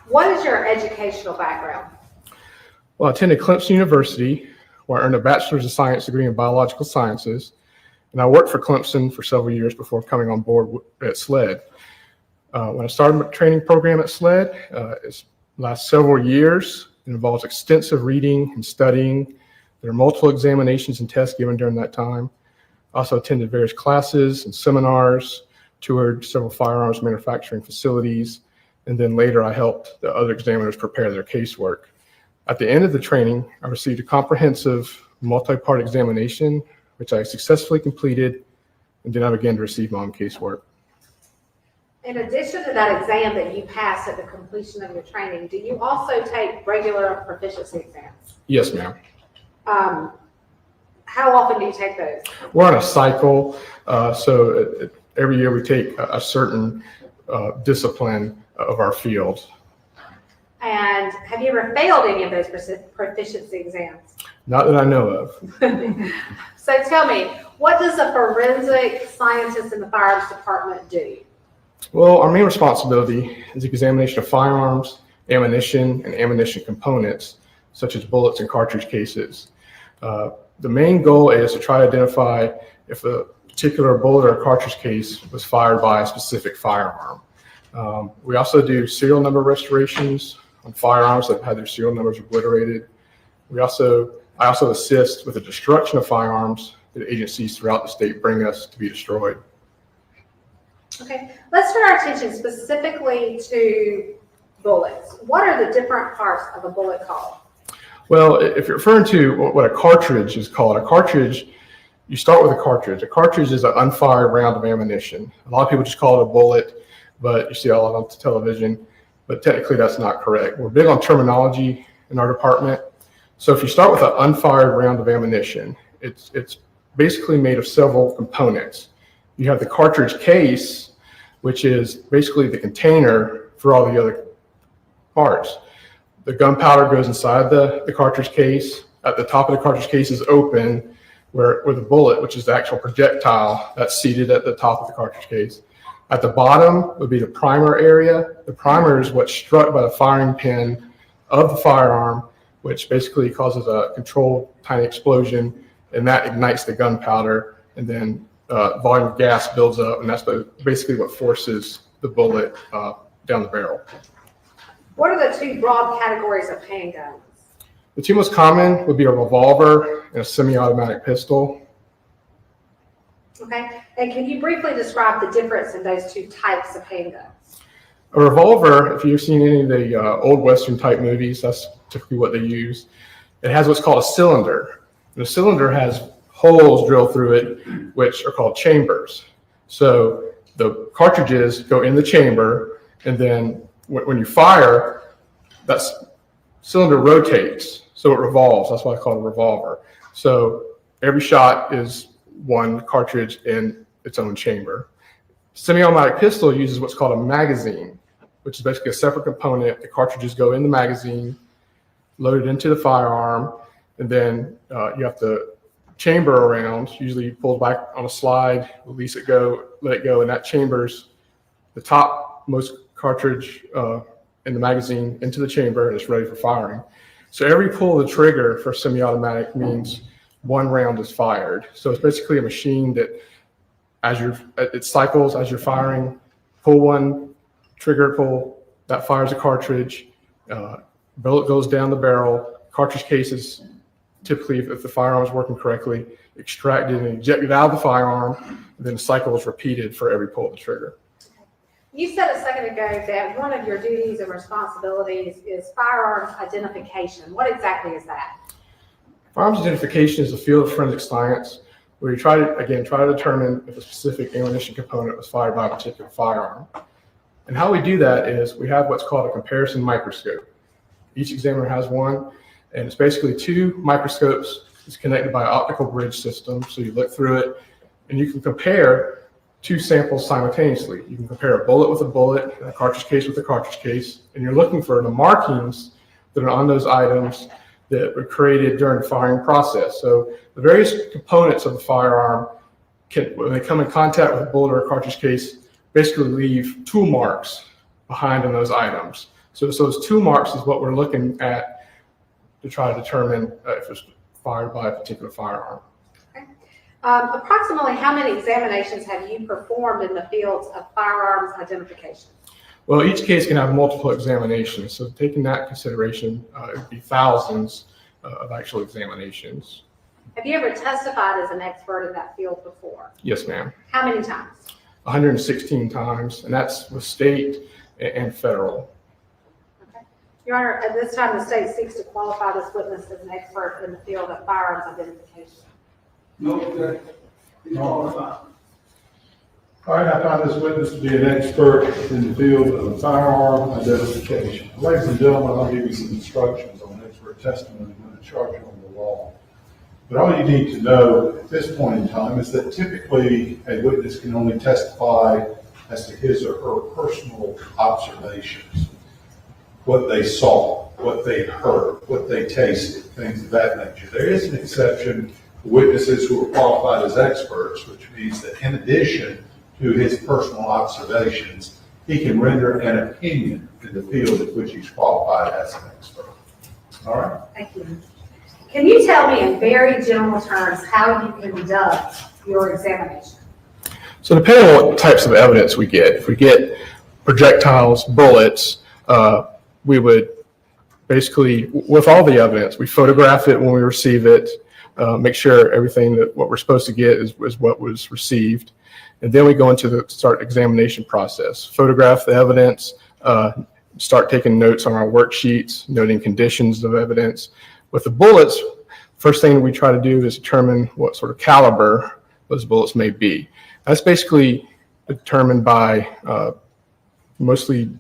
What is your educational background? Well, I attended Clemson University, where I earned a bachelor's of science degree in biological sciences. And I worked for Clemson for several years before coming on board at SLED. When I started my training program at SLED, it's last several years. It involves extensive reading and studying. There are multiple examinations and tests given during that time. I also attended various classes and seminars, toured several firearms manufacturing facilities, and then later I helped the other examiners prepare their casework. At the end of the training, I received a comprehensive multi-part examination, which I successfully completed, and then I began to receive my own casework. In addition to that exam that you passed at the completion of your training, do you also take regular proficiency exams? Yes, ma'am. How often do you take those? We're on a cycle, so every year we take a certain discipline of our field. And have you ever failed any of those proficiency exams? Not that I know of. So tell me, what does a forensic scientist in the firearms department do? Well, our main responsibility is examination of firearms, ammunition, and ammunition components, such as bullets and cartridge cases. The main goal is to try to identify if a particular bullet or cartridge case was fired by a specific firearm. We also do serial number restorations on firearms that have had their serial numbers obliterated. I also assist with the destruction of firearms that agencies throughout the state bring us to be destroyed. Okay, let's turn our attention specifically to bullets. What are the different parts of a bullet called? Well, if you're referring to what a cartridge is called, a cartridge, you start with a cartridge. A cartridge is an unfired round of ammunition. A lot of people just call it a bullet, but you see a lot on television, but technically that's not correct. We're big on terminology in our department. So if you start with an unfired round of ammunition, it's basically made of several components. You have the cartridge case, which is basically the container for all the other parts. The gunpowder goes inside the cartridge case. At the top of the cartridge case is open. where the bullet, which is the actual projectile, that's seated at the top of the cartridge case. At the bottom would be the primer area. The primer is what's struck by the firing pin of the firearm, which basically causes a controlled tiny explosion, and that ignites the gunpowder, and then volume of gas builds up, and that's basically what forces the bullet down the barrel. What are the two broad categories of handguns? The two most common would be a revolver and a semi-automatic pistol. Okay, and can you briefly describe the difference in those two types of handguns? A revolver, if you've seen any of the old Western type movies, that's typically what they use. It has what's called a cylinder. The cylinder has holes drilled through it, which are called chambers. So the cartridges go in the chamber, and then when you fire, that cylinder rotates, so it revolves. That's why I call it a revolver. So every shot is one cartridge in its own chamber. Semi-automatic pistol uses what's called a magazine, which is basically a separate component. The cartridges go in the magazine, loaded into the firearm, and then you have to chamber around. Usually you pull back on a slide, release it, let it go, and that chambers the topmost cartridge in the magazine into the chamber, and it's ready for firing. So every pull of the trigger for semi-automatic means one round is fired. So it's basically a machine that it cycles as you're firing. Pull one, trigger pull, that fires a cartridge, bullet goes down the barrel, cartridge case is typically, if the firearm is working correctly, extracted and ejected out of the firearm, and then the cycle is repeated for every pull of the trigger. You said a second ago that one of your duties and responsibilities is firearms identification. What exactly is that? Firearms identification is a field of forensic science where you try to determine if a specific ammunition component was fired by a particular firearm. And how we do that is we have what's called a comparison microscope. Each examiner has one, and it's basically two microscopes. It's connected by an optical bridge system, so you look through it, and you can compare two samples simultaneously. You can compare a bullet with a bullet, and a cartridge case with a cartridge case, and you're looking for the markings that are on those items that were created during the firing process. So the various components of the firearm when they come in contact with a bullet or a cartridge case, basically leave tool marks behind on those items. So those tool marks is what we're looking at to try to determine if it's fired by a particular firearm. Okay. Approximately how many examinations have you performed in the fields of firearms identification? Well, each case can have multiple examinations. So taking that consideration, it would be thousands of actual examinations. Have you ever testified as an expert in that field before? Yes, ma'am. How many times? 116 times, and that's with state and federal. Okay. Your Honor, at this time, the state seeks to qualify this witness as an expert in the field of firearms identification. No, all right, I find this witness to be an expert in the field of firearm identification. Ladies and gentlemen, I'll give you some instructions on expert testimony when I charge you on the law. But all you need to know at this point in time is that typically a witness can only testify as to his or her personal observations, what they saw, what they heard, what they tasted, things of that nature. There is an exception for witnesses who are qualified as experts, which means that in addition to his personal observations, he can render an opinion in the field in which he's qualified as an expert. All right? Thank you. Can you tell me in very general terms how you conduct your examination? So depending on what types of evidence we get, if we get projectiles, bullets, we would basically, with all the evidence, we photograph it when we receive it, make sure everything that what we're supposed to get is what was received. And then we go into the start examination process, photograph the evidence, start taking notes on our worksheets, noting conditions of evidence. With the bullets, first thing we try to do is determine what sort of caliber those bullets may be. That's basically determined by mostly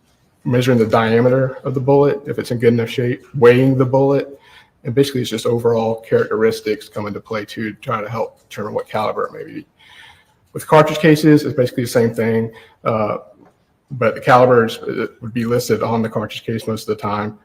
measuring the diameter of the bullet, if it's in good enough shape, weighing the bullet, and basically it's just overall characteristics come into play to try to help determine what caliber it may be. With cartridge cases, it's basically the same thing, but the calibers would be listed on the cartridge case most of the time.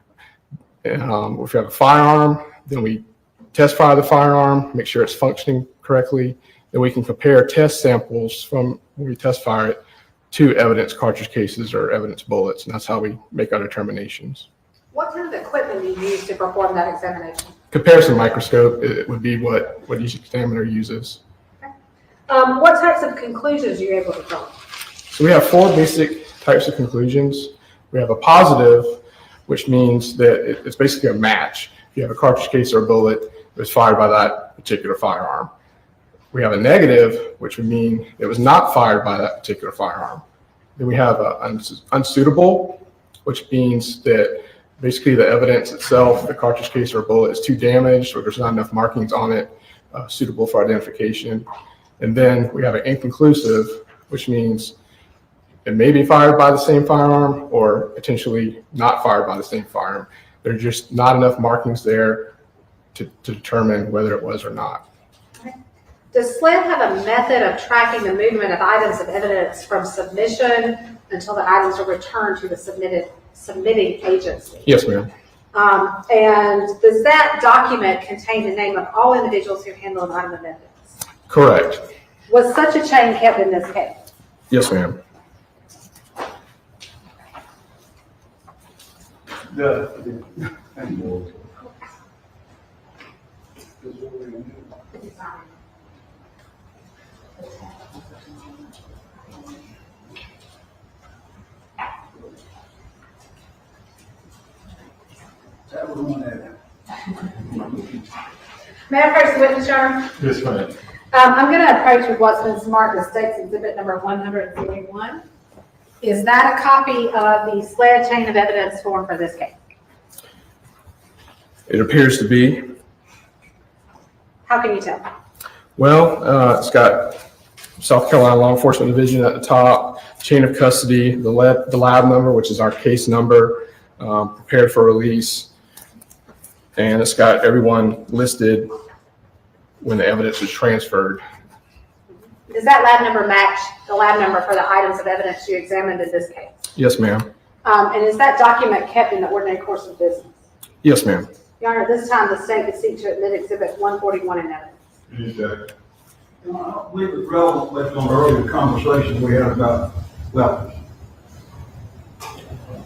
If you have a firearm, then we test fire the firearm, make sure it's functioning correctly, then we can compare test samples from when we test fire it to evidence cartridge cases or evidence bullets, and that's how we make our determinations. What kind of equipment do you use to perform that examination? Comparison microscope, it would be what each examiner uses. What types of conclusions are you able to draw? So we have 4 basic types of conclusions. We have a positive, which means that it's basically a match. If you have a cartridge case or a bullet, it was fired by that particular firearm. We have a negative, which would mean it was not fired by that particular firearm. Then we have unsuitable, which means that basically the evidence itself, the cartridge case or bullet, is too damaged or there's not enough markings on it suitable for identification. And then we have an inconclusive, which means it may be fired by the same firearm or potentially not fired by the same firearm. There's just not enough markings there to determine whether it was or not. Does SLED have a method of tracking the movement of items of evidence from submission until the items are returned to the submitting agency? Yes, ma'am. And does that document contain the name of all individuals who handle an item of evidence? Correct. Was such a chain kept in this case? Yes, ma'am. May I approach the witness, Your Honor? Yes, ma'am. I'm going to approach with what's been marked as State's Exhibit number 141. Is that a copy of the SLED chain of evidence form for this case? It appears to be. How can you tell? Well, it's got South Carolina Law Enforcement Division at the top, chain of custody, the lab number, which is our case number, prepared for release, and it's got everyone listed when the evidence was transferred. Does that lab number match the lab number for the items of evidence you examined in this case? Yes, ma'am. And is that document kept in the ordinary course of business? Yes, ma'am. Your Honor, this time the State would seek to admit Exhibit 141 in evidence. I believe it's relevant based on the earlier conversation we had about weapons.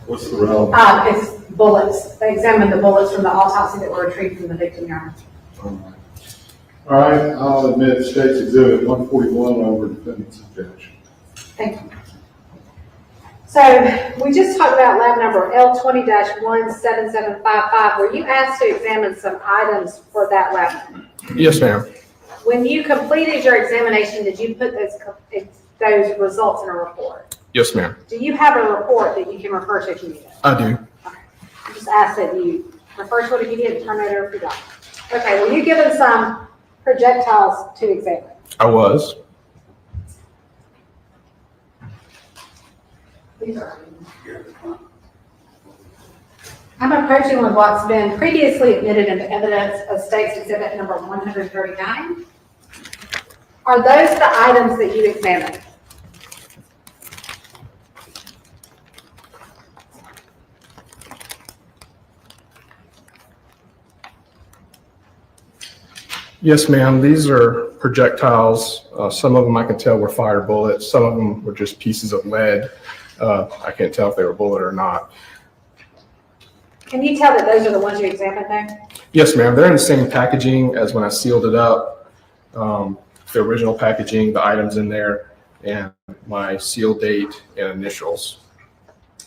What's the relevance? It's bullets. They examined the bullets from the autopsy that were retrieved from the victim, Your Honor. All right, I'll admit State's Exhibit 141 over defendant's objection. Thank you. So we just talked about lab number L20-17755. Were you asked to examine some items for that lab? Yes, ma'am. When you completed your examination, did you put those results in a report? Yes, ma'am. Do you have a report that you can refer to if you need it? I do. I just asked that you refer to it if you did, turn it over if you don't. Okay, were you given some projectiles to examine? I was. I'm approaching with what's been previously admitted into evidence of State's Exhibit number 139. Are those the items that you examined? Yes, ma'am. These are projectiles. Some of them I can tell were fire bullets. Some of them were just pieces of lead. I can't tell if they were bullet or not. Can you tell that those are the ones you examined there? Yes, ma'am. They're in the same packaging as when I sealed it up. The original packaging, the items in there, and my seal date and initials.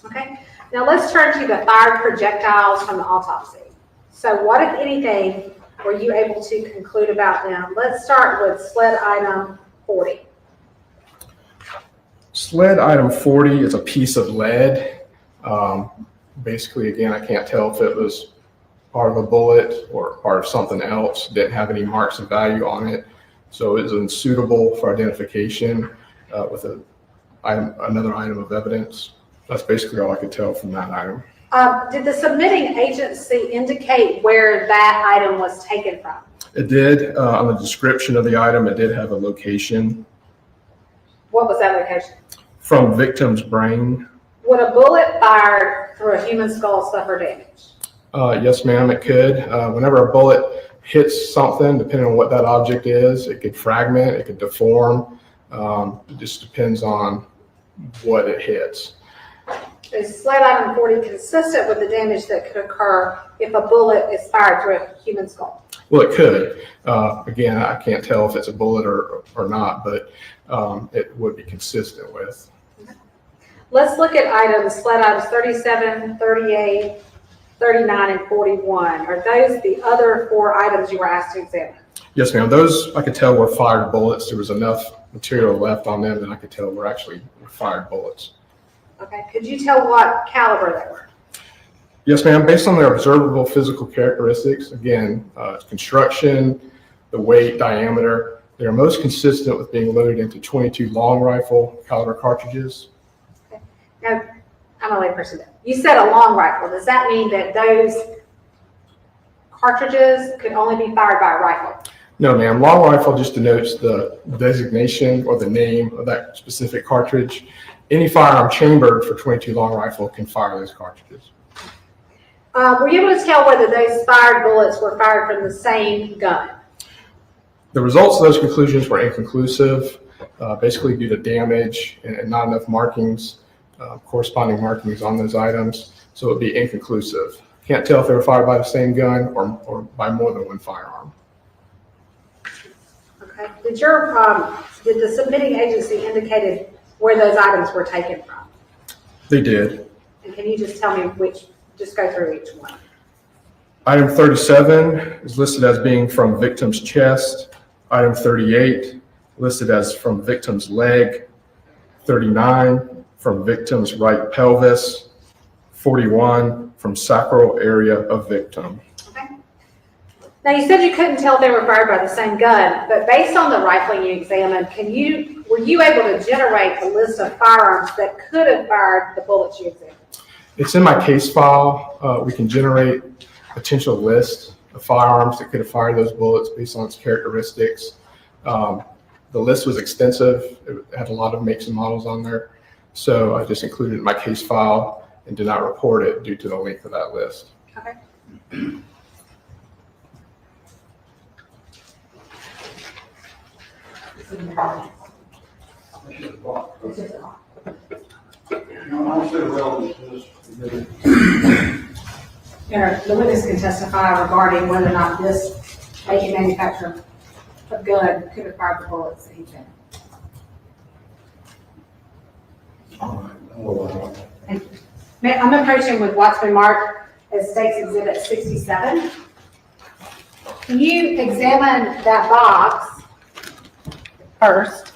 Okay. Now let's turn to the fired projectiles from the autopsy. So what, if anything, were you able to conclude about them? Let's start with SLED item 40. SLED item 40 is a piece of lead. Basically, again, I can't tell if it was part of a bullet or part of something else. Didn't have any marks of value on it. So it was unsuitable for identification with another item of evidence. That's basically all I could tell from that item. Did the submitting agency indicate where that item was taken from? It did. On the description of the item, it did have a location. What was that location? From victim's brain. Would a bullet fired through a human skull suffer damage? Yes, ma'am, it could. Whenever a bullet hits something, depending on what that object is, it could fragment, it could deform. It just depends on what it hits. Is sled item 40 consistent with the damage that could occur if a bullet is fired through a human skull? Well, it could. Again, I can't tell if it's a bullet or not, but it would be consistent with. Let's look at sled items 37, 38, 39, and 41. Are those the other 4 items you were asked to examine? Yes, ma'am. Those I could tell were fired bullets. There was enough material left on them that I could tell were actually fired bullets. Okay. Could you tell what caliber they were? Yes, ma'am. Based on their observable physical characteristics, again, construction, the weight, diameter, they are most consistent with being loaded into 22 long rifle caliber cartridges. Okay. Now, I'm a layperson. You said a long rifle. Does that mean that those cartridges could only be fired by a rifle? No, ma'am. Long rifle just denotes the designation or the name of that specific cartridge. Any firearm chambered for 22 long rifle can fire those cartridges. Were you able to tell whether those fired bullets were fired from the same gun? The results of those conclusions were inconclusive, basically due to damage and not enough markings, corresponding markings on those items. So it would be inconclusive. Can't tell if they were fired by the same gun or by more than one firearm. Okay. Did the submitting agency indicated where those items were taken from? They did. And can you just tell me just go through each one? Item 37 is listed as being from victim's chest. Item 38 listed as from victim's leg. 39 from victim's right pelvis. 41 from sacral area of victim. Okay. Now you said you couldn't tell if they were fired by the same gun, but based on the rifling you examined, were you able to generate a list of firearms that could have fired the bullets you examined? It's in my case file. We can generate potential list of firearms that could have fired those bullets based on its characteristics. The list was extensive. It had a lot of makes and models on there. So I just included it in my case file and did not report it due to the length of that list. Okay. The witness can testify regarding whether or not this Maegan manufacturer of gun could have fired the bullets that he found. Thank you. I'm approaching with what's been marked as State's Exhibit 67. Can you examine that box first?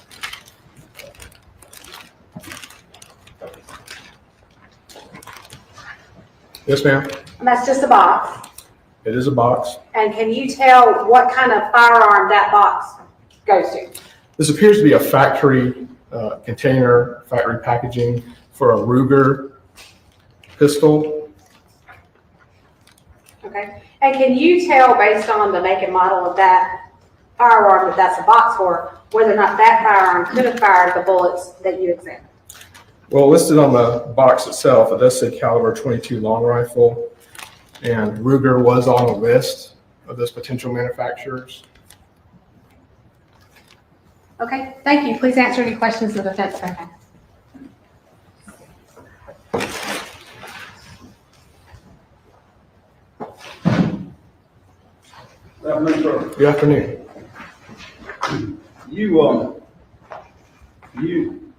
Yes, ma'am. And that's just a box. It is a box. And can you tell what kind of firearm that box goes to? This appears to be a factory container, factory packaging for a Ruger pistol. Okay. And can you tell, based on the make and model of that firearm that that's a box for, whether or not that firearm could have fired the bullets that you examined? Well, listed on the box itself, it does say caliber 22 long rifle, and Ruger was on the list of those potential manufacturers. Okay, thank you. Please answer any questions the defense may have. Good afternoon.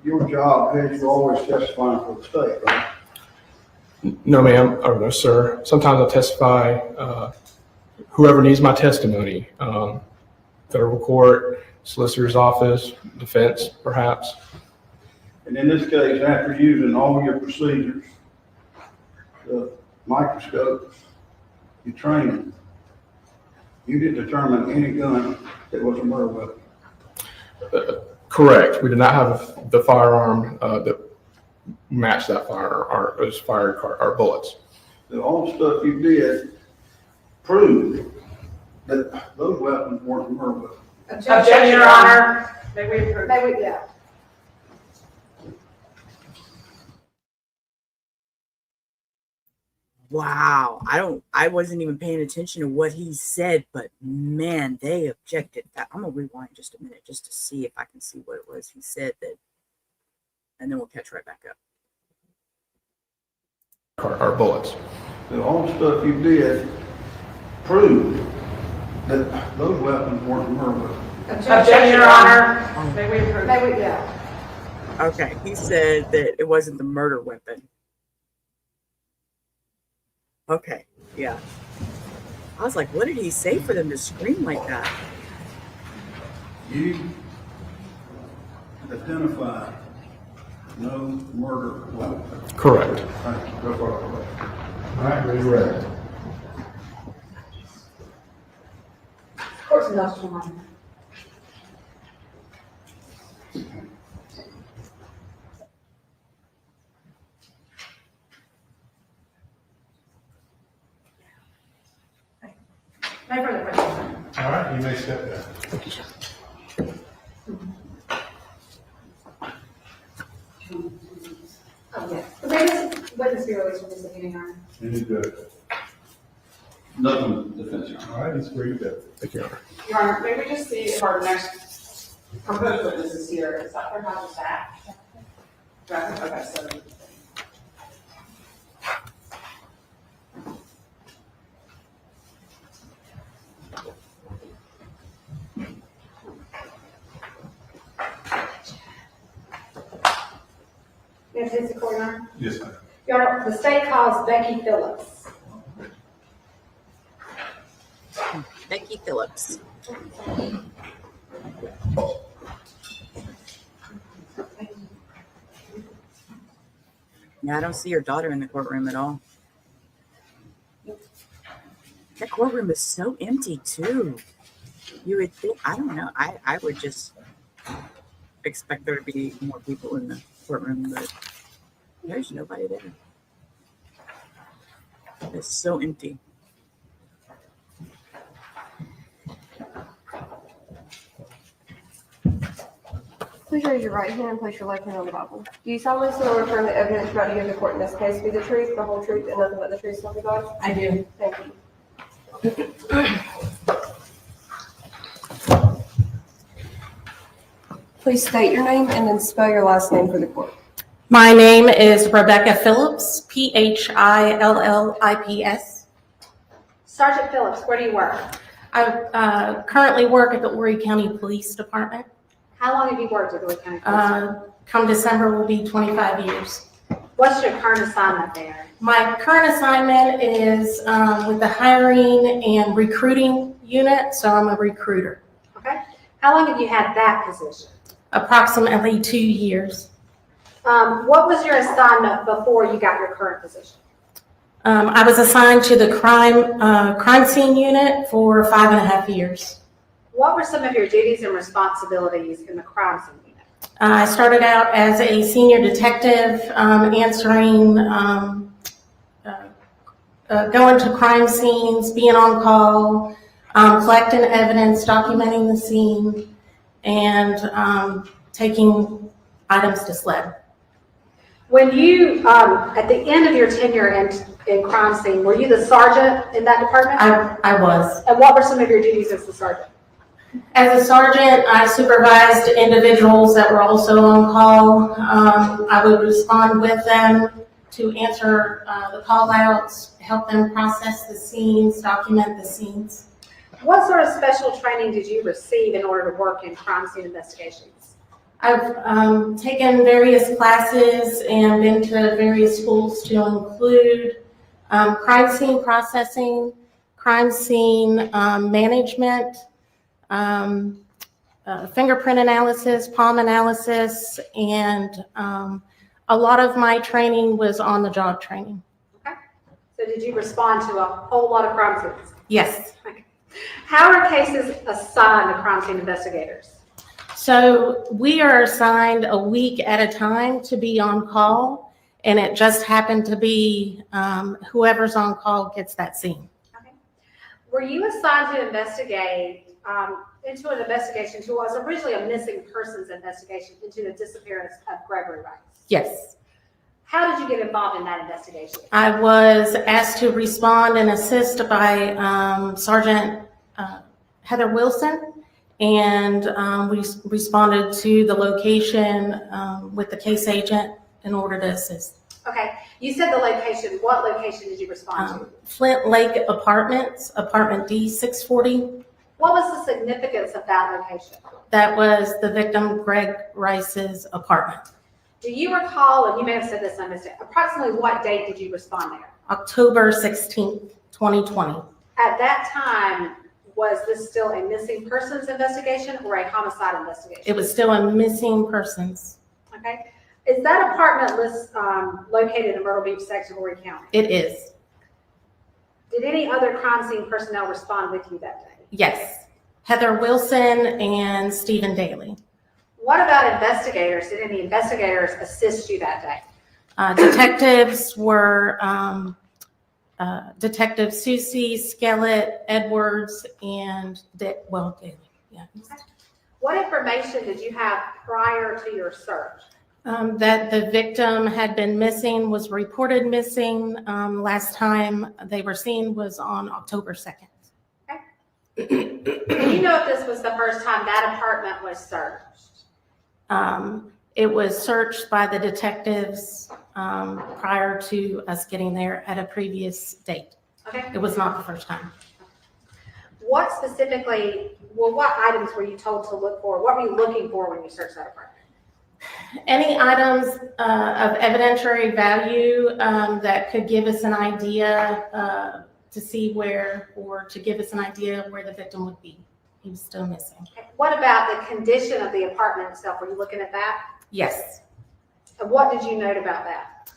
Your job has you always testifying for the state, right? No, ma'am, or no, sir. Sometimes I testify, whoever needs my testimony, federal court, solicitor's office, defense, perhaps. And in this case, after using all your procedures, the microscope, your training, you didn't determine any gun that was a murder weapon. Correct. We did not have the firearm that matched that firearm or those fired bullets. All the stuff you did proved that those weapons weren't murder weapons. Objection, Your Honor. May we approve? May we, yeah. Wow. I wasn't even paying attention to what he said, but man, they objected. I'm gonna rewind just a minute just to see if I can see what it was he said that, and then we'll catch right back up. Our bullets. The all the stuff you did proved that those weapons weren't murder. Objection, Your Honor. May we approve? May we, yeah. Okay, he said that it wasn't the murder weapon. Okay, yeah. I was like, what did he say for them to scream like that? You identified no murder weapon. Correct. Thank you. Go for it. All right, ready, ready. Of course, Industrial Honor. No further questions. All right, you may step down. Thank you, sir. Oh, yes. May this witness be released from this meeting, Your Honor? Any good? Nothing defense, Your Honor. All right, he's free to go. Thank you, Your Honor. Your Honor, may we just see if our next proposed witness is here? Is that for Dr. Stack? Okay, so. May I please the court, Your Honor? Yes, ma'am. Your Honor, the state calls Becky Phillips. Becky Phillips. Yeah, I don't see your daughter in the courtroom at all. That courtroom is so empty too. You would think, I don't know, I would just expect there to be more people in the courtroom, but there's nobody there. It's so empty. Please raise your right hand and place your left hand on the Bible. Do you solemnly swear or affirm the evidence you're about to give the court in this case be the truth, the whole truth, and nothing but the truth, so help you God? I do. Thank you. Please state your name and then spell your last name for the court. My name is Rebecca Phillips, Phillips. Sergeant Phillips, where do you work? I currently work at the Horry County Police Department. How long have you worked at the Horry County Police? Come December will be 25 years. What's your current assignment there? My current assignment is with the hiring and recruiting unit, so I'm a recruiter. Okay. How long have you had that position? Approximately 2 years. What was your assignment before you got your current position? I was assigned to the crime scene unit for 5.5 years. What were some of your duties and responsibilities in the crime scene unit? I started out as a senior detective, answering, going to crime scenes, being on call, collecting evidence, documenting the scene, and taking items to SLED. When you, at the end of your tenure in crime scene, were you the sergeant in that department? I was. And what were some of your duties as the sergeant? As a sergeant, I supervised individuals that were also on call. I would respond with them to answer the call outs, help them process the scenes, document the scenes. What sort of special training did you receive in order to work in crime scene investigations? I've taken various classes and been to various schools to include crime scene processing, crime scene management, fingerprint analysis, palm analysis, and a lot of my training was on-the-job training. Okay. So did you respond to a whole lot of crime scenes? Yes. Okay. How are cases assigned to crime scene investigators? So we are assigned a week at a time to be on call, and it just happened to be whoever's on call gets that scene. Okay. Were you assigned to investigate into an investigation to what was originally a missing persons investigation into the disappearance of Gregory Rice? Yes. How did you get involved in that investigation? I was asked to respond and assist by Sergeant Heather Wilson, and we responded to the location with the case agent in order to assist. Okay, you said the location. What location did you respond to? Flint Lake Apartments, apartment D640. What was the significance of that location? That was the victim Greg Rice's apartment. Do you recall, and you may have said this and I missed it, approximately what date did you respond there? October 16th, 2020. At that time, was this still a missing persons investigation or a homicide investigation? It was still a missing persons. Okay. Is that apartment located in Myrtle Beach section of Horry County? It is. Did any other crime scene personnel respond with you that day? Yes. Heather Wilson and Stephen Daly. What about investigators? Did any investigators assist you that day? Detectives were Detective Susie, Skellett, Edwards, and Daly. Yeah. What information did you have prior to your search? That the victim had been missing, was reported missing. Last time they were seen was on October 2nd. Okay. Do you know if this was the first time that apartment was searched? It was searched by the detectives prior to us getting there at a previous date. Okay. It was not the first time. What specifically, well, what items were you told to look for? What were you looking for when you searched that apartment? Any items of evidentiary value that could give us an idea to see where, or to give us an idea where the victim would be. He was still missing. Okay. What about the condition of the apartment itself? Were you looking at that? Yes. And what did you note about that?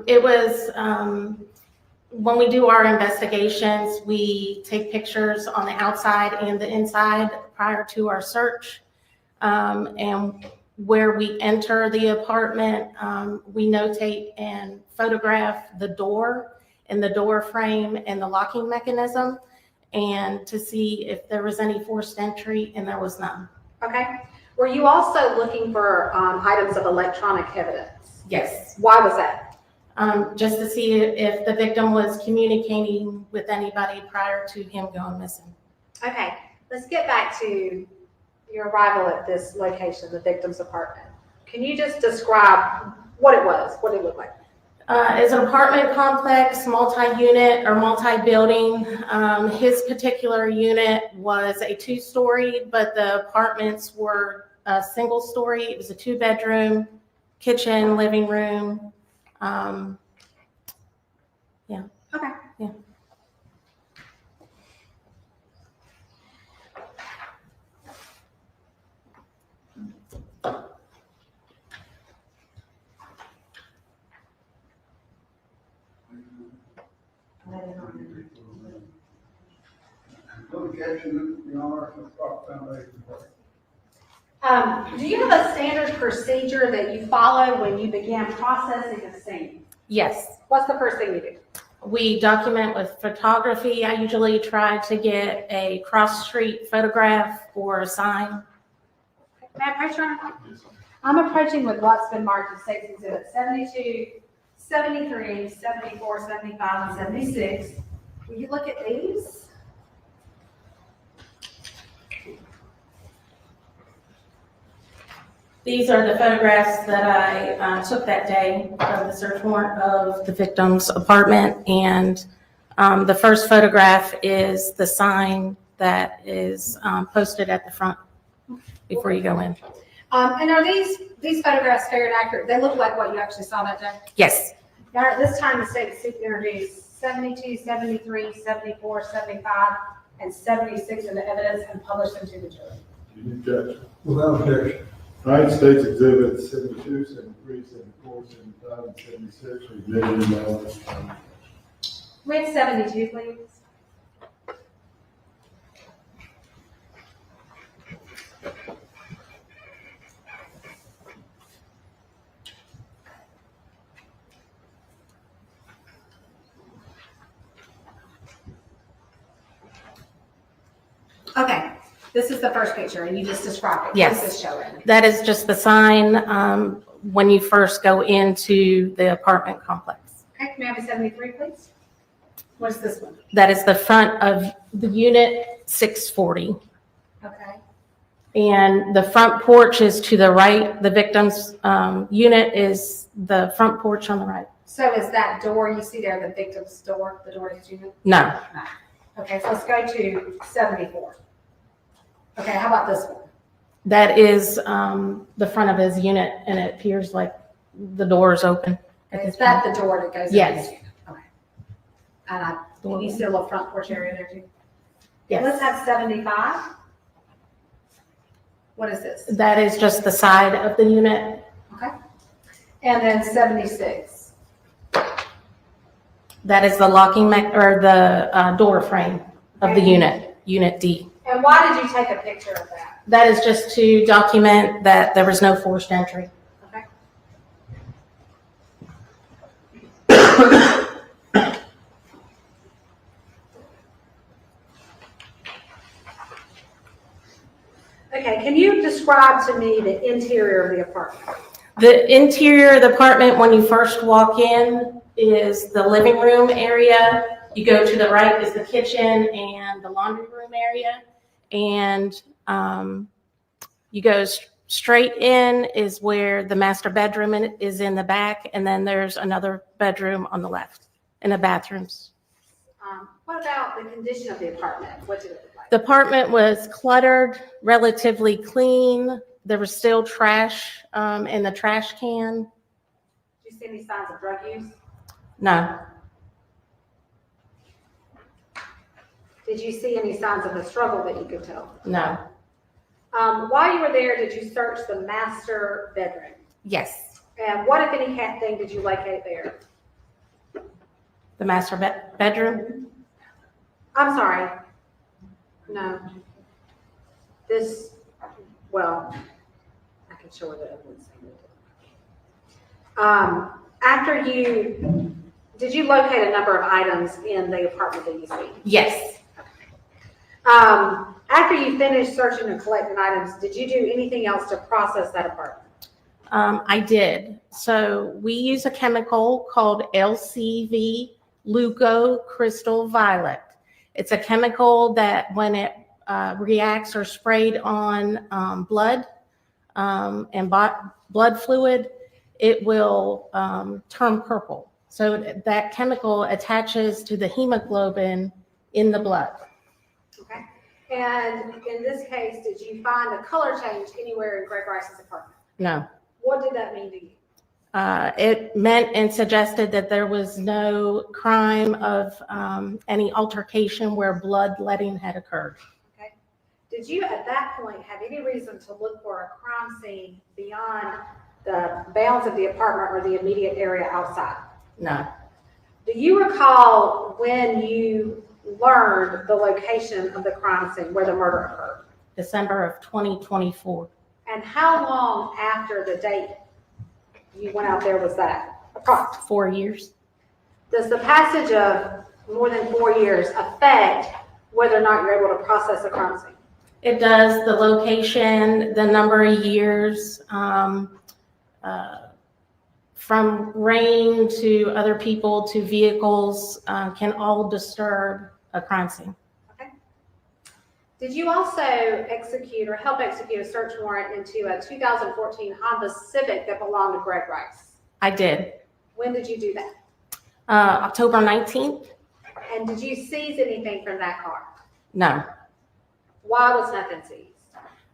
It was, when we do our investigations, we take pictures on the outside and the inside prior to our search. And where we enter the apartment, we notate and photograph the door and the door frame and the locking mechanism, and to see if there was any forced entry, and there was none. Okay. Were you also looking for items of electronic evidence? Yes. Why was that? Just to see if the victim was communicating with anybody prior to him going missing. Okay. Let's get back to your arrival at this location, the victim's apartment. Can you just describe what it was, what it looked like? It's an apartment complex, multi-unit or multi-building. His particular unit was a 2-story, but the apartments were a single story. It was a 2-bedroom, kitchen, living room. Yeah. Okay. Yeah. Do you have a standard procedure that you follow when you begin processing a scene? Yes. What's the first thing you do? We document with photography. I usually try to get a cross-street photograph or a sign. May I approach your Honor? I'm approaching with what's been marked as State's Exhibit 72, 73, 74, 75, and 76. Will you look at these? These are the photographs that I took that day of the search warrant of the victim's apartment. And the first photograph is the sign that is posted at the front before you go in. And are these photographs fair and accurate? They look like what you actually saw that day? Yes. Now, at this time, the state introduced 72, 73, 74, 75, and 76 in the evidence and published them to the jury. Any objection? Without objection. All right, State's Exhibit 72, 73, 74, 75, and 76 are admitted. We have 72, please. Okay, this is the first picture, and you just described it. Yes. What is this showing? That is just the sign when you first go into the apartment complex. Okay, can we have a 73, please? What's this one? That is the front of the unit 640. Okay. And the front porch is to the right. The victim's unit is the front porch on the right. So is that door you see there the victim's door, the door to his unit? No. Okay, so let's go to 74. Okay, how about this one? That is the front of his unit, and it appears like the door is open. Is that the door that goes? Yes. into his unit? Okay. And can you see a little front porch area there too? Yes. Let's have 75. What is this? That is just the side of the unit. Okay. And then 76. That is the locking or the door frame of the unit, Unit D. And why did you take a picture of that? That is just to document that there was no forced entry. Okay. Okay, can you describe to me the interior of the apartment? The interior of the apartment, when you first walk in, is the living room area. You go to the right is the kitchen and the laundry room area. And you go straight in is where the master bedroom is in the back. And then there's another bedroom on the left and the bathrooms. What about the condition of the apartment? What did it look like? The apartment was cluttered, relatively clean. There was still trash in the trash can. Did you see any signs of drug use? No. Did you see any signs of a struggle that you could tell? No. While you were there, did you search the master bedroom? Yes. And what, if anything, did you locate there? The master bedroom? I'm sorry. No. This, well, I can show her the evidence. After did you locate a number of items in the apartment that you see? Yes. After you finished searching and collecting items, did you do anything else to process that apartment? I did. So we use a chemical called LCV, leucocrystal violet. It's a chemical that when it reacts or sprayed on blood and blood fluid, it will turn purple. So that chemical attaches to the hemoglobin in the blood. Okay. And in this case, did you find a color change anywhere in Greg Rice's apartment? No. What did that mean to you? It meant and suggested that there was no crime of any altercation where bloodletting had occurred. Okay. Did you at that point have any reason to look for a crime scene beyond the bounds of the apartment or the immediate area outside? No. Do you recall when you learned the location of the crime scene where the murder occurred? December of 2024. And how long after the date you went out there was that? Approximately 4 years. Does the passage of more than 4 years affect whether or not you're able to process a crime scene? It does. The location, the number of years, from rain to other people to vehicles can all disturb a crime scene. Okay. Did you also execute or help execute a search warrant into a 2014 Honda Civic that belonged to Greg Rice? I did. When did you do that? October 19th? And did you seize anything from that car? No. Why was nothing seized?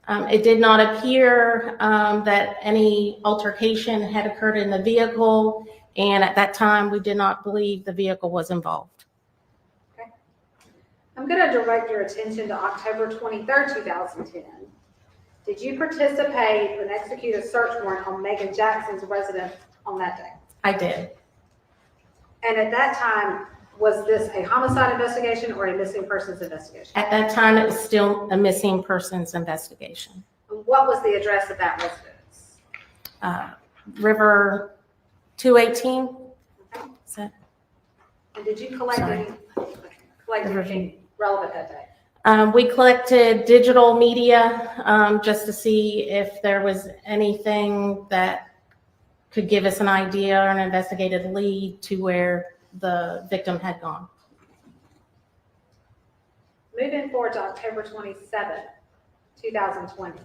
It did not appear that any altercation had occurred in the vehicle, and at that time, we did not believe the vehicle was involved. Okay. I'm going to direct your attention to October 23rd, 2010. Did you participate and execute a search warrant on Maegan Jackson's residence on that day? I did. And at that time, was this a homicide investigation or a missing persons investigation? At that time, it was still a missing persons investigation. And what was the address of that residence? River 218. Okay. Is that? And did you collect anything relevant that day? We collected digital media just to see if there was anything that could give us an idea or an investigative lead to where the victim had gone. Moving forward to October 27th, 2020.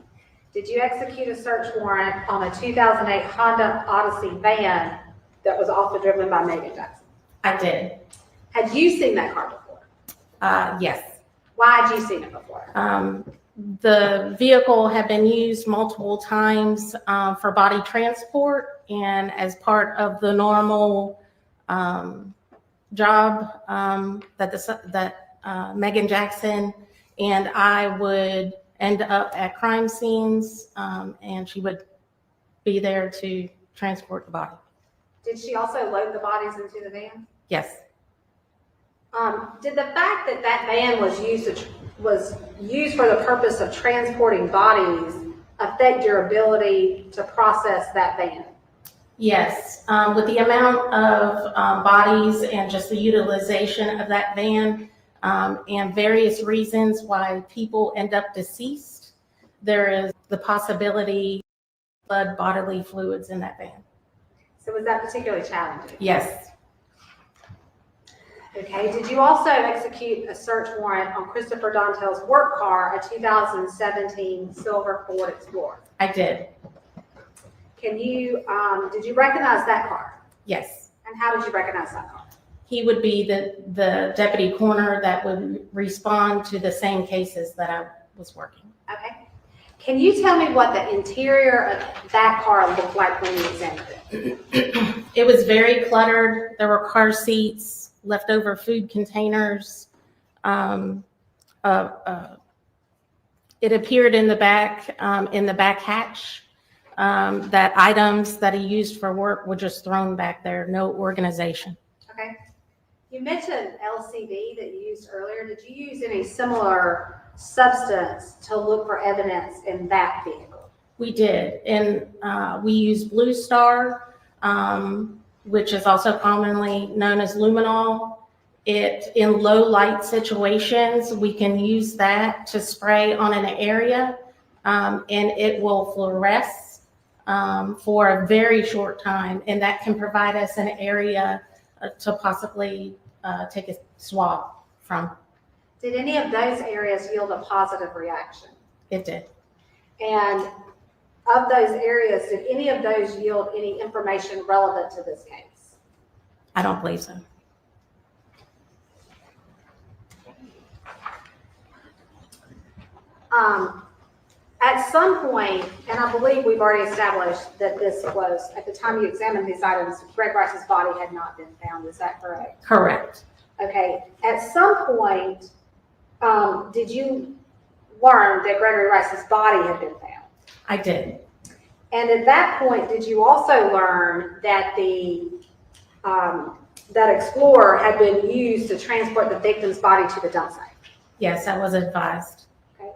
Did you execute a search warrant on a 2008 Honda Odyssey van that was also driven by Maegan Jackson? I did. Had you seen that car before? Yes. Why had you seen it before? The vehicle had been used multiple times for body transport, and as part of the normal job that Maegan Jackson and I would end up at crime scenes, and she would be there to transport the body. Did she also load the bodies into the van? Yes. Did the fact that that van was used for the purpose of transporting bodies affect your ability to process that van? Yes, with the amount of bodies and just the utilization of that van and various reasons why people end up deceased, there is the possibility of blood bodily fluids in that van. So was that particularly challenging? Yes. Okay, did you also execute a search warrant on Christopher Dontel's work car, a 2017 silver Ford Explorer? I did. Did you recognize that car? Yes. And how did you recognize that car? He would be the deputy coroner that would respond to the same cases that I was working. Okay. Can you tell me what the interior of that car looked like when you examined it? It was very cluttered. There were car seats, leftover food containers. It appeared in the back hatch that items that he used for work were just thrown back there, no organization. Okay. You mentioned LCD that you used earlier. Did you use any similar substance to look for evidence in that vehicle? We did, and we used Blue Star, which is also commonly known as luminol. In low light situations, we can use that to spray on an area, and it will fluoresce for a very short time, and that can provide us an area to possibly take a swab from. Did any of those areas yield a positive reaction? It did. And of those areas, did any of those yield any information relevant to this case? I don't believe so. At some point, and I believe we've already established that this was, at the time you examined these items, Greg Rice's body had not been found. Is that correct? Correct. Okay. At some point, did you learn that Gregory Rice's body had been found? I did. And at that point, did you also learn that that Explorer had been used to transport the victim's body to the dump site? Yes, I was advised. Okay.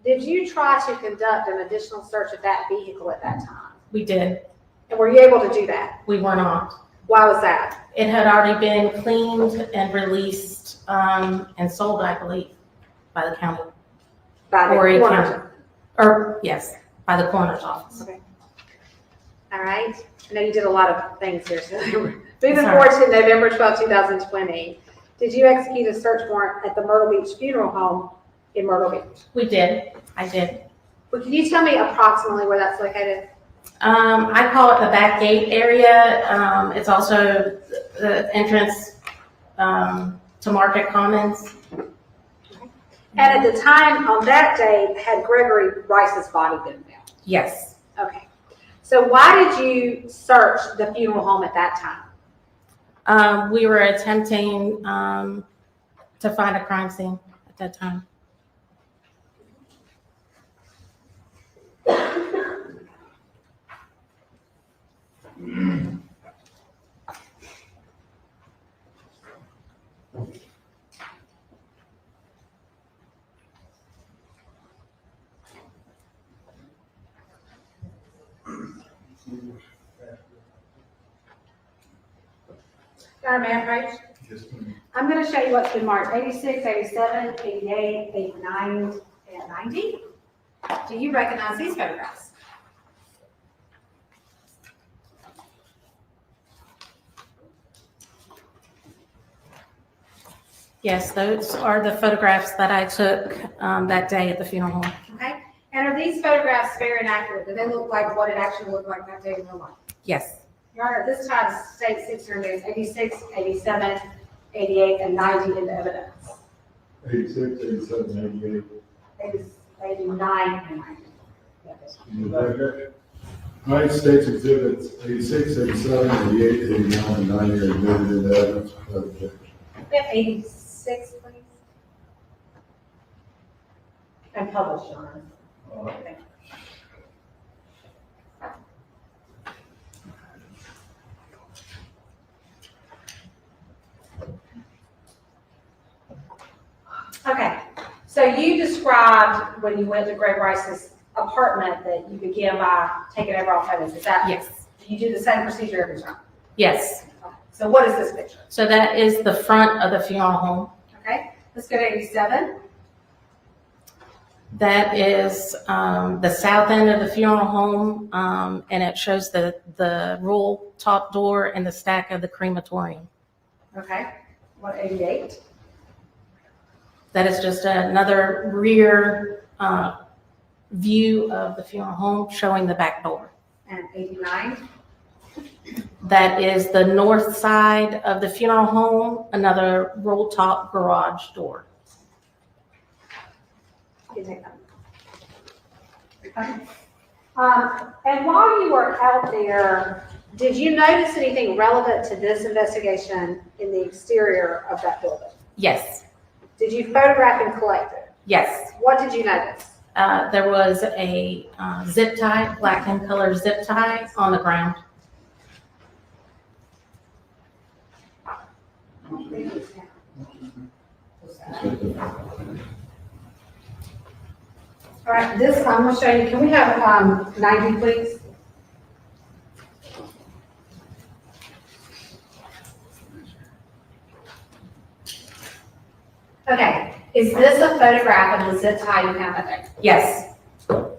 Did you try to conduct an additional search of that vehicle at that time? We did. And were you able to do that? We were not. Why was that? It had already been cleaned and released and sold, I believe, by the county. By the coroner? Or, yes, by the coroner's office. Okay. All right. I know you did a lot of things here. So moving forward to November 12, 2020, did you execute a search warrant at the Myrtle Beach Funeral Home in Myrtle Beach? We did. I did. Well, can you tell me approximately where that's located? I call it the back gate area. It's also the entrance to Market Commons. And at the time on that day, had Gregory Rice's body been found? Yes. Okay. So why did you search the funeral home at that time? We were attempting to find a crime scene at that time. Got a man page? I'm going to show you what's been marked 86, 87, 88, 89, and 90. Do you recognize these photographs? Yes, those are the photographs that I took that day at the funeral home. Okay, and are these photographs fair and accurate? Do they look like what it actually looked like that day in real life? Yes. Your Honor, at this time, state 600 days, 86, 87, 88, and 90 in the evidence. 86, 87, 88. 89 and 90. United States exhibits 86, 87, 88, 89, and 90 are admitted into evidence without objection. We have 86, please. And published, Your Honor. Thank you. Okay, so you described when you went to Greg Rice's apartment that you began by taking overall photos. Is that? Yes. Do you do the same procedure every time? Yes. Okay. So what is this picture? So that is the front of the funeral home. Okay, let's go to 87. That is the south end of the funeral home, and it shows the roll top door and the stack of the crematorium. Okay, what 88? That is just another rear view of the funeral home showing the back door. And 89? That is the north side of the funeral home, another roll top garage door. You take that. Okay. And while you were out there, did you notice anything relevant to this investigation in the exterior of that building? Yes. Did you photograph and collect it? Yes. What did you notice? There was a zip tie, black and color zip tie on the ground. All right, this, I'm going to show you, can we have 90, please? Okay, is this a photograph of the zip tie you found that day? Yes,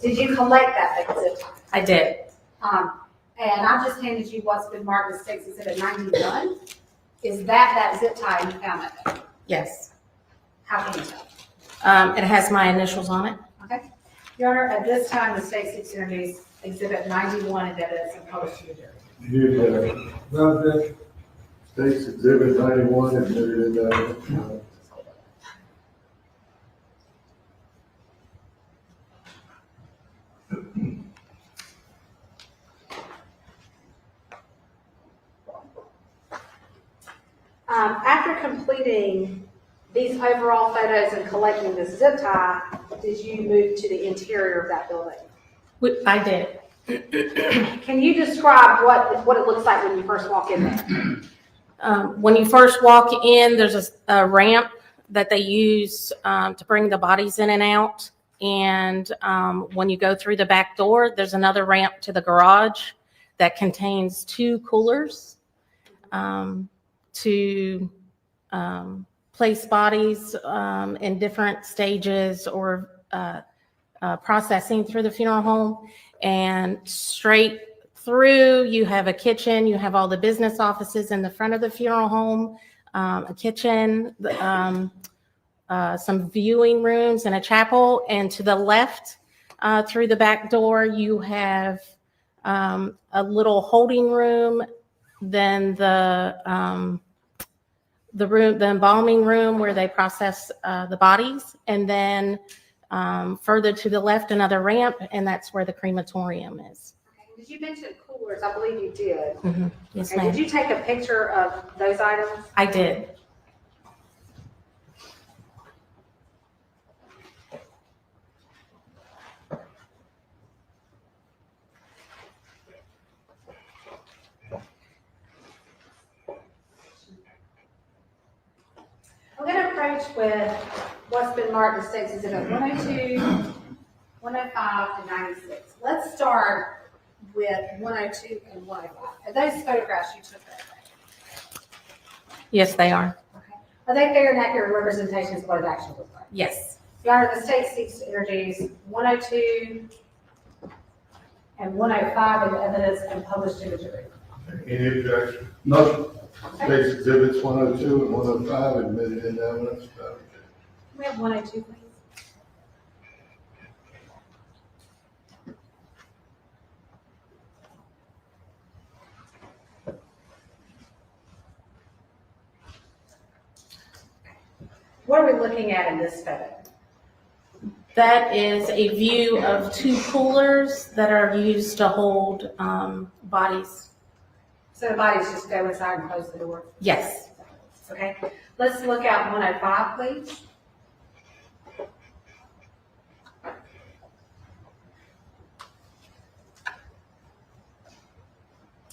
Did you collect that big zip tie? I did. And I just handed you what's been marked as State's Exhibit 91. Is that zip tie you found that day? Yes. How can you tell? It has my initials on it. Okay. Your Honor, at this time, the State's introduced Exhibit 91 in evidence and published to the jury. You have that. State's Exhibit 91 admitted into evidence. After completing these overall photos and collecting the zip tie, did you move to the interior of that building? I did. Can you describe what it looks like when you first walk in there? When you first walk in, there's a ramp that they use to bring the bodies in and out. And when you go through the back door, there's another ramp to the garage that contains 2 coolers to place bodies in different stages or processing through the funeral home. And straight through, you have a kitchen, you have all the business offices in the front of the funeral home, a kitchen, some viewing rooms and a chapel. And to the left, through the back door, you have a little holding room, then the embalming room where they process the bodies, and then further to the left, another ramp, and that's where the crematorium is. Okay. Did you mention coolers? I believe you did. Mm-hmm. Yes, Okay. ma'am. Did you take a picture of those items? I did. I'm going to approach with what's been marked as State's Exhibit 102, 105, and 96. Let's start with 102 and 105. Are those photographs you took that day? Yes, they are. Okay. Are they fair and accurate representations of what it actually looks like? Yes. Your Honor, the state seeks to introduce 102 and 105 in evidence and publish to the jury. Any objection? No. States exhibits 102 and 105 admitted into evidence. We have 102, please. What are we looking at in this photo? That is a view of two coolers that are used to hold bodies. So the bodies just go inside and close the door? Yes. Okay, let's look at 105, please.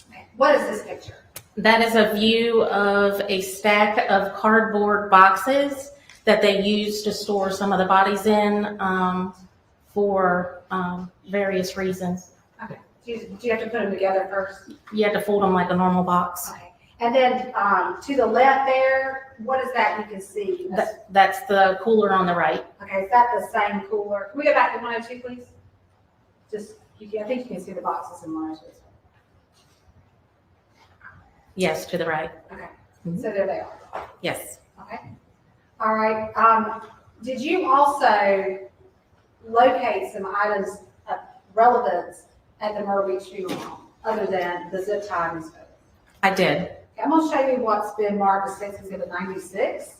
Okay, what is this picture? That is a view of a stack of cardboard boxes that they use to store some of the bodies in for various reasons. Okay, do you have to put them together first? You have to fold them like a normal box. Okay, and then to the left there, what is that you can see? That's the cooler on the right. Okay, is that the same cooler? Can we go back to 102, please? I think you can see the boxes in 102. Yes, to the right. Okay, so there they are. Yes. Okay. All right. Did you also locate some items of relevance at the Myrtle Beach funeral home, other than the zip tie and photo? I did. Okay, I'm going to show you what's been marked as States Exhibit 96.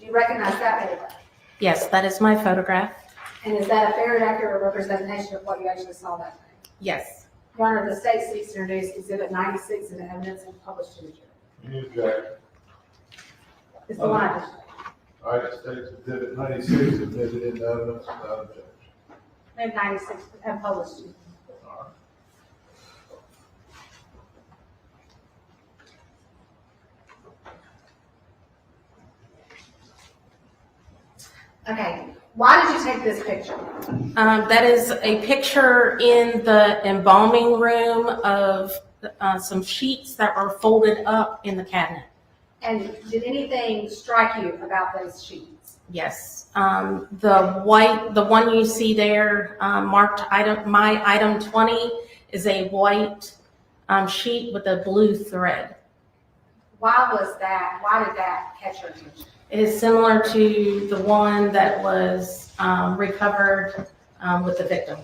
Do you recognize that photograph? Yes, that is my photograph. And is that a fair and accurate representation of what you actually saw that day? Yes. Your Honor, the state seeks to introduce Exhibit 96 into evidence and publish to the jury. You objection. It's the one I just. All right, States exhibit 96 admitted into evidence without objection. We have 96 and published. Okay, why did you take this picture? That is a picture in the embalming room of some sheets that were folded up in the cabinet. And did anything strike you about those sheets? Yes. The one you see there, marked my item 20, is a white sheet with a blue thread. Why was that? Why did that catch your attention? It is similar to the one that was recovered with the victim.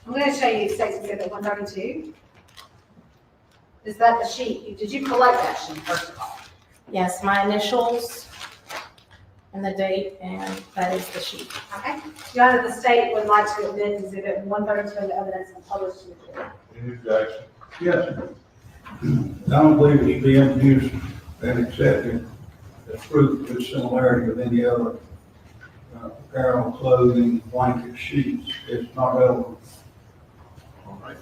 I'm going to show you States Exhibit 132. Is that the sheet? Did you collect that sheet, first of all? Yes, my initials and the date, and that is the sheet. Okay. Your Honor, the state would like to admit Exhibit 132 into evidence and publish to the jury. Any objection? Yes. I don't believe it should be introduced and accepted as proof of its similarity with any other apparel, clothing, blanket, sheets. It's not relevant. All right.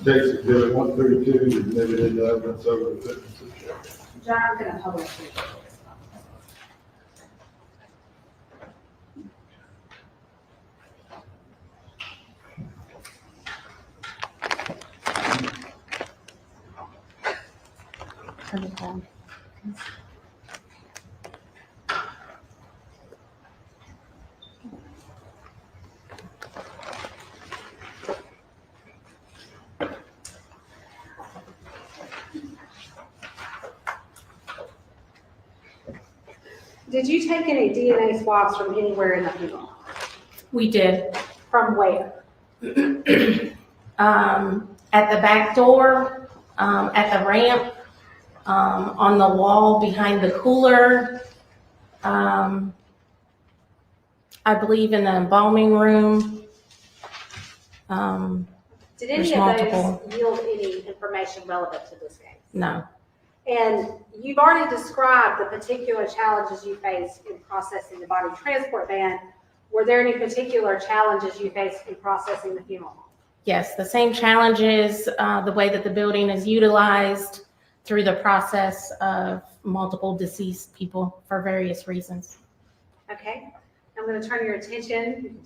States exhibit 132 admitted into evidence over the witness objection. John, I'm going to publish to the jury. Did you take any DNA swabs from anywhere in the funeral? We did. From where? At the back door, at the ramp, on the wall behind the cooler, I believe in the embalming room. Did any There's of multiple. those yield any information relevant to this case? No. And you've already described the particular challenges you faced in processing the body transport van. Were there any particular challenges you faced in processing the funeral? Yes, the same challenges, the way that the building is utilized through the process of multiple deceased people for various reasons. Okay, I'm going to turn your attention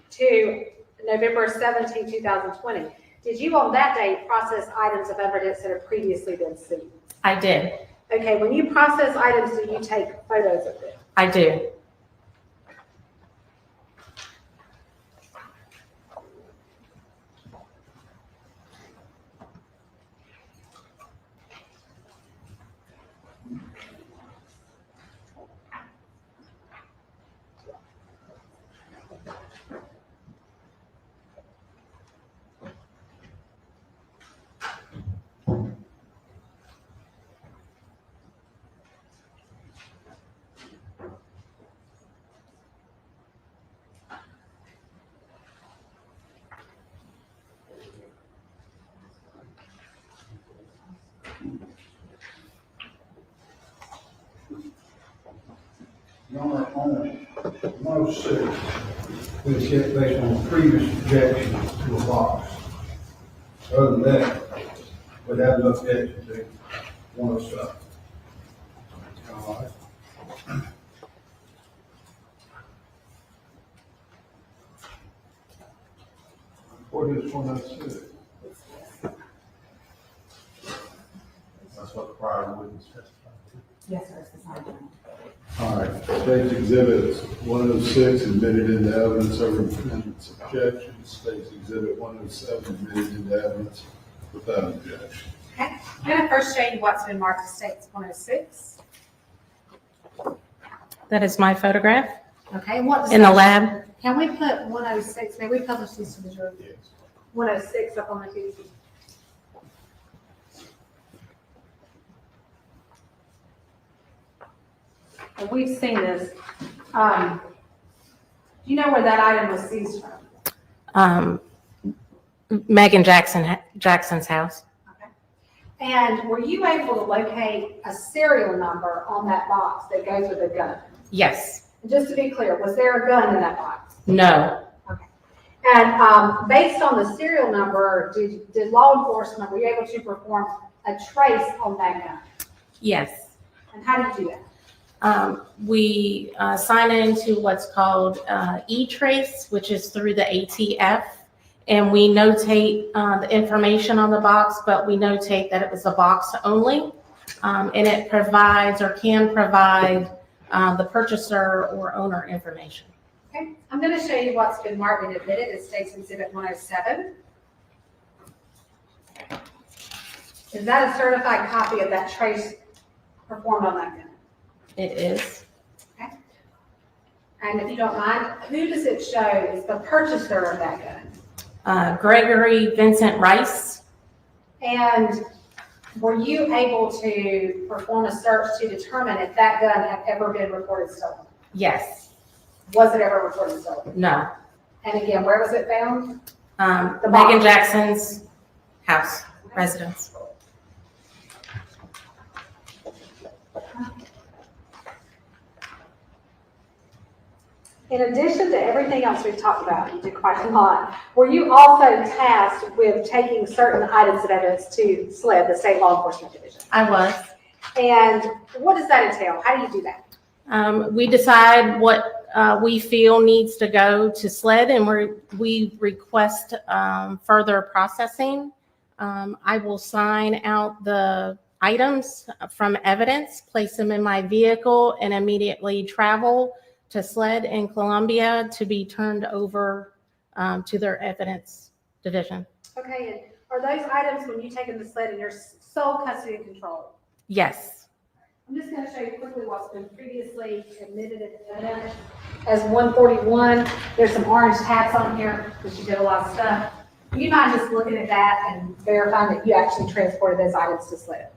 to November 17, 2020. Did you on that day process items of evidence that have previously been seized? I did. Okay, when you process items, do you take photos of them? I do. Number on 106, we was checked based on previous objections to a box. Other than that, we have no objection to 107. All right. What is 106? That's what the prior witness testified to. Yes, sir, it's the sergeant. All right, State's Exhibit 106 admitted into evidence over defendant's objection. State's Exhibit 107 admitted into evidence without objection. Okay, I'm gonna first show you what's been marked as States 106. That is my photograph Okay, and what? in the lab. Can we put 106, may we publish these to the jury? Yes. 106 up on the TV. And we've seen this. Do you know where that item was seized from? Maegan Jackson's house. And were you able to locate a serial number on that box that goes with the gun? Yes. And just to be clear, was there a gun in that box? No. Okay. And based on the serial number, did law enforcement, were you able to perform a trace on that gun? Yes. And how did you do that? We sign into what's called e-trace, which is through the ATF. And we notate the information on the box, but we notate that it was a box only. And it provides or can provide the purchaser or owner information. Okay, I'm going to show you what's been marked and admitted as State's Exhibit 107. Is that a certified copy of that trace performed on that gun? It is. Okay. And if you don't mind, who does it show is the purchaser of that gun? Gregory Vincent Rice. And were you able to perform a search to determine if that gun had ever been reported stolen? Yes. Was it ever reported stolen? No. And again, where was it found? The Maegan Jackson's house, residence. In addition to everything else we've talked about, you did quite a lot. Were you also tasked with taking certain items of evidence to SLED, the State Law Enforcement Division? I was. And what does that entail? How do you do that? We decide what we feel needs to go to SLED, and we request further processing. I will sign out the items from evidence, place them in my vehicle, and immediately travel to SLED in Columbia to be turned over to their evidence division. Okay, and are those items, when you take them to SLED, in your sole custody and control? Yes. I'm just going to show you quickly what's been previously admitted as evidence. As 141, there's some orange tabs on here because you did a lot of stuff. Do you mind just looking at that and verifying that you actually transported those items to SLED?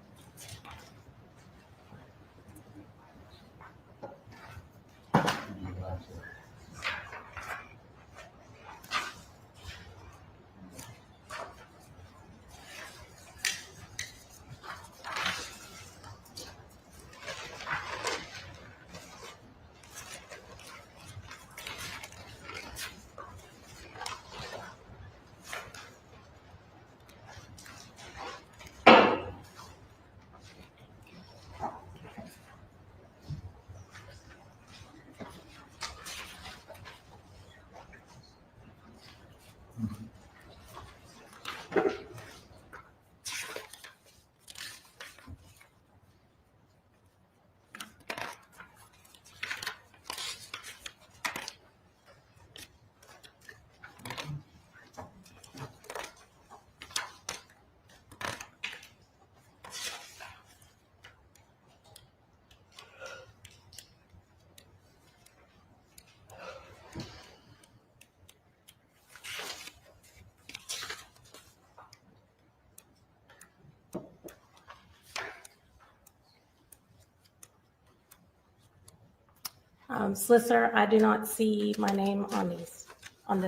Solicitor, I do not see my name on this one.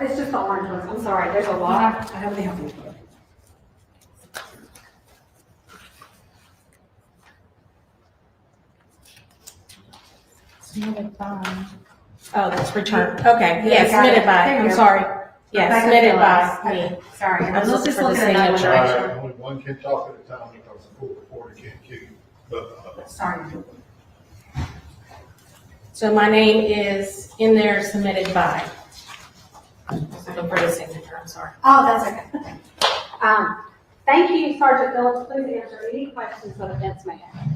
It's just the orange ones. I'm sorry. There's a lot. I have the help you. Submitted by. Oh, that's returned. Okay, Yeah, yeah, got submitted it. by, There you I'm go. sorry. Yeah, Rebecca submitted by Phillips. me. Sorry. I was looking for the another one. signature. Only one can talk at a time because the full reporter can't keep, but, Sorry. So my name is in there, submitted by. Looking for the signature, I'm sorry. Oh, that's okay. Thank you, Sergeant Phillips. Please answer any questions the defense may have.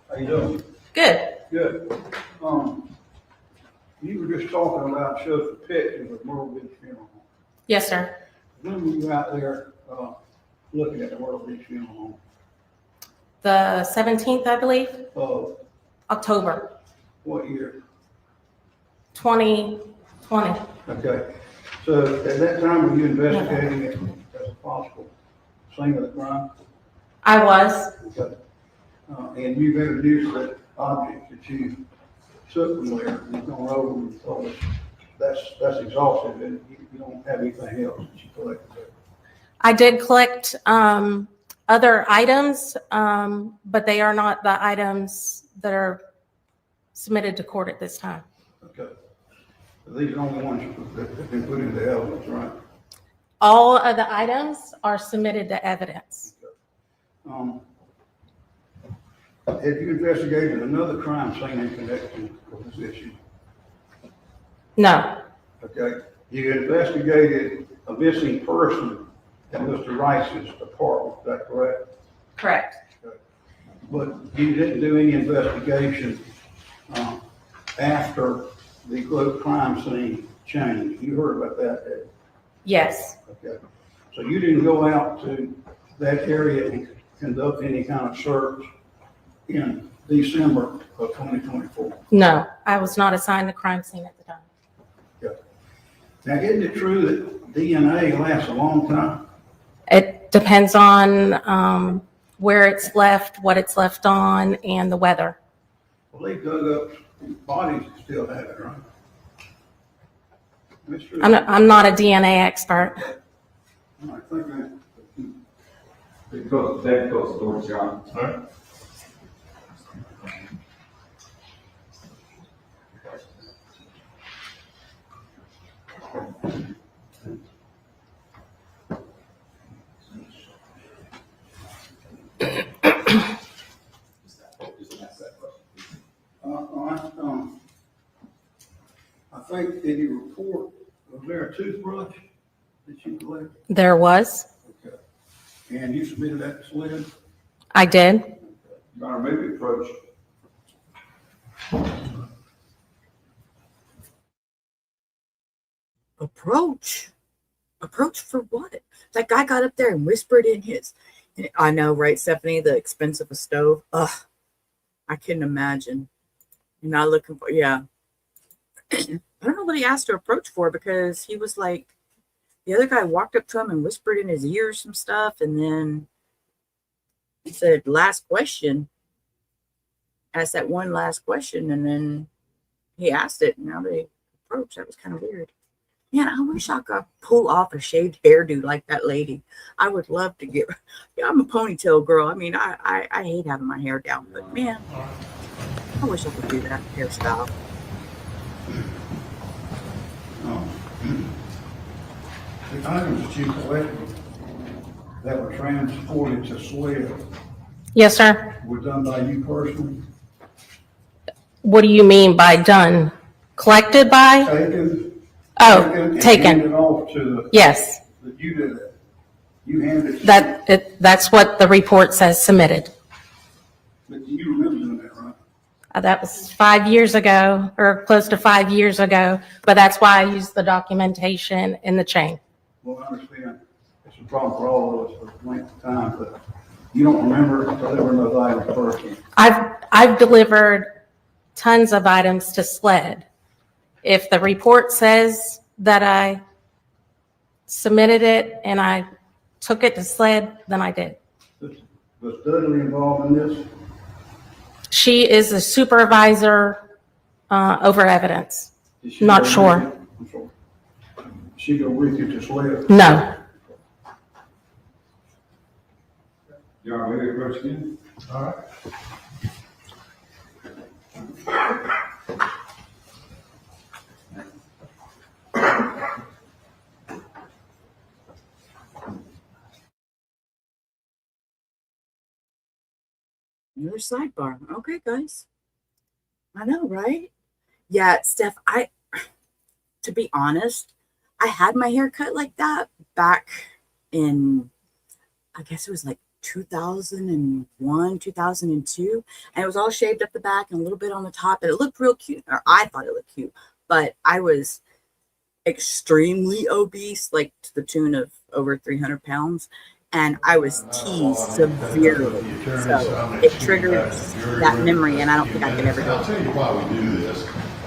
How you doing? Good. Good. You were just talking about showing the pictures of Myrtle Beach Funeral Home. Yes, sir. When were you out there, looking at the Myrtle Beach Funeral Home? The 17th, I believe, Oh, October what year? 2020. Okay. So at that time, were you investigating it as a possible scene of the crime? I was. Okay. And you've introduced that object that you took from there, you've gone over and told us that's exhaustive, and you don't have anything else that you collected there. I did collect other items, but they are not the items that are submitted to court at this time. Okay. These are the only ones that have been put into evidence, right? All of the items are submitted to evidence. Have you investigated another crime scene in connection with this issue? No. Okay. You investigated a missing person at Mr. Rice's apartment, is that correct? Correct. Okay. But you didn't do any investigation after the quote crime scene changed. You heard about that, didn't you? Yes. Okay. So you didn't go out to that area and conduct any kind of search in December of 2024? No, I was not assigned the crime scene at the time. Okay. Now, isn't it true that DNA lasts a long time? It depends on where it's left, what it's left on, and the weather. Well, they dug up bodies that still have it, right? That's true. I'm not a DNA expert. I think that. Because that goes towards John. All right. I think in your report, was there a toothbrush that you collected? There was. Okay. And you submitted that to SLED? I did. Your Honor, maybe approach. Approach for what? That guy got up there and whispered in his. I know, right, Stephanie? The expense of a stove. Ugh, I couldn't imagine. You're not looking for, yeah. I don't know what he asked to approach for, because he was like, the other guy walked up to him and whispered in his ear some stuff, and then he said, last question. Asked that one last question, and then he asked it, and now they approached. That was kind of weird. Man, I wish I could pull off a shaved hairdo like that lady. I would love to get. Yeah, I'm a ponytail girl. I mean, I hate having my hair down, but man, I wish I could do that hairstyle. The items that you collected that were transported to SLED Yes, sir. were done by you personally? What do you mean by done? Collected by? Taken? Oh, and taken. handed off to the. Yes. That you did that. You handed it. That's what the report says submitted. But you remember doing that, right? That was 5 years ago, or close to 5 years ago, but that's why I used the documentation in the chain. Well, I understand. It's a problem for all of us for length of time, but you don't remember delivering those items personally. I've delivered tons of items to SLED. If the report says that I submitted it and I took it to SLED, then I did. Was Dudley involved in this? She is a supervisor over evidence. Not sure. She go with you to SLED? No. You all ready to approach again? All right. Another sidebar. Okay, guys. I know, right? Yeah, Steph, to be honest, I had my hair cut like that back in, I guess it was like 2001, 2002. And it was all shaved up the back and a little bit on the top. And it looked real cute, or I thought it looked cute. But I was extremely obese, like to the tune of over 300 pounds. And I was teased severely. So it triggered that memory, and I don't think I could ever do it. I'll tell you why we do this.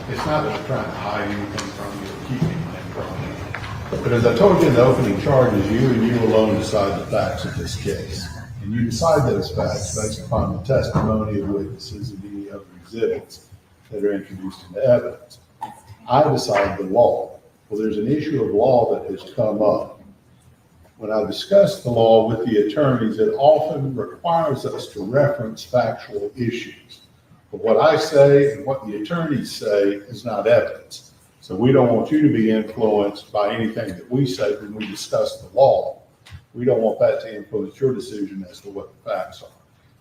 It's not that we're trying to hide anything from you or keep anything from you. But as I told you in the opening charges, you and you alone decide the facts of this case. And you decide those facts based upon the testimony of witnesses and any other exhibits that are introduced into evidence. I decide the law. Well, there's an issue of law that has come up. When I discuss the law with the attorneys, it often requires us to reference factual issues. But what I say and what the attorneys say is not evidence. So we don't want you to be influenced by anything that we say when we discuss the law. We don't want that to influence your decision as to what the facts are.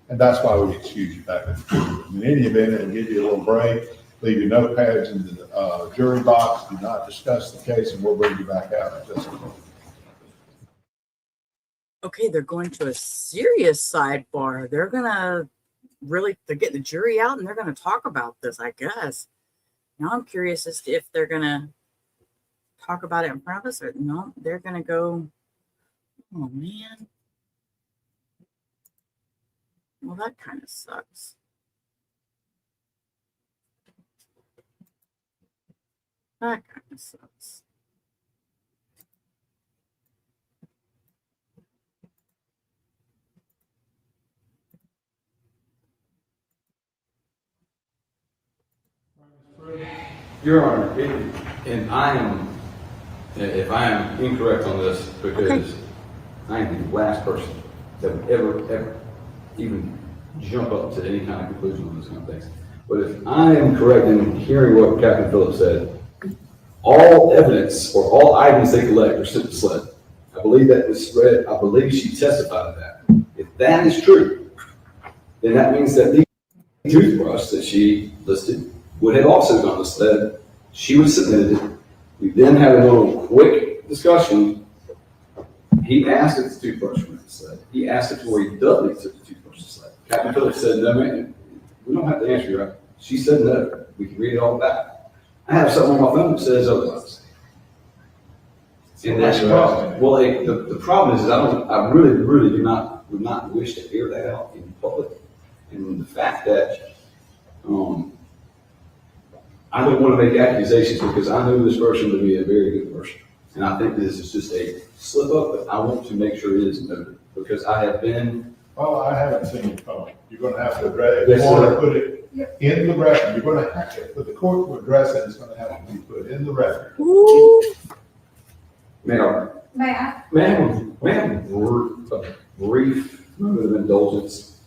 And that's why we excuse you back in the courtroom. In any event, it'll give you a little break, leave your notepads in the jury box, do not discuss the case, and we'll bring you back out in just a moment. Okay, they're going to a serious sidebar. They're getting the jury out and they're gonna talk about this, I guess. Now I'm curious as to if they're gonna talk about it in front of us or no, they're gonna go, oh man. Well, that kind of sucks. That kind of sucks. Your Honor, and I am, if I am incorrect on this, because I am the last person that would ever even jump up to any kind of conclusion on this kind of things. But if I am correct in hearing what Captain Phillips said, all evidence or all items they collect are sent to SLED. I believe that was read, I believe she testified to that. If that is true, then that means that the toothbrush that she listed would have also gone to SLED. She would have submitted it. We then had a little quick discussion. He asked if the toothbrush went to SLED. He asked if Tori Dudley took the toothbrush to SLED. Captain Phillips said, no, man, we don't have to answer you, right? She said no. We can read it all back. I have something on my phone that says otherwise. And that's the problem. Well, the problem is I really would not wish to air that out in public. And the fact that, I don't want to make accusations because I know this person to be a very good person. And I think this is just a slip up, but I want to make sure it is noted because I have been. Well, I haven't seen your phone. You're going to have to address it. If you want to put it in the record, you're going to have to, for the court to address it, it's going to have to be put in the record. Ma'am, a brief moment of indulgence.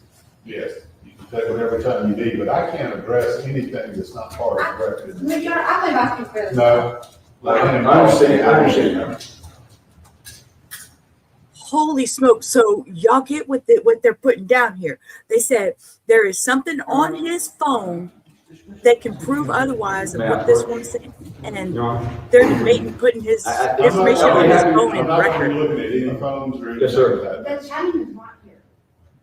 Yes, you can take whatever time you need, but I can't address anything that's not part of the record. I believe I can clear this. No. I understand. Holy smoke. So y'all get what they're putting down here. They said there is something on his phone that can prove otherwise of what this one's saying. And they're debating putting his information on his phone in record. Looking at any phones or anything. Yes, sir. The chain is not here.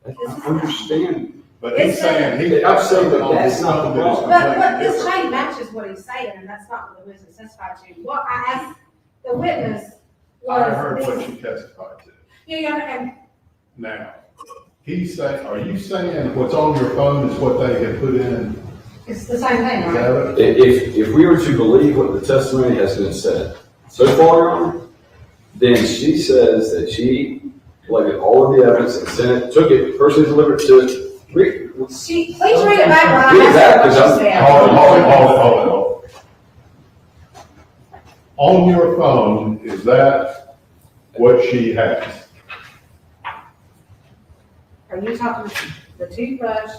I understand. But he's saying, I'm saying that that's not the problem. But this chain matches what he's saying, and that's not what the witness testified to. What I asked the witness was. I heard what she testified to. Yeah, and. Now, he's saying, are you saying what's on your phone is what they have put in? It's the same thing, Is right? that it? If we were to believe what the testimony has been said so far, Your Honor, then she says that she collected all of the evidence and sent it, took it, personally delivered it to Rick. Please read it back when Read it I back, asked you what 'cause you I'm- said. On your phone, is that what she has? Are you talking the toothbrush?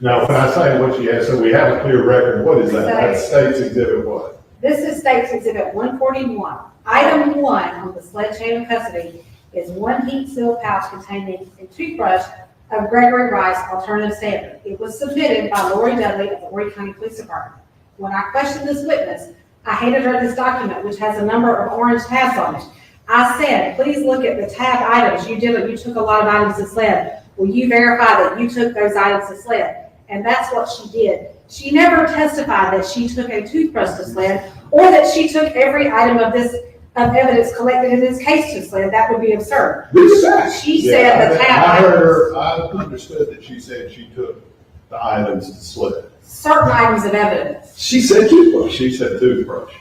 Now, when I say what she has, so we have a clear record, what is that? That's State's Exhibit what? This is State's Exhibit 141. Item 1 on the sled chain of custody is one heat seal pouch containing a toothbrush of Gregory Rice Alternative Standard. It was submitted by Lori Dudley of the Horry County Police Department. When I questioned this witness, I handed her this document, which has a number of orange tabs on it. I said, please look at the tab items. You took a lot of items to sled. Will you verify that you took those items to sled? And that's what she did. She never testified that she took a toothbrush to sled or that she took every item of evidence collected in this case to sled. That would be absurd. She said the tab items. I understood that she said she took the items to sled. Certain items of evidence. She said toothbrush. She said toothbrush.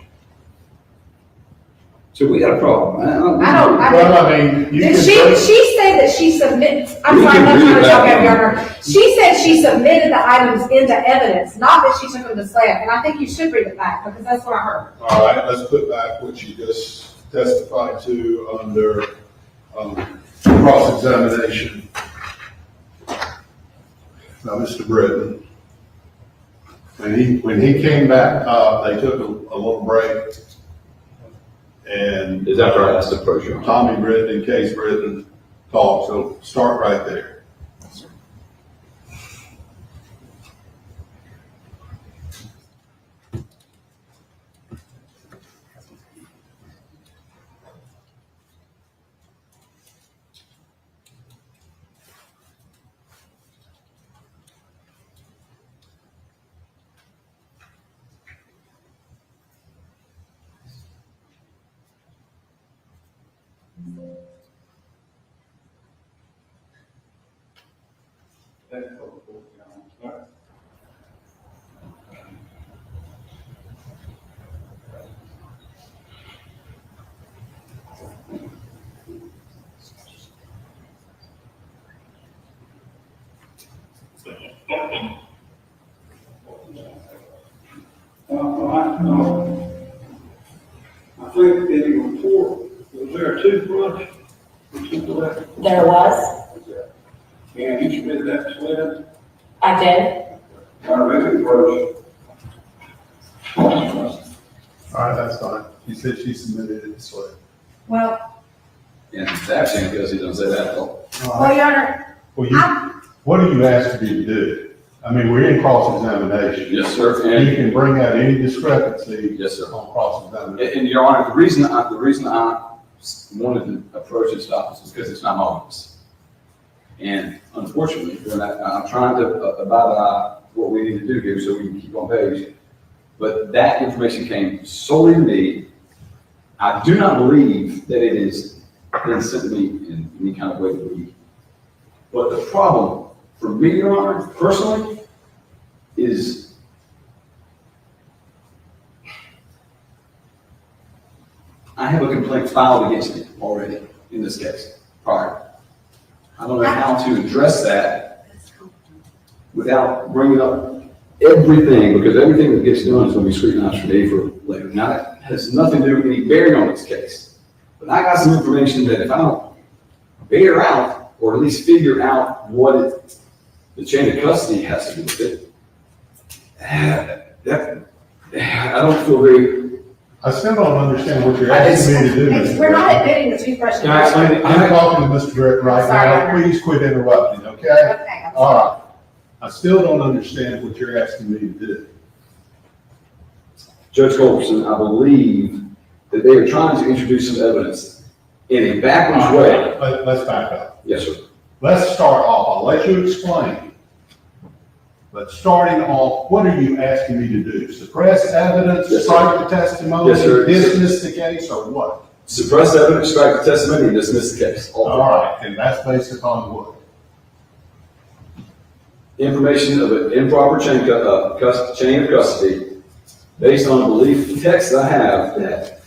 So we got a problem. Well, I mean, you can. She said that she submitted, I'm You sorry, I'm not can trying read to talk that. over your honor. She said she submitted the items into evidence, not that she took them to slab. And I think you should read it back because that's what I heard. All right, let's put back what she just testified to under cross-examination. Now, Mr. Britton, when he came back up, they took a little break. And Is after I asked the question. Tommy Britton and Case Britton talked, so start right there. I think in the report, was there a toothbrush? There was. And you submitted that to SLED? I did. All right, that's fine. She said she submitted it to SLED. Well, And that's because he doesn't say that at all. well, your honor, Well, what are you asking me to do? I mean, we're in cross-examination. Yes, sir. You can bring out any discrepancy. Yes, sir. On cross-examination. And Your Honor, the reason I wanted to approach this office is because it's not my office. And unfortunately, when I'm trying to abide by what we need to do here so we can keep on page. But that information came solely to me. I do not believe that it is been sent to me in any kind of way to read. But the problem for me, Your Honor, personally, is I have a complaint filed against me already in this case, prior. I don't know how to address that without bringing up everything, because everything that gets done is going to be scrutinized for me for later. Now, that has nothing to do with any bearing on this case. But I got some information that if I don't bear out, or at least figure out what the chain of custody has to do with it, I don't feel very. I still don't understand what you're asking me to do, Mr. we're not admitting the toothbrush. Can I explain it? I'm talking to Mr. Britt right now. Please quit interrupting, okay? Okay, I'm All right. I still don't understand what you're asking me to do. Judge Culberson, I believe that they are trying to introduce some evidence in a backwards way. Let's back up. Yes, sir. Let's start off. I'll let you explain. But starting off, what are you asking me to do? Suppress evidence, Yes, sir. strike the testimony, Yes, sir. dismiss the case, or what? Suppress evidence, strike the testimony, and dismiss the case. All right, and that's based upon what? Information of an improper chain of custody based on a belief text I have that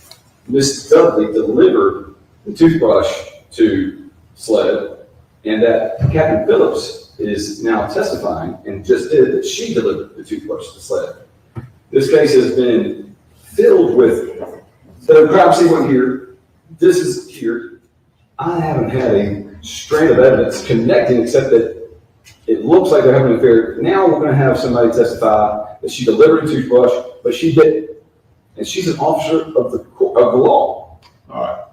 Ms. Dudley delivered the toothbrush to sled, and that Captain Phillips is now testifying and just did that she delivered the toothbrush to the sled. This case has been filled with, the privacy went here, this is here. I haven't had a strand of evidence connecting except that it looks like they're having an affair. Now we're going to have somebody testify that she delivered a toothbrush, but she didn't. And she's an officer of the law. All right.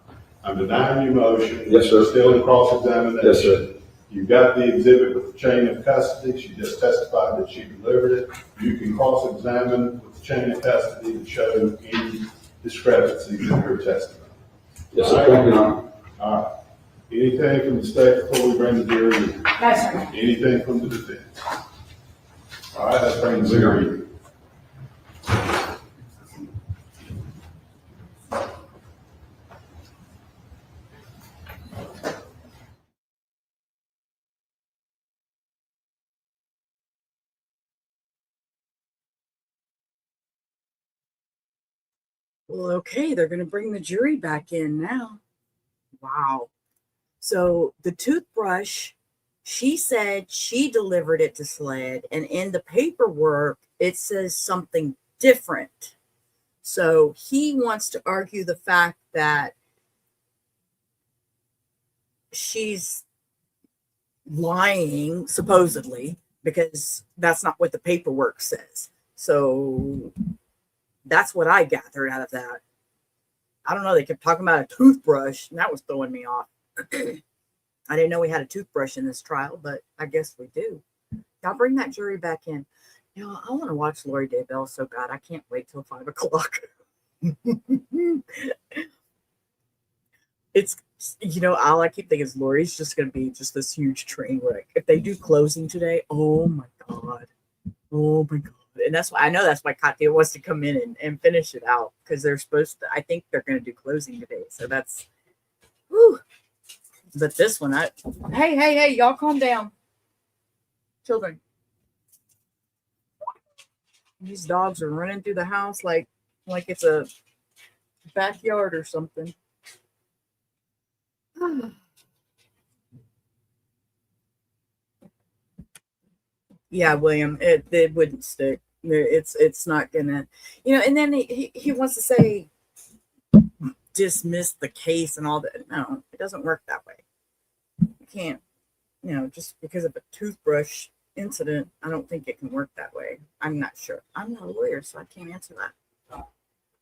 I'm denying your motion. Yes, sir. Still in cross-examination. Yes, sir. You got the exhibit with the chain of custody. She just testified that she delivered it. You can cross-examine with the chain of custody to show any discrepancies in her testimony. Yes, sir. Thank you, Your Honor. All right. Anything from the state before we bring the jury in? No, sir. Anything from the defense? All right, let's bring the jury in. Well, okay, they're going to bring the jury back in now. Wow. So the toothbrush, she said she delivered it to SLED, and in the paperwork, it says something different. So he wants to argue the fact that she's lying, supposedly, because that's not what the paperwork says. So that's what I gathered out of that. I don't know. They kept talking about a toothbrush, and that was throwing me off. I didn't know we had a toothbrush in this trial, but I guess we do. Y'all bring that jury back in. You know, I want to watch Lori Daybell so bad. I can't wait till 5 o'clock. It's, you know, all I keep thinking is Lori's just going to be just this huge train wreck. If they do closing today, oh my God. Oh my God. And that's why I know that's why Katya wants to come in and finish it out, because they're supposed to, I think they're going to do closing today. So that's, whew. But this one, hey, y'all calm down. Children. These dogs are running through the house like it's a backyard or something. Yeah, William, it wouldn't stick. It's not gonna, you know. And then he wants to say dismiss the case and all that. No, it doesn't work that way. You can't, you know, just because of a toothbrush incident. I don't think it can work that way. I'm not sure. I'm not a lawyer, so I can't answer that.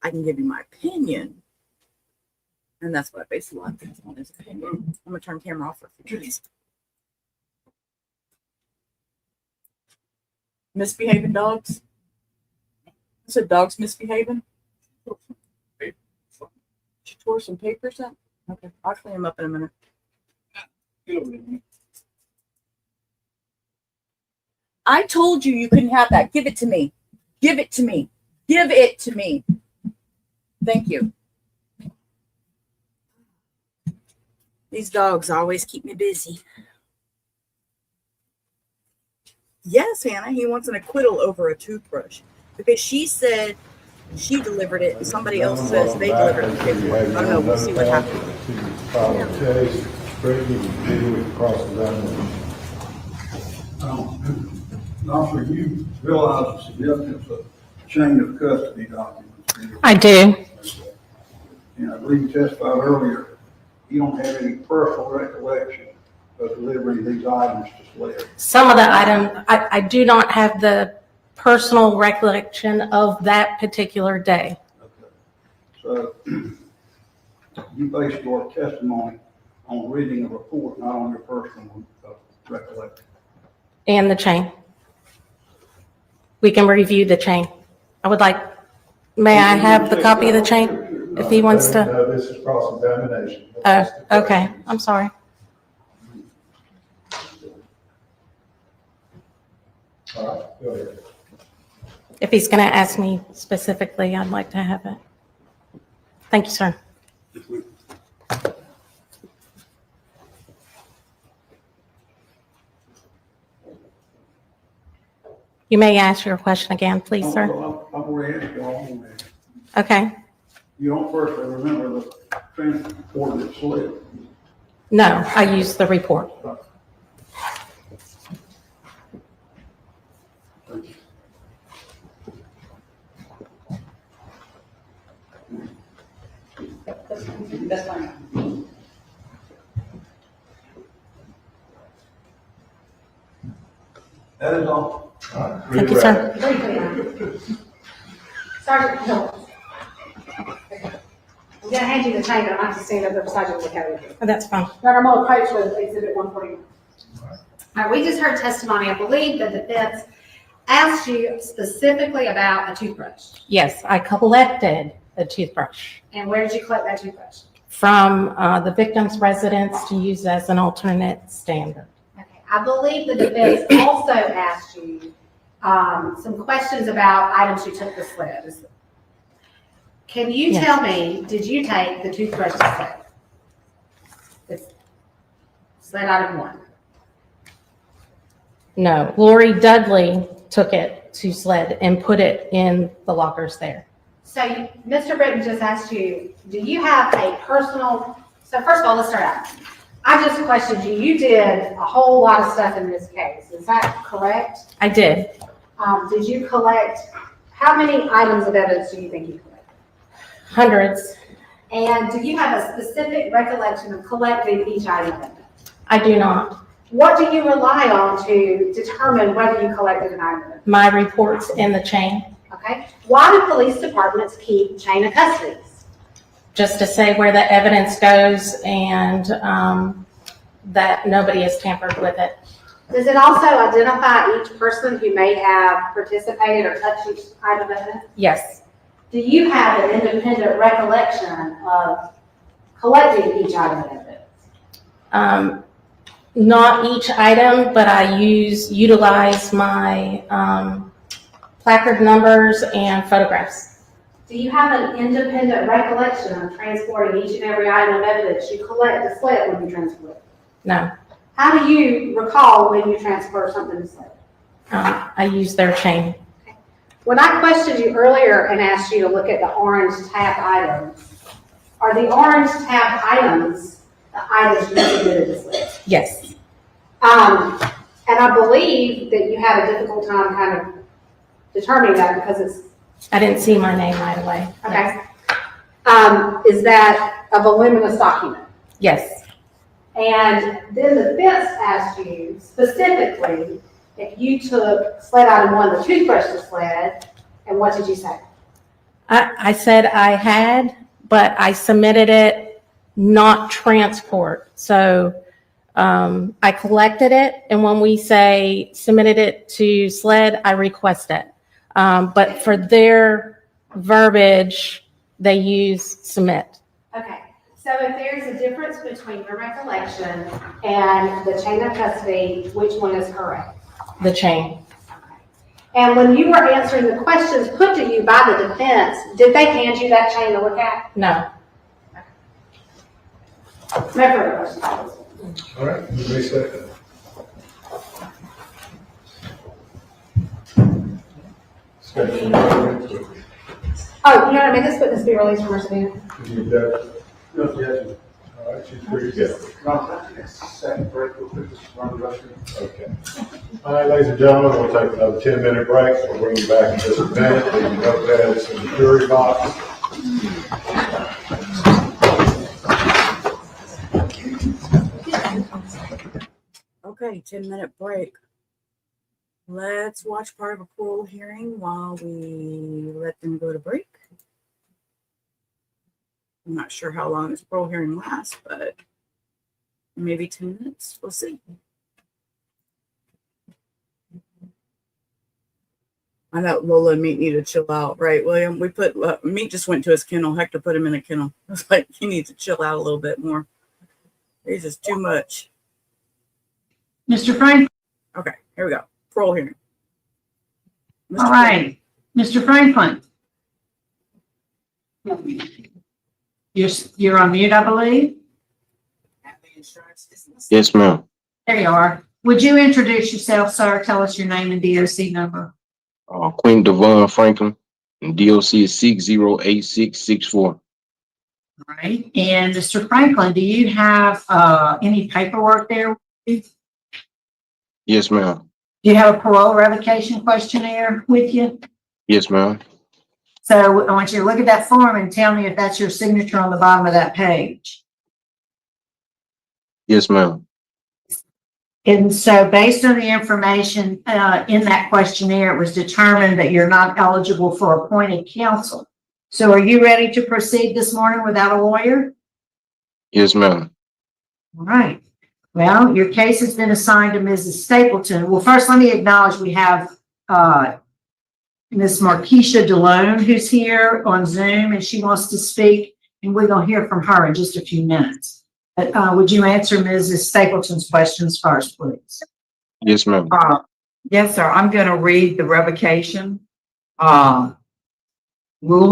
I can give you my opinion, and that's what I base a lot of things on, is opinion. I'm gonna turn the camera off for a few minutes. Misbehaving dogs? I said dogs misbehaving? She tore some papers up? Okay, I'll clean them up in a minute. I told you you couldn't have that. Give it to me. Give it to me. Give it to me. Thank you. These dogs always keep me busy. Yes, Hannah, he wants an acquittal over a toothbrush because she said she delivered it and somebody else says they delivered it. I don't know. We'll see what happens. File a case, straighten and deal with cross-examination. Officer, you realize the significance of chain of custody documents? I do. And I believe you testified earlier, you don't have any personal recollection of delivering these items to SLED. Some of the items, I do not have the personal recollection of that particular day. So you based your testimony on reading a report, not on your personal recollection. And the chain. We can review the chain. I would like, may I have the copy of the chain if he wants to? No, this is cross-examination. Oh, okay. I'm sorry. All right, go ahead. If he's going to ask me specifically, I'd like to have it. Thank you, sir. You may ask your question again, please, sir. I've already asked you all. Okay. You don't personally remember the transport at SLED. No, I used the report. This one. That is all. Thank you, sir. Sergeant Hill. I'm gonna hand you the chain, but I have to stand up there beside you and look at it. Oh, that's fine. Dr. Muller, approach with exhibit 141. All right, we just heard testimony. I believe the defense asked you specifically about a toothbrush. Yes, I collected a toothbrush And where did you collect that toothbrush? from the victim's residence to use as an alternate standard. Okay, I believe the defense also asked you some questions about items you took to SLED. Can you Yes. tell me, did you take the toothbrush to SLED? It's SLED item 1. No, Lori Dudley took it to SLED and put it in the lockers there. So Mr. Britton just asked you, do you have a personal, so first of all, let's start out. I just questioned you. You did a whole lot of stuff in this case. Is that correct? I did. Did you collect, how many items of evidence do you think you collected? Hundreds. And do you have a specific recollection of collecting each item of evidence? I do not. What do you rely on to determine whether you collected an item of evidence? My reports in the chain, Okay. Why do police departments keep chain of custody? just to say where the evidence goes and that nobody has tampered with it. Does it also identify each person who may have participated or touched each item of evidence? Yes, Do you have an independent recollection of collecting each item of evidence? not each item, but I utilize my placard numbers and photographs. Do you have an independent recollection of transporting each and every item of evidence you collect to SLED when you transport it? No, How do you recall when you transfer something to SLED? I use their chain. When I questioned you earlier and asked you to look at the orange tab items, are the orange tab items the items you submitted to SLED? Yes, And I believe that you had a difficult time kind of determining that because it's, I didn't see my name right away. okay. Is that a voluminous document? Yes, And then the defense asked you specifically if you took SLED item 1, the toothbrush to SLED, and what did you say? I said I had, but I submitted it not transport. So I collected it, and when we say submitted it to SLED, I request it. But for their verbiage, they use submit. Okay, so if there's a difference between your recollection and the chain of custody, which one is correct? The chain. And when you were answering the questions put to you by the defense, did they hand you that chain to look at? No. No further questions. All right, everybody second. Oh, you know what I mean? This witness be released from her stand. All right, she's free to go. Second break, we'll put this on the restroom. Okay. All right, ladies and gentlemen, we'll take another 10-minute break. We'll bring you back in just a minute. Leave your notepads in the jury box. Okay, 10-minute break. Let's watch part of a parole hearing while we let them go to break. I'm not sure how long this parole hearing lasts, but maybe 10 minutes. We'll see. I know Lola and Meat need to chill out, right, William? We put Meat just went to his kennel. Hector put him in a kennel. I was like, he needs to chill out a little bit more. He's just too much. Mr. Frank. Okay, here we go. Parole hearing. All right, Mr. Franklin. You're on mute, I believe. Yes, ma'am. There you are. Would you introduce yourself, sir? Tell us your name and DOC number. Queen Devon Franklin, and DOC is 608664. Right. And Mr. Franklin, do you have any paperwork there? Do Yes, ma'am. you have a parole revocation questionnaire with you? Yes, ma'am. So I want you to look at that form and tell me if that's your signature on the bottom of that page. Yes, ma'am. And so based on the information in that questionnaire, it was determined that you're not eligible for appointed counsel. So are you ready to proceed this morning without a lawyer? Yes, ma'am. All right. Well, your case has been assigned to Mrs. Stapleton. Well, first, let me acknowledge we have Ms. Markeisha DeLone, who's here on Zoom, and she wants to speak, and we're going to hear from her in just a few minutes. But, would you answer Mrs. Stapleton's questions first, please? Yes, ma'am. Yes, sir. I'm going to read the revocation. Rule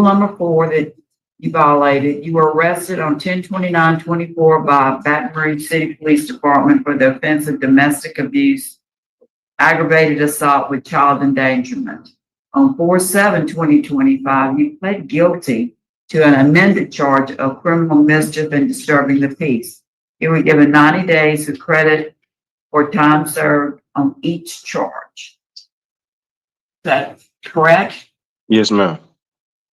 number 4 that you violated. You were arrested on 10/29/24 by Baton Rouge City Police Department for the offense of domestic abuse, aggravated assault with child endangerment. On 4/7/2025, you pled guilty to an amended charge of criminal mischief and disturbing the peace. You were given 90 days of credit for time served on each charge. Is that correct? Yes, ma'am.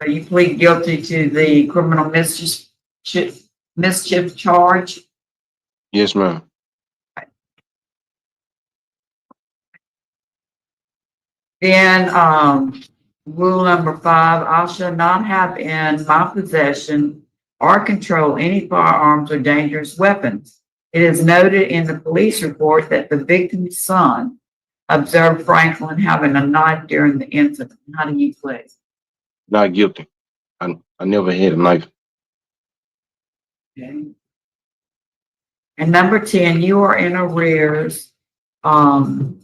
So you plead guilty to the criminal mischief charge? Yes, ma'am. Then, rule number 5, I shall not have in my possession or control any firearms or dangerous weapons. It is noted in the police report that the victim's son observed Franklin having a knife during the incident. How do you plead? Not guilty. I never had a knife. Okay. And number 10, you are in arrears in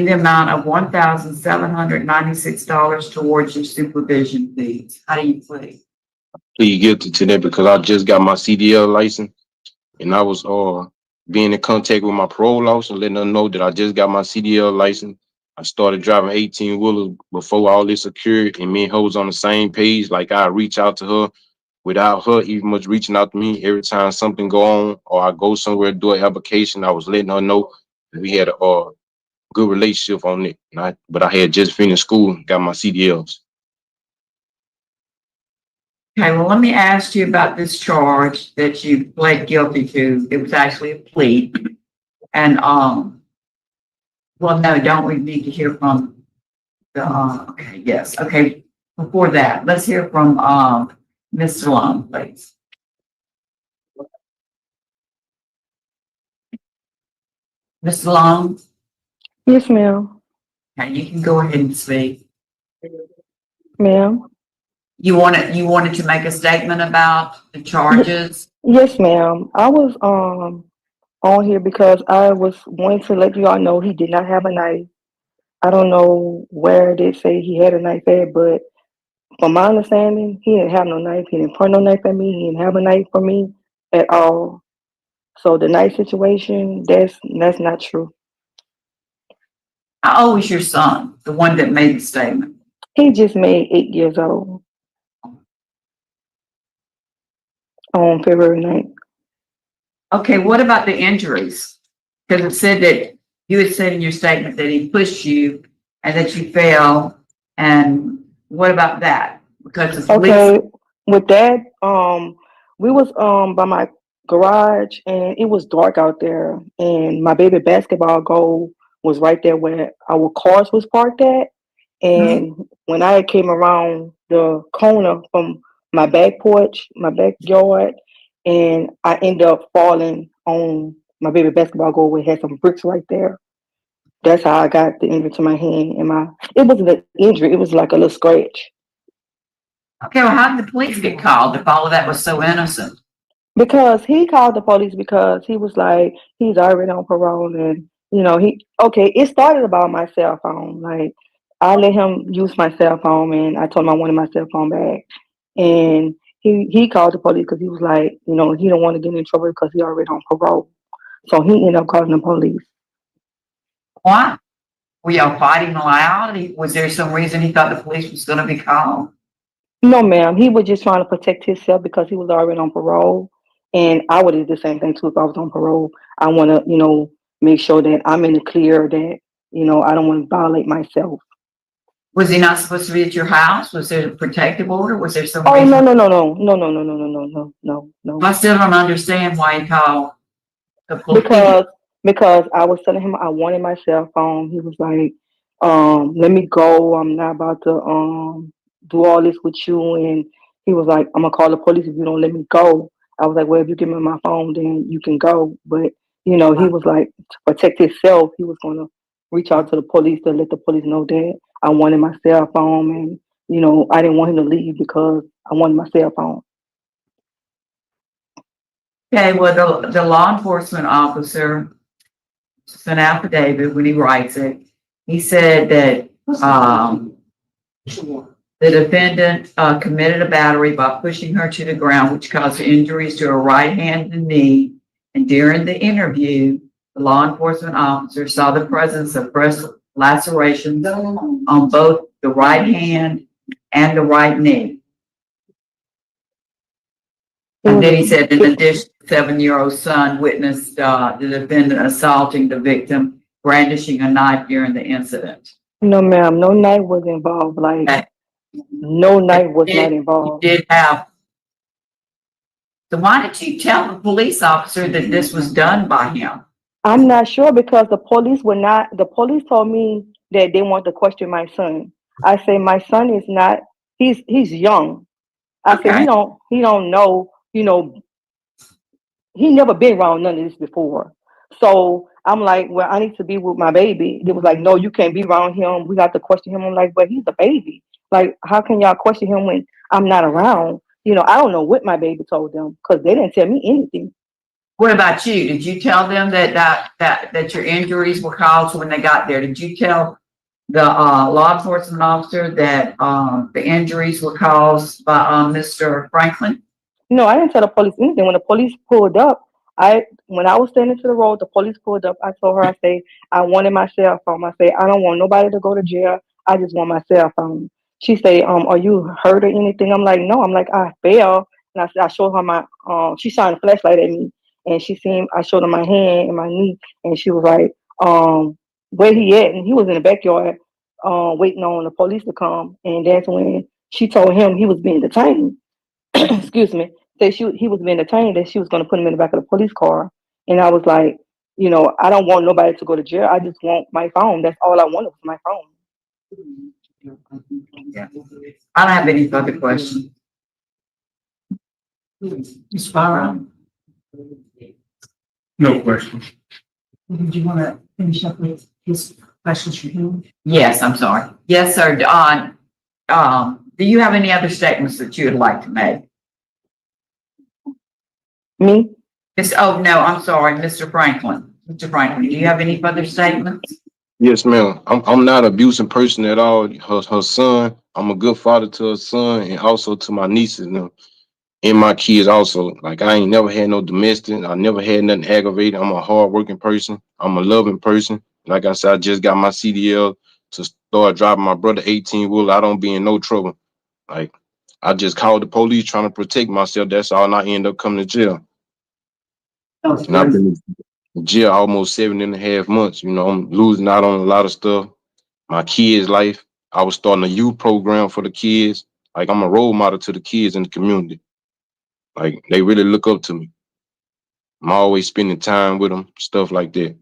the amount of $1,796 towards your supervision fees. How do you plead? Plead guilty to that because I just got my CDL license and I was being in contact with my parole officer, letting her know that I just got my CDL license. I started driving 18-wheelers before all this occurred, and me and her was on the same page. Like, I reach out to her without her even much reaching out to me. Every time something go on or I go somewhere to do an application, I was letting her know that we had a good relationship on it. But I had just finished school, got my CDLs. Okay, well, let me ask you about this charge that you pled guilty to. It was actually a plea. And, well, no, don't we need to hear from the, okay, yes, okay. Before that, let's hear from, Ms. Long, please. Ms. Long? Yes, ma'am. Okay, you can go ahead and speak. Ma'am? You wanted to make a statement about the charges? Yes, ma'am. I was on here because I was wanting to let you all know he did not have a knife. I don't know where they say he had a knife at, but from my understanding, he didn't have no knife. He didn't point no knife at me. He didn't have a knife for me at all. So the knife situation, that's not true. How old was your son, the one that made the statement? He just made 8 years old on February 9th. Okay, what about the injuries? Because it said that you had said in your statement that he pushed you and that you fell. And what about that? Because it's Okay, with that, we was by my garage and it was dark out there, and my baby basketball goal was right there where our cars was parked at. And when I came around the corner from my back porch, my backyard, and I ended up falling on my baby basketball goal, where it had some bricks right there. That's how I got the injury to my hand, and it wasn't an injury, it was like a little scratch. Okay, well, how did the police get called if all of that was so innocent? Because he called the police because he was like, he's already on parole, and it started about my cell phone. Like, I let him use my cell phone, and I told him I wanted my cell phone back. And he called the police because he was like, he don't want to get in trouble because he already on parole. So he ended up calling the police. Why? Were y'all fighting loud? Was there some reason he thought the police was going to be called? No, ma'am. He was just trying to protect himself because he was already on parole. And I would have did the same thing too if I was on parole. I want to, make sure that I'm in the clear that, I don't want to violate myself. Was he not supposed to be at your house? Was there a protective order? Was there some Oh, reason? No. I still don't understand why he called the police. Because I was telling him I wanted my cell phone. He was like, let me go. I'm not about to do all this with you. And he was like, I'm gonna call the police if you don't let me go. I was like, well, if you give me my phone, then you can go. But he was like, to protect himself, he was gonna reach out to the police to let the police know that I wanted my cell phone, and I didn't want him to leave because I wanted my cell phone. Okay, well, the law enforcement officer, it's an affidavit when he writes it. He said that, the defendant, committed a battery by pushing her to the ground, which caused injuries to her right hand and knee. And during the interview, the law enforcement officer saw the presence of breast lacerations on both the right hand and the right knee. And then he said, in addition, 7-year-old son witnessed the defendant assaulting the victim, brandishing a knife during the incident. No, ma'am, no knife was involved. Like, no knife was not involved. You did have. So why did you tell the police officer that this was done by him? I'm not sure because the police told me that they want to question my son. I say my son is not, he's young. I said he don't know, he never been around none of this before. So I'm like, well, I need to be with my baby. They was like, no, you can't be around him. We got to question him. I'm like, but he's a baby. Like, how can y'all question him when I'm not around? I don't know what my baby told them because they didn't tell me anything. What about you? Did you tell them that your injuries were caused when they got there? Did you tell the law enforcement officer that the injuries were caused by Mr. Franklin? No, I didn't tell the police anything. When the police pulled up, when I was standing to the road, the police pulled up. I told her, I say, I wanted my cell phone. I say, I don't want nobody to go to jail. I just want my cell phone. She say, are you hurt or anything? I'm like, no. I'm like, I fell. And I said, I showed her my, she shined a flashlight at me. And I showed her my hand and my knee. And she was like, where he at? And he was in the backyard, waiting on the police to come. And that's when she told him he was being detained. Excuse me. That he was being detained, that she was going to put him in the back of the police car. And I was like, I don't want nobody to go to jail. I just want my phone. That's all I wanted was my phone. Yeah. I don't have any further questions. Ms. Farrow? No questions. Did you want to finish up with his questions for him? Yes, I'm sorry. Yes, sir. Do you have any other statements that you would like to make? Me? Oh, no, I'm sorry, Mr. Franklin. Mr. Franklin, do you have any further statements? Yes, ma'am. I'm not an abusing person at all. Her son, I'm a good father to her son and also to my nieces and my kids also. Like, I ain't never had no domestic. I never had nothing aggravated. I'm a hardworking person. I'm a loving person. Like I said, I just got my CDL to start driving my brother 18-wheeler. I don't be in no trouble. Like, I just called the police trying to protect myself. That's all, and I end up coming to jail. And I've been in jail almost 7.5 months. I'm losing out on a lot of stuff. My kids' life. I was starting a youth program for the kids. Like, I'm a role model to the kids in the community. Like, they really look up to me. I'm always spending time with them, stuff like that.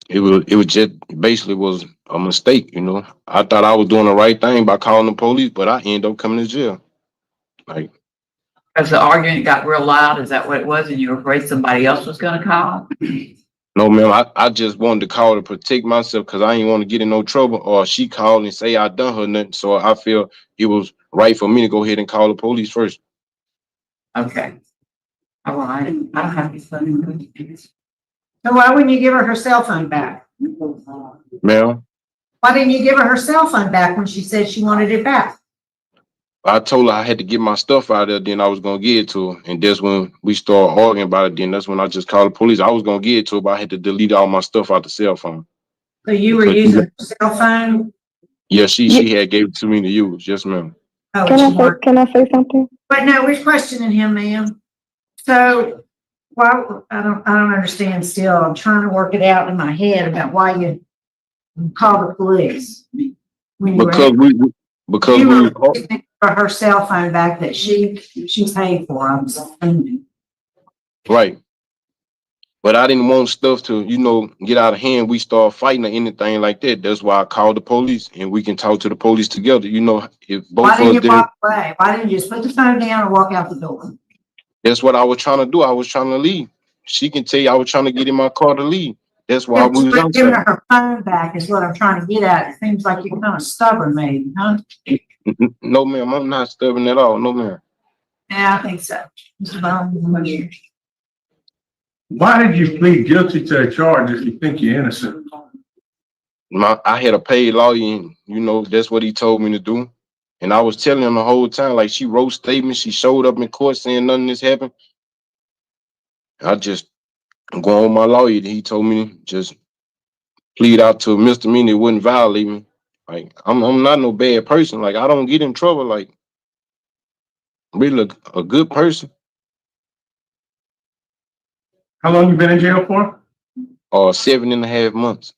It was just basically was a mistake, I thought I was doing the right thing by calling the police, but I ended up coming to jail. Like, As the argument got real loud, is that what it was? And you were afraid somebody else was going to call? no, ma'am, I just wanted to call to protect myself because I didn't want to get in no trouble, or she called and say I done her nothing. So I feel it was right for me to go ahead and call the police first. Okay. All right. I don't have any further questions. So why wouldn't you give her cell phone back? Ma'am, Why didn't you give her cell phone back when she said she wanted it back? I told her I had to get my stuff out of there, then I was going to give it to her. And that's when we started arguing about it. Then that's when I just called the police. I was going to give it to her, but I had to delete all my stuff out the cell phone. So you were using her cell phone Yeah, she had gave it to me to use. Yes, ma'am. Oh, Can she I worked. can I say something? But no, we're questioning him, ma'am. So why, I don't understand still. I'm trying to work it out in my head about why you called the police. When you Because you we were was looking for her cell phone back that she paid for. I'm assuming. right. But I didn't want stuff to, get out of hand. We start fighting or anything like that. That's why I called the police and we can talk to the police together. If both Why of didn't us you did, walk away? Why didn't you just put the phone down and walk out the door? that's what I was trying to do. I was trying to leave. She can tell you I was trying to get in my car to leave. That's why Yeah, we but was you giving outside. her her phone back is what I'm trying to get at. It seems like you're kind of stubborn, maybe, huh? No, ma'am, I'm not stubborn at all. No, ma'am. Yeah, I think so. Mr. Bowman. Why did you plead guilty to a charge if you think you're innocent? I had a paid lawyer, and that's what he told me to do. And I was telling him the whole time, like she wrote statements, she showed up in court saying nothing this happened. I just go on my lawyer. He told me to just plead out to a misdemeanor. It wouldn't violate me. Like I'm not no bad person. Like I don't get in trouble. Like I'm really a good person. How long you been in jail for? 7.5 months.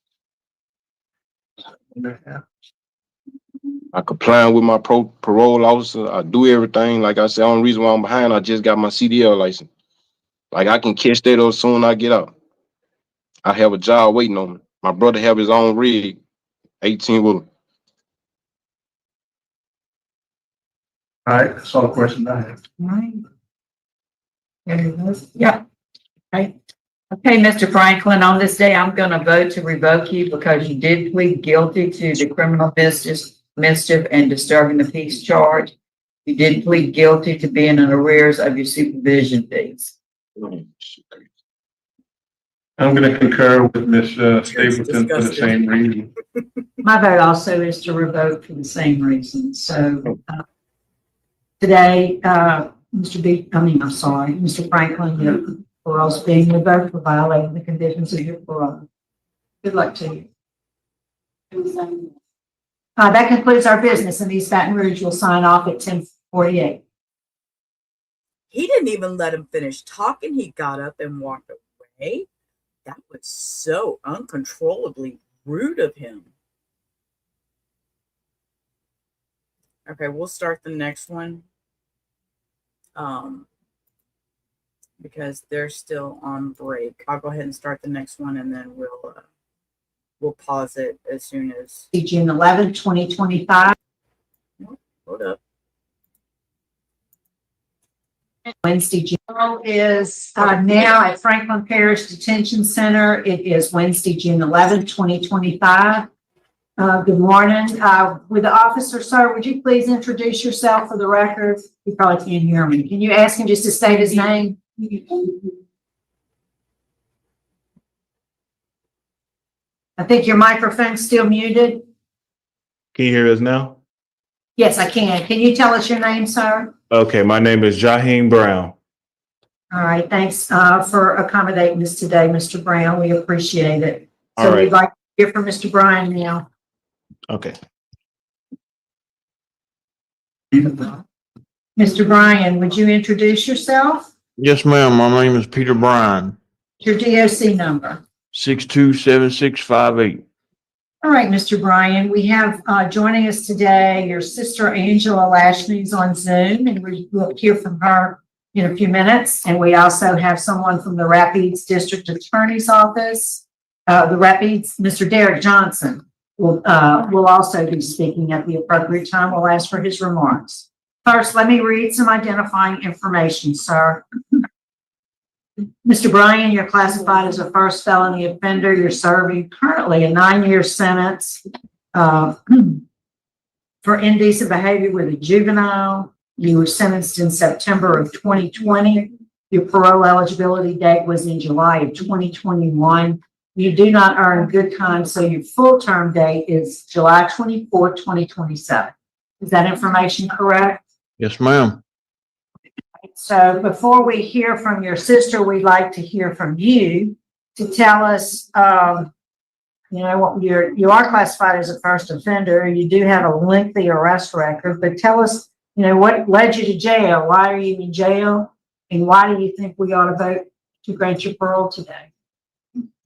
I complying with my parole officer. I do everything. Like I said, the only reason why I'm behind, I just got my CDL license. Like I can catch that as soon as I get out. I have a job waiting on me. My brother have his own rig, 18 wheeler. All right, that's all the questions I have. Right. There it is. Yeah. Okay. Okay, Mr. Franklin, on this day, I'm going to vote to revoke you because you did plead guilty to the criminal mischief and disturbing the peace charge. You did plead guilty to being in arrears of your supervision fees. I'm going to concur with Ms. Stapleton for the same reason. My vote also is to revoke for the same reason. So today, Mr. Franklin, your parole's being revoked for violating the conditions of your parole. Good luck to you. That concludes our business in East Baton Rouge. We'll sign off at 10:48. He didn't even let him finish talking. He got up and walked away. That was so uncontrollably rude of him. Okay, we'll start the next one. Because they're still on break. I'll go ahead and start the next one and then we'll pause it as soon as June 11, 2025. Hold up. Wednesday, June is now at Franklin Parish Detention Center. It is Wednesday, June 11, 2025. Good morning. With the officer, sir, would you please introduce yourself for the record? You probably can't hear me. Can you ask him just to state his name? I think your microphone's still muted. Can you hear us now? Yes, I can. Can you tell us your name, sir? Okay, my name is Jaheem Brown. All right, thanks for accommodating us today, Mr. Brown. We appreciate it. So All right. we'd like to hear from Mr. Bryan now. Okay. Mr. Bryan, would you introduce yourself? Yes, ma'am. My name is Peter Bryan, Your DOC number. 627658. All right, Mr. Bryan, we have joining us today your sister Angela Lashney's on Zoom, and we will hear from her in a few minutes. And we also have someone from the Rapides District Attorney's Office, the Rapides, Mr. Derek Johnson, will also be speaking at the appropriate time. We'll ask for his remarks. First, let me read some identifying information, sir. Mr. Bryan, you're classified as a first felony offender. You're serving currently a 9-year sentence for indecent behavior with a juvenile. You were sentenced in September of 2020. Your parole eligibility date was in July of 2021. You do not earn good time, so your full term date is July 24, 2027. Is that information correct? Yes, ma'am. So before we hear from your sister, we'd like to hear from you to tell us You know, you are classified as a first offender. You do have a lengthy arrest record, but tell us, you know, what led you to jail? Why are you in jail? And why do you think we ought to vote to grant you parole today?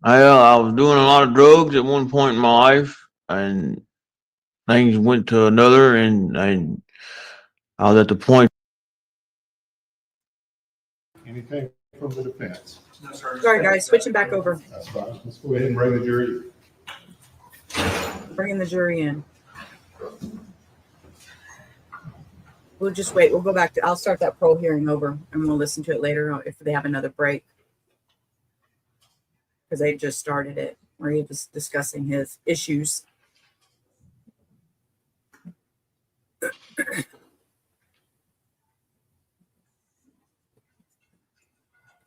I was doing a lot of drugs at one point in my life, and things went to another, and I was at the point. Anything from the defense? No, sir. Sorry, guys, switching back over. That's fine. Let's go ahead and bring the jury. Bringing the jury in. We'll just wait. We'll go back to, I'll start that parole hearing over and we'll listen to it later if they have another break. Because they just started it where he was discussing his issues.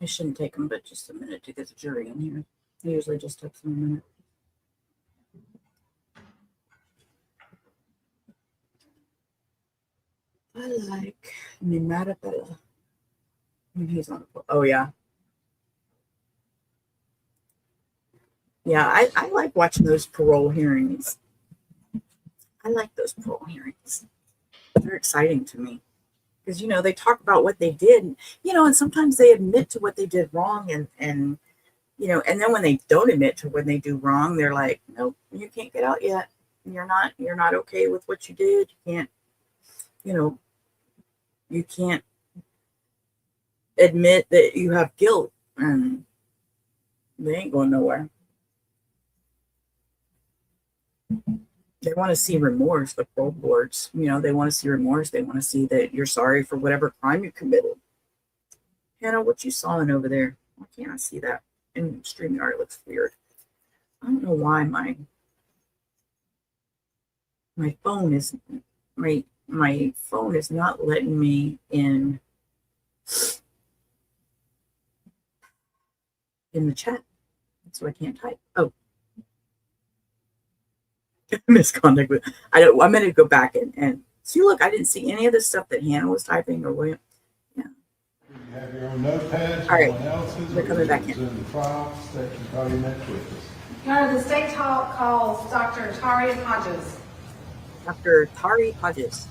It shouldn't take them but just a minute to get the jury in here. It usually just takes them a minute. I like Nimarabella. He's on the, oh yeah. Yeah, I like watching those parole hearings. I like those parole hearings. They're exciting to me. Because, you know, they talk about what they did, you know, and sometimes they admit to what they did wrong and, you know, and then when they don't admit to when they do wrong, they're like, nope, you can't get out yet. You're not okay with what you did. You can't, you know, you can't admit that you have guilt and they ain't going nowhere. They want to see remorse, the parole boards, you know, they want to see remorse. They want to see that you're sorry for whatever crime you committed. Hannah, what you sawing over there? Why can't I see that? In StreamYard, it looks weird. I don't know why my phone is my phone is not letting me in the chat. So I can't type. Oh. Misconduct. I'm going to go back and see. Look, I didn't see any of the stuff that Hannah was typing or William. Yeah. You have your own notepads. All right, they're coming back in. The trial state can call you next witness. Your Honor, the state calls Dr. Tari Hodges. Dr. Tari Hodges.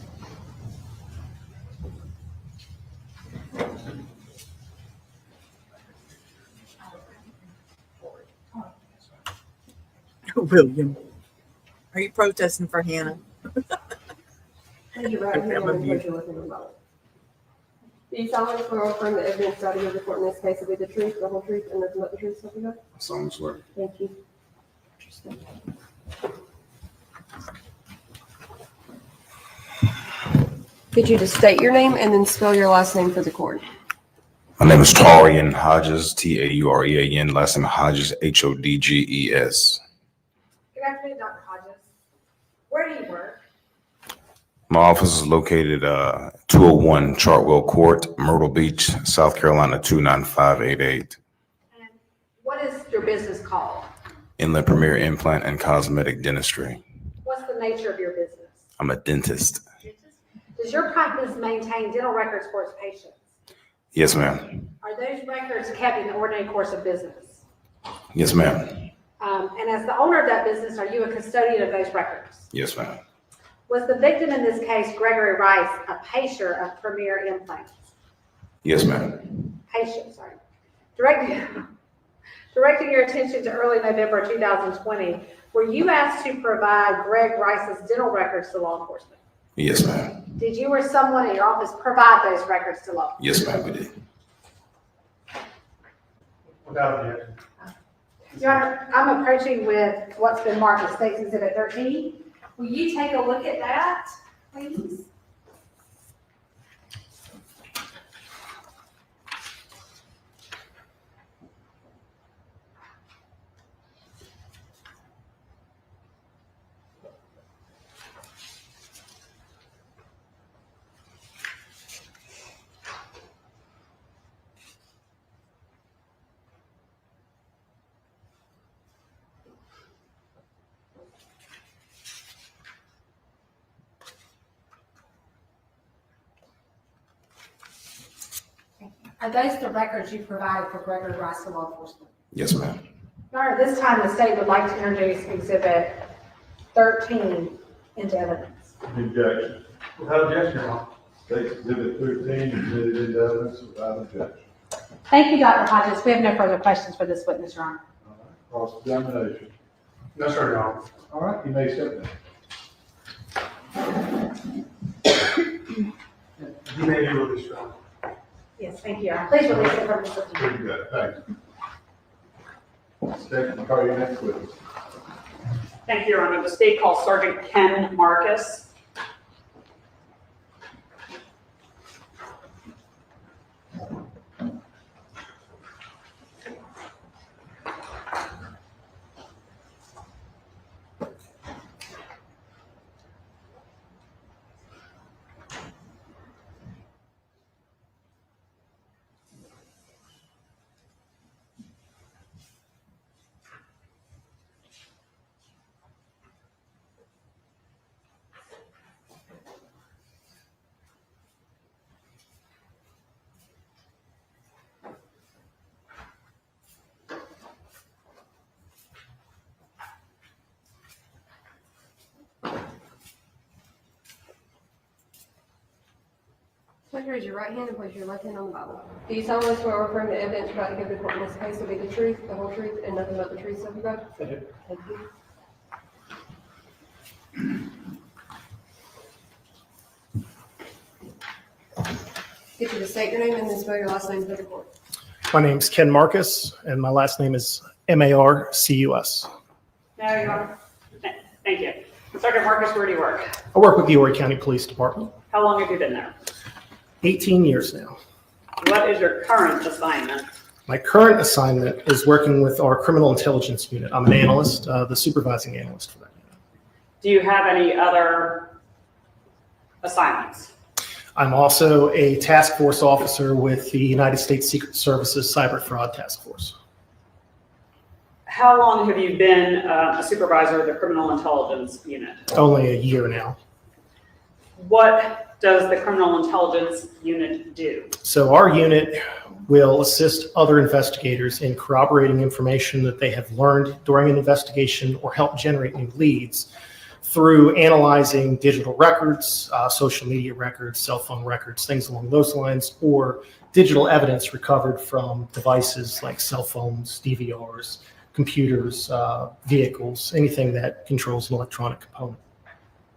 William. Are you protesting for Hannah? Do you solemnly swear or affirm the evidence brought before the court in this case will be the truth, the whole truth, and nothing but the truth, so help you God? I solemnly swear. Thank you. Could you just state your name and then spell your last name for the court? My name is Taurean Hodges, Taurean, last name Hodges, Hodges. Good afternoon, Dr. Hodges. Where do you work? My office is located 201 Chartwell Court, Myrtle Beach, South Carolina 29588. And what is your business called? Inlet Premier Implant and Cosmetic Dentistry. What's the nature of your business? I'm a dentist. Does your practice maintain dental records for its patients? Yes, ma'am. Are those records kept in the ordinary course of business? Yes, ma'am. And as the owner of that business, are you a custodian of those records? Yes, ma'am. Was the victim in this case, Gregory Rice, a patient of Premier Implants? Yes, ma'am. Patient, sorry. Directing your attention to early November 2020, were you asked to provide Greg Rice's dental records to law enforcement? Yes, ma'am. Did you or someone in your office provide those records to law enforcement? Yes, ma'am, we did. Without objection. Your Honor, I'm approaching with what's been marked as State's Exhibit 13. Will you take a look at that, please? Are those the records you provided for Gregory Rice to law enforcement? Yes, ma'am. Your Honor, this time the state would like to introduce Exhibit 13 into evidence. Objection. Without objection, Your Honor. State Exhibit 13 admitted into evidence without objection. Thank you, Dr. Hodges. We have no further questions for this witness, Your Honor. Cross-examination. No, sir, Your Honor. All right, you may step down. You may be released, Your Honor. Yes, thank you, Your Honor. Please release it from the system. Pretty good, thank you. State, call your next witness. Thank you, Your Honor. The state calls Sergeant Ken Marcus. Please raise your right hand and place your left hand on the Bible. Do you solemnly swear or affirm the evidence you're about to give the court in this case will be the truth, the whole truth, and nothing but the truth, so help you God? I do. Thank you. Get you to state your name and then spell your last name for the court. My name's Ken Marcus, and my last name is Marcus. There you are. Thank you. Sergeant Marcus, where do you work? I work with the Horry County Police Department. How long have you been there? 18 years now. What is your current assignment? My current assignment is working with our criminal intelligence unit. I'm an analyst, the supervising analyst for that unit. Do you have any other assignments? I'm also a task force officer with the United States Secret Service's Cyber Fraud Task Force. How long have you been a supervisor of the criminal intelligence unit? Only a year now. What does the criminal intelligence unit do? So our unit will assist other investigators in corroborating information that they have learned during an investigation or help generate new leads through analyzing digital records, social media records, cell phone records, things along those lines, or digital evidence recovered from devices like cell phones, DVRs, computers, vehicles, anything that controls an electronic component.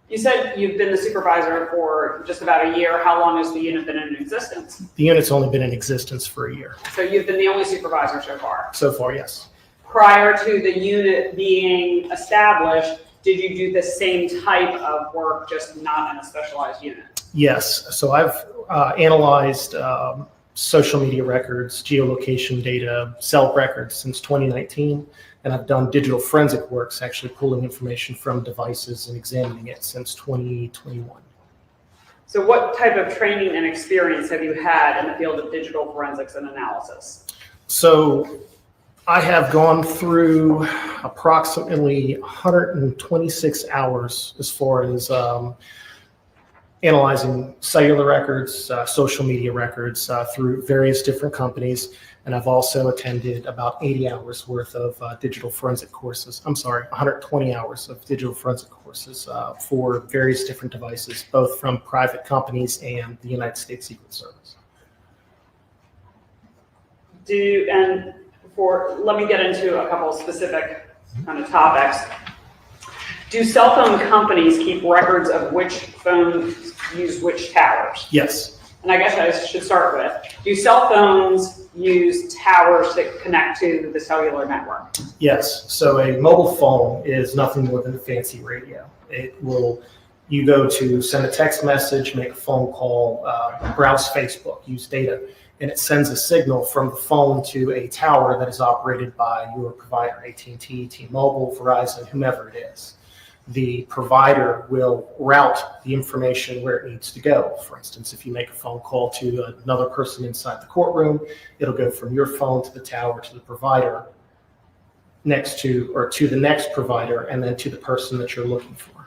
You said you've been the supervisor for just about a year. How long has the unit been in existence? The unit's only been in existence for a year. So you've been the only supervisor so far? So far, yes. Prior to the unit being established, did you do the same type of work, just not in a specialized unit? Yes. So I've analyzed social media records, geolocation data, cell records since 2019. And I've done digital forensic works, actually pulling information from devices and examining it since 2021. So what type of training and experience have you had in the field of digital forensics and analysis? So I have gone through approximately 126 hours as far as analyzing cellular records, social media records through various different companies. And I've also attended about 80 hours worth of digital forensic courses. 120 hours of digital forensic courses for various different devices, both from private companies and the United States Secret Service. Let me get into a couple of specific kind of topics. Do cell phone companies keep records of which phones use which towers? Yes. And I guess I should start with, do cell phones use towers that connect to the cellular network? Yes. So a mobile phone is nothing more than a fancy radio. You go to send a text message, make a phone call, browse Facebook, use data, and it sends a signal from the phone to a tower that is operated by your provider, AT&T, T-Mobile, Verizon, whomever it is. The provider will route the information where it needs to go. For instance, if you make a phone call to another person inside the courtroom, it'll go from your phone to the tower to the provider to the next provider, and then to the person that you're looking for.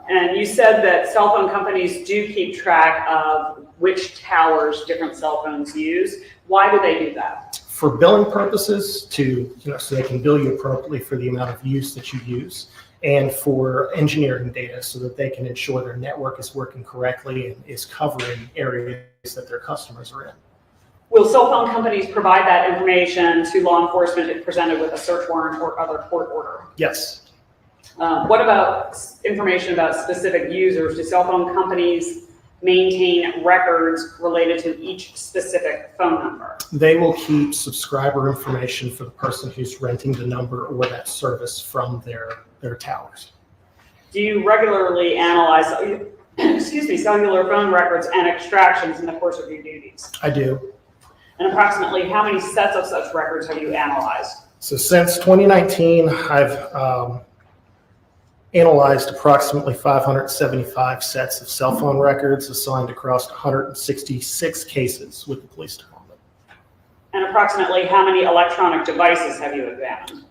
And you said that cell phone companies do keep track of which towers different cell phones use. Why do they do that? for billing purposes to, so they can bill you appropriately for the amount of use that you use, and for engineering data so that they can ensure their network is working correctly and is covering areas that their customers are in. Will cell phone companies provide that information to law enforcement if presented with a search warrant or other court order? Yes. What about information about specific users? Do cell phone companies maintain records related to each specific phone number? They will keep subscriber information for the person who's renting the number or that service from their towers. Do you regularly analyze, cellular phone records and extractions in the course of your duties? I do. And approximately how many sets of such records have you analyzed? So since 2019, I've analyzed approximately 575 sets of cell phone records assigned across 166 cases with the police department. And approximately how many electronic devices have you examined?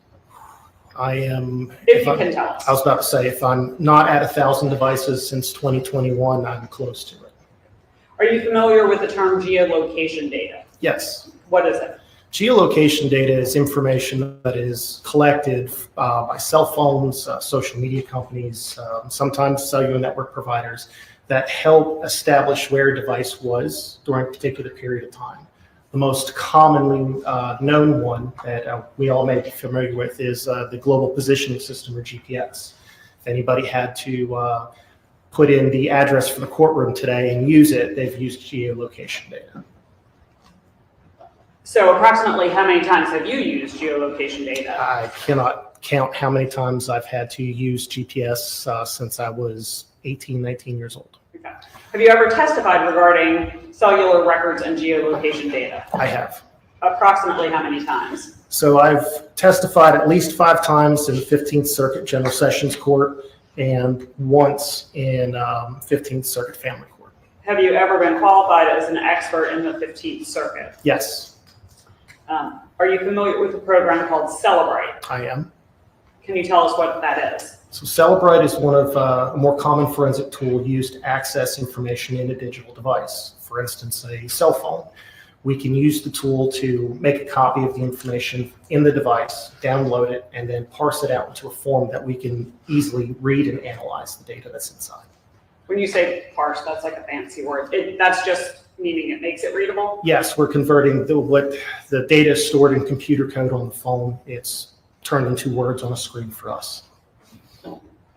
If you can tell us. I was about to say, if I'm not at 1,000 devices since 2021, I'm close to it. Are you familiar with the term geolocation data? Yes. What is it? Geolocation data is information that is collected by cell phones, social media companies, sometimes cellular network providers that help establish where a device was during a particular period of time. The most commonly known one that we all may be familiar with is the Global Positioning System, or GPS. If anybody had to put in the address for the courtroom today and use it, they've used geolocation data. So approximately how many times have you used geolocation data? I cannot count how many times I've had to use GPS since I was 18, 19 years old. Okay. Have you ever testified regarding cellular records and geolocation data? I have. Approximately how many times? So I've testified at least 5 times in the 15th Circuit General Sessions Court and once in 15th Circuit Family Court. Have you ever been qualified as an expert in the 15th Circuit? Yes. Are you familiar with a program called Celebrate? I am. Can you tell us what that is? So Celebrate is one of a more common forensic tool used to access information in a digital device. For instance, a cell phone. We can use the tool to make a copy of the information in the device, download it, and then parse it out into a form that we can easily read and analyze the data that's inside. When you say parse, that's like a fancy word. That's just meaning it makes it readable? Yes, we're converting what the data is stored in computer code on the phone. It's turned into words on a screen for us.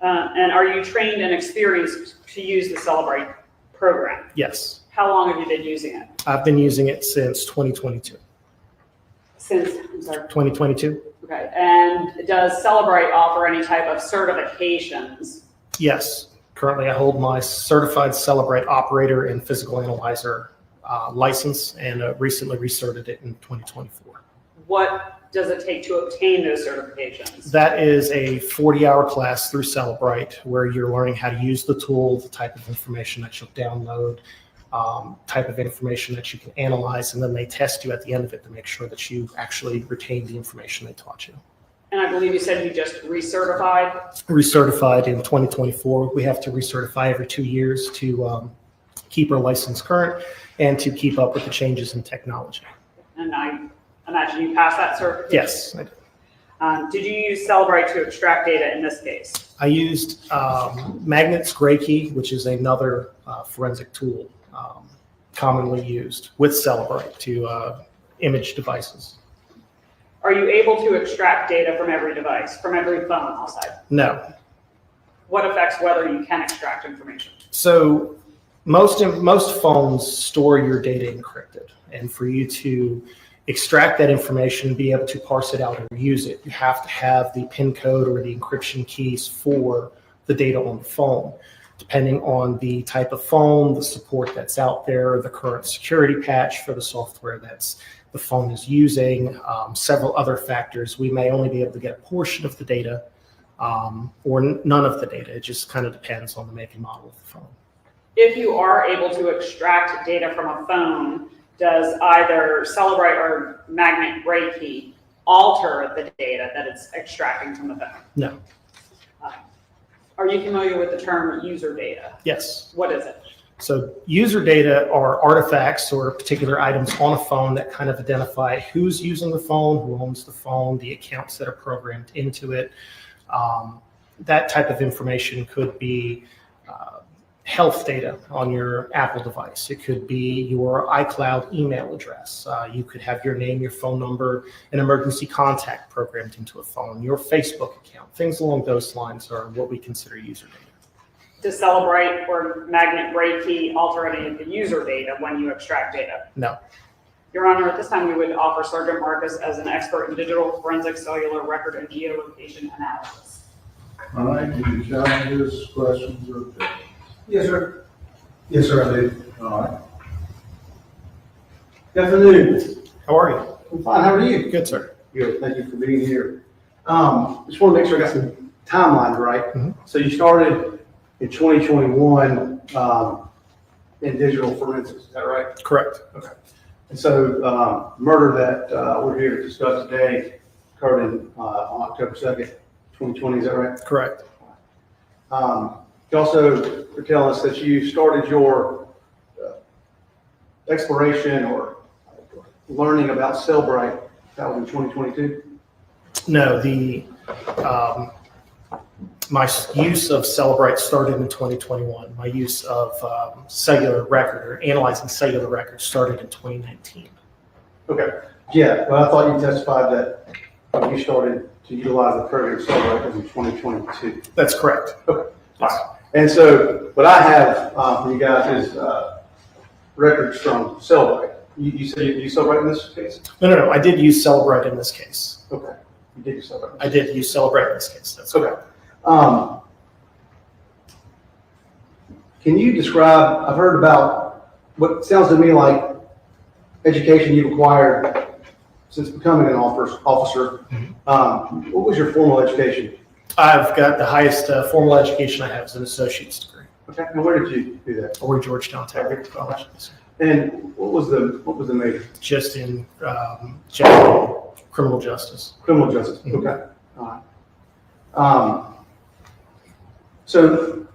And are you trained and experienced to use the Celebrate program? Yes. How long have you been using it? I've been using it since 2022. Since, I'm sorry. 2022? Okay. And does Celebrate offer any type of certifications? Yes. Currently, I hold my certified Celebrate operator and physical analyzer license, and recently recerted it in 2024. What does it take to obtain those certifications? That is a 40-hour class through Celebrate, where you're learning how to use the tool, the type of information that you'll download, type of information that you can analyze, and then they test you at the end of it to make sure that you actually retain the information they taught you. And I believe you said you just recertified? Recertified in 2024. We have to recertify every 2 years to keep our license current and to keep up with the changes in technology. And I imagine you passed that certification? Yes, I did. Did you use Celebrate to extract data in this case? I used Magnet's Gray Key, which is another forensic tool commonly used with Celebrate to image devices. Are you able to extract data from every device, from every phone outside? No. What affects whether you can extract information? So most phones store your data encrypted, and for you to extract that information, be able to parse it out or use it, you have to have the PIN code or the encryption keys for the data on the phone. Depending on the type of phone, the support that's out there, the current security patch for the software that's the phone is using, several other factors, we may only be able to get a portion of the data or none of the data. It just kind of depends on the make and model of the phone. If you are able to extract data from a phone, does either Celebrate or Magnet Gray Key alter the data that it's extracting from the phone? No. Are you familiar with the term user data? Yes. What is it? So user data are artifacts or particular items on a phone that kind of identify who's using the phone, who owns the phone, the accounts that are programmed into it. That type of information could be health data on your Apple device. It could be your iCloud email address. You could have your name, your phone number, an emergency contact programmed into a phone, your Facebook account. Things along those lines are what we consider user data. Does Celebrate or Magnet Break Key alter any of the user data when you extract data? No. Your Honor, at this time we would offer Sergeant Marcus as an expert in digital forensic cellular record and geolocation analysis. All right, any challenges, questions, or objections? Yes, sir. Yes, sir, I do. All right. Good afternoon. How are you? I'm fine. How are you? Good, sir. Good. Thank you for being here. Just want to make sure I got some timelines right. Mm-hmm. So you started in 2021 in digital forensics, is that right? Correct. Okay. And so murder that we're here to discuss today occurred on October 2nd, 2020, is that right? Correct. You also were telling us that you started your exploration or learning about Cellbrite, that was in 2022? No, my use of Celebrite started in 2021. My use of cellular record or analyzing cellular records started in 2019. Okay. Yeah, well, I thought you testified that you started to utilize the program Cellbrite in 2022. That's correct. Okay. All right. And so what I have for you guys is records from Cellbrite. You said you used Cellbrite in this case? No. I did use Celebrite in this case. Okay. You did use Cellbrite. I did use Celebrite in this case. That's okay. Can you describe, I've heard about what sounds to me like education you've acquired since becoming an officer. What was your formal education? I've got the highest formal education I have is an associate's degree. Okay, and where did you do that? Or Georgetown Technical College. And what was the major? Just in general criminal justice. Criminal justice. Okay. All right. So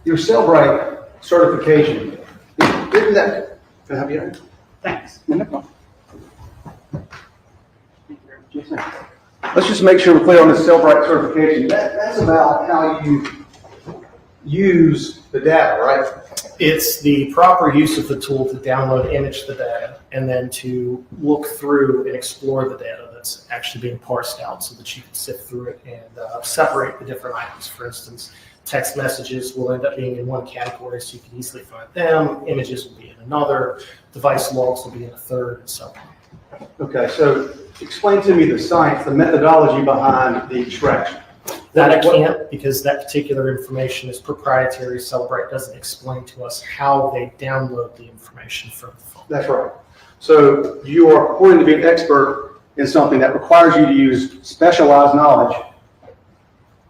your Cellbrite certification, didn't that? Can I have you? Thanks. Let's just make sure we're clear on this Cellbrite certification. That's about how you use the data, right? It's the proper use of the tool to download, image the data, and then to look through and explore the data that's actually being parsed out so that you can sift through it and separate the different items. For instance, text messages will end up being in one category so you can easily find them. Images will be in another. Device logs will be in a third, and so on. Okay, so explain to me the science, the methodology behind the extraction. That I can't, because that particular information is proprietary. Cellbrite doesn't explain to us how they download the information from the phone. That's right. So you are purporting to be an expert in something that requires you to use specialized knowledge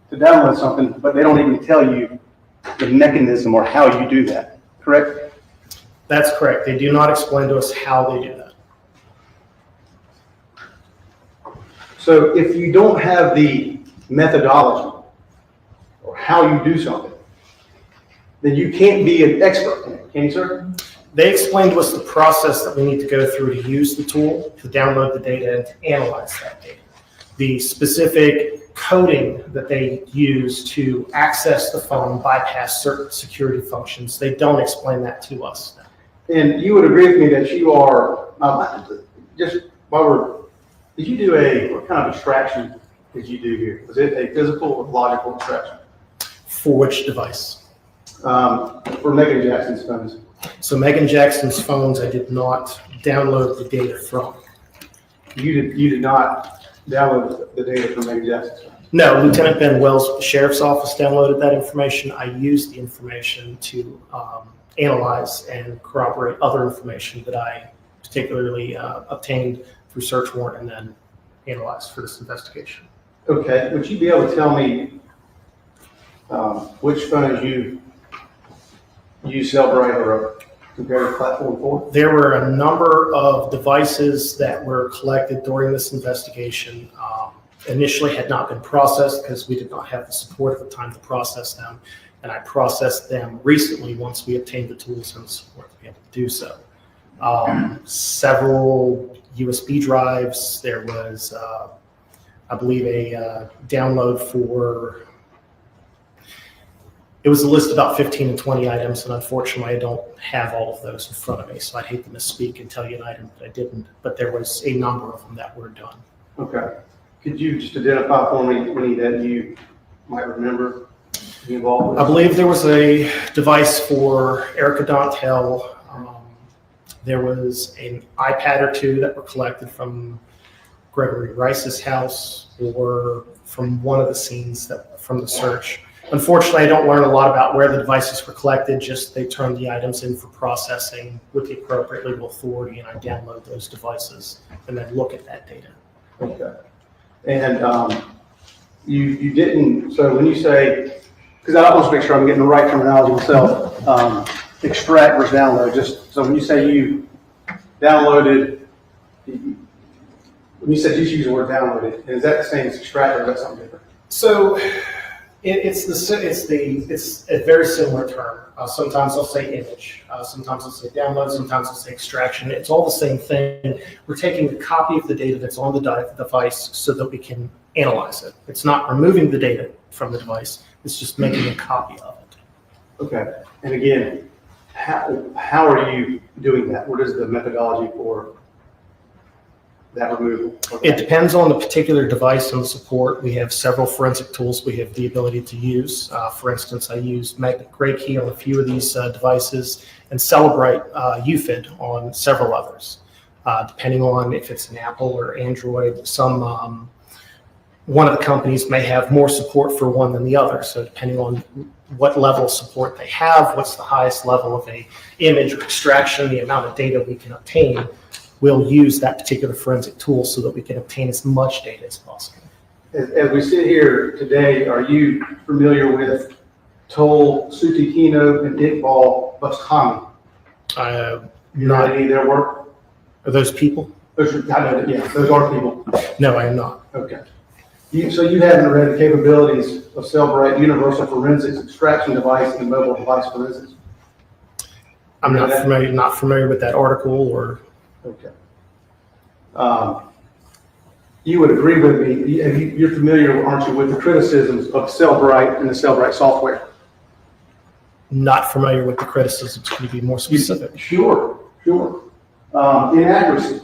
to download something, but they don't even tell you the mechanism or how you do that, correct? That's correct. They do not explain to us how they do that. So if you don't have the methodology or how you do something, then you can't be an expert in it, can you, sir? They explained to us the process that we need to go through to use the tool, to download the data, and to analyze that data. The specific coding that they use to access the phone, bypass certain security functions, they don't explain that to us. And you would agree with me that you are, just while we're, did you do what kind of extraction did you do here? Was it a physical or logical extraction? For which device? For Maegan Jackson's phones. So Maegan Jackson's phones, I did not download the data from. You did not download the data from Maegan Jackson's phones? No, Lieutenant Ben Wells with the Sheriff's Office downloaded that information. I used the information to analyze and corroborate other information that I particularly obtained through search warrant and then analyzed for this investigation. Okay, would you be able to tell me which phones you use Cellbrite or a comparative platform for? There were a number of devices that were collected during this investigation. Initially had not been processed because we did not have the support at the time to process them. and I processed them recently once we obtained the tools and the support to be able to do so. Several USB drives. There was, I believe, a download for, it was a list of about 15 and 20 items, and unfortunately I don't have all of those in front of me, so I'd hate to misspeak and tell you an item that I didn't, but there was a number of them that were done. Okay. Could you just identify for me any that you might remember being involved with? I believe there was a device for Erica Dantel. There was an iPad or two that were collected from Gregory Rice's house or from one of the scenes that from the search. Unfortunately, I don't learn a lot about where the devices were collected, just they turn the items in for processing with the appropriate legal authority, and I download those devices and then look at that data. Okay. And you didn't, so when you say, because I want to make sure I'm getting the right terminology myself, extract versus download, just so when you say you downloaded, when you said just use the word downloaded, is that the same as extract or is that something different? So it's a very similar term. Sometimes I'll say image, sometimes I'll say download, sometimes I'll say extraction. It's all the same thing. We're taking a copy of the data that's on the device so that we can analyze it. It's not removing the data from the device. It's just making a copy of it. Okay. And again, how are you doing that? What is the methodology for that removal? Okay. It depends on the particular device and the support. We have several forensic tools we have the ability to use. For instance, I use magnet gray key on a few of these devices and Celebrite UFID on several others. Depending on if it's an Apple or Android, one of the companies may have more support for one than the other. So depending on what level of support they have, what's the highest level of a image or extraction, the amount of data we can obtain, we'll use that particular forensic tool so that we can obtain as much data as possible. As we sit here today, are you familiar with Toll, Sutikino, and Iqbal Bustami? You know any of their work? Are those people? Those are people. No, I am not. Okay. So you haven't read the capabilities of Cellbrite Universal Forensics Extraction Device and Mobile Device Forensics? I'm not familiar with that article or. Okay. You would agree with me, you're familiar, aren't you, with the criticisms of Cellbrite and the Cellbrite software? Not familiar with the criticisms. Can you be more specific? Sure. Inaccuracy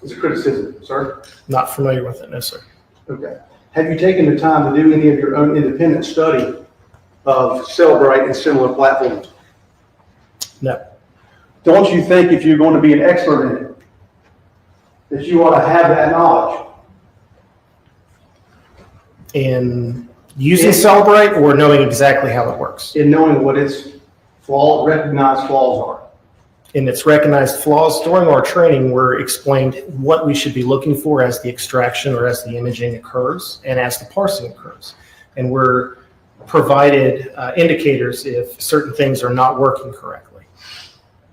is a criticism, sir. Not familiar with it, no, sir. Okay. Have you taken the time to do any of your own independent study of Cellbrite and similar platforms? No. Don't you think if you're going to be an expert in it, that you ought to have that knowledge? In using Cellbrite or knowing exactly how it works? In knowing what its recognized flaws are. In its recognized flaws, during our training, we're explained what we should be looking for as the extraction or as the imaging occurs and as the parsing occurs. And we're provided indicators if certain things are not working correctly.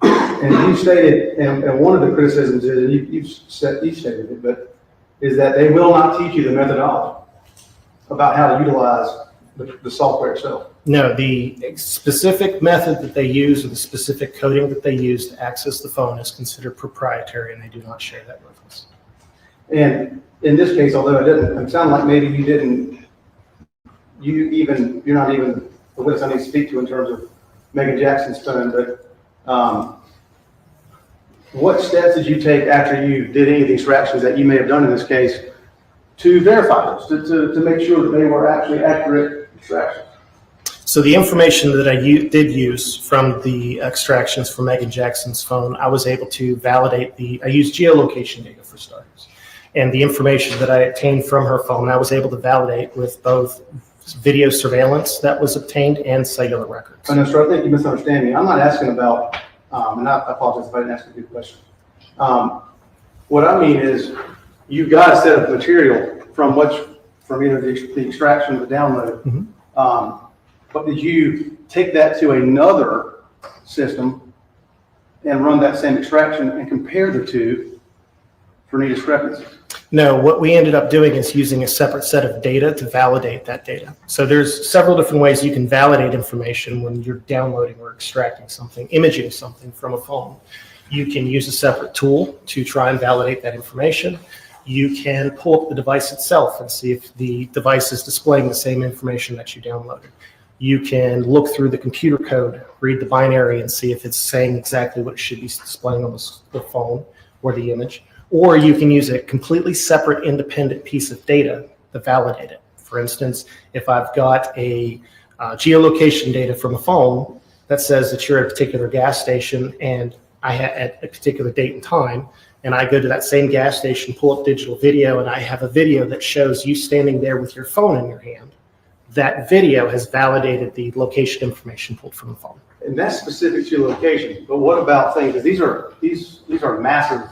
And you stated, and one of the criticisms is, and you've stated it, but is that they will not teach you the methodology about how to utilize the software itself. No, the specific method that they use or the specific coding that they use to access the phone is considered proprietary, and they do not share that with us. And in this case, although it sounded like maybe you're not even the witness I need to speak to in terms of Maegan Jackson's phone, but what steps did you take after you did any of the extractions that you may have done in this case to verify those, to make sure that they were actually accurate extractions? So the information that I did use from the extractions from Maegan Jackson's phone, I was able to validate I used geolocation data for starters. And the information that I obtained from her phone, I was able to validate with both video surveillance that was obtained and cellular records. I know, sir, I think you misunderstand me. I'm not asking about, and I apologize if I didn't ask a good question. What I mean is, you've got a set of material from either the extraction or the download. Mm-hmm. But did you take that to another system and run that same extraction and compare the two for any discrepancies? No, what we ended up doing is using a separate set of data to validate that data. So there's several different ways you can validate information when you're downloading or extracting something, imaging something from a phone. You can use a separate tool to try and validate that information. You can pull up the device itself and see if the device is displaying the same information that you downloaded. You can look through the computer code, read the binary, and see if it's saying exactly what it should be displaying on the phone or the image. Or you can use a completely separate independent piece of data to validate it. For instance, if I've got a geolocation data from a phone that says that you're at a particular gas station and at a particular date and time, and I go to that same gas station, pull up digital video, and I have a video that shows you standing there with your phone in your hand, that video has validated the location information pulled from the phone. And that's specific to location, but what about things, because these are massive,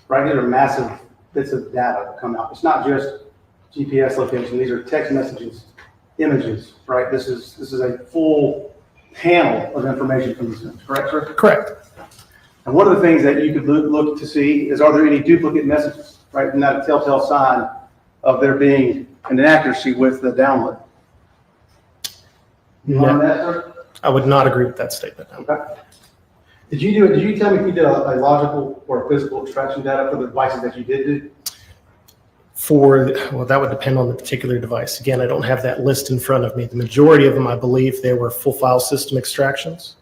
right? These are massive bits of data that come out. It's not just GPS location, these are text messages, images, right? This is a full panel of information from this image, correct, sir? Correct. And one of the things that you could look to see is, are there any duplicate messages, right? Isn't that a telltale sign of there being an inaccuracy with the download? No, I would not agree with that statement. Okay. Did you tell me if you did a logical or a physical extraction data for the devices that you did do? Well, that would depend on the particular device. Again, I don't have that list in front of me. The majority of them, I believe, they were full file system extractions.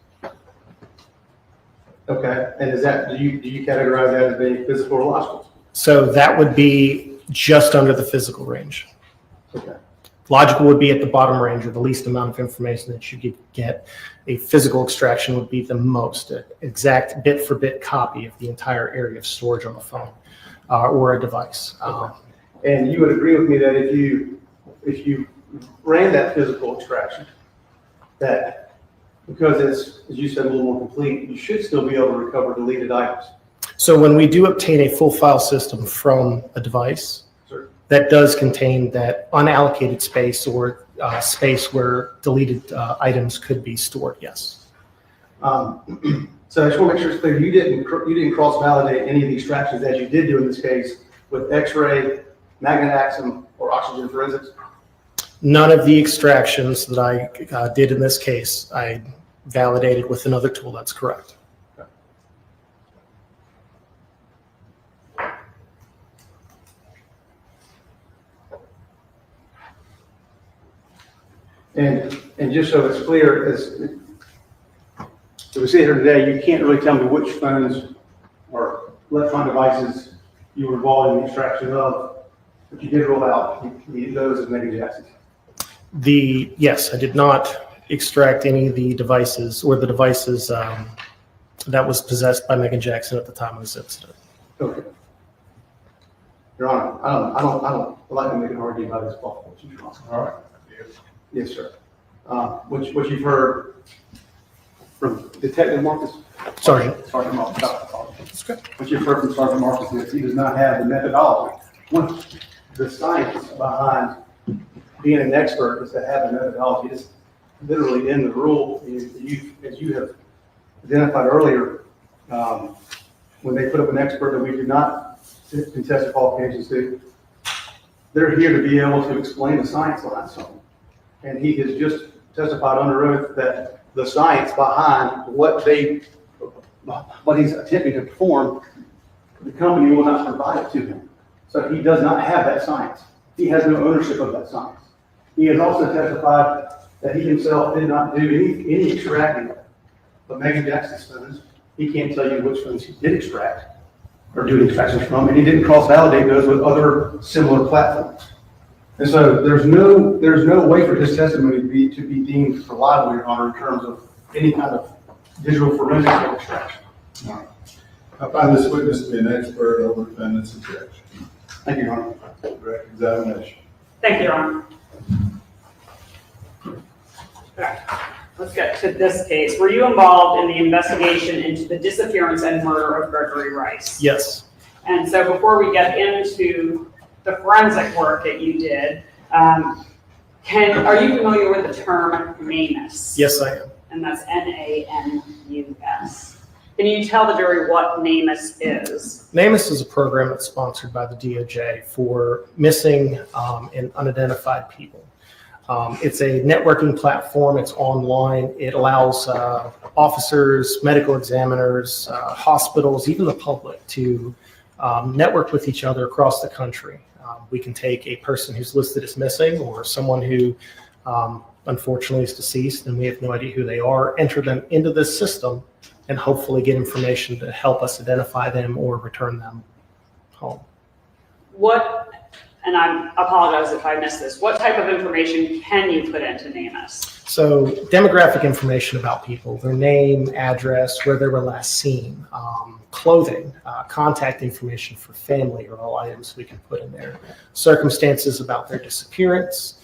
Okay, and do you categorize that as being physical or logical? So that would be just under the physical range. Okay. Logical would be at the bottom range, or the least amount of information that you could get. A physical extraction would be the most, an exact bit for bit copy of the entire area of storage on a phone or a device. And you would agree with me that if you ran that physical extraction, that because it's, as you said, a little more complete, you should still be able to recover deleted items. So when we do obtain a full file system from a device, that does contain that unallocated space or space where deleted items could be stored, yes. So I just want to make sure it's clear, you didn't cross-validate any of the extractions that you did do in this case with X-ray, magnetoxum, or oxygen forensics? None of the extractions that I did in this case, I validated with another tool, that's correct. And just so it's clear, as we sit here today, you can't really tell me which phones or electronic devices you were involved in the extraction of, but you did rule out those as Maegan Jackson's. Yes, I did not extract any of the devices or the devices that was possessed by Maegan Jackson at the time of this incident. Okay. Your Honor, I don't like to make it argue about this fault. All right. Yes, sir. What you've heard from Detective Marcus? Sergeant Marcus. What you've heard from Sergeant Marcus is he does not have the methodology. The science behind being an expert is to have the methodology. It's literally in the rule. As you have identified earlier, when they put up an expert that we do not contest the qualifications to, they're here to be able to explain the science behind something. And he has just testified under oath that the science behind what he's attempting to perform, the company will not provide it to him. So he does not have that science. He has no ownership of that science. He has also testified that he himself did not do any extracting of Maegan Jackson's phones. He can't tell you which phones he did extract or do extractions from, and he didn't cross-validate those with other similar platforms. And so there's no way for his testimony to be deemed reliable, Your Honor, in terms of any kind of digital forensic extraction. All right. I find this witness to be an expert over defendant's objection. Thank you, Your Honor. Direct examination. Thank you, Your Honor. Okay, let's get to this case. Were you involved in the investigation into the disappearance and murder of Gregory Rice? Yes. And so before we get into the forensic work that you did, are you familiar with the term NAMUS? Yes, I am. And that's NAMUS. Can you tell the jury what NamUs is? NamUs is a program that's sponsored by the DOJ for missing and unidentified people. It's a networking platform. It's online. It allows officers, medical examiners, hospitals, even the public to network with each other across the country. We can take a person who's listed as missing or someone who unfortunately is deceased and we have no idea who they are, enter them into this system, and hopefully get information to help us identify them or return them home. What, and I apologize if I missed this, what type of information can you put into NamUs? So demographic information about people, their name, address, where they were last seen, clothing, contact information for family are all items we can put in there. Circumstances about their disappearance.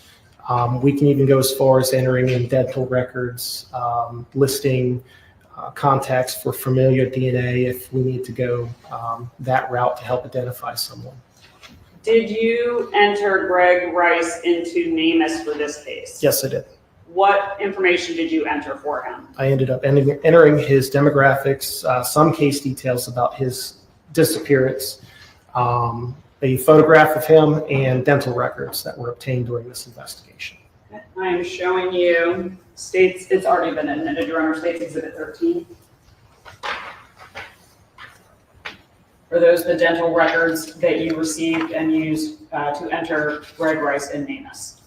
We can even go as far as entering in dental records, listing contacts for familiar DNA if we need to go that route to help identify someone. Did you enter Greg Rice into NamUs for this case? Yes, I did. What information did you enter for him? I ended up entering his demographics, some case details about his disappearance, a photograph of him, and dental records that were obtained during this investigation. I am showing you states, it's already been admitted, Your Honor, States Exhibit 13. Are those the dental records that you received and used to enter Greg Rice in NamUs?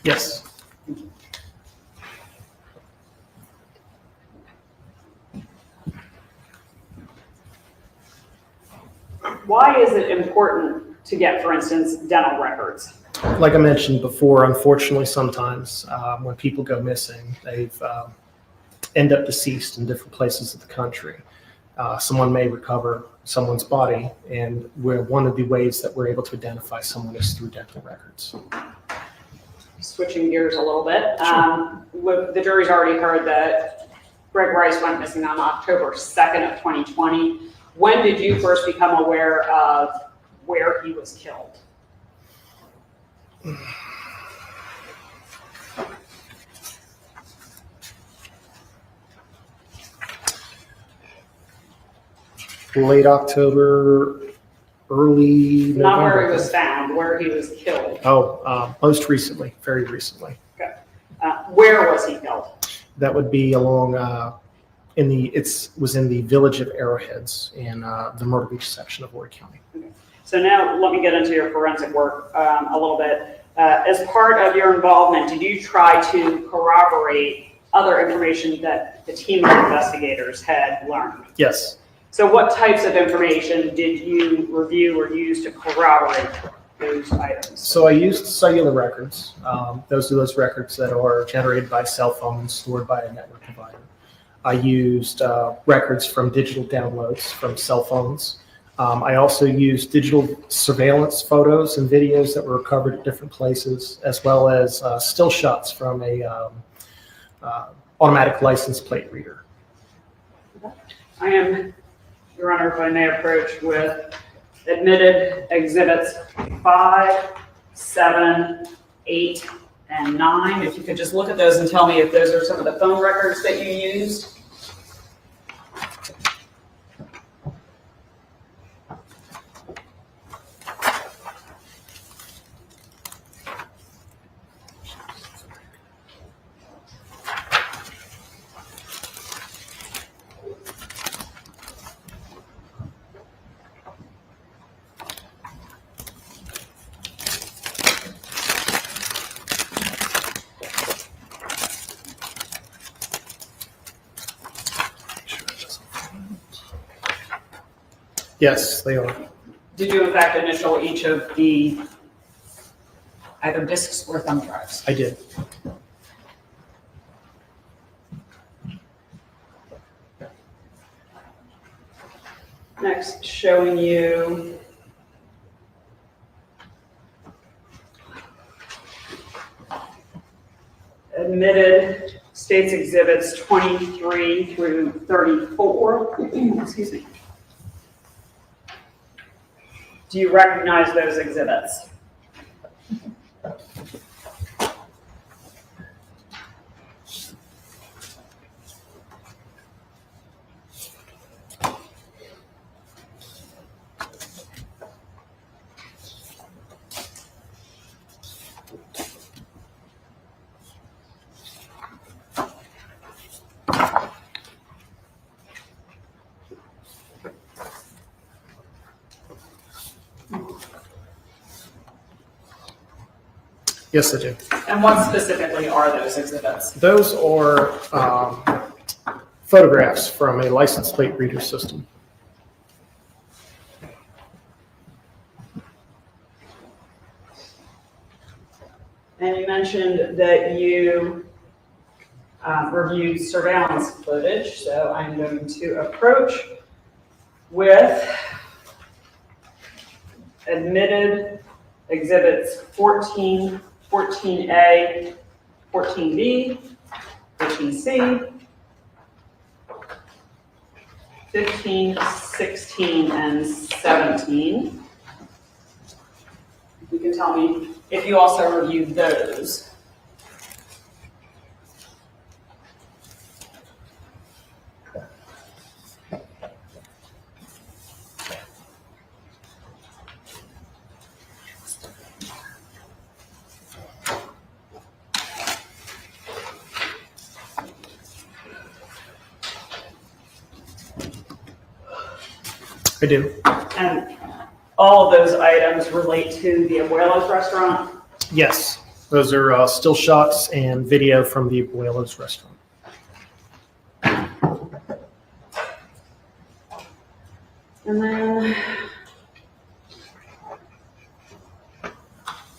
Yes. Why is it important to get, for instance, dental records? Like I mentioned before, unfortunately, sometimes when people go missing, they've end up deceased in different places of the country. Someone may recover someone's body, and one of the ways that we're able to identify someone is through dental records. Switching gears a little bit, the jury's already heard that Greg Rice went missing on October 2nd of 2020. When did you first become aware of where he was killed? Late October, early November. Not where he was found, where he was killed. Oh, most recently, very recently. Okay. Where was he killed? That would be along was in the village of Arrowheads in the Myrtle Beach section of Horry County. Okay. So now let me get into your forensic work a little bit. As part of your involvement, did you try to corroborate other information that the team of investigators had learned? Yes. So what types of information did you review or use to corroborate those items? So I used cellular records. Those are those records that are generated by cell phones, stored by a network provider. I used records from digital downloads from cell phones. I also used digital surveillance photos and videos that were recovered at different places, as well as still shots from a automatic license plate reader. I am, Your Honor, if I may approach with admitted exhibits 5, 7, 8, and 9. If you could just look at those and tell me if those are some of the phone records that you used. Yes, they are. Did you in fact initial each of the either discs or thumb drives? I did. Next, showing you admitted states exhibits 23 through 34. Excuse me. Do you recognize those exhibits? Yes, I do. And what specifically are those exhibits? Those are photographs from a license plate reader system. And you mentioned that you reviewed surveillance footage, so I'm going to approach with admitted exhibits 14, 14A, 14B, 14C, 15, 16, and 17. You can tell me if you also reviewed those. I do. And all of those items relate to the Abuelos restaurant? Yes, those are still shots and video from the Abuelos restaurant. And then,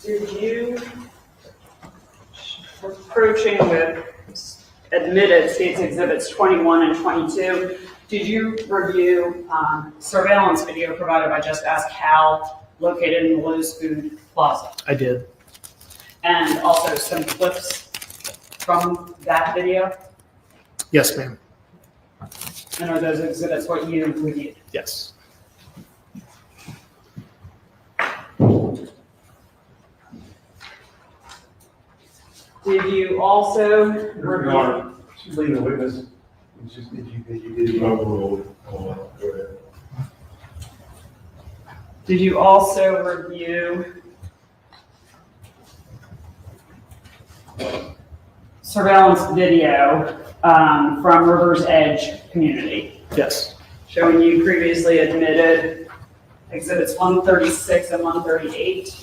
did you, approaching with admitted states exhibits 21 and 22, did you review surveillance video provided by Just Ask Hal located in the Lowe's Food Plaza? I did. And also some clips from that video? Yes, ma'am. And are those exhibits what you reviewed? Yes. Did you also review? She's leading the witness. It's just, did you overrule? Go ahead. Did you also review surveillance video from River's Edge community? Yes. Showing you previously admitted exhibits 136 and 138.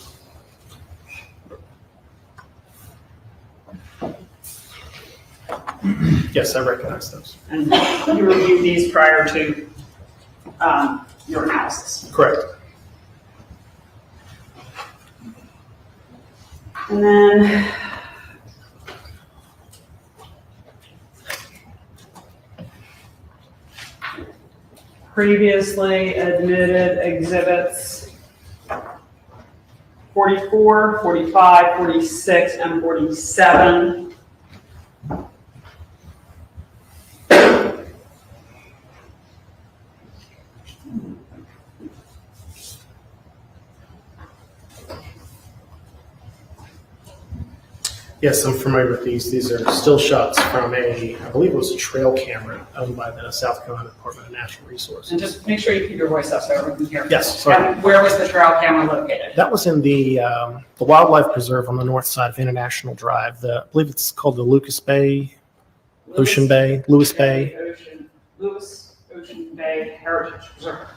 Yes, I recognize those. And you reviewed these prior to your analysis. Correct. And then previously admitted exhibits 44, 45, 46, and 47. Yes, I'm familiar with these. These are still shots from I believe it was a trail camera owned by the South Carolina Department of Natural Resources. And just make sure you keep your voice up so everyone can hear. Yes, sorry. And where was the trail camera located? That was in the wildlife preserve on the north side of International Drive. I believe it's called the Lewis Bay Ocean Bay Heritage Preserve.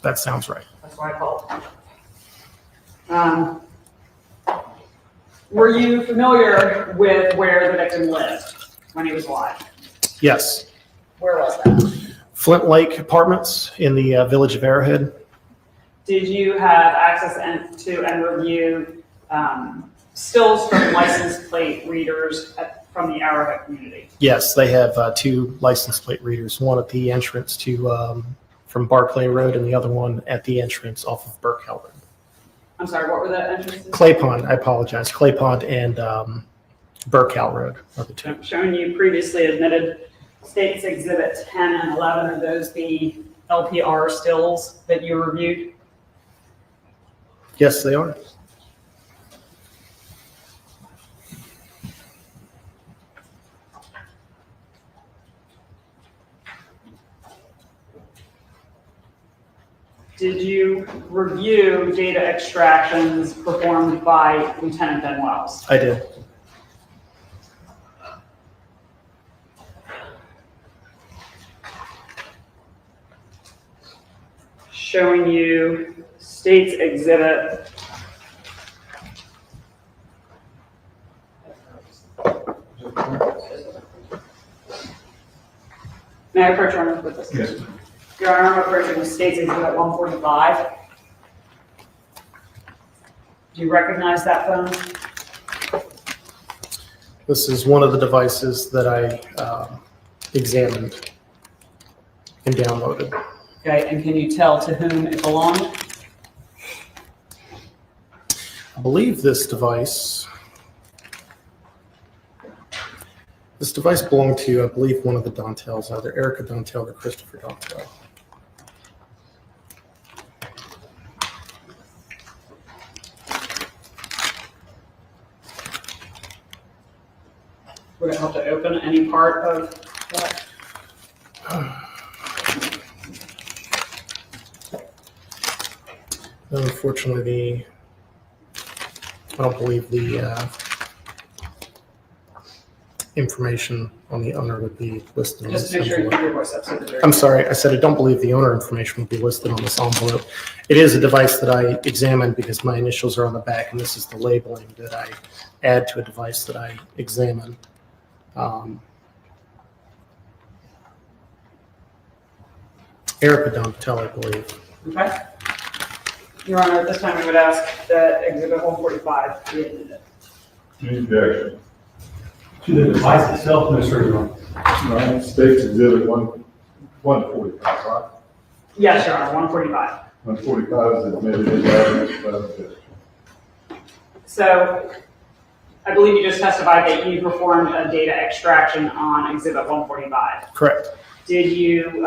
That sounds right. That's what I call it. Were you familiar with where the victim lived when he was alive? Yes. Where was that? Flint Lake Apartments in the village of Arrowhead. Did you have access to and review stills from license plate readers from the Arrowhead community? Yes, they have two license plate readers, one at the entrance to from Barclay Road and the other one at the entrance off of Burkell Road. I'm sorry, what were the entrances? Clay Pond, I apologize. Clay Pond and Burkell Road are the two. Showing you previously admitted states exhibit 10 and 11. Are those the LPR stills that you reviewed? Yes, they are. Did you review data extractions performed by Lieutenant Ben Wells? I did. Showing you states exhibit May I approach Your Honor with this? Yes. Your Honor, I'm approaching the State's Exhibit 145. Do you recognize that phone? This is one of the devices that I examined and downloaded. Okay, and can you tell to whom it belonged? I believe this device belonged to, I believe, one of the Dantels, either Erica Dantel or Christopher Dantel. Would it help to open any part of that? Unfortunately, I don't believe the information on the owner would be listed on Just this make sure you envelope. keep your voice up. So that they're- I'm sorry, I said I don't believe the owner information would be listed on this envelope. It is a device that I examined because my initials are on the back, and this is the labeling that I add to a device that I examine. Erica Dantel, I believe. Okay. Your Honor, at this time, we would ask that Exhibit 145 be admitted. Any objection? To the device itself, Mr. Your Honor. Right, State's Exhibit 145, right? Yes, Your Honor, 145. 145 is admitted into evidence without objection. So I believe you just testified that you performed a data extraction on Exhibit 145. Correct. Did you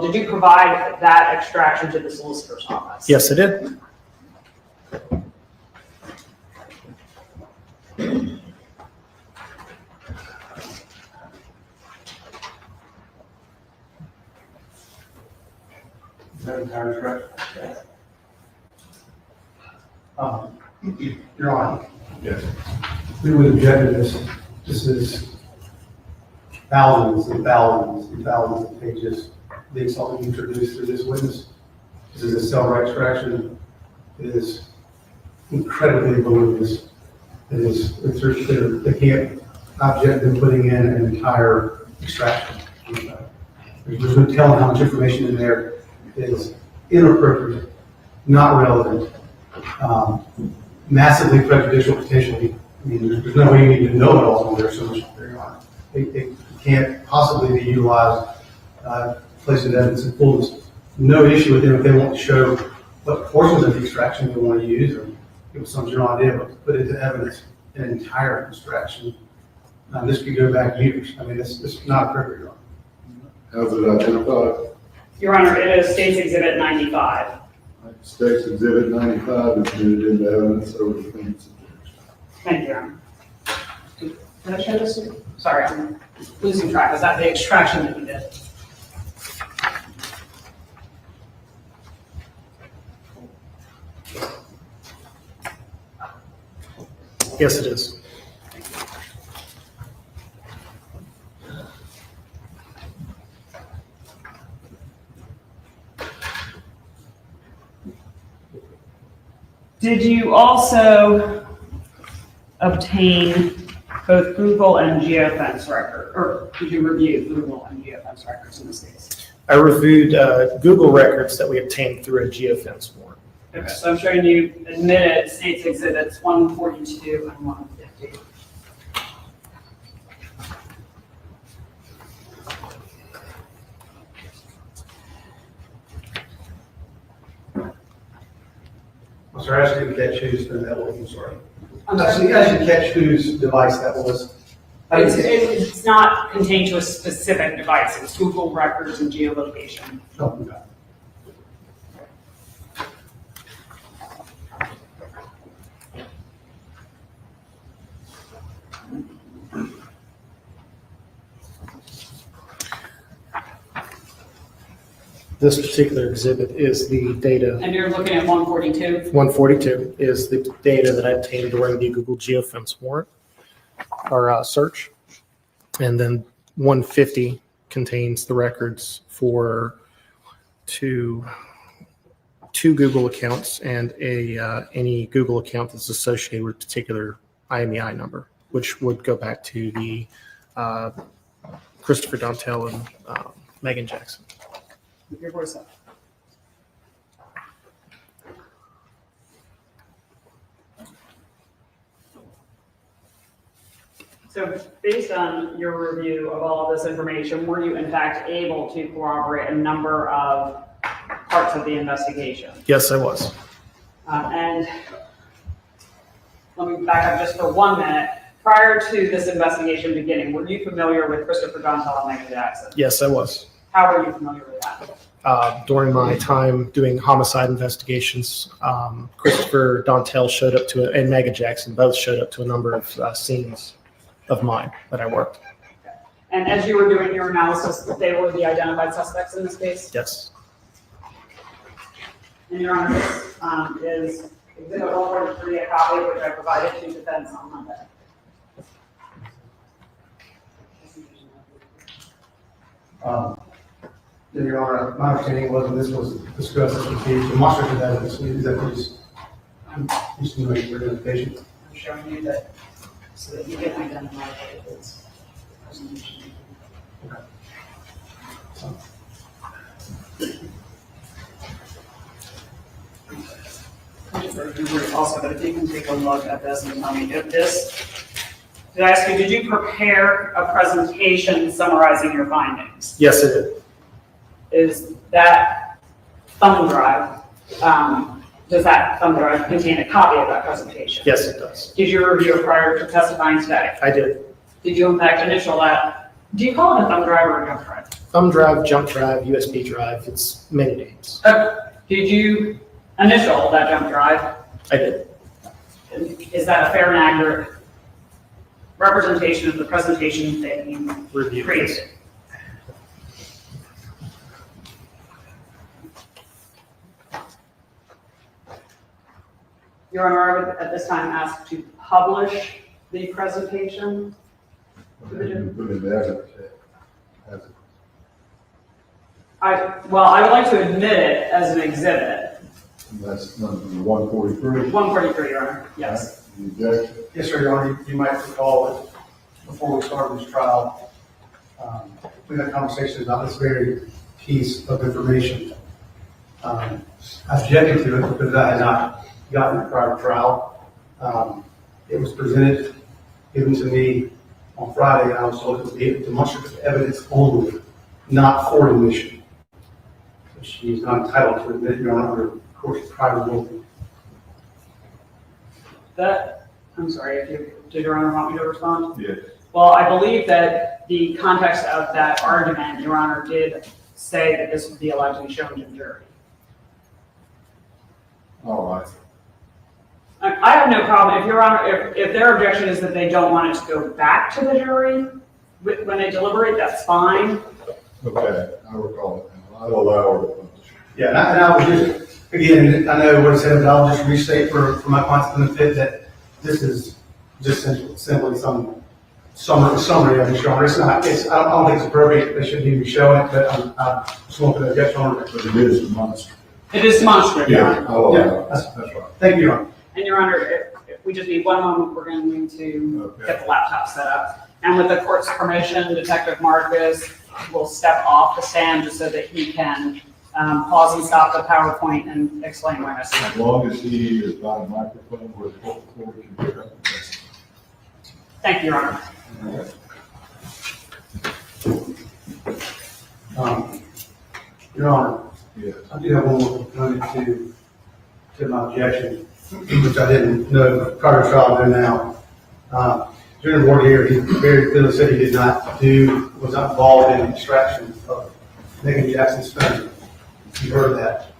did you provide that extraction to the solicitor's office? Yes, I did. Is that entire correct? Your Honor. Yes. We would object to this. This is thousands and thousands and thousands of pages being sought to be introduced through this witness. This is a cell right extraction. It is incredibly voluminous. It is, they can't object to putting in an entire extraction. There's no telling how much information in there is inappropriate, not relevant, massively prejudicial potentially. I mean, there's no way you need to know it all when there's so much going on. It can't possibly be utilized, placed in evidence in fullness. No issue with them if they want to show what portions of the extraction they want to use or give us some general idea, but to put into evidence an entire extraction. This could go back years. I mean, this is not appropriate. How's it identified? Your Honor, it is State's Exhibit 95. State's Exhibit 95 is admitted into evidence over the defendant's objection. Thank you, Your Honor. Did I show this to you? Sorry, I'm losing track. Is that the extraction that you did? Yes, it is. Did you also obtain both Google and geofence record, or did you review Google and geofence records in this case? I reviewed Google records that we obtained through a geofence warrant. Okay, so I'm showing you admitted State's Exhibits 142 and 150. I'm sorry, I didn't catch whose, that was, I'm sorry. So you guys should catch whose device that was. It's not contained to a specific device. It's Google records and geolocation. Oh, okay. This particular exhibit is the data. And you're looking at 142? 142 is the data that I obtained during the Google geofence warrant or search. And then 150 contains the records for two Google accounts and any Google account that's associated with a particular IMEI number, which would go back to the Christopher Dontel and Maegan Jackson. Keep your voice up. So based on your review of all of this information, were you in fact able to corroborate a number of parts of the investigation? Yes, I was. And let me back up just for 1 minute. Prior to this investigation beginning, were you familiar with Christopher Dontel and Maegan Jackson? Yes, I was. How were you familiar with that? During my time doing homicide investigations, Christopher Dontel showed up to, and Maegan Jackson both showed up to a number of scenes of mine that I worked. And as you were doing your analysis, they were the identified suspects in this case? Yes. And Your Honor, this is Exhibit 143, a copy which I provided to defense on Monday. Your Honor, my understanding was that this was discussed with the demonstrative evidence. Is that just to make your identification? I'm showing you that so that you can identify what it is. Presentation. Okay. Also, but if you can take a look at this and tell me if this, did I ask you, did you prepare a presentation summarizing your findings? Yes, it did. Is that thumb drive, does that thumb drive contain a copy of that presentation? Yes, it does. Did you review it prior to testifying today? I did. Did you in fact initial that? Do you call it a thumb drive or a jump drive? Thumb drive, jump drive, USB drive, it's many names. Did you initial that jump drive? I did. Is that a fair and accurate representation of the presentation that you Review. created? Your Honor, I would at this time ask to publish the presentation. Put in the evidence. Has it? I would like to admit it as an exhibit. That's number 143. 143, Your Honor, yes. You object? Yes, sir, Your Honor. You might recall that before we started this trial, we had conversations about this very piece of information. I objected to it because I had not gotten it prior to trial. It was presented, given to me on Friday, and I was told it would be demonstrative evidence only, not for admission. So she is not entitled to admit, Your Honor, under course of private rule. I'm sorry, did Your Honor want me to respond? Yes. Well, I believe that the context of that argument, Your Honor, did say that this would be allowed to be shown to the jury. All right. I have no problem, if Your Honor, if their objection is that they don't want it to go back to the jury when they deliberate, that's fine. Okay, I recall it now. I'll allow her to publish. Yeah, and I was just, again, I know what it said, but I'll just restate for my client's benefit that this is just simply some summary of it, Your Honor. It's not, I don't think it's appropriate, they shouldn't even show it, but I just want to object on it. But it is demonstrative. It is demonstrative, Your Honor. I'll allow Yeah, it. that's right. Thank you, Your Honor. And Your Honor, if we just need one moment, we're going to get the laptop set up. And with the court's permission, Detective Marcus will step off the stand just so that he can pause and stop the PowerPoint and explain my message. As long as he is by a microphone where the court can pick up. Thank you, Your Honor. Your Honor, Yes. I do have one more component to my objection, which I didn't know prior to trial, I know now. During the board here, he very clearly said he was not involved in the extraction of Maegan Jackson's phone. You heard that.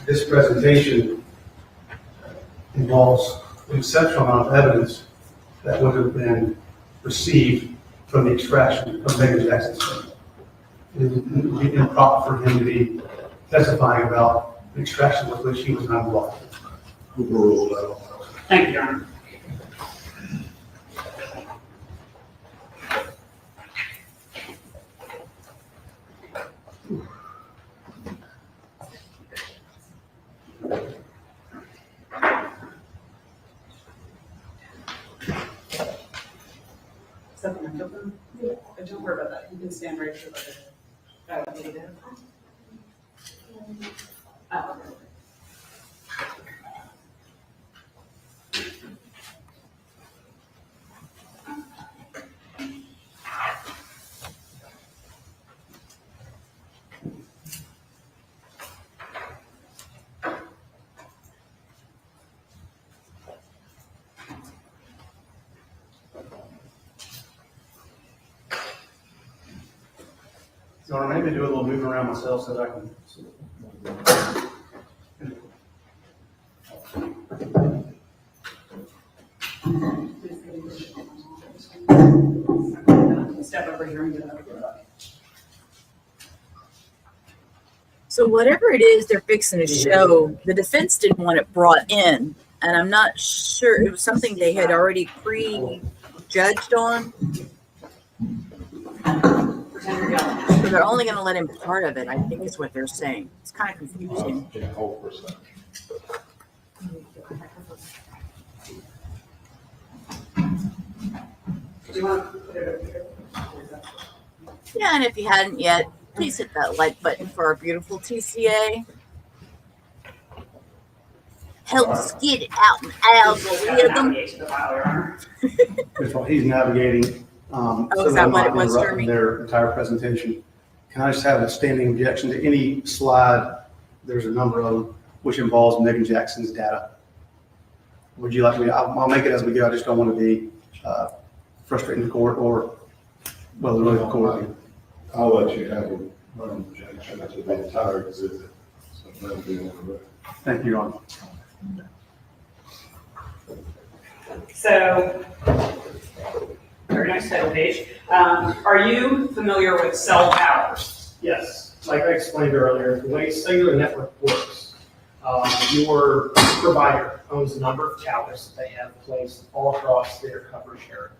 This presentation involves an exceptional amount of evidence that would have been received from the extraction of Maegan Jackson's phone. It would be improper for him to be testifying about the extraction with which he was not involved. Overruled, I don't know. Thank you, Your Honor. Something I took them? Yeah. But don't worry about that. You can stand right here. That would be there. Oh. You want to maybe do a little moving around myself so that I can. Step over here and get up. So whatever it is they're fixing to show, the defense didn't want it brought in, and I'm not sure it was something they had already pre-judged on. So they're only going to let in part of it, I think is what they're saying. It's kind of confusing. Yeah, hold for a second. Do you want to put it over here? Yeah, and if you hadn't yet, please hit that like button for our beautiful TCA. Helps get it out in algorithm. That's what he's navigating. Is that what it was, Jeremy? Their entire presentation. Can I just have a standing objection to any slide? There's a number of them, which involves Maegan Jackson's data. Would you like me? I'll make it as we go. I just don't want to be frustrating the court or, well, really the court. I'll let you have a run objection to the entire exhibit. So that'll be on the record. Thank you, Your Honor. So, very nice title page. Are you familiar with cell towers? Yes, like I explained earlier, the way cellular network works, your provider owns a number of towers that they have placed all across their coverage area.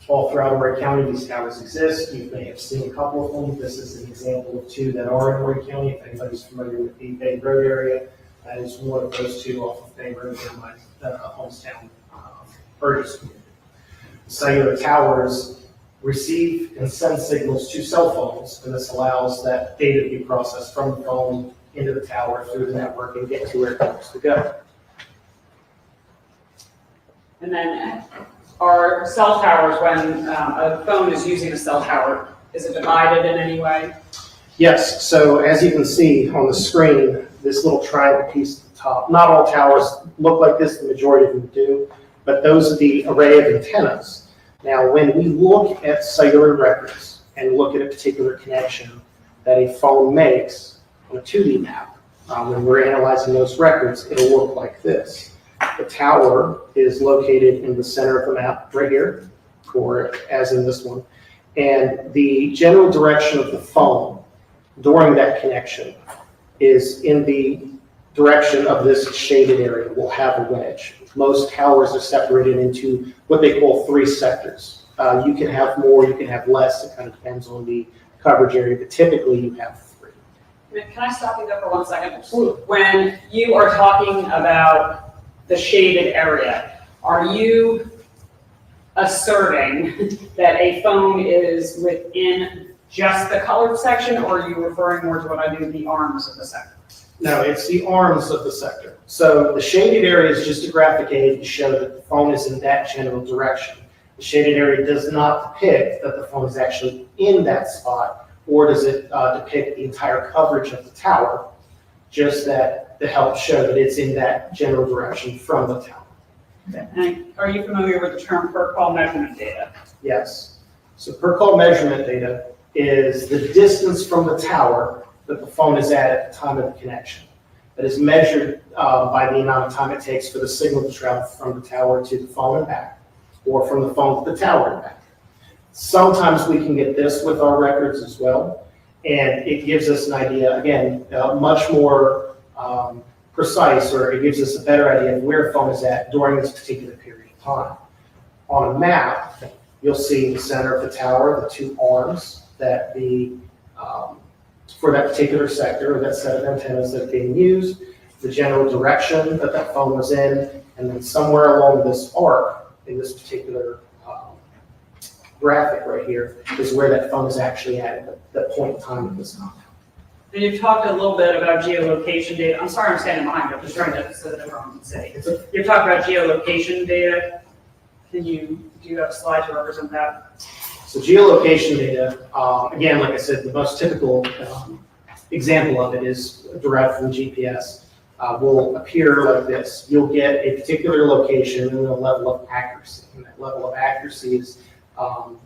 All throughout Horry County, these towers exist. You may have seen a couple of them. This is an example of two that are in Horry County. If anybody's familiar with the Bay Road area, that is one of those two off of Bay Road in my hometown, Burgess community. Cellular towers receive and send signals to cell phones, and this allows that data to be processed from the phone into the tower through the network and get to where it needs to go. And then are cell towers, when a phone is using a cell tower, is it divided in any way? Yes, so as you can see on the screen, this little triangle piece at the top, not all towers look like this, the majority of them do, but those are the array of antennas. Now, when we look at cellular records and look at a particular connection that a phone makes on a 2D map, when we're analyzing those records, it'll look like this. The tower is located in the center of the map right here, or as in this one, and the general direction of the phone during that connection is in the direction of this shaded area. We'll have a wedge. Most towers are separated into what they call 3 sectors. You can have more, you can have less. It kind of depends on the coverage area, but typically you have 3. Can I stop you there for 1 second? When you are talking about the shaded area, are you asserting that a phone is within just the colored section, or are you referring more to what I do, the arms of the sector? No, it's the arms of the sector. So the shaded area is just a graphic aid to show that the phone is in that general direction. The shaded area does not depict that the phone is actually in that spot, or does it depict the entire coverage of the tower, just that to help show that it's in that general direction from the tower. And are you familiar with the term per call measurement data? Yes. So per call measurement data is the distance from the tower that the phone is at the time of the connection. That is measured by the amount of time it takes for the signal to travel from the tower to the phone and back, or from the phone to the tower and back. Sometimes we can get this with our records as well, and it gives us an idea, again, much more precise, or it gives us a better idea of where a phone is at during this particular period of time. On a map, you'll see the center of the tower, the 2 arms that for that particular sector, or that set of antennas that are being used, the general direction that that phone was in, and then somewhere along this arc, in this particular graphic right here is where that phone is actually at that point in time of this time. And you've talked a little bit about geolocation data. I'm sorry I'm standing behind you. I'm just trying to so that everyone can see. You've talked about geolocation data. Do you have a slide to represent that? So geolocation data, again, like I said, the most typical example of it is derived from GPS. Will appear like this. You'll get a particular location and a level of accuracy. And that level of accuracy is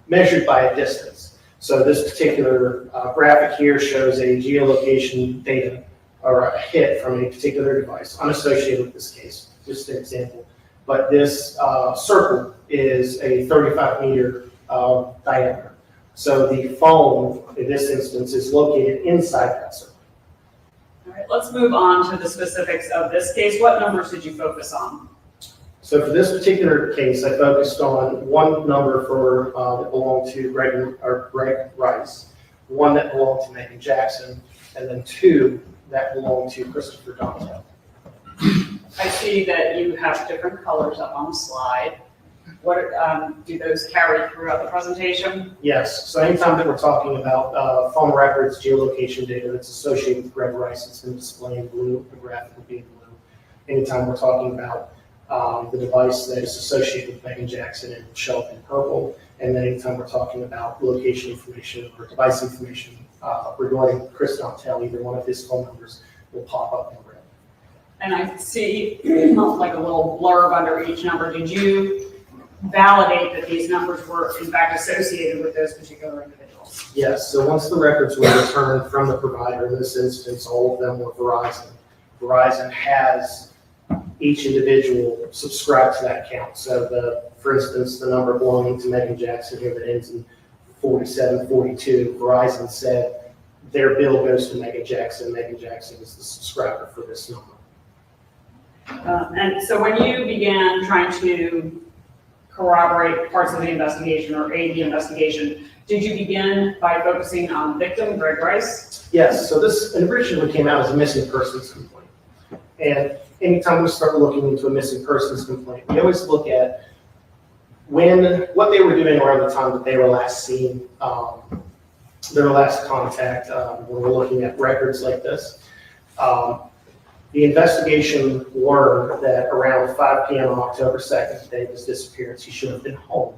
measured by a distance. So this particular graphic here shows a geolocation data or a hit from a particular device, unassociated with this case, just an example. But this circle is a 35-meter diameter. So the phone, in this instance, is located inside that circle. All right, let's move on to the specifics of this case. What numbers did you focus on? So for this particular case, I focused on one number for that belonged to Greg Rice, one that belonged to Maegan Jackson, and then two that belonged to Christopher Dontel. I see that you have different colors up on the slide. What do those carry throughout the presentation? Yes. So anytime that we're talking about phone records, geolocation data that's associated with Greg Rice, it's going to display in blue. The graphic will be in blue. Anytime we're talking about the device that is associated with Maegan Jackson, it will show up in purple. And then anytime we're talking about location information or device information regarding Chris Dontel, either one of his phone numbers will pop up in red. And I see like a little blurb under each number. Did you validate that these numbers were in fact associated with those particular individuals? Yes. So once the records were returned from the provider, in this instance, all of them were Verizon. Verizon has each individual subscribe to that account. So for instance, the number belonging to Maegan Jackson here that ends in 4742, Verizon said their bill goes to Maegan Jackson. Maegan Jackson is the subscriber for this number. And so when you began trying to corroborate parts of the investigation or aid the investigation, did you begin by focusing on the victim, Greg Rice? Yes. So this originally came out as a missing persons complaint. And anytime we start looking into a missing persons complaint, we always look at what they were doing around the time that they were last seen, their last contact, when we're looking at records like this. The investigation learned that around 5 p.m. on October 2nd, the day of his disappearance, he should have been home.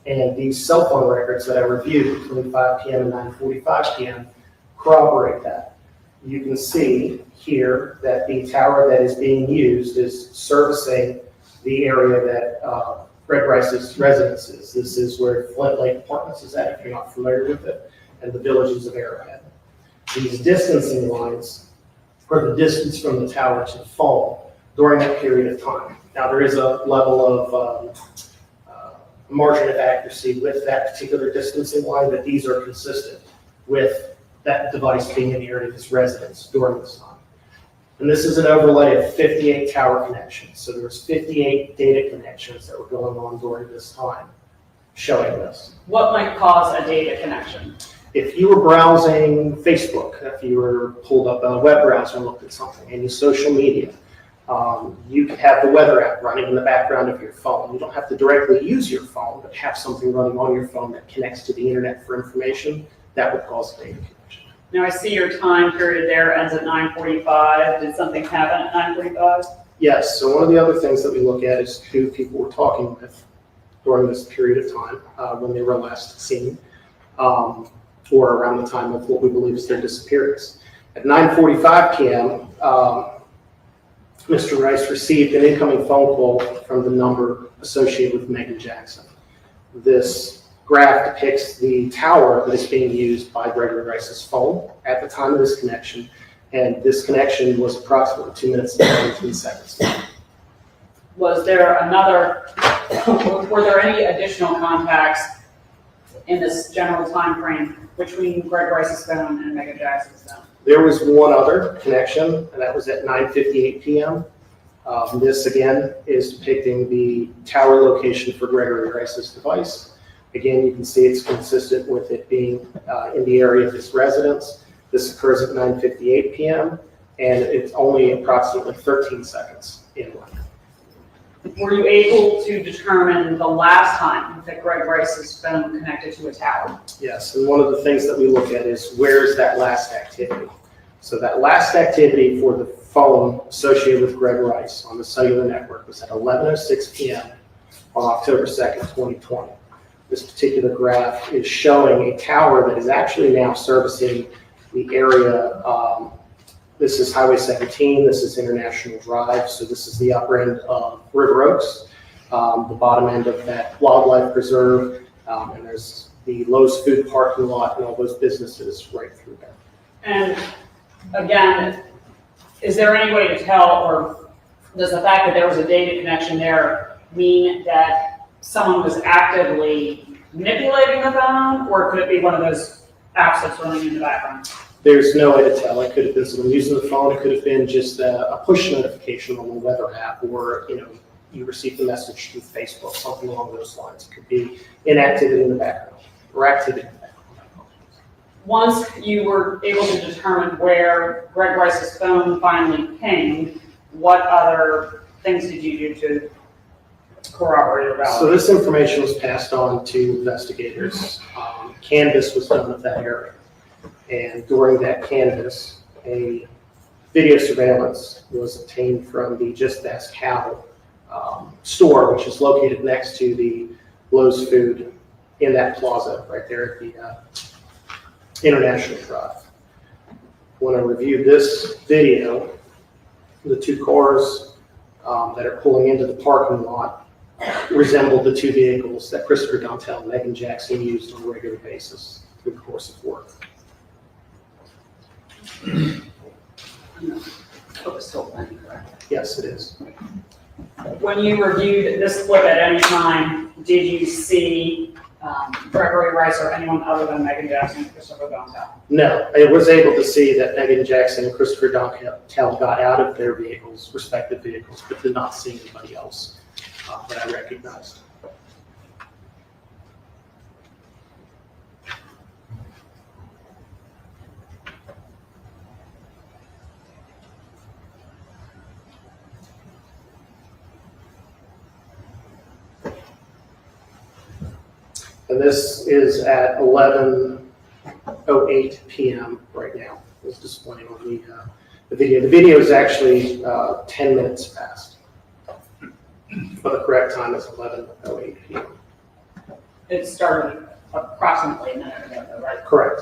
And these cell phone records that I reviewed between 5 p.m. and 9:45 p.m. corroborate that. You can see here that the tower that is being used is servicing the area that Greg Rice's residence is. This is where Flint Lake Apartments is at, if you're not familiar with it, and the villages of Arrowhead. These distancing lines are the distance from the tower to the phone during that period of time. Now, there is a level of margin of accuracy with that particular distancing line, but these are consistent with that device being in the area of his residence during this time. And this is an overlay of 58 tower connections. So there's 58 data connections that were going on during this time showing this. What might cause a data connection? If you were browsing Facebook, if you were pulled up a web browser and looked at something, any social media, you could have the weather app running in the background of your phone. You don't have to directly use your phone, but have something running on your phone that connects to the internet for information. That would cause a data connection. Now I see your time period there ends at 9:45. Did something happen at 9:45? Yes, so one of the other things that we look at is who people were talking with during this period of time when they were last seen, or around the time of what we believe is their disappearance. At 9:45 p.m., Mr. Rice received an incoming phone call from the number associated with Maegan Jackson. This graph depicts the tower that is being used by Gregory Rice's phone at the time of this connection, and this connection was approximately 2 minutes and 17 seconds. Was there were there any additional contacts in this general time frame between Greg Rice's phone and Maegan Jackson's phone? There was one other connection, and that was at 9:58 p.m. This again is depicting the tower location for Gregory Rice's device. Again, you can see it's consistent with it being in the area of his residence. This occurs at 9:58 p.m. and it's only approximately 13 seconds in length. were you able to determine the last time that Greg Rice's phone connected to a tower? Yes, and one of the things that we look at is where's that last activity? So that last activity for the phone associated with Greg Rice on the cellular network was at 11:06 p.m. on October 2nd, 2020. This particular graph is showing a tower that is actually now servicing the area. This is Highway 17, this is International Drive, so this is the upper end of River Oaks, the bottom end of that wildlife preserve, and there's the Lowe's food parking lot and all those businesses right through there. And again, is there any way to tell, or does the fact that there was a data connection there mean that someone was actively manipulating the phone, or could it be one of those apps that's running in the background? There's no way to tell. It could have been someone using the phone. It could have been just a push notification on the weather app, or you received a message through Facebook, something along those lines. It could be inactivity in the background or activity in the background. Once you were able to determine where Greg Rice's phone finally pinged, what other things did you do to corroborate or validate? So this information was passed on to investigators. Canvass was done of that area. And during that canvass, a video surveillance was obtained from the Just Ask How store, which is located next to the Lowe's Food in that plaza right there at the International Drive. When I reviewed this video, the two cars that are pulling into the parking lot resembled the two vehicles that Christopher Dontel and Maegan Jackson used on a regular basis through the course of work. Yes, it is. When you reviewed this clip at any time, did you see Gregory Rice or anyone other than Maegan Jackson and Christopher Dontel? No, I was able to see that Maegan Jackson and Christopher Dontel got out of their vehicles, respective vehicles, but did not see anybody else that I recognized. And this is at 11:08 p.m. right now. It's displaying on the video. The video is actually 10 minutes past, but the correct time is 11:08 p.m. It started approximately a minute ago, though, right? Correct.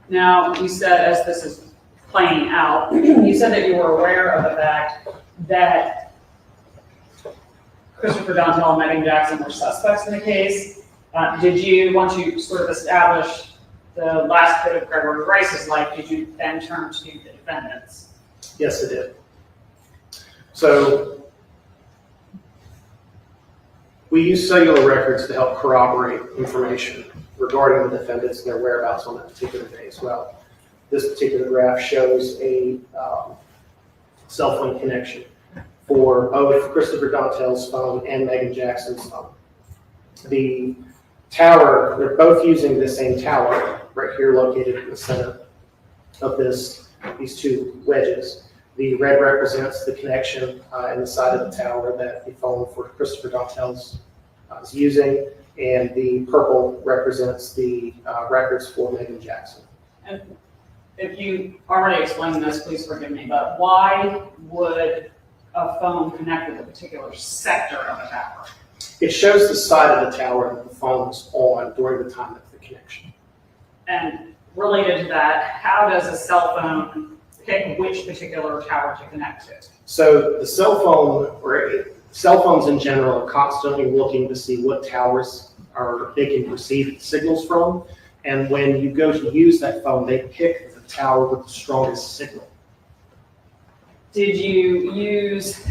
Now, you said, as this is playing out, you said that you were aware of the fact that Christopher Dontel and Maegan Jackson were suspects in the case. Did you, once you sort of established the last bit of Gregory Rice's life, did you then turn to the defendants? Yes, it did. So we use cellular records to help corroborate information regarding the defendants and their whereabouts on that particular day as well. This particular graph shows a cell phone connection for both Christopher Dontel's phone and Maegan Jackson's phone. The tower, they're both using the same tower right here located in the center of these two wedges. The red represents the connection in the side of the tower that the phone for Christopher Dontel's is using, and the purple represents the records for Maegan Jackson. And if you already explained this, please forgive me, but why would a phone connect with a particular sector of a tower? It shows the side of the tower that the phone was on during the time of the connection. And related to that, how does a cell phone pick which particular tower to connect to? So the cell phone, or cell phones in general, are constantly looking to see what towers they can receive signals from. And when you go to use that phone, they pick the tower with the strongest signal. Did you use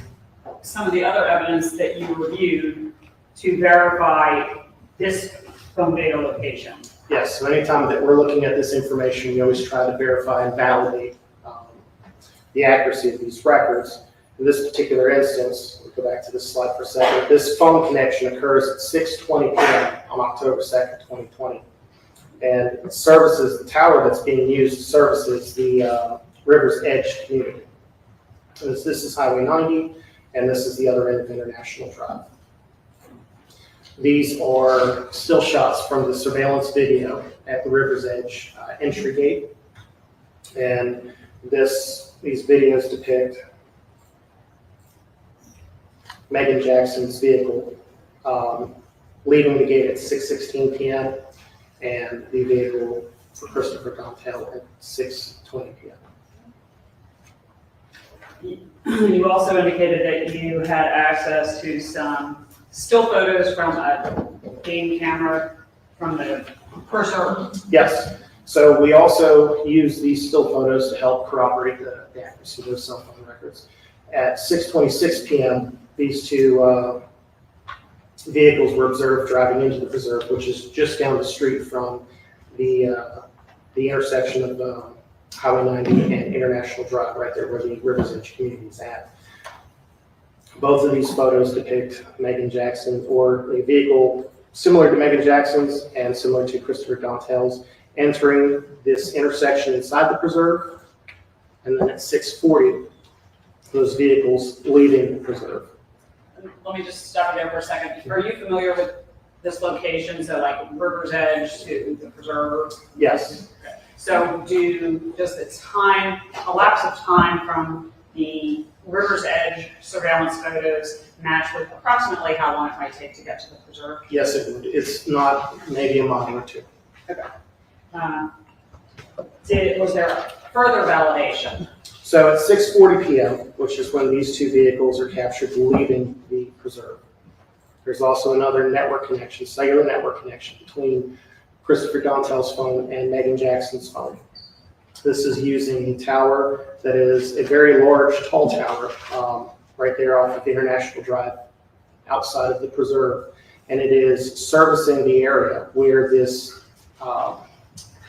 some of the other evidence that you reviewed to verify this phone data location? Yes, so anytime that we're looking at this information, we always try to verify and validate the accuracy of these records. In this particular instance, we'll go back to this slide for a second. This phone connection occurs at 6:20 p.m. on October 2nd, 2020. And it services, the tower that's being used services the River's Edge community. This is Highway 90, and this is the other end of International Drive. These are still shots from the surveillance video at the river's edge entry gate. And these videos depict Maegan Jackson's vehicle leaving the gate at 6:16 p.m. and the vehicle for Christopher Dontel at 6:20 p.m. You also indicated that you had access to some still photos from a game camera from the preserve. Yes. So we also use these still photos to help corroborate the accuracy of those cell phone records. At 6:26 p.m., these two vehicles were observed driving into the preserve, which is just down the street from the intersection of Highway 90 and International Drive, right there where the River's Edge community is at. Both of these photos depict Maegan Jackson, or a vehicle similar to Maegan Jackson's and similar to Christopher Dontel's, entering this intersection inside the preserve, and then at 6:40, those vehicles leaving the preserve. Let me just stop you there for a second. Are you familiar with this location? So like River's Edge to the preserve? Yes. So does the elapse of time from the River's Edge surveillance photos match with approximately how long it might take to get to the preserve? Yes, it would. It's not maybe a mile or two. Okay. Was there further validation? So at 6:40 p.m., which is when these two vehicles are captured leaving the preserve, there's also another network connection, cellular network connection between Christopher Dontel's phone and Maegan Jackson's phone. This is using a tower that is a very large, tall tower right there off of International Drive outside of the preserve. And it is servicing the area where this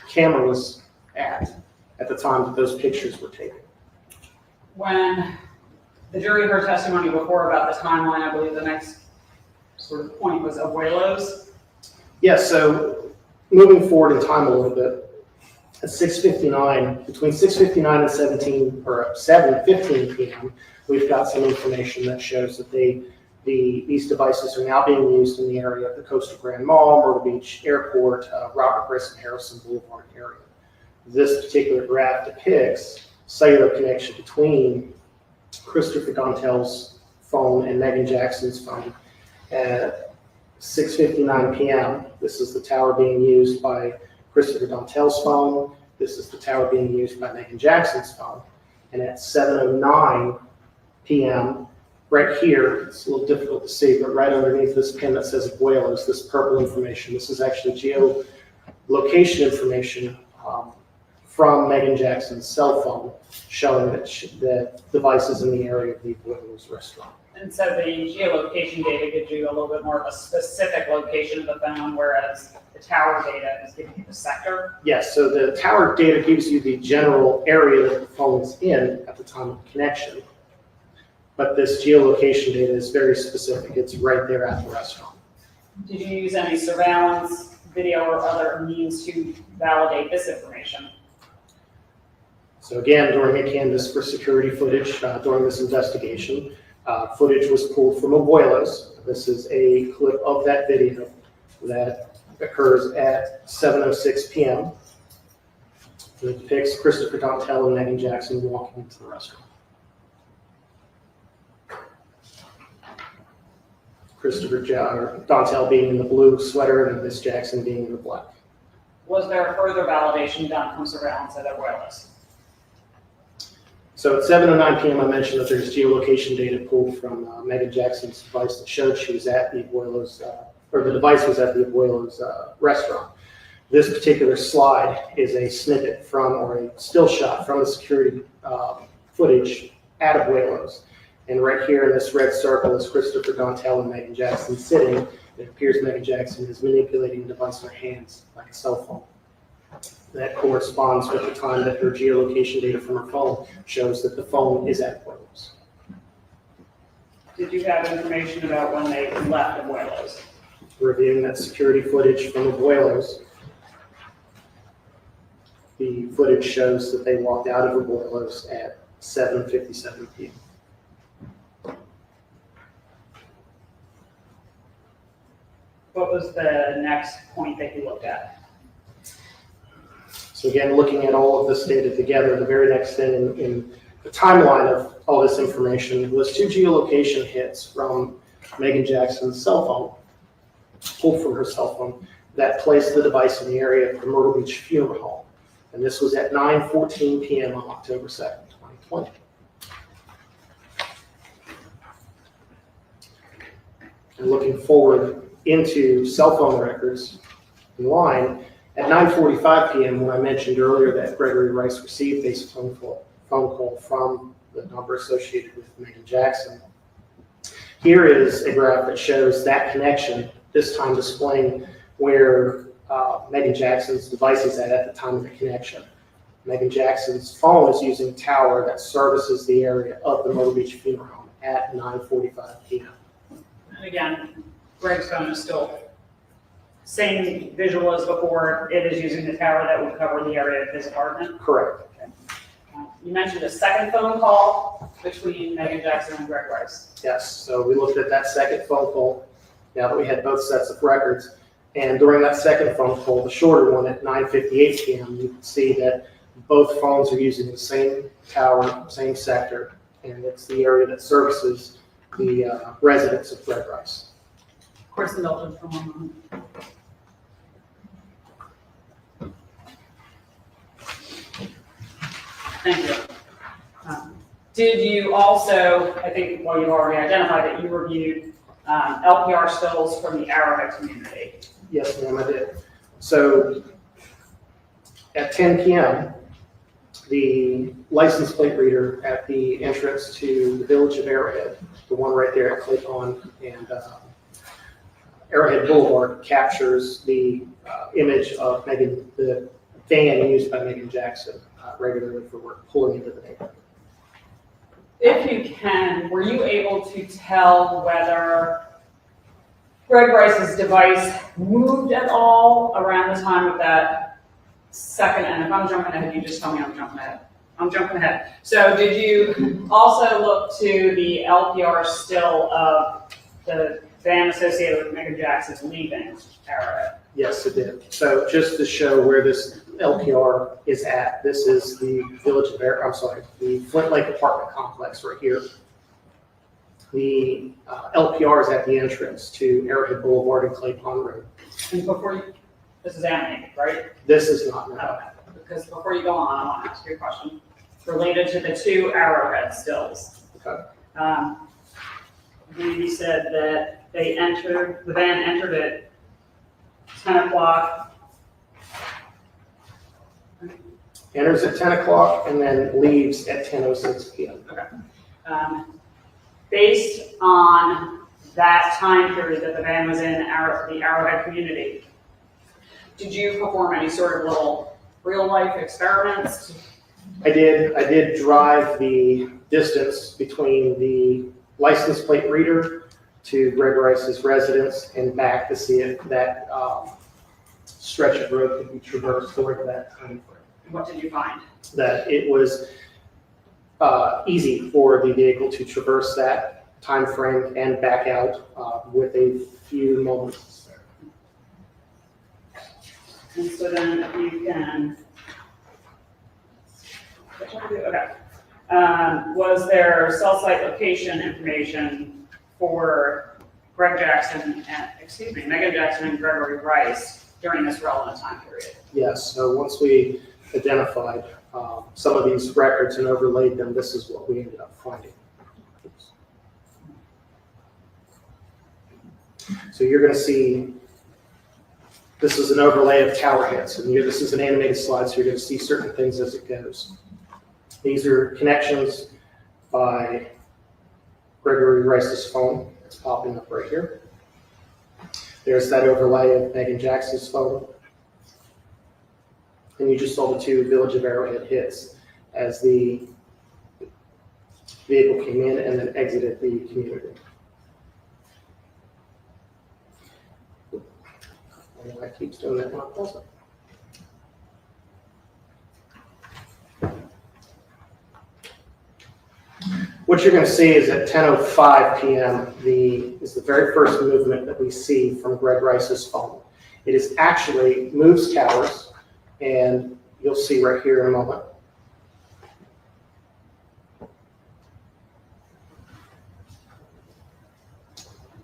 camera was at the time that those pictures were taken. When the jury heard testimony before about the timeline, I believe the next sort of point was Abuelos. Yes, so moving forward in time a little bit, at 6:59, between 6:59 and 7:15 p.m., we've got some information that shows that these devices are now being used in the area of the Coastal Grand Mall, Myrtle Beach Airport, Robert Grissom Harrison Boulevard area. This particular graph depicts cellular connection between Christopher Dontel's phone and Maegan Jackson's phone at 6:59 p.m. This is the tower being used by Christopher Dontel's phone. This is the tower being used by Maegan Jackson's phone. And at 7:09 p.m., right here, it's a little difficult to see, but right underneath this pin that says Abuelos, this purple information, this is actually geolocation information from Maegan Jackson's cell phone, showing that devices in the area of the Abuelos restaurant. And so the geolocation data gives you a little bit more of a specific location of the phone, whereas the tower data is giving you the sector. Yes, so the tower data gives you the general area that the phone is in at the time of connection. But this geolocation data is very specific. It's right there at the restaurant. Did you use any surveillance video or other means to validate this information? So again, during a canvass for security footage during this investigation, footage was pulled from Abuelos. This is a clip of that video that occurs at 7:06 p.m. It depicts Christopher Dontel and Maegan Jackson walking into the restaurant. Christopher Dontel being in the blue sweater and Miss Jackson being in the black. Was there further validation done from surveillance at Abuelos? So at 7:09 p.m., I mentioned that there's geolocation data pulled from Maegan Jackson's device that showed she was at the Abuelos, or the device was at the Abuelos restaurant. This particular slide is a snippet from, or a still shot from the security footage at Abuelos. And right here in this red circle is Christopher Dontel and Maegan Jackson sitting. It appears Maegan Jackson is manipulating the device in her hands like a cell phone. That corresponds with the time that her geolocation data from her phone shows that the phone is at Abuelos. Did you have information about when they left Abuelos? Reviewing that security footage from Abuelos, the footage shows that they walked out of Abuelos at 7:57 p.m. What was the next point that you looked at? So again, looking at all of this data together, the very next thing in the timeline of all this information was 2 geolocation hits from Maegan Jackson's cell phone, pulled from her cell phone, that placed the device in the area of the Myrtle Beach Funeral Home. And this was at 9:14 p.m. on October 2nd, 2020. And looking forward into cell phone records in line, at 9:45 p.m., when I mentioned earlier that Gregory Rice received a phone call from the number associated with Maegan Jackson, here is a graph that shows that connection, this time displaying where Maegan Jackson's device is at the time of the connection. Maegan Jackson's phone is using a tower that services the area of the Myrtle Beach Funeral Home at 9:45 p.m. And again, Greg's phone is still same visual as before. It is using the tower that would cover the area of his apartment. Correct. Okay. You mentioned a second phone call between Maegan Jackson and Greg Rice. Yes, so we looked at that second phone call now that we had both sets of records. And during that second phone call, the shorter one at 9:58 p.m., you can see that both phones are using the same tower, same sector, and it's the area that services the residents of Greg Rice. Of course, indulgence for one moment. Thank you. Did you also, I think, well, you already identified that you reviewed LPR stills from the Arrowhead community? Yes, ma'am, I did. So at 10 p.m., the license plate reader at the entrance to the village of Arrowhead, the one right there at Clay Pond and Arrowhead Boulevard, captures the image of Maegan, the van used by Maegan Jackson regularly for work, pulling into the neighborhood. If you can, were you able to tell whether Greg Rice's device moved at all around the time of that second? And if I'm jumping ahead, you just tell me I'm jumping ahead. I'm jumping ahead. So did you also look to the LPR still of the van associated with Maegan Jackson's leaving Arrowhead? Yes, it did. So just to show where this LPR is at, this is the village of the Flint Lake apartment complex right here. The LPR is at the entrance to Arrowhead Boulevard and Clay Pond Road. And before you, this is animated, right? This is not. Okay. Because before you go on, I want to ask you a question related to the 2 Arrowhead stills. Okay. You said that the van entered at 10 o'clock. Enters at 10 o'clock and then leaves at 10:06 p.m. Okay. Based on that time period that the van was in the Arrowhead community, did you perform any sort of little real-life experiments? I did drive the distance between the license plate reader to Greg Rice's residence and back to see if that stretch of road could be traversed during that time frame. What did you find? That it was easy for the vehicle to traverse that time frame and back out with a few moments. And so then you can, okay. Was there cell site location information for Maegan Jackson and Gregory Rice during this relevant time period? Yes, so once we identified some of these records and overlaid them, this is what we ended up finding. So you're going to see, this is an overlay of tower hits, and this is an animated slide, so you're going to see certain things as it goes. These are connections by Gregory Rice's phone. It's popping up right here. There's that overlay of Maegan Jackson's phone. And you just saw the 2 Village of Arrowhead hits as the vehicle came in and then exited the community. And that keeps doing that when I pause it. What you're going to see is at 10:05 p.m. is the very first movement that we see from Greg Rice's phone. It is actually moves towers, and you'll see right here in a moment.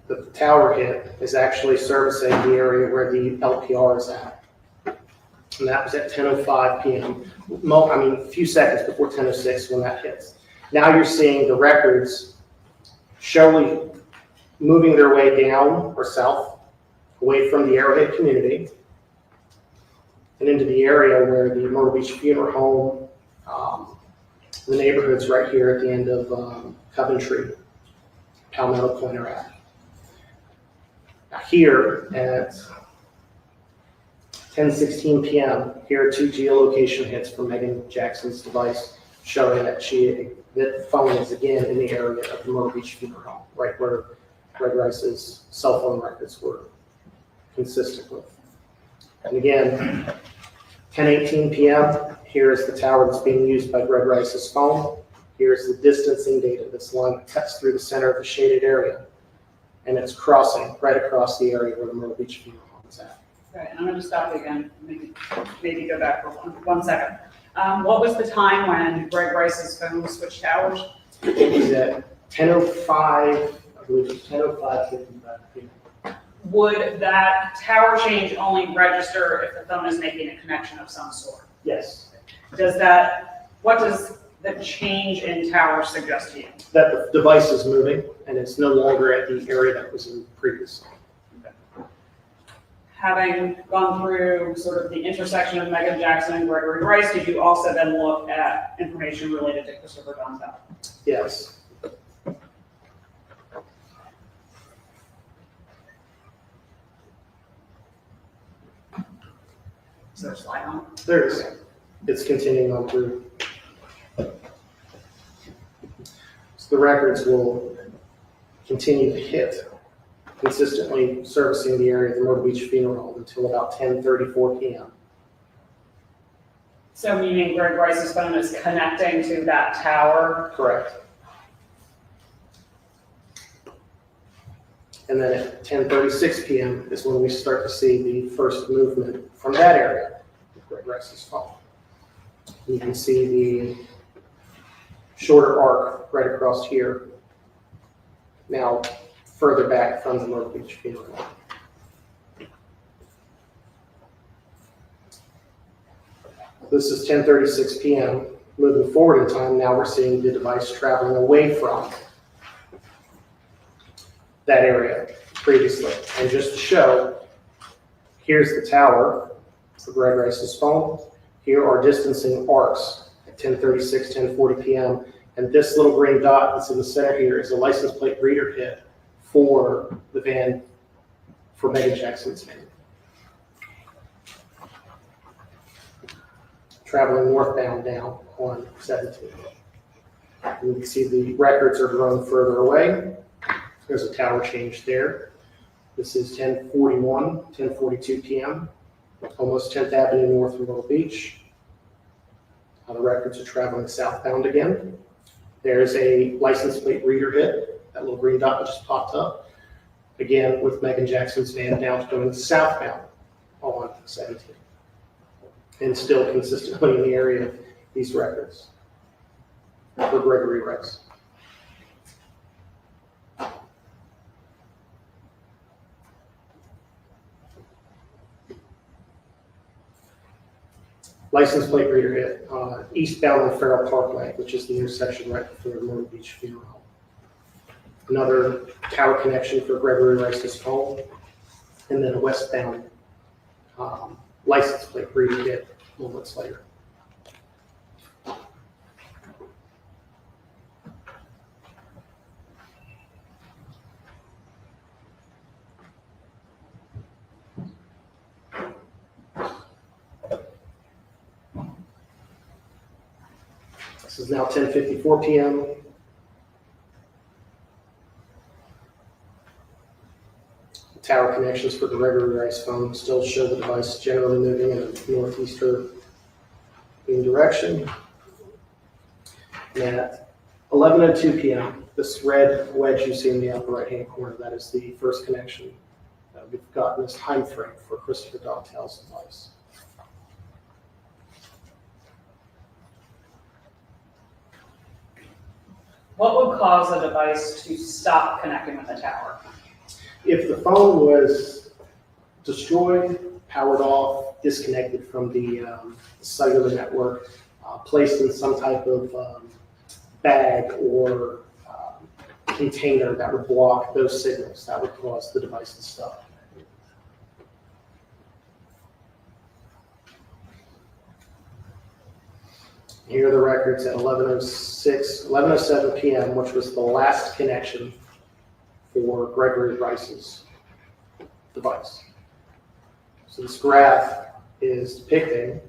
The tower hit is actually servicing the area where the LPR is at. And that was at 10:05 p.m. A few seconds before 10:06 when that hits. Now you're seeing the records showing moving their way down or south, away from the Arrowhead community, and into the area where the Myrtle Beach Funeral Home, the neighborhoods right here at the end of Coventry, Palmetto Point are at. Now here at 10:16 p.m., here are 2 geolocation hits from Maegan Jackson's device showing that that phone is again in the area of the Myrtle Beach Funeral Home, right where Greg Rice's cell phone records were consistent with. And again, 10:18 p.m., here is the tower that's being used by Greg Rice's phone. Here's the distancing data. This line cuts through the center of the shaded area, and it's crossing right across the area where the Myrtle Beach Funeral Home is at. Okay, and I'm going to stop you again. Maybe go back for one second. What was the time when Greg Rice's phone switched towers? It was at 10:05, I believe it was 10:05 p.m. Would that tower change only register if the phone is making a connection of some sort? Yes. What does the change in tower suggest to you? That the device is moving and it's no longer at the area that was in previously. Having gone through sort of the intersection of Maegan Jackson and Gregory Rice, did you also then look at information related to Christopher Dunn's house? Yes. Is there a slide on? There is. It's continuing on through. So the records will continue to hit, consistently servicing the area of the Myrtle Beach Funeral Home until about 10:34 p.m. So meaning Greg Rice's phone is connecting to that tower? Correct. And then at 10:36 p.m. is when we start to see the first movement from that area of Greg Rice's phone. You can see the shorter arc right across here, now further back from the Myrtle Beach Funeral Home. This is 10:36 p.m. Moving forward in time, now we're seeing the device traveling away from that area previously. And just to show, here's the tower for Greg Rice's phone. Here are distancing arcs at 10:36, 10:40 p.m. And this little green dot that's in the center here is a license plate reader hit for the van for Maegan Jackson's van. Traveling northbound now on 17. And you can see the records are growing further away. There's a tower change there. This is 10:41, 10:42 p.m. Almost 10th Avenue north of Myrtle Beach. The records are traveling southbound again. There's a license plate reader hit, that little green dot that just popped up. Again, with Maegan Jackson's van now going southbound on 17. And still consistently in the area of these records for Gregory Rice. License plate reader hit eastbound on Farrell Parkway, which is the intersection right before the Myrtle Beach Funeral Home. Another tower connection for Gregory Rice's home, and then a westbound license plate reader hit moments later. This is now 10:54 p.m. Tower connections for the Gregory Rice phone still show the device generally moving in a northeasterly direction. And at 11:02 p.m. This red wedge you see in the upper right-hand corner, that is the first connection that we've gotten this time frame for Christopher Donatel's device. What would cause a device to stop connecting with the tower? If the phone was destroyed, powered off, disconnected from the cellular network, placed in some type of bag or container that would block those signals, that would cause the device to stop. Here are the records at 11:07 p.m., which was the last connection for Gregory Rice's device. So this graph is depicting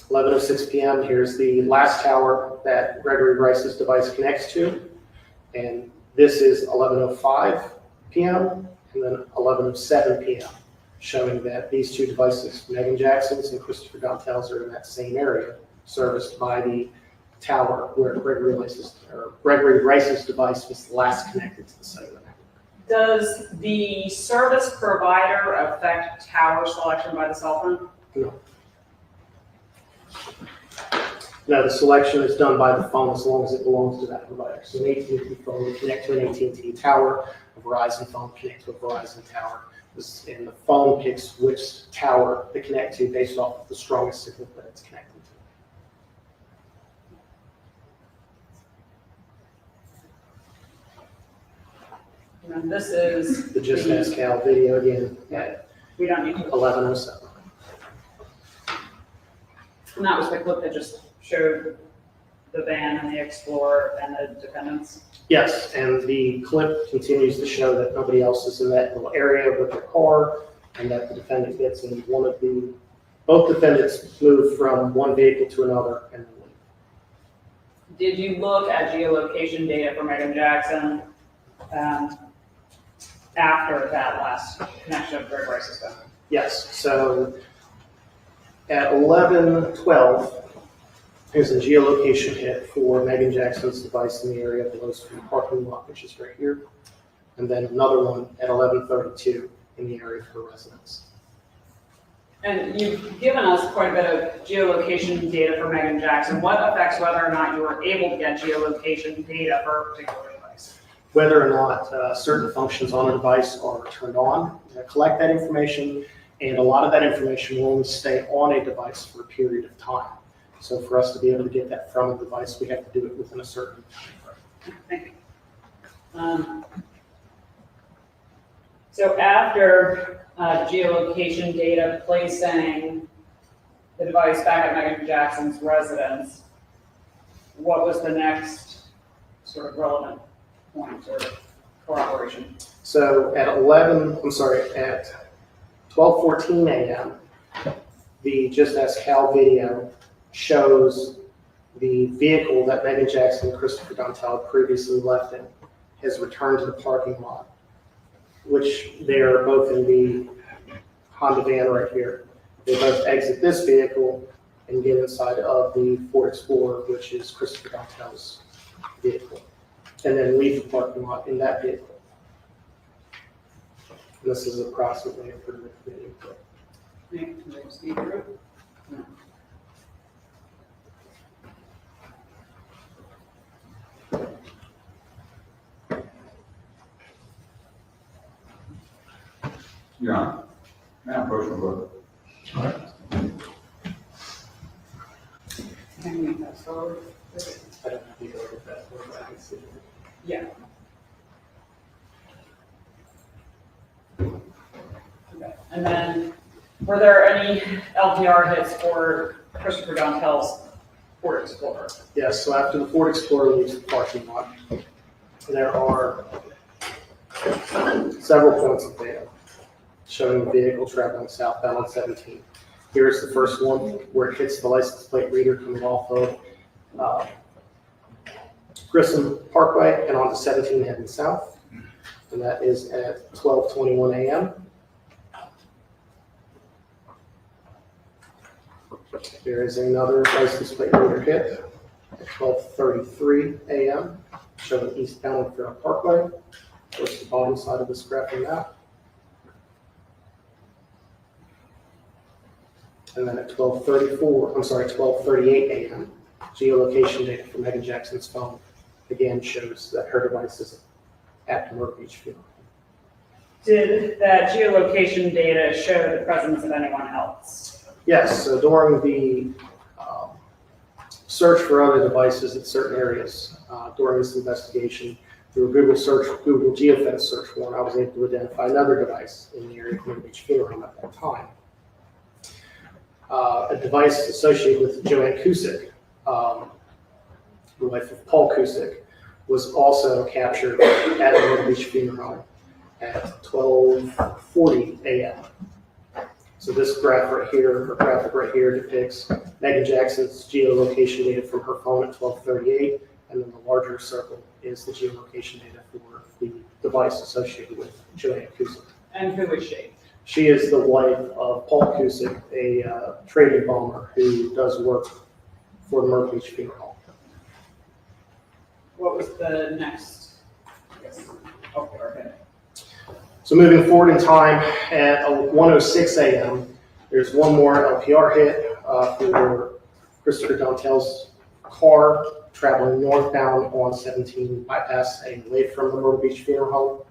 11:06 p.m. Here's the last tower that Gregory Rice's device connects to, and this is 11:05 p.m. and then 11:07 p.m., showing that these two devices, Maegan Jackson's and Christopher Donatel's, are in that same area, serviced by the tower where Gregory Rice's device was last connected to the cellular network. Does the service provider affect tower selection by the cell phone? No. No, the selection is done by the phone as long as it belongs to that provider. So an AT&T phone would connect to an AT&T tower, a Verizon phone connect to a Verizon tower, and the phone picks which tower to connect to based off of the strongest signal that it's connected to. And this is The Just Ask Cal video again at we don't need to. 11:07. And that was the clip that just showed the van and the Explorer and the defendants. Yes, and the clip continues to show that nobody else is in that little area with their car, and that the defendant gets in both defendants move from one vehicle to another and then leave. Did you look at geolocation data for Maegan Jackson after that last connection of Greg Rice's phone? Yes, so at 11:12, here's a geolocation hit for Maegan Jackson's device in the area of the Lowe's parking lot, which is right here. And then another one at 11:32 in the area of her residence. And you've given us quite a bit of geolocation data for Maegan Jackson. What affects whether or not you were able to get geolocation data for a particular device? Whether or not certain functions on a device are turned on, collect that information, and a lot of that information will only stay on a device for a period of time. So for us to be able to get that from a device, we have to do it within a certain time frame. Thank you. So after geolocation data placing the device back at Maegan Jackson's residence, what was the next sort of relevant point or corroboration? So at 12:14 a.m., the Just Ask Cal video shows the vehicle that Maegan Jackson and Christopher Dontel previously left in has returned to the parking lot, which they're both in the Honda van right here. They both exit this vehicle and get inside of the Ford Explorer, which is Christopher Dontel's vehicle, and then leave the parking lot in that vehicle. And this is approximately a 30-minute video clip. Your Honor, may I approach my brother? All right. Can we fast forward? I don't have to go with that. I can see it. Yeah. Okay. And then, were there any LPR hits for Christopher Dontel's Ford Explorer? Yes, so after the Ford Explorer leaves the parking lot, there are several points of data showing the vehicle traveling southbound on 17. Here's the first one where it hits the license plate reader coming off of Grissom Parkway and onto 17 heading south. And that is at 12:21 a.m. There is another license plate reader hit at 12:33 a.m., showing eastbound Fair Parkway. Towards the bottom side of this graphic map. And then at 12:38 a.m., geolocation data from Maegan Jackson's phone again shows that her device is at the Myrtle Beach funeral. Did that geolocation data show the presence of anyone else? Yes, so during the search for other devices at certain areas during this investigation, through a Google geofence search warrant, I was able to identify another device in the area of Myrtle Beach funeral home at that time. A device associated with Joanne Cusick, the wife of Paul Cusick, was also captured at the Myrtle Beach funeral home at 12:40 a.m. So this graph right here, or graphic right here, depicts Maegan Jackson's geolocation data from her phone at 12:38, and then the larger circle is the geolocation data for the device associated with Joanne Cusick. And who is she? She is the wife of Paul Cusick, a trading bomber who does work for the Myrtle Beach funeral home. What was the next? Okay. So moving forward in time, at 1:06 a.m., there's one more LPR hit for Christopher Dontel's car traveling northbound on 17 bypass heading away from the Myrtle Beach funeral home.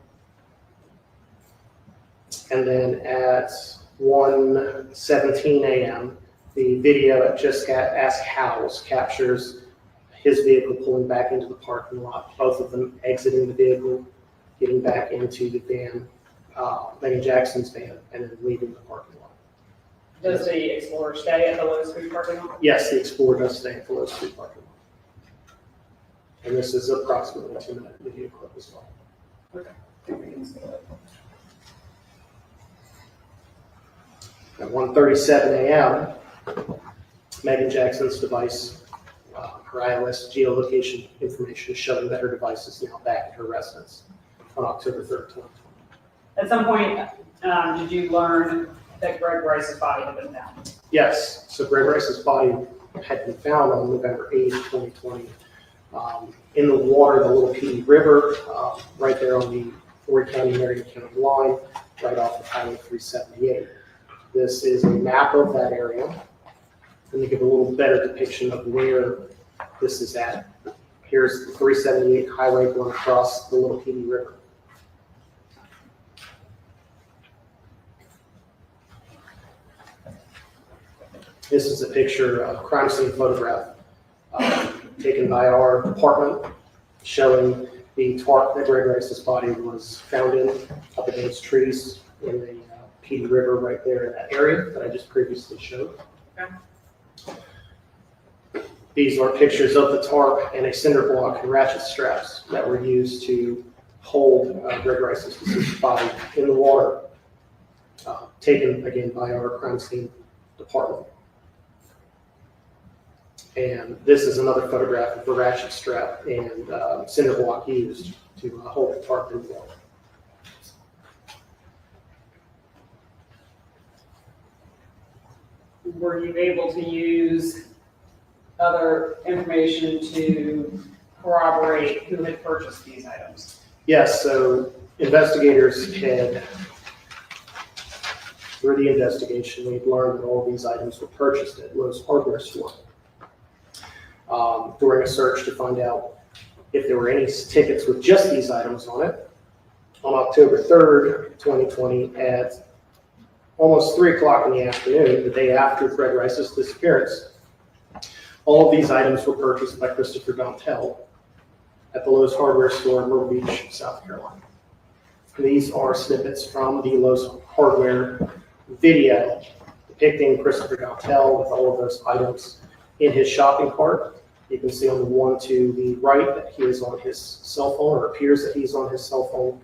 And then at 1:17 a.m., the video at Just Ask Howes captures his vehicle pulling back into the parking lot, both of them exiting the vehicle, getting back into the van, Maegan Jackson's van, and then leaving the parking lot. Does the Explorer stay at the Lowe's Food parking lot? Yes, the Explorer does stay at the Lowe's Food parking lot. And this is approximately a 2-minute video clip as well. Okay. I think we can see it. At 1:37 a.m., Maegan Jackson's device, her iOS geolocation information is showing that her device is now back at her residence on October 3rd, 2020. At some point, did you learn that Greg Rice's body had been found? Yes, so Greg Rice's body had been found on November 8th, 2020, in the water of the Little Petey River, right there on the Horry County, Marion County line, right off of Highway 378. This is a map of that area, and to give a little better depiction of where this is at. Here's the 378 highway going across the Little Petey River. This is a picture, a crime scene photograph taken by our department showing the tarp that Greg Rice's body was found in up against trees in the Petey River right there in that area that I just previously showed. Okay. These are pictures of the tarp and a cinder block and ratchet straps that were used to hold Greg Rice's deceased body in the water, taken again by our crime scene department. And this is another photograph of the ratchet strap and cinder block used to hold the tarp in the water. Were you able to use other information to corroborate who had purchased these items? Yes, so investigators had, through the investigation, we've learned that all of these items were purchased at Lowe's hardware store. During a search to find out if there were any tickets with just these items on it, on October 3rd, 2020, at almost 3 o'clock in the afternoon, the day after Greg Rice's disappearance, all of these items were purchased by Christopher Dontel at the Lowe's hardware store in Myrtle Beach, South Carolina. These are snippets from the Lowe's hardware video depicting Christopher Dontel with all of those items in his shopping cart. You can see on the one to the right that he is on his cell phone, or appears that he's on his cell phone.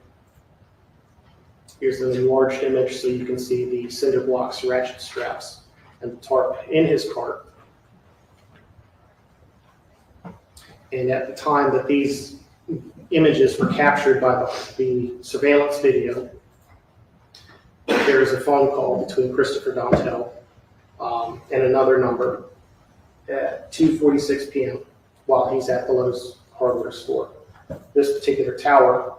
Here's an enlarged image so you can see the cinder blocks, ratchet straps, and the tarp in his cart. And at the time that these images were captured by the surveillance video, there is a phone call between Christopher Dontel and another number at 2:46 p.m. while he's at the Lowe's hardware store. This particular tower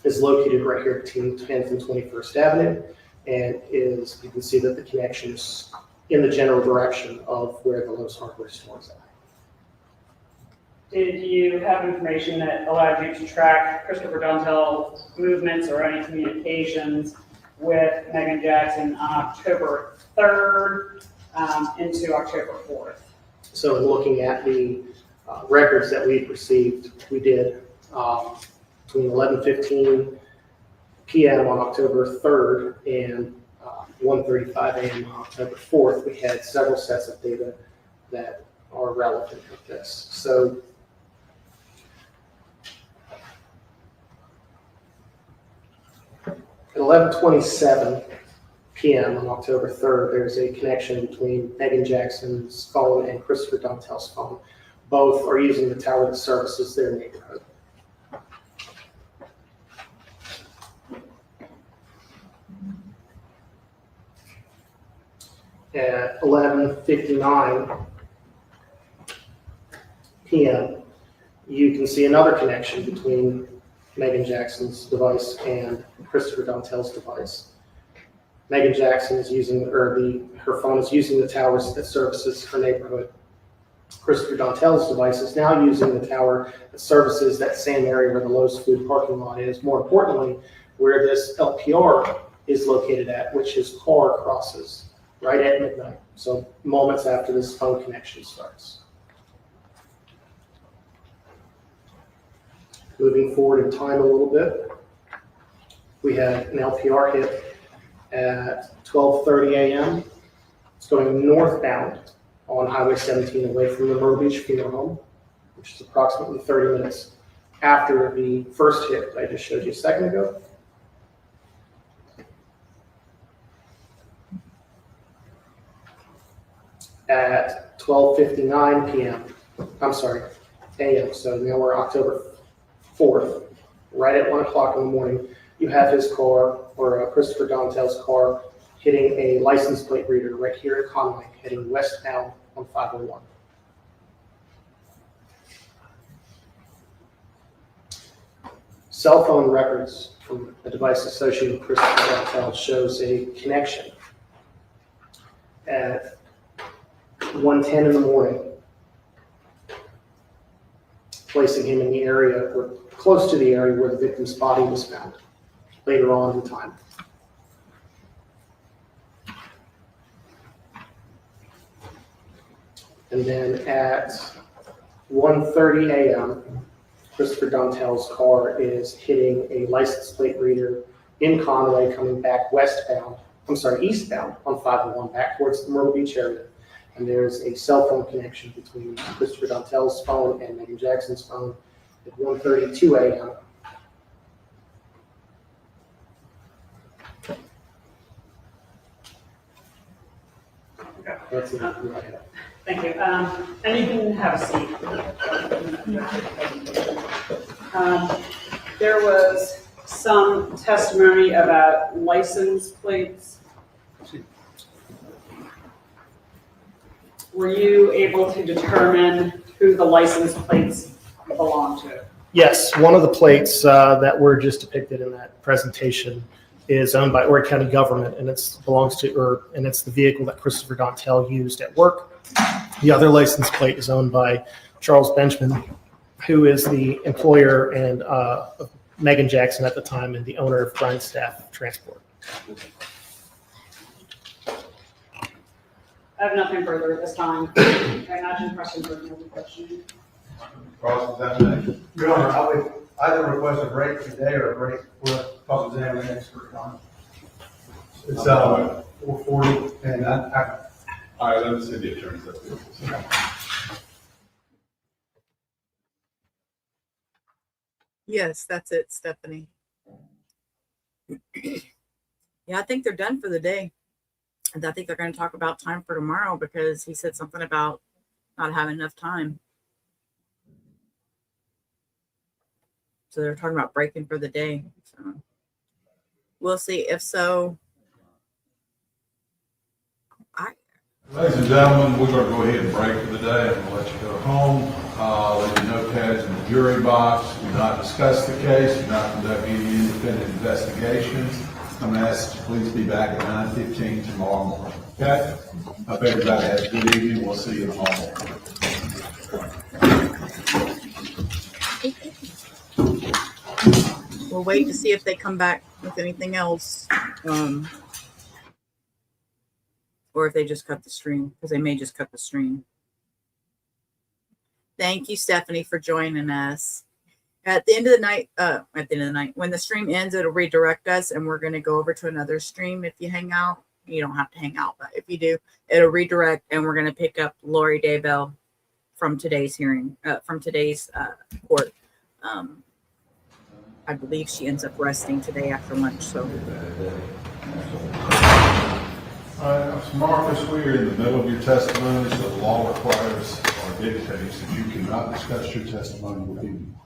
is located right here between 10th and 21st Avenue, and you can see that the connection is in the general direction of where the Lowe's hardware store is at. Did you have information that allowed you to track Christopher Dontel's movements or any communications with Maegan Jackson on October 3rd into October 4th? So in looking at the records that we've received, we did between 11:15 p.m. on October 3rd and 1:35 a.m. on October 4th. We had several sets of data that are relevant with this. So at 11:27 p.m. on October 3rd, there's a connection between Maegan Jackson's phone and Christopher Dontel's phone. Both are using the tower that services their neighborhood. At 11:59 p.m., you can see another connection between Maegan Jackson's device and Christopher Dontel's device. Maegan Jackson is using, her phone is using the towers that services her neighborhood. Christopher Dontel's device is now using the tower that services that same area where the Lowe's food parking lot is. More importantly, where this LPR is located at, which his car crosses right at midnight. So moments after this phone connection starts. Moving forward in time a little bit, we had an LPR hit at 12:30 a.m. It's going northbound on Highway 17 away from the Myrtle Beach Funeral Home, which is approximately 30 minutes after the first hit that I just showed you a second ago. At 12:59 p.m., a.m., so now we're October 4th, right at 1 o'clock in the morning, you have his car, or Christopher Dontel's car, hitting a license plate reader right here at Conway, heading westbound on 501. Cell phone records from a device associated with Christopher Dontel shows a connection at 1:10 in the morning, placing him in the area, or close to the area where the victim's body was found later on in time. And then at 1:30 a.m., Christopher Dontel's car is hitting a license plate reader in Conway coming back eastbound on 501 back towards the Myrtle Beach area. And there's a cell phone connection between Christopher Dontel's phone and Maegan Jackson's phone at 1:32 a.m. Okay. That's it. Right. Thank you. And you can have a seat. There was some testimony about license plates. Were you able to determine who the license plates belong to? Yes, one of the plates that were just depicted in that presentation is owned by Horry County government, and it's the vehicle that Christopher Dontel used at work. The other license plate is owned by Charles Benjamin, who is the employer and of Maegan Jackson at the time and the owner of Grindstaff Transport. I have nothing further at this time. I imagine questions or no questions. Cross-examination. Your Honor, I would either request a break today or a break for cross-examining expert on. It's 4:40, and all right, let me see the attorney. Yes, that's it, Stephanie. Yeah, I think they're done for the day. And I think they're going to talk about time for tomorrow because he said something about not having enough time. So they're talking about breaking for the day. So we'll see. If so, Ladies and gentlemen, we're going to go ahead and break for the day and we'll let you go home. Leave your notepads in the jury box. Do not discuss the case. Do not conduct any independent investigations. I'm going to ask you to please be back at 9:15 tomorrow morning. Okay? Hope everybody has a good evening. We'll see you tomorrow morning. We'll wait to see if they come back with anything else. Or if they just cut the stream, because they may just cut the stream. Thank you, Stephanie, for joining us. At the end of the night, when the stream ends, it'll redirect us and we're going to go over to another stream. If you hang out, you don't have to hang out, but if you do, it'll redirect and we're going to pick up Lori Daybell from today's hearing, from today's court. I believe she ends up resting today after lunch. So. Marcus, we are in the middle of your testimony, so the law requires or dictates that you cannot discuss your testimony with anyone.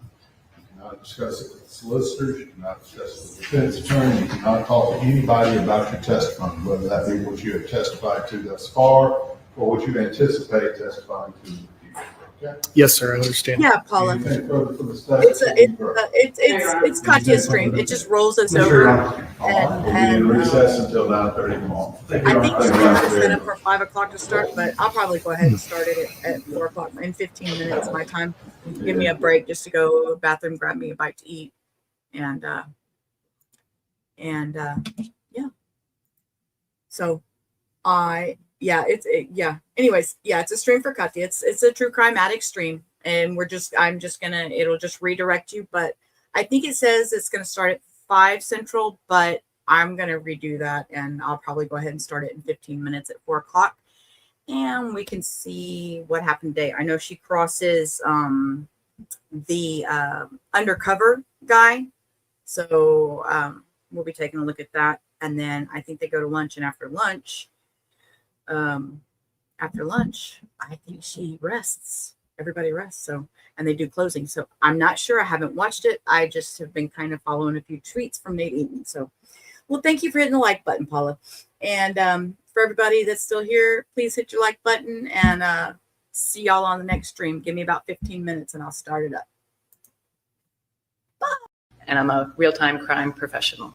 You cannot discuss it with solicitors, you cannot discuss it with the defense attorney, you cannot talk to anybody about your testimony, whether that be what you have testified to thus far or what you anticipate testifying to in the future. Okay? Yes, sir. I understand. Yeah, Paula. It's Katya's stream. It just rolls us over. We'll be in recess until 9:30 tomorrow. I think the stream is set up for 5 o'clock to start, but I'll probably go ahead and start it at 4 o'clock in 15 minutes my time. Give me a break just to go to the bathroom, grab me a bite to eat, and yeah. So Anyways, it's a stream for Katya. It's a True Crime Addict stream, and it'll just redirect you. But I think it says it's gonna start at 5 Central, but I'm gonna redo that, and I'll probably go ahead and start it in 15 minutes at 4 o'clock, and we can see what happened today. I know she crosses the undercover guy, so we'll be taking a look at that, and then I think they go to lunch, and after lunch, I think she rests. Everybody rests. So, and they do closing. So I'm not sure. I haven't watched it. I just have been kind of following a few tweets from Maegan. So, well, thank you for hitting the like button, Paula. And for everybody that's still here, please hit your like button, and see y'all on the next stream. Give me about 15 minutes and I'll start it up. Bye. And I'm a real-time crime professional.